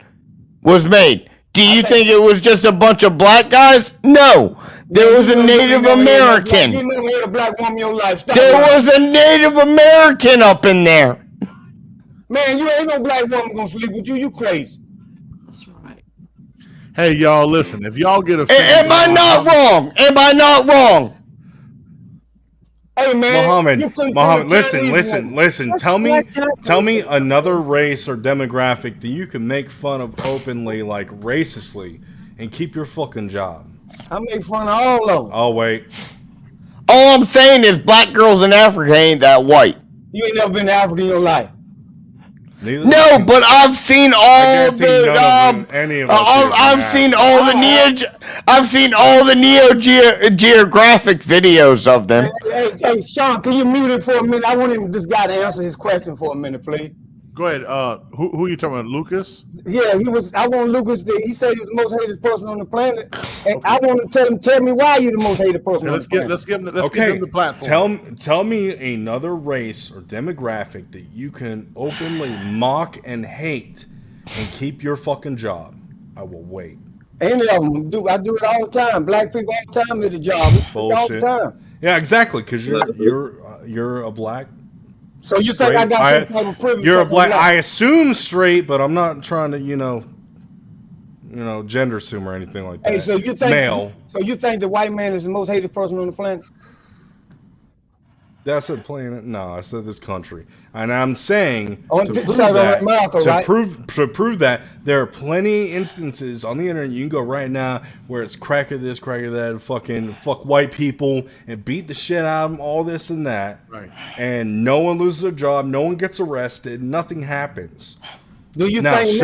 S13: was made? Do you think it was just a bunch of black guys? No. There was a Native American.
S5: You never had a black woman in your life.
S13: There was a Native American up in there.
S5: Man, you ain't no black woman gonna sleep with you. You crazy.
S8: That's right.
S1: Hey, y'all, listen. If y'all get offended,
S13: am I not wrong? Am I not wrong?
S5: Hey man,
S9: Muhammad, listen. Tell me another race or demographic that you can make fun of openly, like racistly, and keep your fucking job.
S5: I make fun of all of them.
S9: Oh wait.
S13: All I'm saying is black girls in Africa ain't that white.
S5: You ain't never been to Africa in your life.
S13: No, but I've seen all the. I've seen all the Neo Geographic videos of them.
S5: Hey, Sean, can you mute it for a minute? I want this guy to answer his question for a minute, please.
S1: Go ahead. Who are you talking about? Lucas?
S5: Yeah, I want Lucas. He said he's the most hated person on the planet, and I want to tell me why you're the most hated person on the planet.
S1: Let's give him the platform.
S9: Tell me another race or demographic that you can openly mock and hate and keep your fucking job. I will wait.
S5: Any of them do. I do it all the time. Black people all the time at the job.
S9: Bullshit.
S5: All the time.
S9: Yeah, exactly. Because you're a black.
S5: So you think I got some type of privilege?
S9: You're a black. I assume straight, but I'm not trying to, gender assume or anything like that.
S5: Hey, so you think
S9: male?
S5: So you think the white man is the most hated person on the planet?
S9: That's a planet. No, I said this country, and I'm saying
S5: to
S9: prove that there are plenty of instances on the internet. You can go right now where it's crack of this, crack of that, fuck white people and beat the shit out of them, all this and that,
S1: right?
S9: And no one loses their job, no one gets arrested, nothing happens.
S5: Do you
S9: now
S5: think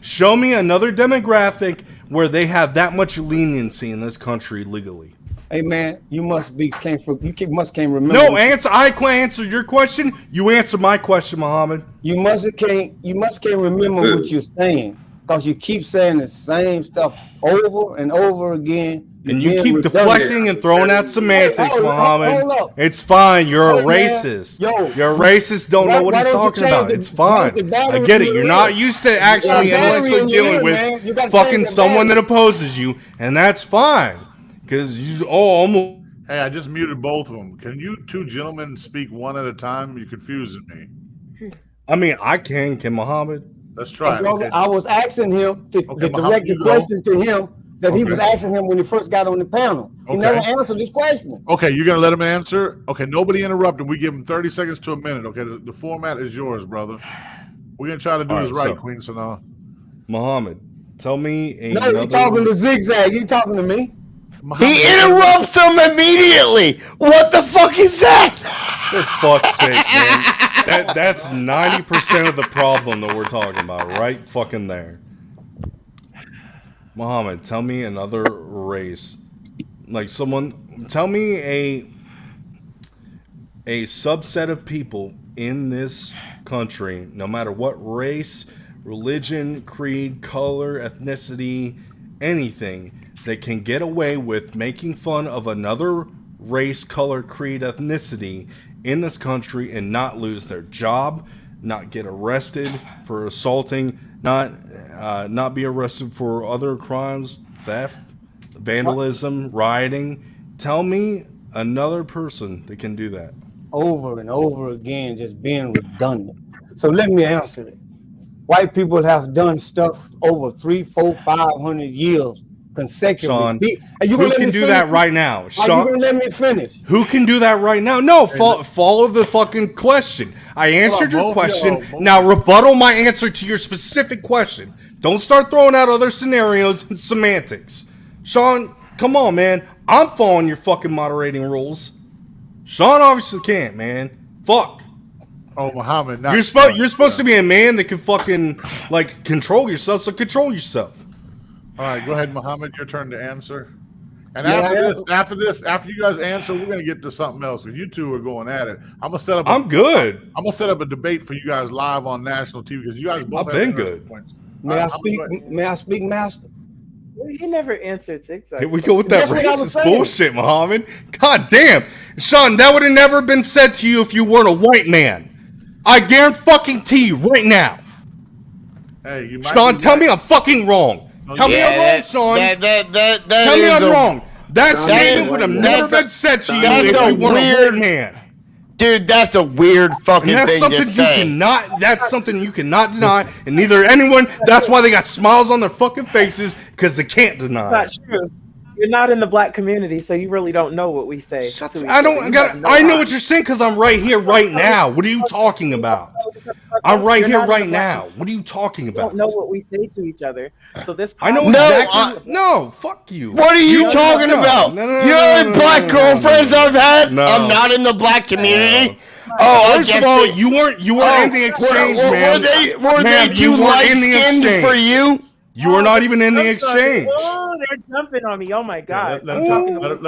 S9: show me another demographic where they have that much leniency in this country legally.
S5: Hey man, you must can't remember.
S9: No, I can't answer your question. You answer my question, Muhammad.
S5: You can't remember what you're saying because you keep saying the same stuff over and over again.
S9: And you keep deflecting and throwing out semantics, Muhammad. It's fine. You're a racist. You're a racist. Don't know what he's talking about. It's fine. I get it. You're not used to actually intellectually dealing with fucking someone that opposes you, and that's fine. Because you almost.
S1: Hey, I just muted both of them. Can you two gentlemen speak one at a time? You're confusing me.
S9: I mean, I can Muhammad?
S1: Let's try it.
S5: Brother,
S1: Okay.
S5: I was asking him to
S1: Okay,
S5: direct
S1: Muhammad,
S5: the
S1: you go.
S5: question to him that he
S1: Okay.
S5: was asking him when he first got on the panel. He
S1: Okay.
S5: never answered this question.
S1: Okay, you're gonna let him answer. Okay, nobody interrupt him. We give him 30 seconds to a minute. Okay, the format is yours, brother. We're gonna try to do
S9: All
S1: this
S9: right,
S1: right,
S9: so-
S1: Queen Sanaa.
S9: Muhammad, tell me
S5: No,
S9: another.
S5: you talking to Zigzag. You talking to me?
S13: He interrupts him immediately. What the fuck is that?
S9: For fuck's sake, man. That's 90% of the problem that we're talking about, right fucking there. Muhammad, tell me another race. Like tell me a subset of people in this country, no matter what race, religion, creed, color, ethnicity, anything, that can get away with making fun of another race, color, creed, ethnicity in this country and not lose their job, not get arrested for assaulting, not be arrested for other crimes, theft, vandalism, rioting. Tell me another person that can do that.
S5: Over and over again, just being redundant. So let me answer it. White people have done stuff over 300, 400, 500 years consecutively.
S9: Sean,
S5: and
S9: who can do that right now?
S5: Are
S9: Sean,
S5: you gonna let me finish?
S9: who can do that right now? No, follow the fucking question. I answered your question. Now rebuttal my answer to your specific question. Don't start throwing out other scenarios and semantics. Sean, come on, man. I'm following your fucking moderating rules. Sean obviously can't, man. Fuck.
S1: Oh, Muhammad,
S9: You're supposed to be a man that can fucking like control yourself, so control yourself.
S1: All right, go ahead, Muhammad. Your turn to answer. And
S5: Yeah,
S1: after you guys answer, we're gonna get to something else. Because you two are going at it. I'm gonna set up.
S9: I'm good.
S1: I'm gonna set up a debate for you guys live on national TV because you guys both.
S9: I've
S1: have
S9: been
S1: interesting
S9: good.
S1: Points.
S5: May I speak? May I speak, Master?
S11: You never answered Zigzag.
S9: Here we go with that
S5: That's what I was
S9: racist
S5: saying.
S9: bullshit, Muhammad. God damn. Sean, that would have never been said to you if you weren't a white man. I guarantee you right now.
S1: Hey, you might
S9: Sean,
S1: be
S9: tell
S1: right.
S9: me I'm fucking wrong. Tell me I'm wrong, Sean. Tell me I'm wrong. That statement would have never been said to you if you weren't a white man.
S13: Dude, that's a weird fucking
S9: And that's
S13: thing
S9: something
S13: to say.
S9: that's something you cannot deny, and neither anyone. That's why they got smiles on their fucking faces, because they can't deny.
S11: That's
S9: it.
S11: not true. You're not in the black community, so you really don't know what we say.
S9: I know what you're saying because I'm right here, right now. What are you talking about? I'm right here, right now. What are you talking
S11: You
S9: about?
S11: don't know what we say to each other. So this.
S9: I know exactly. No, fuck you.
S13: What are you talking about? You know how many black girlfriends I've had?
S9: No.
S13: I'm not in the black community. Oh, I
S9: First
S13: guess
S9: of all,
S13: they-
S9: you weren't in the exchange, man.
S13: Were they
S9: Ma'am,
S13: too
S9: you weren't
S13: light
S9: in the
S13: skinned
S9: exchange.
S13: for you?
S9: You were not even in the exchange.
S11: Oh, they're jumping on me. Oh my god.
S1: Let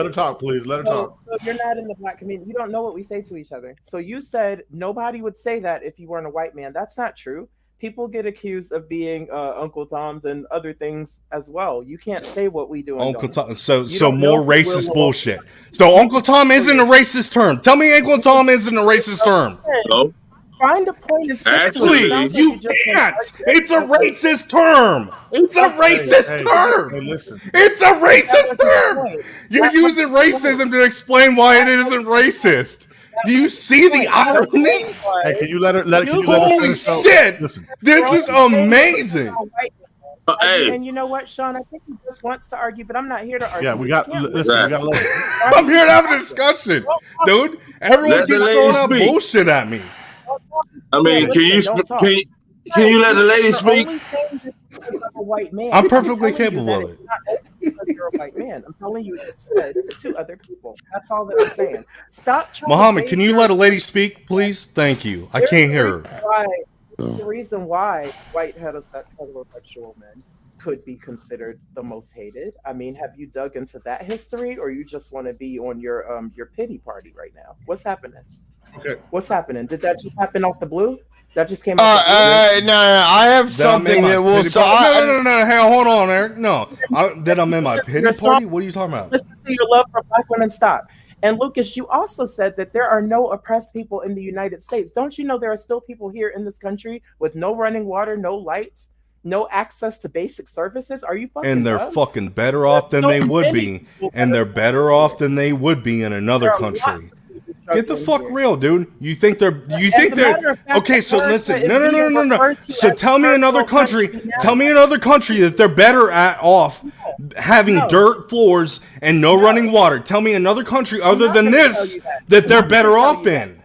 S1: her talk, please. Let her talk.
S11: So you're not in the black community. You don't know what we say to each other. So you said nobody would say that if you weren't a white man. That's not true. People get accused of being Uncle Toms and other things as well. You can't say what we do. And
S9: Uncle
S11: don't.
S9: Tom. So
S11: don't know
S9: more
S11: if we're
S9: racist
S11: little-
S9: bullshit. So Uncle Tom isn't a racist term. Tell me Uncle Tom isn't a racist term.
S4: No.
S11: Find a point and stick to it. It
S9: Actually,
S11: sounds like
S9: you
S11: just
S9: can't.
S11: want-
S9: It's a racist term. It's a racist term.
S1: Hey, listen.
S9: It's a
S11: That
S9: racist
S11: wasn't the
S9: term.
S11: point.
S9: You're
S11: That
S9: using
S11: wasn't the
S9: racism to explain why it isn't racist. Do you see the irony?
S1: Hey, can you let her? Can you let her
S9: Holy
S1: finish? No,
S9: shit!
S1: Listen.
S9: This is amazing.
S4: Hey.
S11: And you know what, Sean? I think he just wants to argue, but I'm not here to argue.
S1: Yeah, we got.
S11: You can't
S1: Listen, we
S11: listen.
S1: got to let her.
S9: I'm here to have a discussion, dude. Everyone
S4: Let the
S9: keeps
S4: lady
S9: throwing out
S4: speak.
S9: bullshit at me.
S4: I mean,
S11: Listen,
S4: can you
S11: don't talk.
S4: can you let the lady
S11: You're
S4: speak?
S11: only saying this because I'm a white man.
S9: I'm perfectly
S11: telling you
S9: capable
S11: that
S9: of
S11: it's
S9: it.
S11: not okay because you're a white man. I'm telling you it's said to other people. That's all that I'm saying. Stop trying
S9: Muhammad,
S11: to
S9: can you let a lady speak, please? Thank you. I can't hear her.
S11: The reason why white heterosexual men could be considered the most hated. I mean, have you dug into that history, or you just want to be on your pity party right now? What's happening?
S1: Okay.
S11: What's happening? Did that just happen off the blue? That just came out.
S13: No, I have something that will solve.
S9: No. Hey, hold on, Eric. No, that I'm in my pity party. What are you talking about?
S11: Listen to your love for black women. Stop. And Lucas, you also said that there are no oppressed people in the United States. Don't you know there are still people here in this country with no running water, no lights, No access to basic services? Are you fucking
S9: And they're
S11: dumb?
S9: fucking better off than they would be. And they're better off than they would be in another country. Get the fuck real, dude. You think they're okay, so listen. No. So tell me another country that they're better off having dirt floors and no running water. Tell me another country other than this that they're better off in.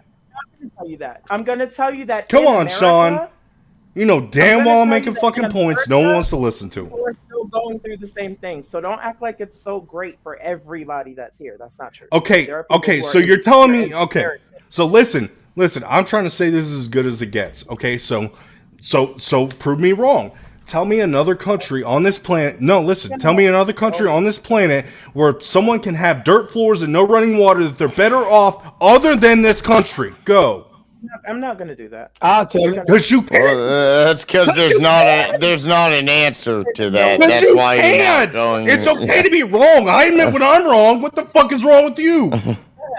S11: I'm going to tell you that.
S9: Come on, Sean. You know damn well I'm making fucking points no one wants to listen to.
S11: People are still going through the same thing, so don't act like it's so great for everybody that's here. That's not true.
S9: Okay, so you're telling me, okay, so listen, I'm trying to say this is as good as it gets, okay, so prove me wrong. Tell me another country on this planet, tell me another country on this planet where someone can have dirt floors and no running water that they're better off other than this country. Go.
S11: I'm not going to do that.
S5: I'll tell you.
S9: Because you can't.
S13: Well, that's because there's not an answer to that.
S9: But
S13: That's
S9: you
S13: why you're
S9: can't.
S13: not going.
S9: It's okay to be wrong. I admit when I'm wrong. What the fuck is wrong with you?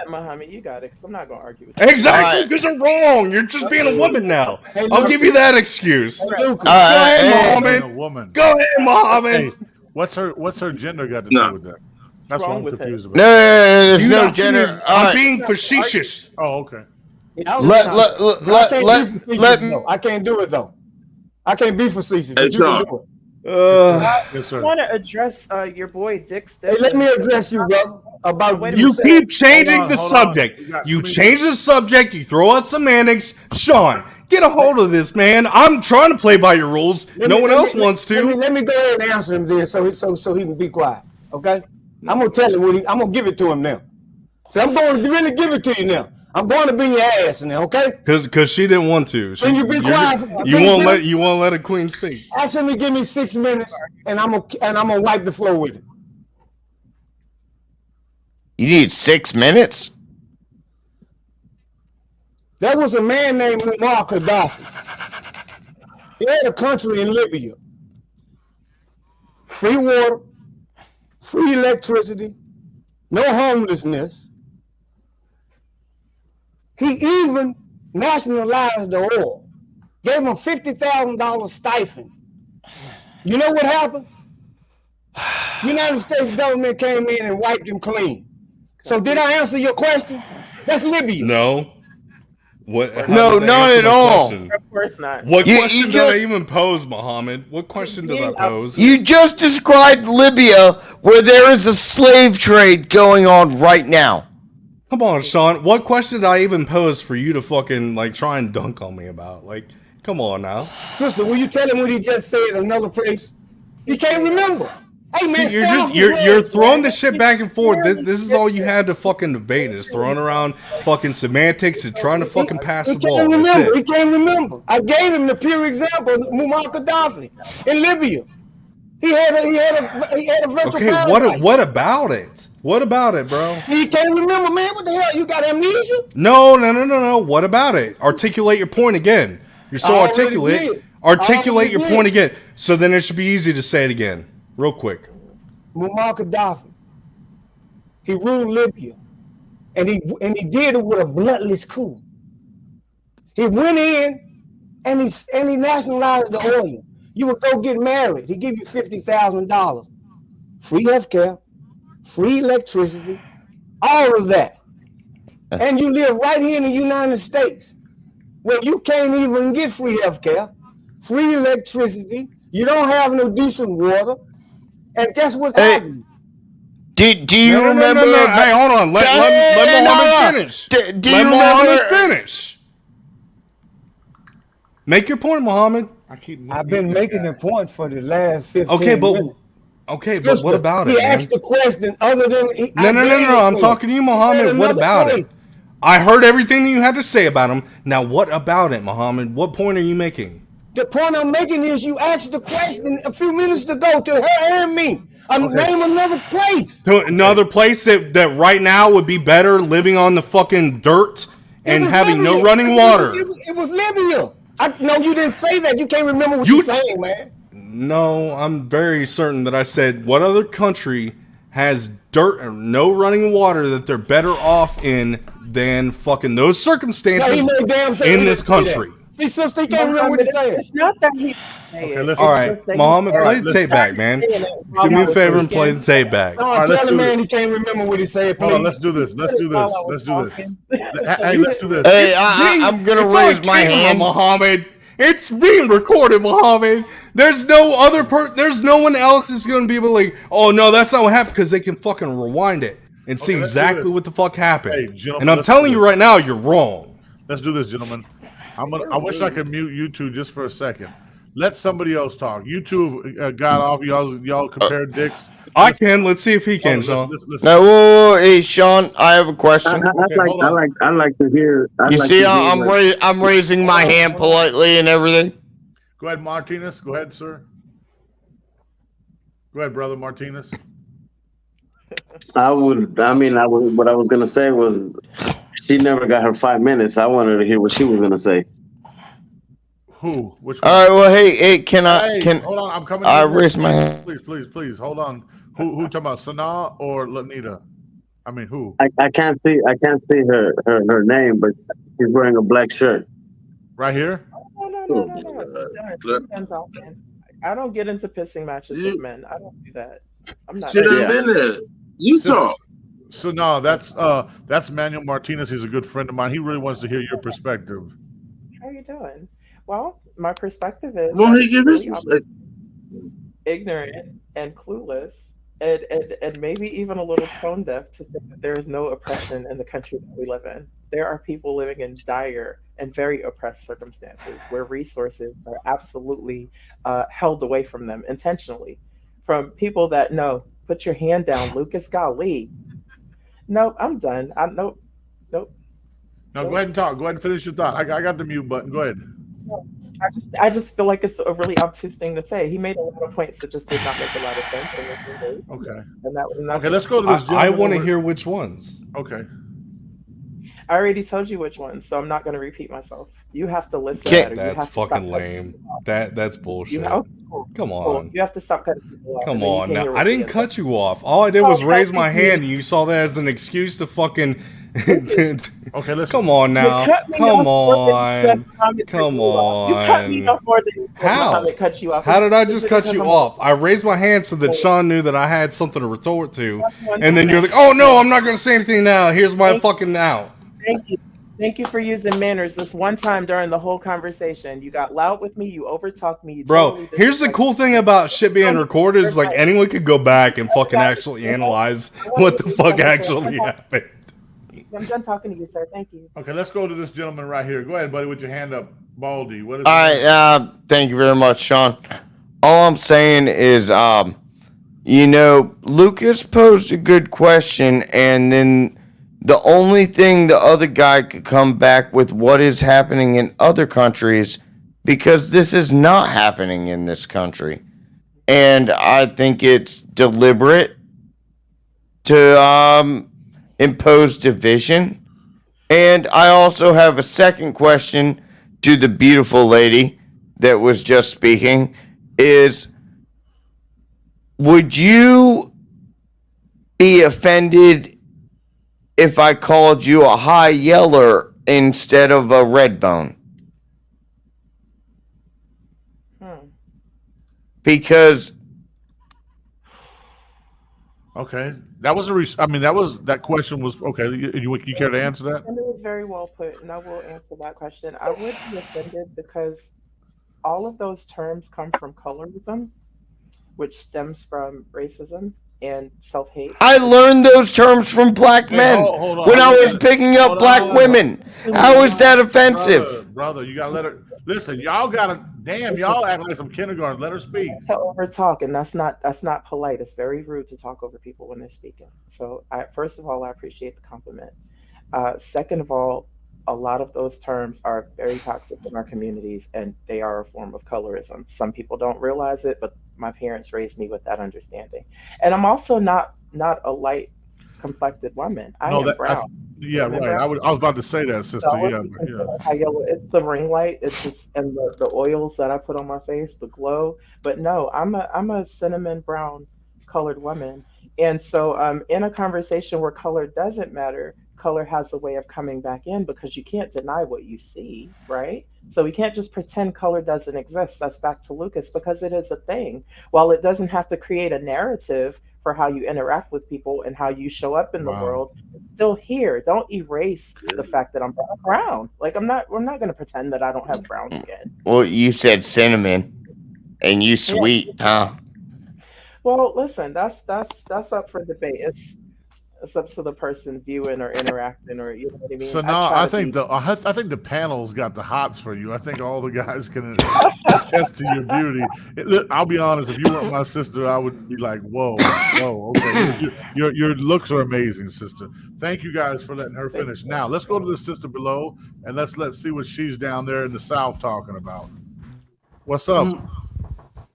S11: Muhammad, you got it, because I'm not going to argue with you.
S9: Exactly, because you're wrong. You're just being a woman now. I'll give you that excuse. Go ahead, Mohammed. Go ahead, Mohammed.
S1: Hey, what's her gender got to do with that? That's what I'm confused about.
S13: No, there's no gender.
S9: I'm being facetious.
S1: Oh, okay.
S5: Let me. I can't do it though. I can't be facetious. But you can do it.
S11: Yes, sir. I want to address your boy Dick's.
S5: Hey, let me address you, brother. About
S9: you keep changing the subject. You change the subject. You throw out semantics. Sean, get a hold of this, man. I'm trying to play by your rules. No one else wants to.
S5: Let me go ahead and answer him then, so he can be quiet. Okay? I'm gonna tell him I'm gonna give it to him now. So I'm going to really give it to you now. I'm going to bring your ass in there, okay?
S9: Because she didn't want to.
S5: Then you be quiet.
S9: You won't let a queen speak.
S5: Ask him to give me 6 minutes, and I'm gonna wipe the floor with it.
S13: You need 6 minutes?
S5: There was a man named Muammar Gaddafi. He had a country in Libya. Free water, free electricity, no homelessness. He even nationalized the oil, gave him $50,000 stipend. You know what happened? United States government came in and wiped him clean. So did I answer your question? That's Libya.
S9: No. What?
S13: No, not at all.
S11: Of course not.
S9: What question did I even pose, Muhammad? What question did I pose?
S13: You just described Libya, where there is a slave trade going on right now.
S9: Come on, Sean. What question did I even pose for you to fucking try and dunk on me about? Come on now.
S5: Sister, will you tell him what he just said in another place? He can't remember. Hey man,
S9: see, you're throwing the shit back and forth. This is all you had to fucking debate is throwing around fucking semantics and trying to fucking pass the ball.
S5: He can't remember. I gave him the pure example of Muammar Gaddafi in Libya. He had a virtual paradise.
S9: What about it? What about it, bro?
S5: He can't remember, man. What the hell? You got amnesia?
S9: No. What about it? Articulate your point again. You're so articulate. Articulate your point again. So then it should be easy to say it again. Real quick.
S5: Muammar Gaddafi. He ruled Libya. And he did it with a bloodless coup. He went in and he nationalized the oil. You would go get married. He give you $50,000. Free healthcare, free electricity, all of that. And you live right here in the United States where you can't even get free healthcare, free electricity, you don't have no decent water, and guess what's happening?
S13: Do you remember?
S9: No. Hey, hold on. Let Mohammed finish. Let Mohammed finish. Make your point, Mohammed.
S5: I've been making a point for the last 15 minutes.
S9: But what about it?
S5: He asked the question other than...
S9: No. I'm talking to you, Mohammed. What about it? I heard everything that you had to say about him. Now, what about it, Mohammed? What point are you making?
S5: The point I'm making is you asked the question a few minutes ago to her and me. Name another place.
S9: Another place that right now would be better living on the fucking dirt and having no running water.
S5: It was Libya. No, you didn't say that. You can't remember what you're saying, man.
S9: No, I'm very certain that I said what other country has dirt or no running water that they're better off in than fucking those circumstances in this country.
S5: See, sister, he can't remember what he said.
S2: It's not that he.
S1: Okay, listen.
S9: All right,
S2: just that
S9: Muhammad,
S2: he
S9: play the tape back, man. Do me a favor and play the tape back.
S5: No,
S1: All right,
S5: tell
S1: let's
S5: the
S1: do
S5: man
S1: this.
S5: he can't remember what he said, please.
S1: Hold on, let's do this. Let's do this. Let's do this. Hey, let's do this.
S13: Hey, I'm gonna
S9: It's
S13: raise
S9: on
S13: my
S9: camera,
S13: hand.
S9: Muhammad. It's being recorded, Muhammad. There's no other there's no one else is gonna be able to like, oh no, that's not what happened, because they can fucking rewind it and see
S1: Okay, let's do
S9: exactly
S1: this.
S9: what the fuck happened.
S1: Hey, gentlemen,
S9: and I'm
S1: let's
S9: telling
S1: do
S9: you
S1: this.
S9: right now, you're wrong.
S1: Let's do this, gentlemen. I wish I could mute you two just for a second. Let somebody else talk. You two got off. Y'all compared dicks.
S9: I can. Let's see if he can, Sean.
S13: No, whoa, hey, Sean, I have a question.
S14: I like to hear.
S13: You see, I'm raising my hand politely and everything.
S1: Go ahead, Martinez. Go ahead, sir. Go ahead, brother Martinez.
S14: What I was gonna say was, she never got her 5 minutes. I wanted to hear what she was gonna say.
S1: Who? Which one?
S13: All right, well, hey, can
S1: hold on, I'm coming.
S13: I raise my hand?
S1: Please, hold on. Who talking about, Sanaa or Lanita? I mean, who?
S14: I can't see her name, but she's wearing a black shirt.
S1: Right here?
S11: No. I'm talking. I don't get into pissing matches with men. I don't do that. I'm not.
S4: She done been there. You talk.
S1: So no, that's Manuel Martinez. He's a good friend of mine. He really wants to hear your perspective.
S11: How are you doing? Well, my perspective is
S4: Won't he give his
S11: ignorant and clueless, and maybe even a little tone deaf to say that there is no oppression in the country that we live in. There are people living in dire and very oppressed circumstances where resources are absolutely held away from them intentionally, from people that put your hand down, Lucas. Golly, no, I'm done. Nope.
S1: No, go ahead and talk. Go ahead and finish your thought. I got the mute button. Go ahead.
S11: I just feel like it's a really obtuse thing to say. He made a lot of points that just did not make a lot of sense.
S1: Okay.
S11: Okay,
S1: let's go to this.
S9: I want to hear which ones.
S1: Okay.
S11: I already told you which ones, so I'm not going to repeat myself. You have to listen.
S9: That's fucking lame. That's bullshit. Come on.
S11: You have to stop cutting people off.
S9: Come on now. I didn't cut you off. All I did was raise my hand, and you saw that as an excuse to fucking.
S1: Okay, listen.
S9: Come on now. Come on. Come on.
S11: You cut me off more than
S9: How?
S11: Cut you off.
S9: How did I just cut you off? I raised my hand so that Sean knew that I had something to retort to, and then you're like, "Oh no, I'm not going to say anything now. Here's my fucking out."
S11: Thank you. Thank you for using manners this one time during the whole conversation. You got loud with me. You overtalked me.
S9: Bro, here's the cool thing about shit being recorded is like anyone could go back and fucking actually analyze what the fuck actually happened.
S11: I'm done talking to you, sir. Thank you.
S1: Okay, let's go to this gentleman right here. Go ahead, buddy, with your hand up. Baldy. What is
S13: All right, thank you very much, Sean. All I'm saying is, Lucas posed a good question, and then the only thing the other guy could come back with what is happening in other countries, because this is not happening in this country. And I think it's deliberate to impose division. And I also have a second question to the beautiful lady that was just speaking is, would you be offended if I called you a high yeller instead of a red bone? Because
S1: okay, that was that question was okay. You care to answer that?
S11: And it was very well put, and I will answer that question. I would be offended because all of those terms come from colorism, which stems from racism and self-hate.
S13: I learned those terms from black men
S1: hold on.
S13: when I was picking up black women. How is that offensive?
S1: Brother, you gotta let her listen. Y'all gotta y'all act like some kindergarten. Let her speak.
S11: To over talk, and that's not polite. It's very rude to talk over people when they're speaking. So first of all, I appreciate the compliment. Second of all, a lot of those terms are very toxic in our communities, and they are a form of colorism. Some people don't realize it, but my parents raised me with that understanding. And I'm also not a light complected woman. I am brown.
S1: Right. I was about to say that, sister.
S11: So it's the ring light. It's just and the oils that I put on my face, the glow. But no, I'm a cinnamon brown colored woman. And so in a conversation where color doesn't matter, color has a way of coming back in because you can't deny what you see, right? So we can't just pretend color doesn't exist. That's back to Lucas, because it is a thing. While it doesn't have to create a narrative for how you interact with people and how you show up in the world, it's still here. Don't erase the fact that I'm brown. Like we're not going to pretend that I don't have brown skin.
S13: Well, you said cinnamon, and you sweet, huh?
S11: Well, listen, that's up for debate. It's up to the person viewing or interacting, or you know what I mean.
S1: So now I think the panel's got the hots for you. I think all the guys can attest to your beauty. Look, I'll be honest. If you weren't my sister, I would be like, whoa, okay. Your looks are amazing, sister. Thank you guys for letting her finish. Now let's go to the sister below and let's see what she's down there in the South talking about. What's up?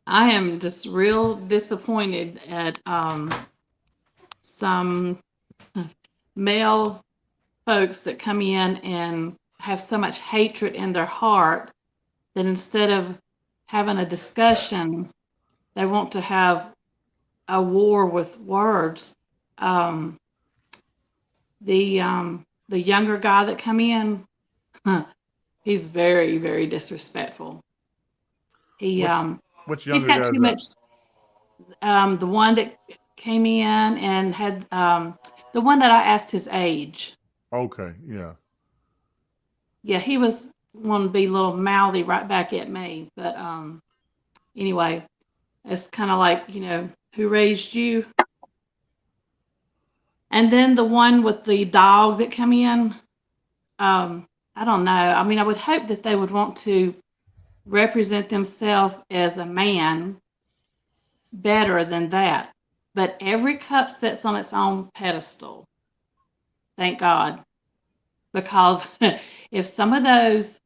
S8: I am just real disappointed at some male folks that come in and have so much hatred in their heart that instead of having a discussion, they want to have a war with words. The younger guy that come in, he's very, very disrespectful.
S1: Which younger
S8: he's got
S1: guy
S8: too
S1: is
S8: much. The one that came in and had the one that I asked his age.
S1: Okay, yeah.
S8: Yeah, he was wanting to be a little mouthy right back at me. But anyway, it's kind of like, who raised you? And then the one with the dog that come in, I don't know. I mean, I would hope that they would want to represent themselves as a man better than that. But every cup sits on its own pedestal. Thank God. Because if some of those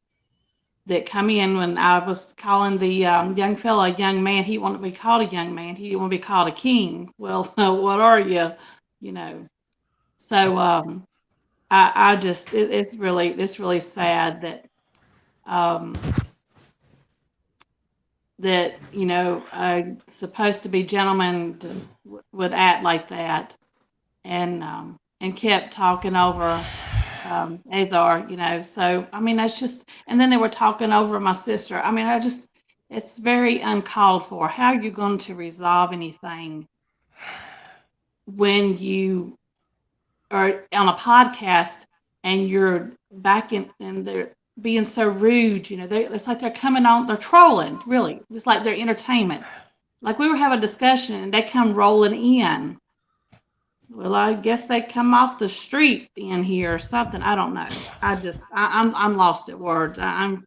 S8: that come in, when I was calling the young fella a young man, he wanted to be called a young man. He didn't want to be called a king. Well, what are you? So I just it's really sad that that supposed to be gentlemen just would act like that, and kept talking over Azar. So I mean, that's just, and then they were talking over my sister. I mean, it's very uncalled for. How are you going to resolve anything when you are on a podcast and you're back in they're being so rude? It's like they're coming on, they're trolling, really. It's like they're entertainment. Like we were having a discussion and they come rolling in. Well, I guess they come off the street in here or something. I don't know. I'm lost at words. I'm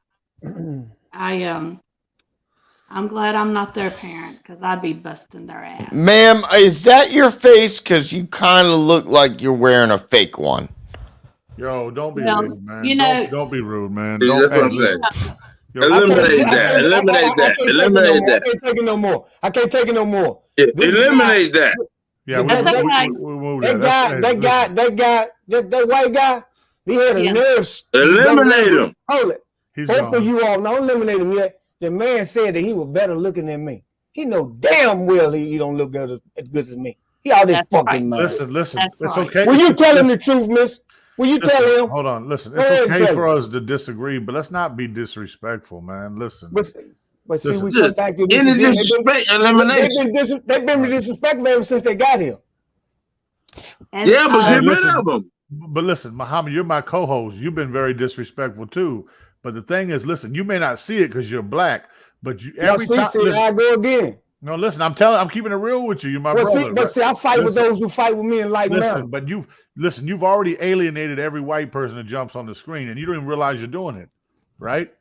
S8: glad I'm not their parent, because I'd be busting their ass.
S13: Ma'am, is that your face? Because you kind of look like you're wearing a fake one.
S1: Yo, don't be
S8: Well,
S1: rude, man. Don't be rude, man.
S4: That's what I'm saying. Eliminate that. Eliminate that. Eliminate that.
S5: I can't take it no more. I can't take it no more.
S4: Eliminate that.
S1: Yeah,
S5: that white guy, he had a nerve.
S4: Eliminate him.
S5: Hold it. Both of you all, don't eliminate him yet. The man said that he was better looking than me. He know damn well he don't look as good as me. He out there fucking mind.
S1: Listen. It's okay.
S5: Will you tell him the truth, miss? Will you tell him?
S1: Hold on. Listen, it's okay for us to disagree, but let's not be disrespectful, man. Listen.
S5: But see, we come back to this.
S4: Any disrespect, elimination.
S5: They've been disrespectful ever since they got here.
S4: But get rid of them.
S1: But listen, Muhammad, you're my co-host. You've been very disrespectful too. But the thing is, listen, you may not see it because you're black, but you every time.
S5: I go again.
S1: No, listen, I'm keeping it real with you. You're my brother.
S5: But I fight with those who fight with me and like
S1: listen,
S5: now.
S1: But you've already alienated every white person that jumps on the screen, and you don't even realize you're doing it, right?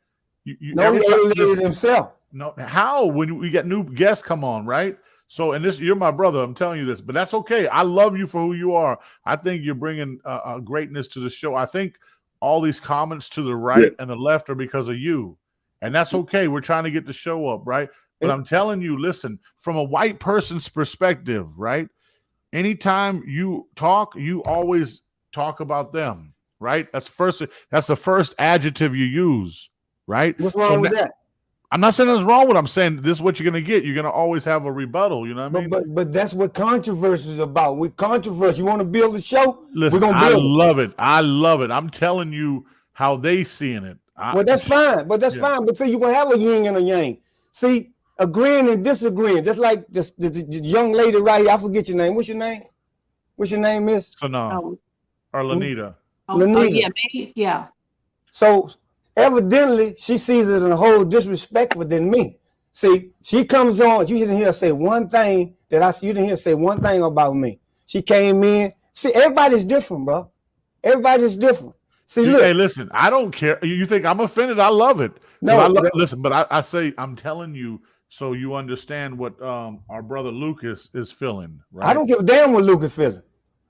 S5: He alienated himself.
S1: No, how? When we get new guests come on, right? So, and you're my brother. I'm telling you this, but that's okay. I love you for who you are. I think you're bringing greatness to the show. I think all these comments to the right and the left are because of you, and that's okay. We're trying to get the show up, right? But I'm telling you, listen, from a white person's perspective, right? Anytime you talk, you always talk about them, right? That's the first adjective you use, right?
S5: What's wrong with that?
S1: I'm not saying it's wrong with it. I'm saying this is what you're going to get. You're going to always have a rebuttal. You know what I mean?
S5: But that's what controversy is about. With controversy, you want to build a show?
S1: Listen,
S5: we're going to build
S1: it. I love it. I'm telling you how they seeing it.
S5: Well, that's fine. But that's fine. But see, you're going to have a yin and a yang. See, agreeing and disagreeing. Just like the young lady right here. I forget your name. What's your name? What's your name, Miss?
S1: Sana or Lanita.
S5: Lanita.
S8: Yeah.
S5: So evidently, she sees it in a whole disrespectful than me. See, she comes on. You didn't hear her say one thing you didn't hear her say one thing about me. She came in. See, everybody's different, bro. Everybody's different. See, look.
S1: Hey, listen, I don't care. You think I'm offended? I love it.
S5: No,
S1: listen, but I say I'm telling you so you understand what our brother Lucas is feeling. Right?
S5: I don't give a damn what Lucas feeling.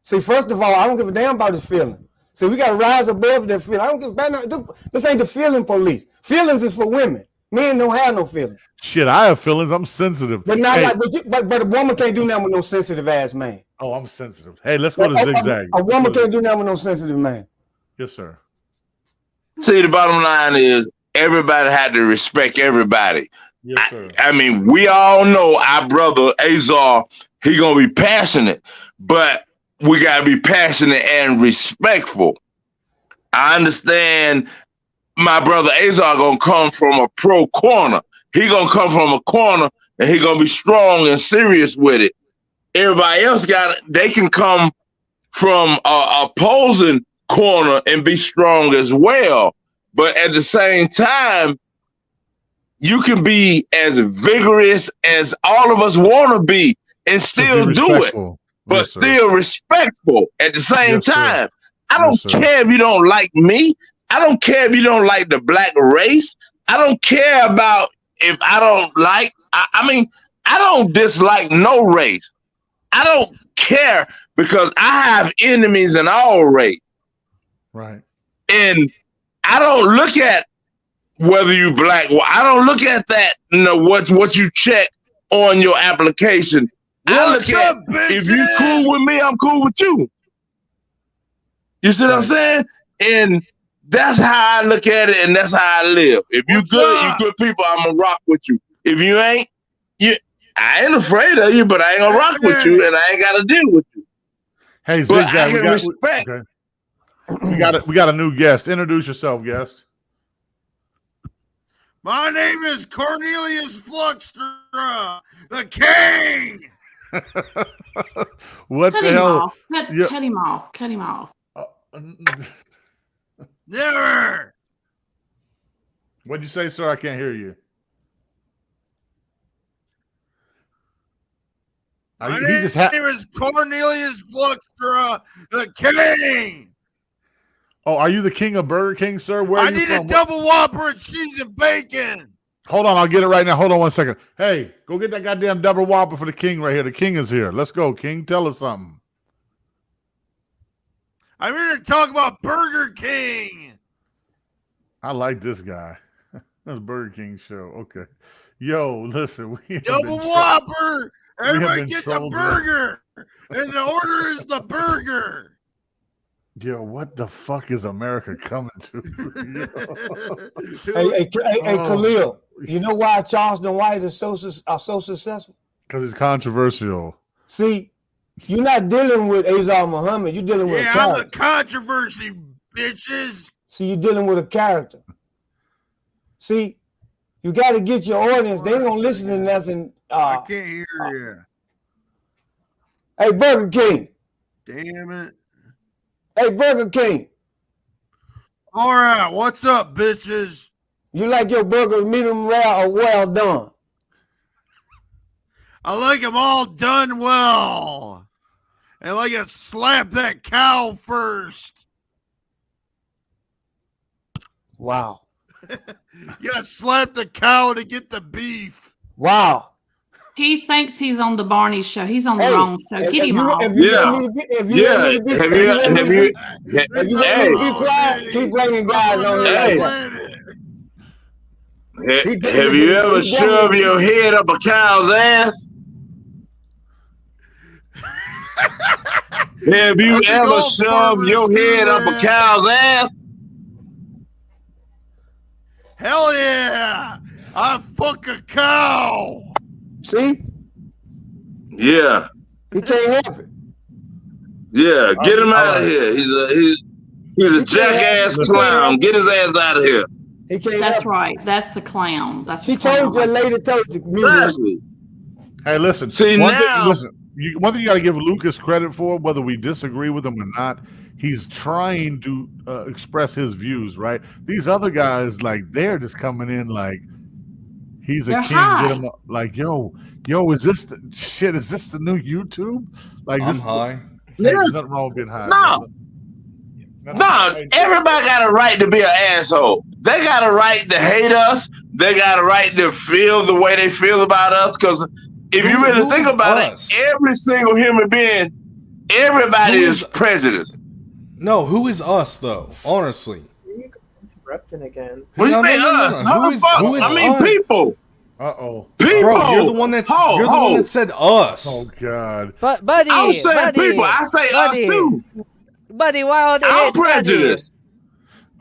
S5: See, first of all, I don't give a damn about his feeling. See, we got to rise above that feeling. I don't give a damn. This ain't the feeling police. Feelings is for women. Men don't have no feelings.
S1: Shit, I have feelings. I'm sensitive.
S5: But not but a woman can't do nothing with no sensitive ass man.
S1: Oh, I'm sensitive. Hey, let's go to zigzag.
S5: A woman can't do nothing with no sensitive man.
S1: Yes, sir.
S4: See, the bottom line is everybody had to respect everybody.
S1: Yes, sir.
S4: I mean, we all know our brother Azar, he gonna be passionate, but we gotta be passionate and respectful. I understand my brother Azar gonna come from a pro corner. He gonna come from a corner and he gonna be strong and serious with it. Everybody else they can come from a opposing corner and be strong as well. But at the same time, you can be as vigorous as all of us want to be and still do it, but still respectful at the same time. I don't care if you don't like me. I don't care if you don't like the black race. I don't care about if I don't like, I mean, I don't dislike no race. I don't care because I have enemies in all race.
S1: Right.
S4: And I don't look at whether you black. I don't look at that. You know what you check on your application. I look at if you cool with me, I'm cool with you. You see what I'm saying? And that's how I look at it, and that's how I live. If you you good people, I'm gonna rock with you. If you ain't, I ain't afraid of you, but I ain't gonna rock with you, and I ain't gotta deal with you.
S1: Hey,
S4: but
S1: Zigzag,
S4: I can respect.
S1: We got a new guest. Introduce yourself, guest.
S16: My name is Cornelius Fluxtra, the king.
S1: What
S8: Cut
S1: the
S8: him
S1: hell?
S8: off. Cut him off. Cut him off.
S16: Never.
S1: What'd you say, sir? I can't hear you.
S16: My name is Cornelius Fluxtra, the king.
S1: Oh, are you the king of Burger King, sir? Where are
S16: I
S1: you
S16: need
S1: from?
S16: a double Whopper and cheese and bacon.
S1: Hold on, I'll get it right now. Hold on 1 second. Hey, go get that goddamn double Whopper for the king right here. The king is here. Let's go, king. Tell us something.
S16: I'm here to talk about Burger King.
S1: I like this guy. That's Burger King show. Okay. Yo, listen.
S16: Double Whopper. Everybody gets a burger. And the order is the burger.
S1: Yo, what the fuck is America coming to?
S5: Hey, Khalil, you know why Charleston White is so successful?
S1: Because it's controversial.
S5: See, you're not dealing with Azar Muhammad. You're dealing with a character.
S16: I'm the controversy, bitches.
S5: See, you're dealing with a character. See, you got to get your audience. They ain't going to listen to nothing.
S16: I can't hear you.
S5: Hey, Burger King.
S16: Damn it.
S5: Hey, Burger King.
S16: All right, what's up, bitches?
S5: You like your burger medium rare or well done?
S16: I like them all done well. And like to slap that cow first.
S5: Wow.
S16: You gotta slap the cow to get the beef.
S5: Wow.
S8: He thinks he's on the Barney show. He's on the wrong show. Get him off.
S5: If you want me to be quiet, keep bringing guys on here.
S4: Have you ever shoved your head up a cow's ass? Have you ever shoved your head up a cow's ass?
S16: Hell yeah! I fuck a cow.
S5: See?
S4: Yeah.
S5: He can't help it.
S4: Yeah, get him out of
S1: right.
S4: here. He's a jackass clown. Get his ass out of here.
S5: He can't
S8: That's
S5: help
S8: right. That's the clown. That's
S5: She
S8: the clown
S5: told you,
S8: right
S5: lady told you.
S4: Exactly.
S1: Hey, listen.
S4: See,
S1: one
S4: now-
S1: thing you got to give Lucas credit for, whether we disagree with him or not. He's trying to express his views, right? These other guys, like, they're just coming in like he's a
S8: They're
S1: king.
S8: high.
S1: Get him like, yo, is this the shit? Is this the new YouTube? Like,
S9: I'm
S1: this,
S9: high.
S1: Hey, there's nothing wrong with being high.
S4: No. No, everybody got a right to be an asshole. They got a right to hate us. They got a right to feel the way they feel about us. Because if you really think about it, every single human being, everybody is prejudiced.
S9: No, who is us though? Honestly,
S11: Interrupting again.
S4: What do you mean us?
S9: Who is
S4: I mean
S9: us?
S4: people.
S1: Uh-oh.
S4: People.
S9: Bro, you're the one that's you're the one that said us.
S1: Oh God.
S12: But buddy,
S4: I'm saying
S12: buddy,
S4: people. I say
S12: buddy,
S4: us too.
S12: Buddy, why all the
S4: I'm
S12: hate, buddy?
S4: prejudiced.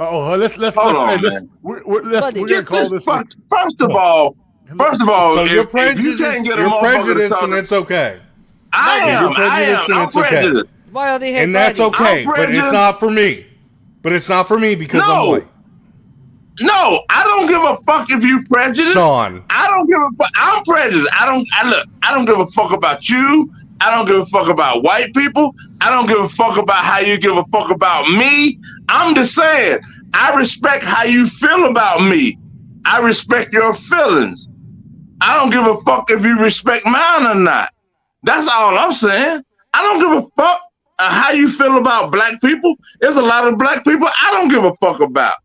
S1: Oh, let's
S4: Hold on,
S1: let's
S4: man.
S1: we're gonna
S4: Get
S1: call
S4: this.
S1: this.
S4: First of all,
S9: So you're
S4: if you
S9: prejudiced.
S4: can't get a
S9: You're
S4: motherfucker to
S9: prejudiced,
S4: talk,
S9: and it's okay.
S4: I am.
S9: You're prejudiced, and
S4: I'm
S9: it's okay.
S4: prejudiced.
S12: Why all the hate,
S9: And that's
S12: buddy?
S9: okay,
S4: I'm
S9: but it's
S4: prejudiced.
S9: not for me. But it's not for me because I'm
S4: No.
S9: white.
S4: No, I don't give a fuck if you prejudiced.
S9: Sean.
S4: I don't give a fuck. I'm prejudiced. I don't give a fuck about you. I don't give a fuck about white people. I don't give a fuck about how you give a fuck about me. I'm just saying, I respect how you feel about me. I respect your feelings. I don't give a fuck if you respect mine or not. That's all I'm saying. I don't give a fuck how you feel about black people. There's a lot of black people I don't give a fuck about.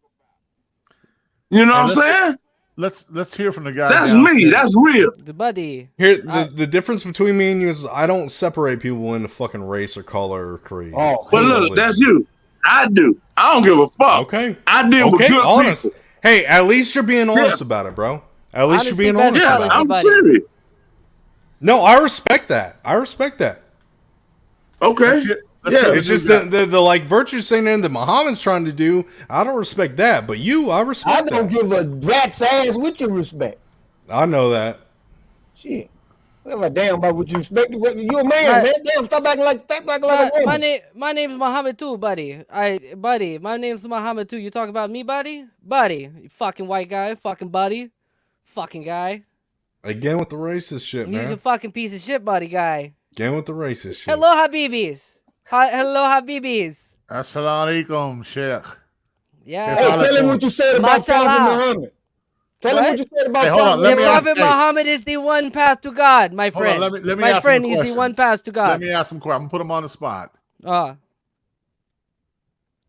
S4: You know what I'm saying?
S1: Let's hear from the guy.
S4: That's me. That's real.
S12: The buddy.
S9: Here, the difference between me and you is I don't separate people into fucking race or color or creed.
S5: Oh,
S4: But look, that's you. I do. I don't give a fuck.
S9: Okay.
S4: I deal with good
S9: honest.
S4: people.
S9: Hey, at least you're being honest about it, bro. At least
S12: Honesty
S9: you're being
S12: best
S9: honest
S12: policy,
S9: about it.
S4: I'm
S12: buddy.
S4: serious.
S9: No, I respect that. I respect that.
S4: Okay. Yeah.
S9: It's just the like virtue signaling that Muhammad's trying to do. I don't respect that, but you, I
S5: I
S9: respect
S5: don't
S9: that.
S5: give a rat's ass what you respect.
S9: I know that.
S5: Shit. I don't give a damn about what you respect. You a man,
S12: Right.
S5: man. Damn, stop acting like a woman.
S12: My name's Muhammad too, buddy. Buddy, my name's Muhammad too. You talk about me, buddy? Buddy, you fucking white guy, fucking buddy, fucking guy.
S9: Again with the racist shit,
S12: He's a
S9: man.
S12: fucking piece of shit, buddy guy.
S9: Again with the racist shit.
S12: Hello, Habibis. Hello, Habibis.
S1: Assalamu alaikum, Sheikh.
S12: Yeah.
S5: Hey, tell him what you said about Prophet
S12: Mashallah.
S5: Muhammad. Tell him what you said about
S1: Hey, hold on,
S5: Prophet
S1: let
S12: The
S1: me
S5: Muhammad.
S1: ask-
S12: Prophet Muhammad is the one path to God, my
S1: Hold on,
S12: friend.
S1: let me
S12: My
S1: ask him
S12: friend
S1: a
S12: is the
S1: question.
S12: one path to
S1: Let
S12: God.
S1: me ask him a question. I'm gonna put him on the spot.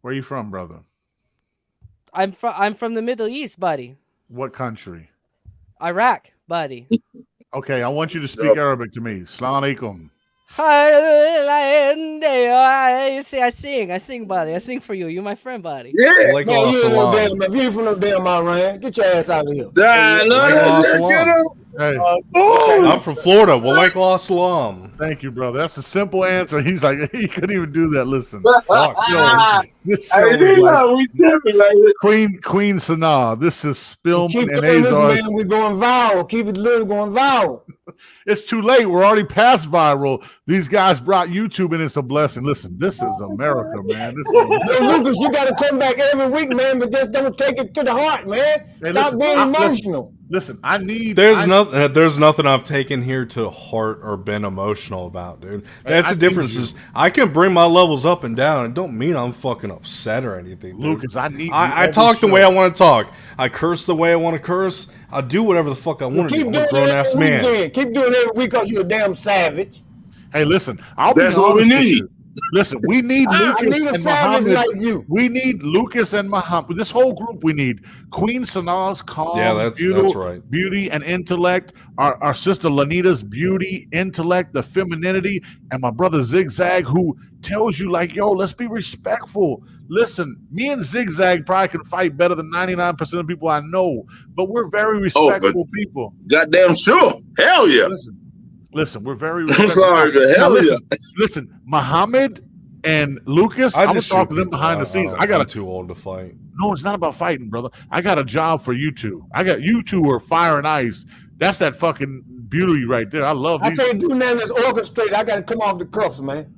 S1: Where you from, brother?
S12: I'm from the Middle East, buddy.
S1: What country?
S12: Iraq, buddy.
S1: Okay, I want you to speak Arabic to me. Assalamu alaikum.
S12: You see, I sing, buddy. I sing for you. You're my friend, buddy.
S4: Yeah.
S9: Like
S5: Man, you ain't no
S9: salam.
S5: damn, if you ain't from no damn Iran, get your ass out of here.
S1: Hey,
S9: I'm from Florida. Walaikum salam.
S1: thank you, brother. That's a simple answer. He's like, he couldn't even do that. Listen,
S9: Fuck.
S1: yo, this show is like Queen Sanaa. This is Spillman
S5: Keep
S1: and
S5: doing this,
S1: Azar.
S5: man. We're going viral. Keep it literally going viral.
S1: It's too late. We're already past viral. These guys brought YouTube, and it's a blessing. Listen, this is America, man. This is
S5: Hey, Lucas, you got to come back every week, man, but just don't take it to the heart, man.
S1: Hey,
S5: Stop
S1: listen,
S5: being
S1: listen.
S5: emotional.
S1: Listen, I need.
S9: There's nothing I've taken here to heart or been emotional about, dude. That's
S1: I
S9: the difference.
S1: need
S9: Is I can bring my levels up and down. It don't mean I'm fucking upset or anything, dude.
S1: Lucas, I need.
S9: I talk the way I want to talk. I curse the way I want to curse. I do whatever the fuck I want to do.
S5: Keep
S9: I'm
S5: doing
S9: a grown
S5: it
S9: ass
S5: every
S9: man.
S5: weekend. Keep doing it every week because you're a damn savage.
S1: Hey, listen. I'll be
S4: That's what we
S1: honest with
S4: need.
S1: you. Listen, we need
S5: I
S1: Lucas
S5: need a
S1: and
S5: savage
S1: Muhammad.
S5: like you.
S1: We need Lucas and Muhammad. This whole group we need. Queen Sanaa's calm,
S9: Yeah, that's right.
S1: beauty and intellect. Our sister Lanita's beauty, intellect, the femininity, and my brother Zigzag, who tells you like, yo, let's be respectful. Listen, me and Zigzag probably can fight better than 99% of people I know, but we're very respectful people.
S4: Goddamn sure. Hell yeah.
S1: Listen, we're very
S4: I'm
S1: respectful.
S4: sorry, but hell
S1: Now, listen, Muhammad And Lucas, I'm gonna talk to them behind the scenes.
S9: I'm too old to fight.
S1: No, it's not about fighting, brother. I got a job for you two. You two are fire and ice. That's that fucking beauty right there. I love these.
S5: I can't do nothing that's orchestrated. I got to come off the cuffs, man.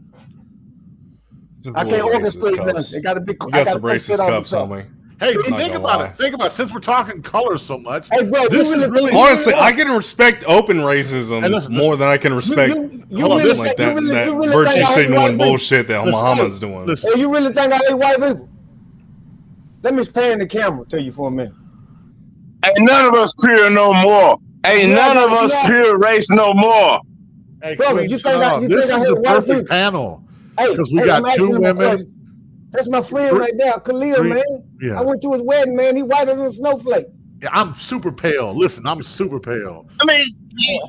S5: I can't orchestrate nothing. It got to be.
S9: You got some racist cuffs on me.
S1: Hey, think about it. Think about it. Since we're talking colors so much,
S5: hey, bro,
S1: this is really
S9: honestly, I can respect open racism more than I can respect that virtue signaling bullshit that Muhammad's doing.
S5: Hey, you really think I hate white people? Let me pan the camera to you for a minute.
S4: Ain't none of us pure no more. Ain't none of us pure race no more.
S1: Hey, brother, you think this is the perfect panel because we got two women.
S5: That's my friend right there, Khalil, man. Yeah. I went to his wedding, man. He whiter than a snowflake.
S1: Yeah, I'm super pale. Listen, I'm super pale.
S4: I mean,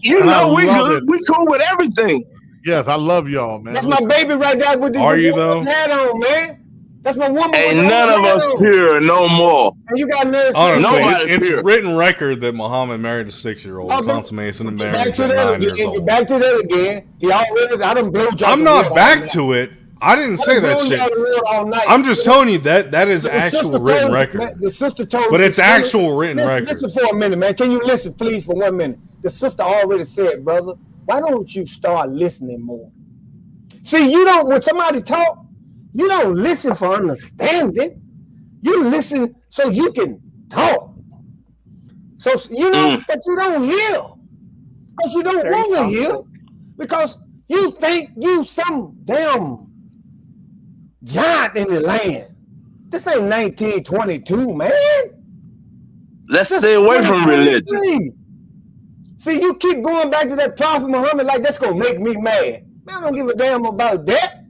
S4: you know we good. We cool with everything.
S1: Yes, I love y'all, man.
S5: That's my baby right there with the hat on, man. That's my woman.
S4: Ain't none of us pure no more.
S5: And you got nerves.
S9: Honestly, it's written record that Muhammad married a 6-year-old, consummates in a marriage at 9 years old.
S5: Back to that again. He already. I done blew.
S9: I'm not back to it. I didn't say that shit. I'm just telling you that is actual written record.
S5: The sister told me.
S9: But it's actual written record.
S5: Listen for a minute, man. Can you listen, please, for 1 minute? The sister already said, brother, why don't you start listening more? See, you don't. When somebody talk, you don't listen for understanding. You listen so you can talk. So you know, but you don't hear because you don't want to hear because you think you some damn giant in the land. This ain't 1922, man.
S4: Let's stay away from religion.
S5: See, you keep going back to that Prophet Muhammad like that's gonna make me mad. Man, I don't give a damn about that.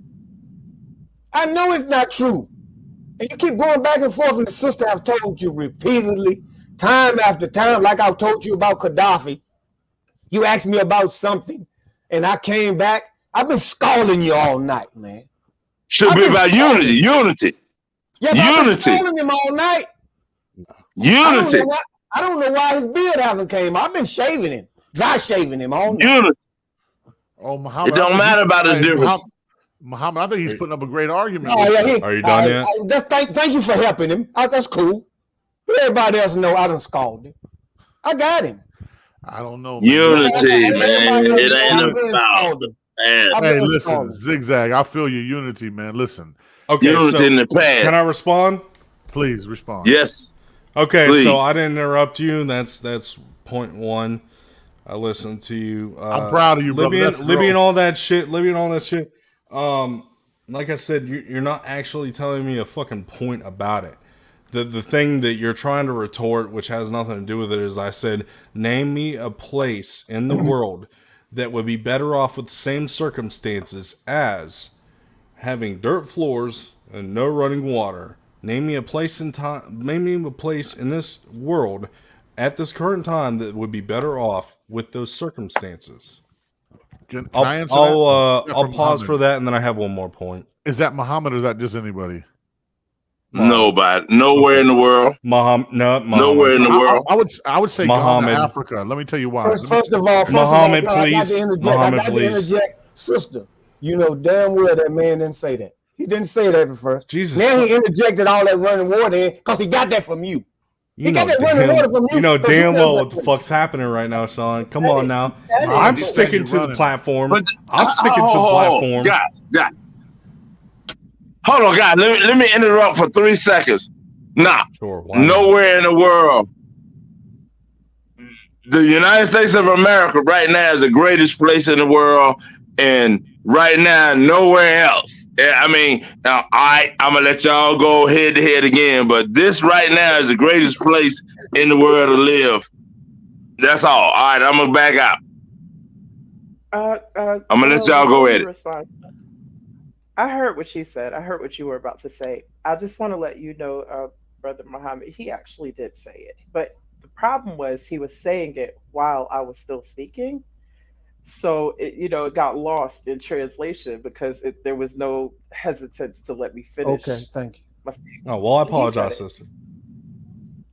S5: I know it's not true. And you keep going back and forth, and the sister I've told you repeatedly, time after time, like I've told you about Gaddafi. You asked me about something, and I came back. I've been scalding you all night, man.
S4: Should be about unity. Unity.
S5: Yeah, but I've been scalding him all night.
S4: Unity.
S5: I don't know why his beard hasn't came. I've been shaving him, dry shaving him all night.
S4: Unity.
S1: Oh, Muhammad.
S4: It don't matter about the difference.
S1: Muhammad, I think he's putting up a great argument.
S5: Oh, yeah,
S9: are you done yet?
S5: Thank you for helping him. That's cool. But everybody else know I done scalded him. I got him.
S1: I don't know.
S4: Unity, man. It ain't about.
S1: Hey, listen, Zigzag. I feel your unity, man. Listen.
S9: Okay,
S4: unity in the past.
S9: Can I respond?
S1: Please respond.
S4: Yes.
S9: Okay,
S4: please.
S9: So I didn't interrupt you. That's point one. I listened to you.
S1: I'm proud of you, brother.
S9: Libby and all that shit. Like I said, you're not actually telling me a fucking point about it. The thing that you're trying to retort, which has nothing to do with it, is I said, name me a place in the world that would be better off with the same circumstances as having dirt floors and no running water. Name me a place in time. Name me a place in this world at this current time that would be better off with those circumstances.
S1: Can I answer that?
S9: I'll pause for that, and then I have one more point.
S1: Is that Muhammad or is that just anybody?
S4: Nobody. Nowhere in the world.
S9: Muhammad.
S4: Nowhere in the world.
S1: I would say
S9: Muhammad.
S1: Ghana, Africa. Let me tell you why.
S5: First of all,
S9: Muhammad, please.
S5: Muhammad, please. Sister, you know damn well that man didn't say that. He didn't say that at first.
S9: Jesus.
S5: Now he interjected all that running water in because he got that from you. He got that running water from you.
S9: You know damn well what the fuck's happening right now, Sean. Come on now. I'm sticking to the platform. I'm sticking to the platform.
S4: God. Hold on, God. Let me interrupt for 3 seconds. Nah.
S9: Sure,
S4: nowhere in the world. The United States of America right now is the greatest place in the world, and right now, nowhere else. I mean, I'm gonna let y'all go head to head again, but this right now is the greatest place in the world to live. That's all. All right, I'm gonna back out. I'm gonna let y'all go at it.
S11: Respond. I heard what she said. I heard what you were about to say. I just want to let you know, Brother Muhammad, he actually did say it. But the problem was he was saying it while I was still speaking. So, it got lost in translation because there was no hesitance to let me finish.
S5: Okay, thank you.
S9: Oh, well, I apologize, sister.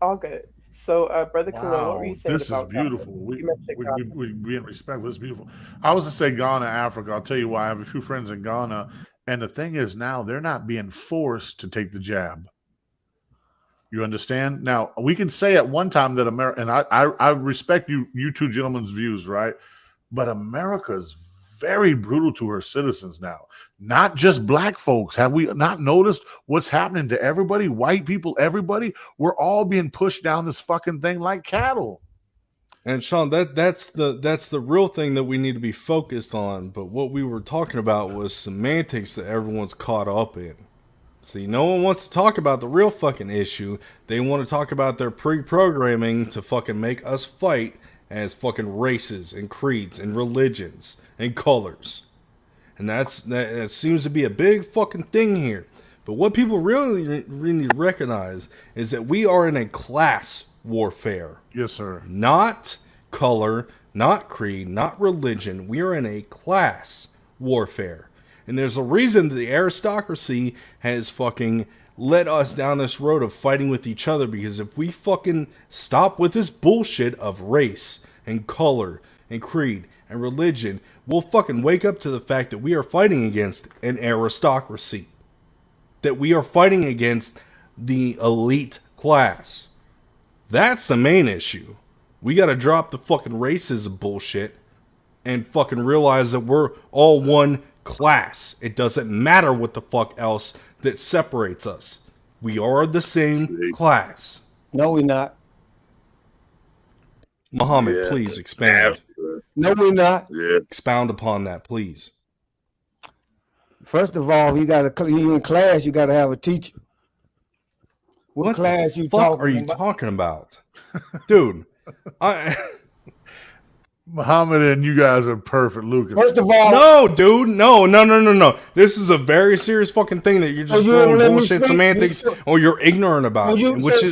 S11: All good. So, Brother Khalil, what were you saying
S1: this
S11: about
S1: is beautiful. We being respectful. It's beautiful. I was to say Ghana, Africa. I'll tell you why. I have a few friends in Ghana, And the thing is now they're not being forced to take the jab. You understand? Now, we can say at one time that America, and I respect you two gentlemen's views, right? But America's very brutal to her citizens now. Not just black folks. Have we not noticed what's happening to everybody? White people, everybody. We're all being pushed down this fucking thing like cattle.
S9: And Sean, that's the real thing that we need to be focused on. But what we were talking about was semantics that everyone's caught up in. See, no one wants to talk about the real fucking issue. They want to talk about their pre-programming to fucking make us fight as fucking races and creeds and religions and colors. And that seems to be a big fucking thing here. But what people really need to recognize is that we are in a class warfare.
S1: Yes, sir.
S9: Not color, not creed, not religion. We are in a class warfare. And there's a reason that the aristocracy has fucking led us down this road of fighting with each other, because if we fucking stop with this bullshit of race and color and creed and religion, we'll fucking wake up to the fact that we are fighting against an aristocracy. That we are fighting against the elite class. That's the main issue. We gotta drop the fucking racism bullshit and fucking realize that we're all one class. It doesn't matter what the fuck else that separates us. We are the same class.
S5: No, we're not.
S9: Muhammad, please expand.
S5: No, we're not.
S9: Expound upon that, please.
S5: First of all, you in class, you gotta have a teacher. What class you
S9: fuck are you talking about? Dude,
S1: Muhammad and you guys are perfect, Lucas.
S5: First of all,
S9: no, dude, no. This is a very serious fucking thing that you're just throwing bullshit semantics, or you're ignorant about, which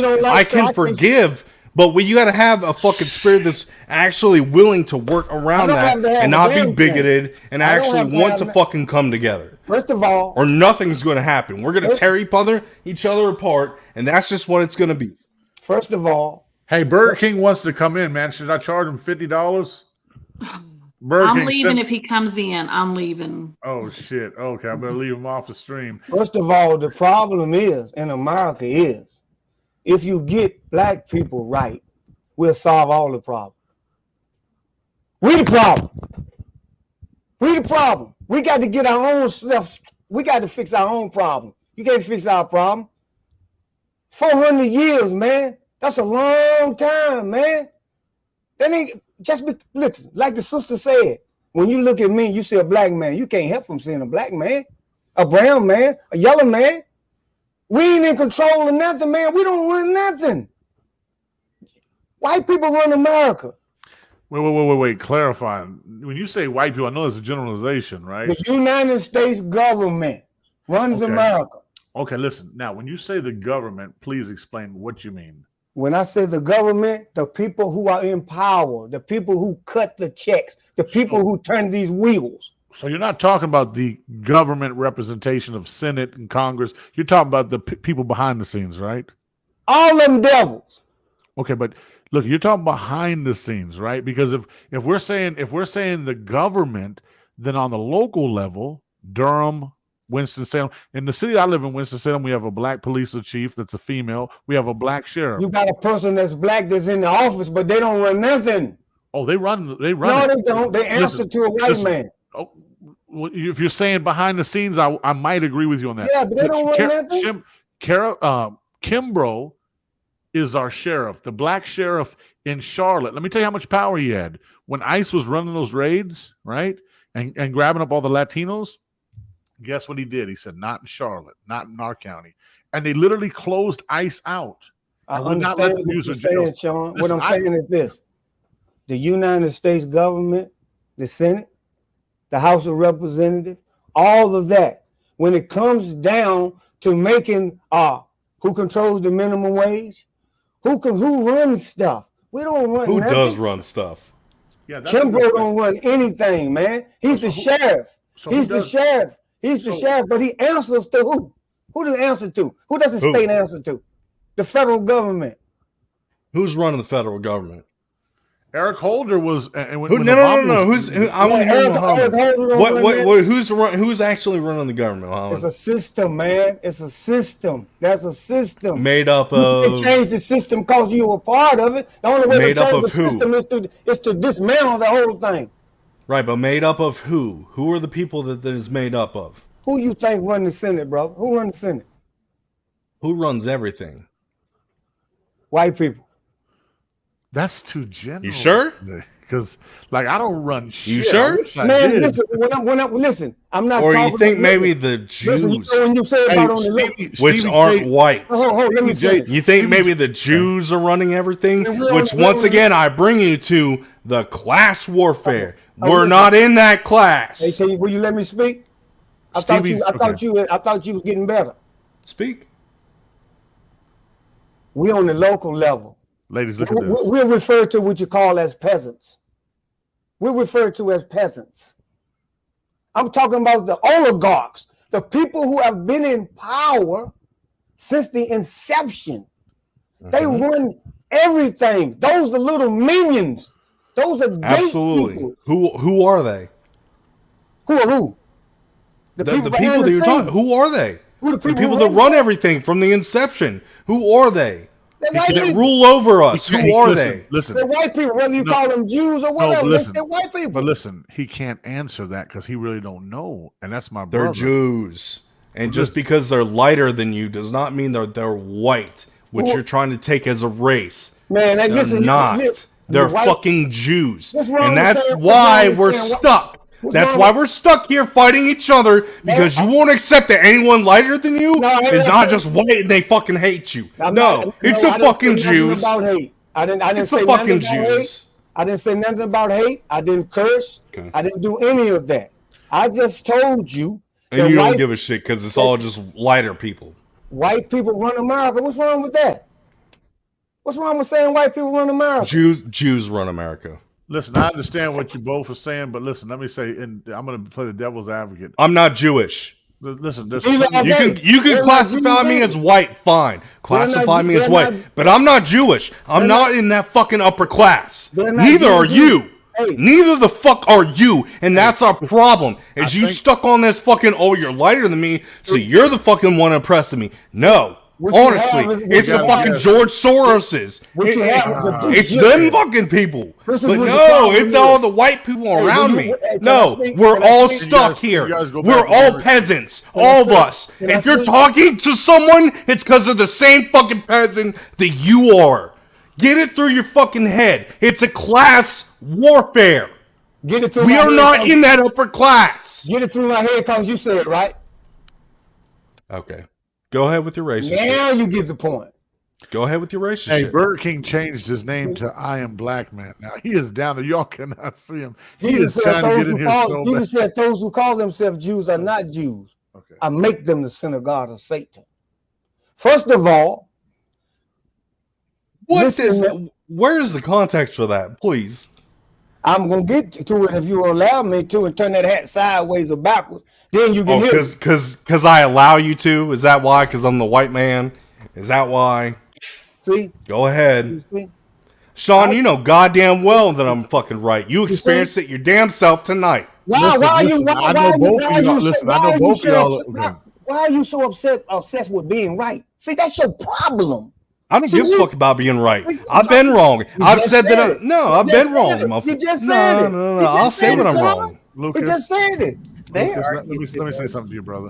S9: I can forgive. But you got to have a fucking spirit that's actually willing to work around that and not be bigoted and actually want to fucking come together.
S5: First of all,
S9: or nothing's going to happen. We're going to tear each other apart, and that's just what it's going to be.
S5: First of all,
S1: hey, Burger King wants to come in, man. Should I charge him $50?
S8: I'm leaving if he comes in. I'm leaving.
S1: Oh shit. Okay, I better leave him off the stream.
S5: First of all, the problem is in America is if you get black people right, we'll solve all the problems. We the problem. We the problem. We got to get our own stuff. We got to fix our own problem. You can't fix our problem. 400 years, man. That's a long time, man. That ain't just be, listen, like the sister said, when you look at me, you see a black man. You can't help from seeing a black man, a brown man, a yellow man. We ain't in control of nothing, man. We don't run nothing. White people run America.
S1: Wait. Clarify. When you say white people, I know it's a generalization, right?
S5: The United States government runs America.
S1: Okay, listen. Now, when you say the government, please explain what you mean.
S5: When I say the government, the people who are in power, the people who cut the checks, the people who turn these wheels.
S1: So you're not talking about the government representation of Senate and Congress. You're talking about the people behind the scenes, right?
S5: All them devils.
S1: Okay, but look, you're talking behind the scenes, right? Because if we're saying the government, then on the local level, Durham, Winston-Salem, in the city I live in, Winston-Salem, we have a black police chief that's a female. We have a black sheriff.
S5: You got a person that's black that's in the office, but they don't run nothing.
S1: Oh, they run.
S5: No, they don't. They answer to a white man.
S1: Oh, well, if you're saying behind the scenes, I might agree with you on that.
S5: Yeah, but they don't run nothing.
S1: Kimbrough is our sheriff, the black sheriff in Charlotte. Let me tell you how much power he had when ICE was running those raids, right, and grabbing up all the Latinos. Guess what he did? He said, "Not in Charlotte, not in our county," and they literally closed ICE out.
S5: I understand what you're saying, Sean. What I'm saying is this: the United States government, the Senate, the House of Representatives, all of that, when it comes down to making who controls the minimum wage, who runs stuff. We don't run.
S9: Who
S5: nothing.
S9: does run stuff?
S1: Yeah,
S5: Kimbrough don't run anything, man. He's the sheriff. He's the sheriff. He's the sheriff, but he answers to who? Who does he answer to? Who does the state answer to? The federal government.
S9: Who's running the federal government?
S1: Eric Holder was. And when,
S9: Who,
S1: when
S9: no,
S1: the
S9: no, no,
S1: Bobby
S9: no.
S1: was-
S9: I want to hear
S5: Eric
S9: Muhammad.
S5: Holder don't run that.
S9: Who's actually running the government, Muhammad?
S5: It's a system, man. It's a system. That's a system.
S9: Made up
S5: You can't
S9: of
S5: change the system because you were part of it. The only way
S9: Made
S5: to
S9: up
S5: change
S9: of
S5: the
S9: who?
S5: system is to dismantle the whole thing.
S9: right, but made up of who? Who are the people that is made up of?
S5: Who you think run the Senate, brother? Who run the Senate?
S9: Who runs everything?
S5: White people.
S1: That's too general.
S9: You sure?
S1: Because, like, I don't run shit.
S9: You sure?
S1: I wish I
S5: Man,
S1: did.
S5: listen, I'm not
S9: Or
S5: talking
S9: you think
S5: about-
S9: maybe
S5: listen,
S9: the
S5: listen, you
S9: Jews,
S5: know when you say about on the left,
S9: which
S1: Stevie
S9: aren't
S1: J-
S9: white?
S5: let me
S1: Stevie J-
S5: finish.
S9: You think maybe the Jews are running everything?
S5: we're
S9: Which,
S5: on-
S9: once again, I bring you to the class warfare.
S5: Oh,
S9: We're
S5: listen.
S9: not in that class.
S5: Hey, can you, will you let me speak? I
S1: Stevie-
S5: thought you was getting better.
S9: Speak.
S5: We on the local level.
S1: Ladies, look at this.
S5: We're referred to what you call as peasants. We're referred to as peasants. I'm talking about the oligarchs, the people who have been in power since the inception. They run everything. Those are little minions. Those are
S9: Absolutely.
S5: gatekeepers.
S9: Who are they?
S5: Who are who?
S9: The
S5: behind
S9: people that you're
S5: scenes.
S9: talking. Who are they?
S5: Who
S9: The people that run everything from the inception. Who are they?
S5: They're white
S9: That
S5: people.
S9: rule over us.
S1: He-
S9: Who are
S1: listen,
S9: they?
S1: Listen.
S5: They're white people, whether you
S1: No.
S5: call them Jews or
S1: No,
S5: whatever.
S1: but listen,
S5: They're white people.
S1: But listen, he can't answer that because he really don't know, and that's my
S9: They're
S1: brother.
S9: Jews. And
S1: Well,
S9: just
S1: listen.
S9: because they're lighter than you does not mean they're white, which
S5: Well-
S9: you're trying to take as a race.
S5: Man,
S9: They're
S5: listen,
S9: not. They're
S5: white-
S9: fucking Jews.
S5: What's wrong
S9: And
S5: with
S9: that's
S5: saying-
S9: why
S5: what's wrong
S9: we're
S5: with saying-
S9: stuck.
S5: what's
S9: That's
S5: wrong
S9: why
S5: with-
S9: we're stuck here fighting each other because you won't accept that anyone lighter than you
S5: No, I ain't
S9: is
S5: gonna
S9: not
S5: say-
S9: just white and they fucking hate you.
S5: I'm
S9: No,
S5: not-
S9: it's
S5: no,
S9: the
S5: I didn't
S9: fucking
S5: say nothing
S9: Jews.
S5: About hate. I didn't
S9: It's
S5: say
S9: the
S5: nothing
S9: fucking
S5: about hate.
S9: Jews.
S5: I didn't say nothing about hate. I didn't curse.
S9: Okay.
S5: I didn't do any of that. I just told you
S9: And
S5: that
S9: you don't
S5: white,
S9: give a shit because it's all just lighter people.
S5: white people run America. What's wrong with that? What's wrong with saying white people run America?
S9: Jews run America.
S1: Listen, I understand what you both are saying, but listen, let me say, and I'm going to play the devil's advocate.
S9: I'm not Jewish.
S1: Listen, there's
S5: Neither are
S9: You
S5: they.
S9: can
S5: They're not
S9: classify me
S5: Jews.
S9: as white, fine. Classify me as
S5: they're
S9: white,
S5: not-
S9: but I'm not Jewish. I'm not in that fucking upper class.
S5: They're not
S9: Neither are
S5: Jews.
S9: you.
S5: Hey.
S9: Neither the fuck are you, and that's our problem. Is you
S1: think-
S9: stuck on this fucking? Oh, you're lighter than me, so you're the fucking one oppressing me. No,
S5: What you
S9: honestly,
S5: have is- what
S9: it's
S5: you
S9: the
S5: have
S9: fucking
S5: is-
S9: George Soroses.
S5: What you have is a
S9: It's
S5: degenerate.
S9: them fucking people.
S5: This is
S9: But
S5: what the
S9: no,
S5: problem
S9: it's
S5: is.
S9: all the white people
S5: Hey,
S9: around
S5: will
S9: me.
S5: you- hey, can
S9: No,
S5: I speak?
S9: we're
S5: Can I
S9: all
S5: speak?
S9: stuck
S1: You
S9: here.
S1: guys go
S9: We're
S1: back to
S9: all
S1: your-
S9: peasants,
S5: Can I
S9: all of
S5: speak?
S9: us.
S5: Can I
S9: If you're
S5: speak?
S9: talking to someone, it's because they're the same fucking peasant that you are. Get it through your fucking head. It's a class warfare.
S5: Get it through
S9: We
S5: my
S9: are
S5: head,
S9: not
S5: cause-
S9: in that upper class.
S5: Get it through my head because you said it right.
S9: Okay. Go ahead with your racist shit.
S5: Now you get the point.
S9: Go ahead with your racist
S1: Hey,
S9: shit.
S1: Burger King changed his name to I Am Black Man. Now he is down there. Y'all cannot see him. He
S5: Jesus
S1: is
S5: said
S1: trying to
S5: those
S1: get in
S5: who
S1: here
S5: call-
S1: so
S5: Jesus
S1: bad.
S5: said those who call themselves Jews are not Jews.
S1: Okay.
S5: I make them the synagogue of Satan. First of all,
S9: What
S5: listen,
S9: is? Where is the context for that, please?
S5: I'm gonna get to it if you allow me to, and turn that hat sideways or backwards. Then you can
S9: Oh,
S5: hear it.
S9: because I allow you to. Is that why? Because I'm the white man. Is that why?
S5: See,
S9: Go ahead.
S5: you see?
S9: Sean, you know goddamn well that I'm fucking right. You experienced it your damn self tonight.
S5: Why?
S1: Listen,
S5: why are you?
S1: listen,
S5: Why,
S1: I
S5: why
S1: know
S5: are you?
S1: both
S5: Why
S1: of
S5: are
S1: y'all-
S5: you?
S1: listen,
S5: why
S1: I know
S5: are you
S1: both of
S5: so
S1: y'all-
S5: upset- why are you so obsessed with being right? See, that's your problem.
S9: I don't
S5: See,
S9: give a
S5: you-
S9: fuck about being right.
S5: you-
S9: I've been wrong.
S5: you
S9: I've
S5: just
S9: said that.
S5: said
S9: I,
S5: it.
S9: no,
S5: You
S9: I've
S5: just
S9: been
S5: said
S9: wrong.
S5: it.
S9: motherfucker.
S5: You just
S9: no,
S5: said it.
S9: no, no,
S5: You
S9: no.
S5: just
S9: I'll say
S5: said
S9: when
S5: it,
S9: I'm
S5: Sean.
S9: wrong.
S5: You
S1: Lucas,
S5: just said it.
S11: They
S1: Lucas,
S11: are.
S1: let me say something to you, brother.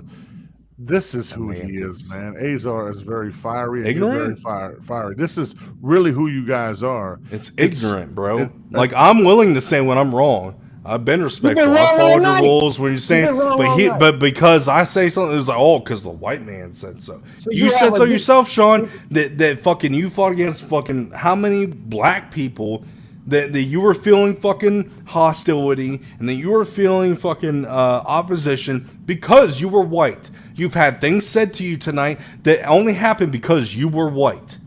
S1: This is who he is, man. Azar is very fiery. And you're
S9: Ignorant?
S1: very fiery. This is really who you guys are.
S9: It's ignorant, bro.
S1: it-
S9: Like I'm willing to say when I'm wrong. I've been respectful.
S5: wrong
S9: I
S5: all
S9: followed your
S5: night.
S9: rules when you're saying,
S5: been wrong all night.
S9: but because I say something, it's like, oh, because the white man said so.
S5: So
S9: you
S5: you
S9: said
S5: have
S9: so
S5: a-
S9: yourself, Sean. That fucking you fought against fucking how many black people that you were feeling fucking hostility and that you were feeling fucking opposition because you were white. You've had things said to you tonight that only happened because you were white.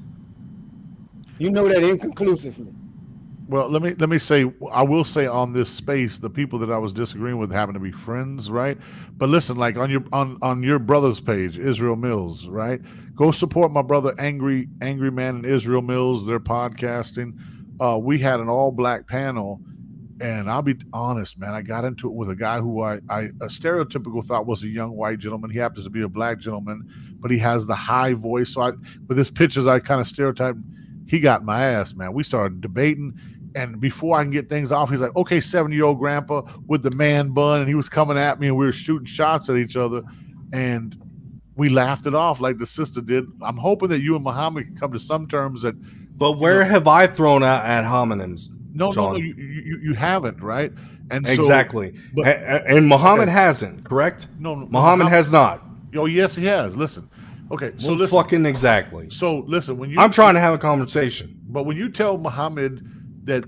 S5: You know that inconclusively.
S1: Well, let me say, I will say on this space, the people that I was disagreeing with happen to be friends, right? But listen, like on your brother's page, Israel Mills, right? Go support my brother, Angry Man and Israel Mills. They're podcasting. we had an all black panel. And I'll be honest, man, I got into it with a guy who I a stereotypical thought was a young white gentleman. He happens to be a black gentleman, but he has the high voice. So with his pictures, I kind of stereotyped. He got my ass, man. We started debating. And before I can get things off, he's like, okay, 70-year-old grandpa with the man bun. And he was coming at me and we were shooting shots at each other. And we laughed it off like the sister did. I'm hoping that you and Muhammad can come to some terms that.
S9: But where have I thrown out ad hominems?
S1: No,
S9: Sean?
S1: no, you haven't, right? And
S9: exactly.
S1: So, but,
S9: and Muhammad hasn't, correct?
S1: No,
S9: Muhammad has not.
S1: Oh, yes, he has. Listen. Okay, so
S9: well,
S1: listen.
S9: Fucking exactly.
S1: So listen, when you
S9: I'm trying to have a conversation.
S1: But when you tell Muhammad that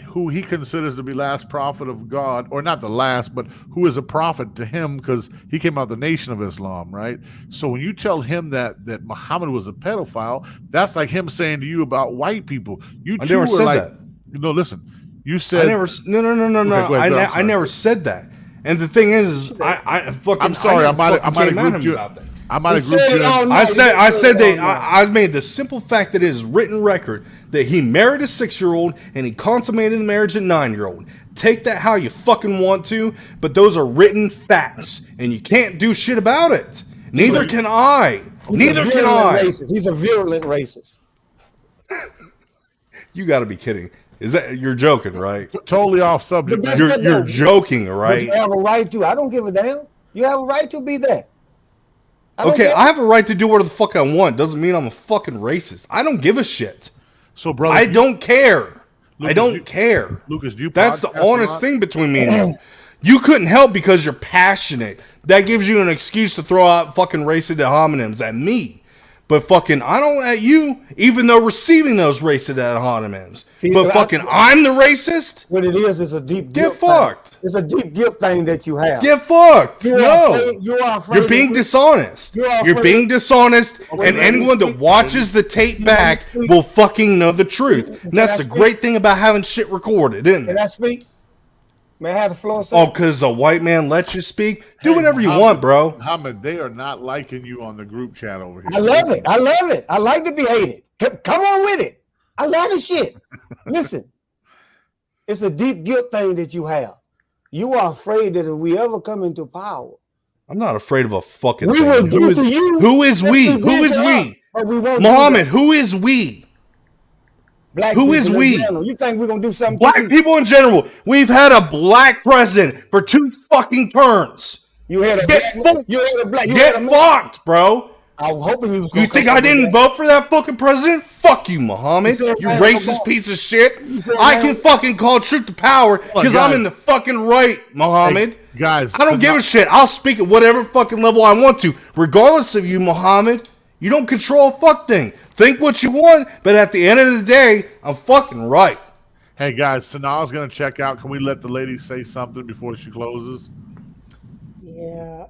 S1: who he considers to be last prophet of God, or not the last, but who is a prophet to him because he came out of the Nation of Islam, right? So when you tell him that Muhammad was a pedophile, that's like him saying to you about white people. You
S9: I never said
S1: like,
S9: that.
S1: No, listen. You said
S9: I never. No.
S1: Okay, ahead,
S9: I never said that. And the thing is, I fucking.
S1: I'm sorry. I might have grouped you. I might have grouped you.
S9: I said that I made the simple fact that it is written record that he married a 6-year-old and he consummated the marriage at 9-year-old. Take that how you fucking want to, but those are written facts, and you can't do shit about it. Neither can I. Neither can I.
S5: He's a virulent racist.
S9: You got to be kidding. Is that you're joking, right?
S1: Totally off subject.
S9: You're joking, right?
S5: But you have a right to. I don't give a damn. You have a right to be that.
S9: Okay, I have a right to do whatever the fuck I want. Doesn't mean I'm a fucking racist. I don't give a shit.
S1: So, brother,
S9: I don't care.
S1: Lucas,
S9: I don't care.
S1: Lucas, do you
S9: That's the honest thing between me and you. You couldn't help because you're passionate. That gives you an excuse to throw out fucking racist homonyms at me. But fucking, I don't at you, even though receiving those racist homonyms. But fucking, I'm the racist?
S5: What it is a deep
S9: Get fucked.
S5: Thing. It's a deep guilt thing that you have.
S9: Get fucked.
S5: You are afraid
S9: You're being dishonest. You're being dishonest, and anyone that watches the tape back will fucking know the truth. And that's the great thing about having shit recorded, isn't it?
S5: Can I speak? May I have the floor, sir?
S9: Oh, because a white man lets you speak? Do whatever you want, bro.
S1: Muhammad, they are not liking you on the group chat over here.
S5: I love it. I love it. I like to be hated. Come on with it. I love the shit. Listen, it's a deep guilt thing that you have. You are afraid that if we ever come into power,
S9: I'm not afraid of a fucking
S5: we
S9: thing.
S5: will do to you.
S9: Who is we? Who is we? Muhammad, who is we?
S5: Black
S9: who is we?
S5: You think we're gonna do something?
S9: Black people in general. We've had a black president for 2 fucking terms.
S5: You had a
S9: get
S5: black. You had a black.
S9: Get fucked, bro.
S5: I was hoping you was.
S9: You think I didn't vote for that fucking president? Fuck you, Muhammad. You racist piece of shit. I can fucking call truth to power because I'm in the fucking right, Muhammad.
S1: Hey, guys,
S9: I don't give a shit. I'll speak at whatever fucking level I want to, regardless of you, Muhammad. You don't control a fuck thing. Think what you want, but at the end of the day, I'm fucking right.
S1: Hey guys, Sanal's gonna check out. Can we let the lady say something before she closes?
S11: Yeah.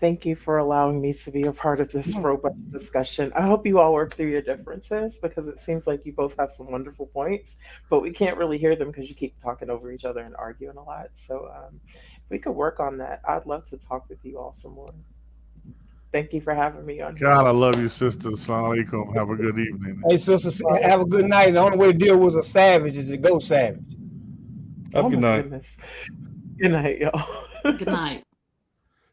S11: Thank you for allowing me to be a part of this robust discussion. I hope you all work through your differences because it seems like you both have some wonderful points, but we can't really hear them because you keep talking over each other and arguing a lot. So if we could work on that, I'd love to talk with you all some more. Thank you for having me on.
S1: God, I love you, sister. Assalamu alaikum. Have a good evening.
S5: Hey, sister, have a good night. The only way to deal with a savage is to go savage.
S9: Good night.
S11: Goodness. Good night, y'all.
S8: Good night.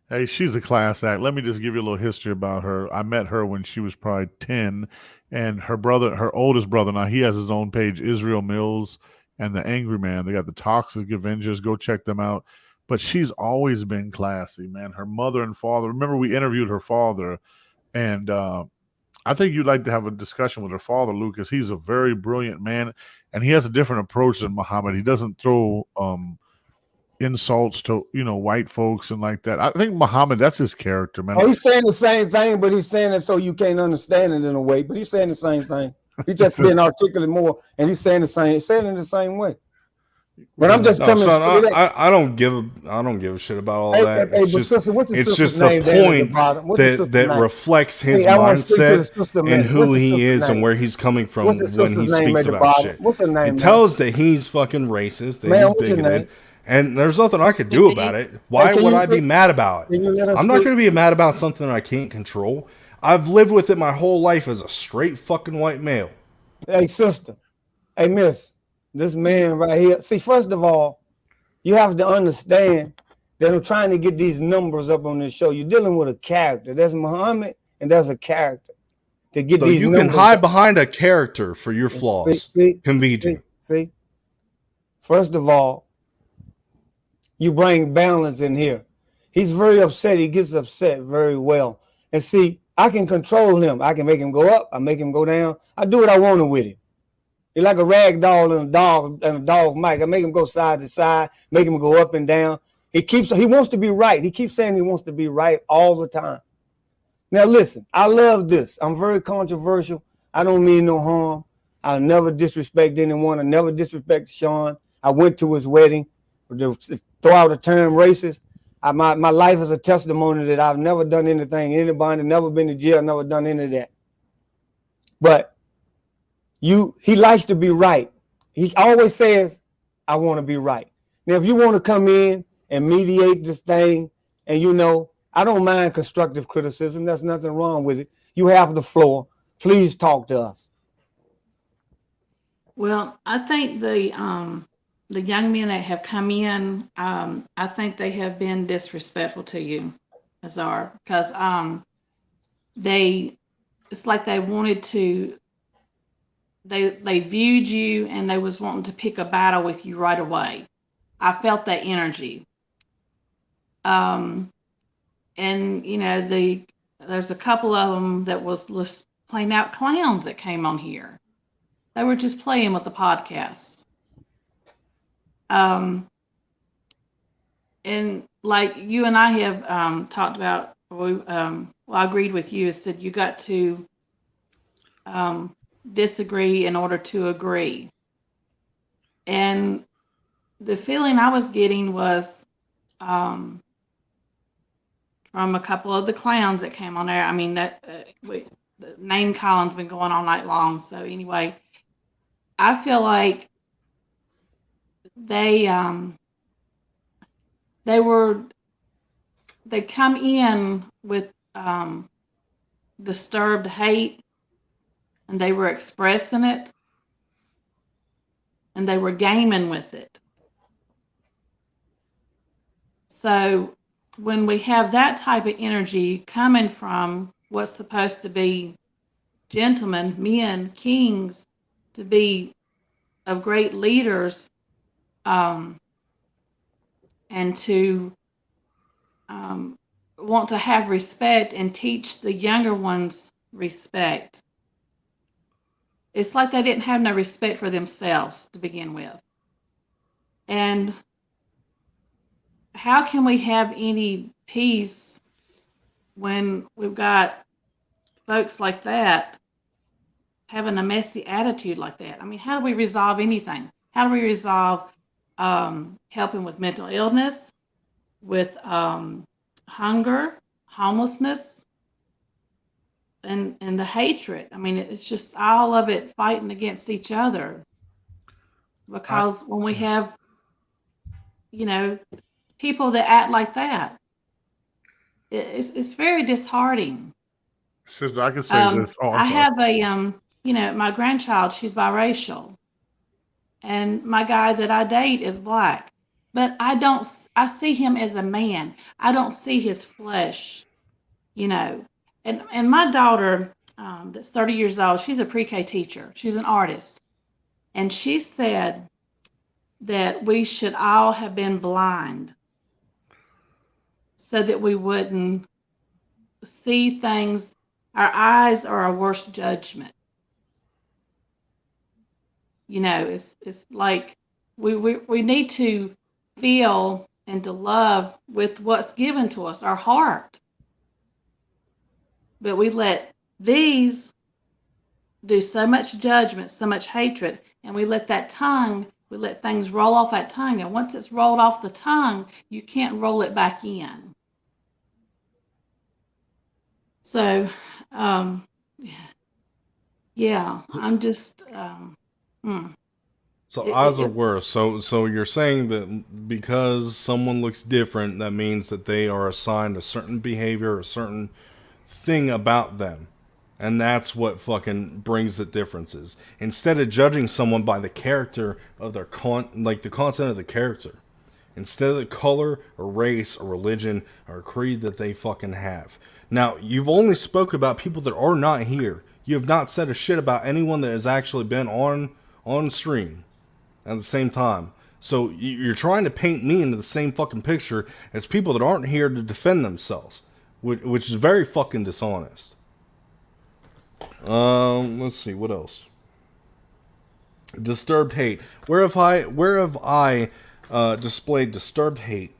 S1: Hey, she's a class act. Let me just give you a little history about her. I met her when she was probably 10, and her brother, her oldest brother, now he has his own page, Israel Mills and the Angry Man. They got the Toxic Avengers. Go check them out. But she's always been classy, man. Her mother and father. Remember, we interviewed her father, and I think you'd like to have a discussion with her father, Lucas. He's a very brilliant man, and he has a different approach than Muhammad. He doesn't throw insults to white folks and like that. I think Muhammad, that's his character, man.
S5: Oh, he's saying the same thing, but he's saying it so you can't understand it in a way. But he's saying the same thing. He's just being articulate more, and he's saying saying it in the same way. But I'm just coming.
S9: Son, I don't give a shit about all that. It's just the point that reflects his mindset and who he is and where he's coming from when he speaks about shit.
S5: What's her name?
S9: It tells that he's fucking racist, that he's bigoted, and there's nothing I could do about it. Why would I be mad about it? I'm not going to be mad about something I can't control. I've lived with it my whole life as a straight fucking white male.
S5: Hey, sister. Hey, miss, this man right here. See, first of all, you have to understand that I'm trying to get these numbers up on this show. You're dealing with a character. There's Muhammad and there's a character. To get
S9: So
S5: these
S9: you
S5: numbers
S9: can hide
S5: up.
S9: behind a character for your flaws. Comedian.
S5: See. First of all, you bring balance in here. He's very upset. He gets upset very well. And see, I can control him. I can make him go up. I make him go down. I do what I want to with him. He's like a rag doll and a dog mic. I make him go side to side, make him go up and down. He wants to be right. He keeps saying he wants to be right all the time. Now listen, I love this. I'm very controversial. I don't mean no harm. I'll never disrespect anyone. I never disrespect Sean. I went to his wedding. To throw out the term racist. My life is a testimony that I've never done anything. Anybody, never been to jail, never done any of that. But he likes to be right. He always says, I want to be right. Now, if you want to come in and mediate this thing, and I don't mind constructive criticism. There's nothing wrong with it. You have the floor. Please talk to us.
S8: Well, I think the young men that have come in, I think they have been disrespectful to you, Azar, because it's like they wanted to, they viewed you and they was wanting to pick a battle with you right away. I felt that energy. And there's a couple of them that was just plain out clowns that came on here. They were just playing with the podcast. And like you and I have talked about, I agreed with you, is that you got to disagree in order to agree. And the feeling I was getting was from a couple of the clowns that came on there. I mean, the name calling's been going all night long. So anyway, I feel like they come in with disturbed hate, and they were expressing it, and they were gaming with it. So when we have that type of energy coming from what's supposed to be gentlemen, men, kings, to be of great leaders, and to want to have respect and teach the younger ones respect. It's like they didn't have no respect for themselves to begin with. And how can we have any peace when we've got folks like that having a messy attitude like that? I mean, how do we resolve anything? How do we resolve helping with mental illness, with hunger, homelessness, and the hatred? I mean, it's just all of it fighting against each other. Because when we have, people that act like that, it's very disheartening.
S1: Sister, I can say this. Oh,
S8: I have my grandchild, she's biracial. And my guy that I date is black. But I see him as a man. I don't see his flesh, And my daughter, that's 30 years old, she's a pre-K teacher. She's an artist. And she said that we should all have been blind so that we wouldn't see things. Our eyes are our worst judgment. It's like we need to feel and to love with what's given to us, our heart. But we let these do so much judgment, so much hatred, and we let things roll off that tongue. And once it's rolled off the tongue, you can't roll it back in. So, yeah, I'm just.
S9: So odds are worse. So you're saying that because someone looks different, that means that they are assigned a certain behavior, a certain thing about them. And that's what fucking brings the differences. Instead of judging someone by the character of their the content of the character, instead of the color or race or religion or creed that they fucking have. Now, you've only spoke about people that are not here. You have not said a shit about anyone that has actually been on stream at the same time. So you're trying to paint me into the same fucking picture as people that aren't here to defend themselves, which is very fucking dishonest. Let's see, what else? Disturbed hate. Where have I displayed disturbed hate?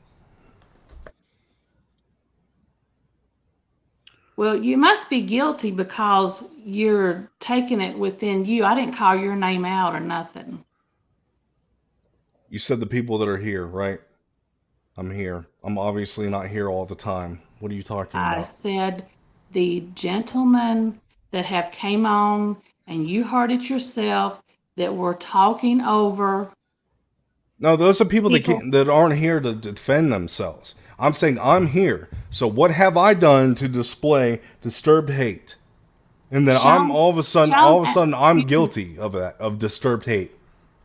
S8: Well, you must be guilty because you're taking it within you. I didn't call your name out or nothing.
S9: You said the people that are here, right? I'm here. I'm obviously not here all the time. What are you talking about?
S8: I said the gentlemen that have came on, and you heard it yourself, that were talking over.
S9: No, those are people that aren't here to defend themselves. I'm saying I'm here. So what have I done to display disturbed hate? And then I'm all of a sudden I'm guilty of that, of disturbed hate.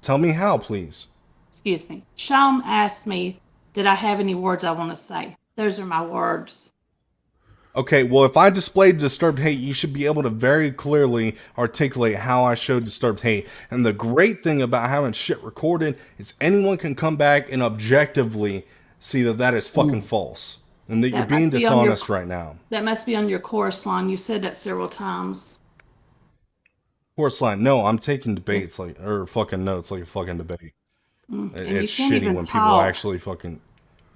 S9: Tell me how, please.
S8: Excuse me. Sean asked me, did I have any words I want to say? Those are my words.
S9: Okay, well, if I displayed disturbed hate, you should be able to very clearly articulate how I showed disturbed hate. And the great thing about having shit recorded is anyone can come back and objectively see that that is fucking false. And that you're being dishonest right now.
S8: That must be on your chorus line. You said that several times.
S9: Chorus line. No, I'm taking debates or fucking notes like a fucking debate. It's shitty when people actually fucking...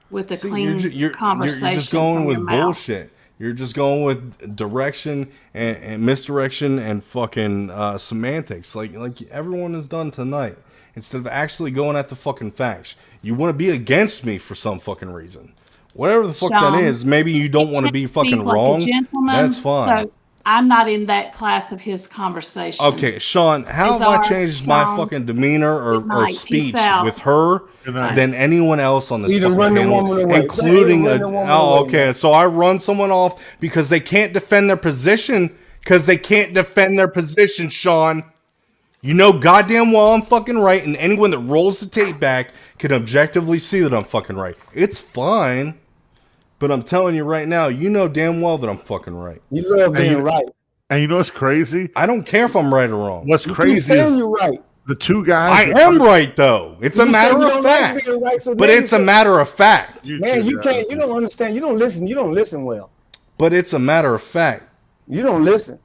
S8: With a clean conversation.
S9: You're just going with bullshit. You're just going with direction and misdirection and fucking semantics, like everyone has done tonight. Instead of actually going at the fucking facts, you want to be against me for some fucking reason. Whatever the fuck that is, maybe you don't want to be fucking wrong. That's fine.
S8: So I'm not in that class of his conversation.
S9: Okay, Sean, how have I changed my fucking demeanor or speech with her than anyone else on this fucking panel, including okay, so I run someone off because they can't defend their position, Sean. You know goddamn well I'm fucking right, and anyone that rolls the tape back can objectively see that I'm fucking right. It's fine. But I'm telling you right now, you know damn well that I'm fucking right.
S5: You love being right.
S1: And you know what's crazy?
S9: I don't care if I'm right or wrong.
S1: What's crazy is
S5: you're right.
S1: The two guys.
S9: I am right though. It's a matter of fact. But it's a matter of fact.
S5: Man, you can't. You don't understand. You don't listen. You don't listen well.
S9: But it's a matter of fact.
S5: You don't listen.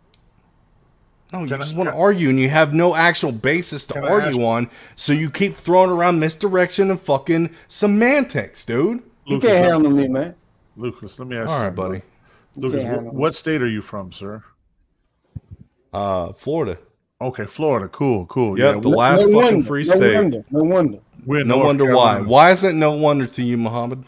S9: No, you just want to argue, and you have no actual basis to argue on. So you keep throwing around misdirection and fucking semantics, dude.
S5: You can't handle me, man.
S1: Lucas, let me ask you.
S9: All right, buddy.
S1: Lucas, what state are you from, sir?
S9: Florida.
S1: Okay, Florida. Cool.
S9: Yep, yeah, the last fucking free state.
S5: No wonder.
S9: No wonder why. Why is it no wonder to you, Muhammad?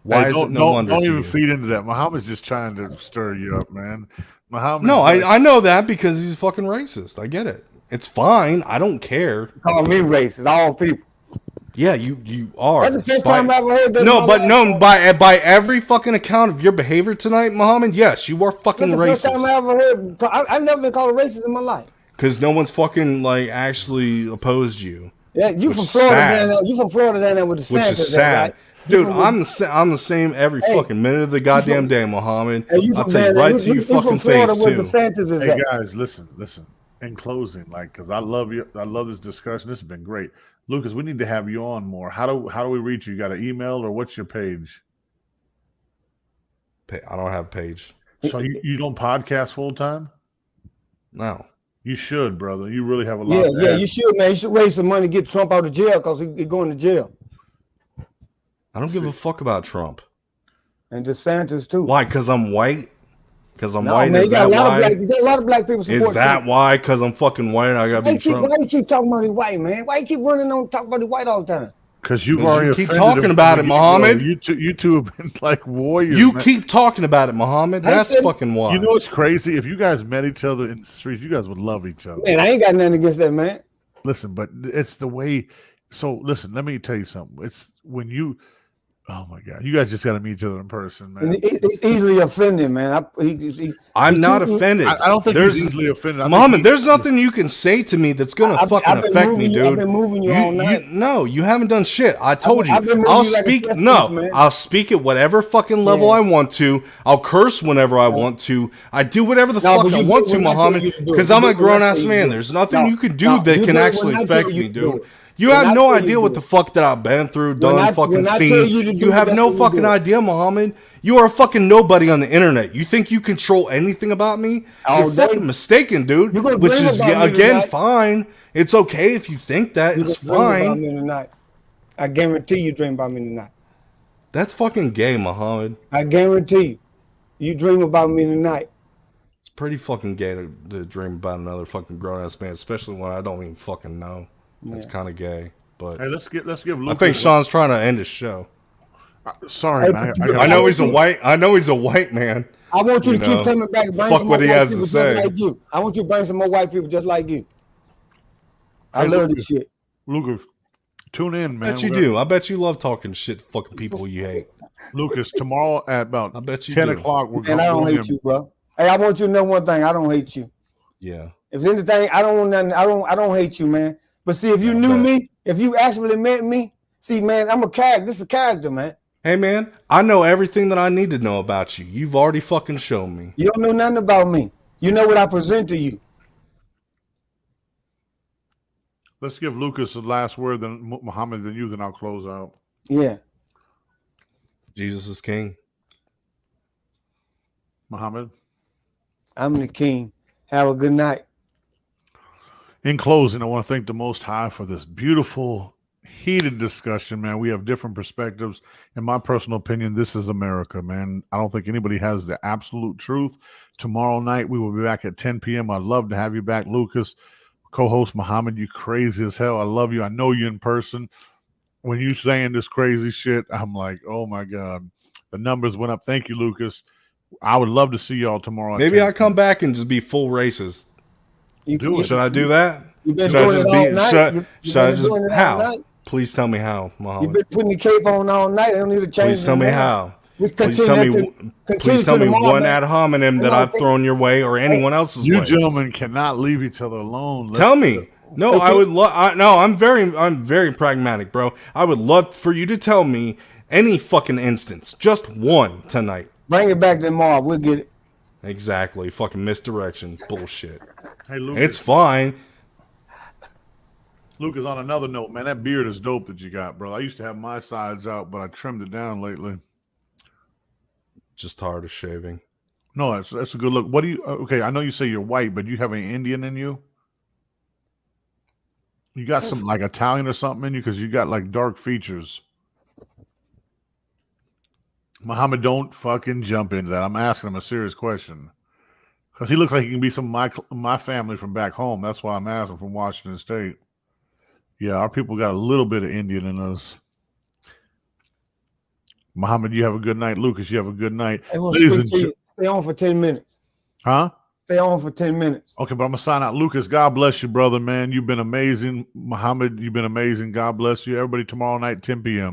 S9: Why is it no wonder to you?
S1: Don't even feed into that. Muhammad's just trying to stir you up, man. Muhammad.
S9: No, I know that because he's fucking racist. I get it. It's fine. I don't care.
S5: Call me racist. All people.
S9: Yeah, you are.
S5: That's the first time I've ever heard that.
S9: No, but no, by every fucking account of your behavior tonight, Muhammad, yes, you are fucking racist. That's the first time I ever heard.
S5: I've never been called a racist in my life.
S9: Because no one's fucking actually opposed you.
S5: Yeah, you from Florida. You from Florida down there with the Santas.
S9: Which is sad. Right? Dude, I'm the same every fucking minute of the goddamn day, Muhammad. I'll tell you right to your fucking face too.
S1: Hey guys, listen. In closing, because I love you. I love this discussion. This has been great. Lucas, we need to have you on more. How do we reach you? You got an email or what's your page?
S9: I don't have a page.
S1: So you don't podcast full time?
S9: No.
S1: You should, brother. You really have a lot.
S5: Yeah, you should, man. You should raise some money to get Trump out of jail because he's going to jail.
S9: I don't give a fuck about Trump.
S5: And DeSantis too.
S9: Why? Because I'm white? Because I'm
S5: white?
S9: Man, is that why?
S5: You got a lot of black people support
S9: Is that why? Because I'm fucking white and I got to be Trump?
S5: Why you keep talking about the white, man? Why you keep running on talking about the white all the time?
S1: Because you've already
S9: keep talking about it, Muhammad.
S1: You two have been like warriors.
S9: You keep talking about it, Muhammad. That's fucking why.
S1: You know what's crazy? If you guys met each other in the streets, you guys would love each other.
S5: Man, I ain't got nothing against that, man.
S1: Listen, but it's the way. So listen, let me tell you something. It's when you Oh my God, you guys just got to meet each other in person, man.
S5: And it's easily offended, man.
S9: I'm not offended.
S1: I don't think he's easily offended.
S9: Muhammad, there's nothing you can say to me that's gonna fucking affect me, dude.
S5: I've been moving you all night.
S9: No, you haven't done shit. I told
S5: I've been
S9: you.
S5: moving
S9: I'll
S5: you like a
S9: speak.
S5: chess
S9: No,
S5: piece, man.
S9: I'll speak at whatever fucking level I want to. I'll curse whenever I want to. I do whatever the fuck I want to, Muhammad, because I'm a grown ass man. There's nothing you can do that can actually affect me, dude. You have no idea what the fuck that I've been through, done, fucking seen. You have no fucking idea, Muhammad. You are a fucking nobody on the internet. You think you control anything about me? You're fucking mistaken, dude. Which is, again, fine. It's okay if you think that. It's fine.
S5: I guarantee you dream about me tonight.
S9: That's fucking gay, Muhammad.
S5: I guarantee you dream about me tonight.
S9: It's pretty fucking gay to dream about another fucking grown-ass man, especially when I don't even fucking know. That's kind of gay, but
S1: hey, let's give Lucas.
S9: I think Sean's trying to end his show.
S1: Sorry, man.
S9: I know he's a white. I know he's a white man.
S5: I want you to keep coming back. And bring
S9: fuck
S5: some
S9: what
S5: more
S9: he
S5: white
S9: has to
S5: people
S9: say.
S5: just like you. I want you to bring some more white people just like you. I love this shit.
S1: Lucas, tune in, man.
S9: I bet you do. I bet you love talking shit to fucking people you hate.
S1: Lucas, tomorrow at about 10 o'clock, we're
S5: And I don't hate you, bro. Hey, I want you to know one thing. I don't hate you.
S9: Yeah.
S5: If anything, I don't want nothing. I don't hate you, man. But see, if you knew me, if you actually met me, see, man, I'm a character. This is a character, man.
S9: Hey, man, I know everything that I need to know about you. You've already fucking shown me.
S5: You don't know nothing about me. You know what I present to you.
S1: Let's give Lucas the last word, then Muhammad, then you, then I'll close out.
S5: Yeah.
S9: Jesus is king.
S1: Muhammad?
S5: I'm the king. Have a good night.
S1: In closing, I want to thank the Most High for this beautiful, heated discussion, man. We have different perspectives. In my personal opinion, this is America, man. I don't think anybody has the absolute truth. Tomorrow night, we will be back at 10 p.m. I'd love to have you back, Lucas. Co-host Muhammad, you crazy as hell. I love you. I know you in person. When you saying this crazy shit, I'm like, oh my God. The numbers went up. Thank you, Lucas. I would love to see y'all tomorrow.
S9: Maybe I come back and just be full racist. Should I do that?
S5: You've been
S9: Should I
S5: doing
S9: just
S5: it all night.
S9: should I just
S5: doing it all
S9: how?
S5: night.
S9: Please tell me how, Muhammad.
S5: You've been putting the cape on all night. I don't need to change.
S9: Please tell me how.
S5: Please tell me
S9: one ad hominem that I've thrown your way or anyone else's
S1: You
S9: way.
S1: gentlemen cannot leave each other alone.
S9: Tell me. No, I would love. No, I'm very pragmatic, bro. I would love for you to tell me any fucking instance, just one tonight.
S5: Bring it back tomorrow. We'll get it.
S9: Exactly. Fucking misdirection. Bullshit.
S1: Hey, Lucas.
S9: It's fine.
S1: Lucas, on another note, man, that beard is dope that you got, bro. I used to have my sides out, but I trimmed it down lately.
S9: Just tired of shaving.
S1: No, that's a good look. What do you? Okay, I know you say you're white, but you have an Indian in you. You got some like Italian or something in you because you got like dark features. Muhammad, don't fucking jump into that. I'm asking him a serious question because he looks like he can be some of my family from back home. That's why I'm asking, from Washington State. Yeah, our people got a little bit of Indian in us. Muhammad, you have a good night. Lucas, you have a good night.
S5: Stay on for 10 minutes.
S1: Huh?
S5: Stay on for 10 minutes.
S1: Okay, but I'm going to sign out. Lucas, God bless you, brother, man. You've been amazing. Muhammad, you've been amazing. God bless you. Everybody, tomorrow night, 10 p.m.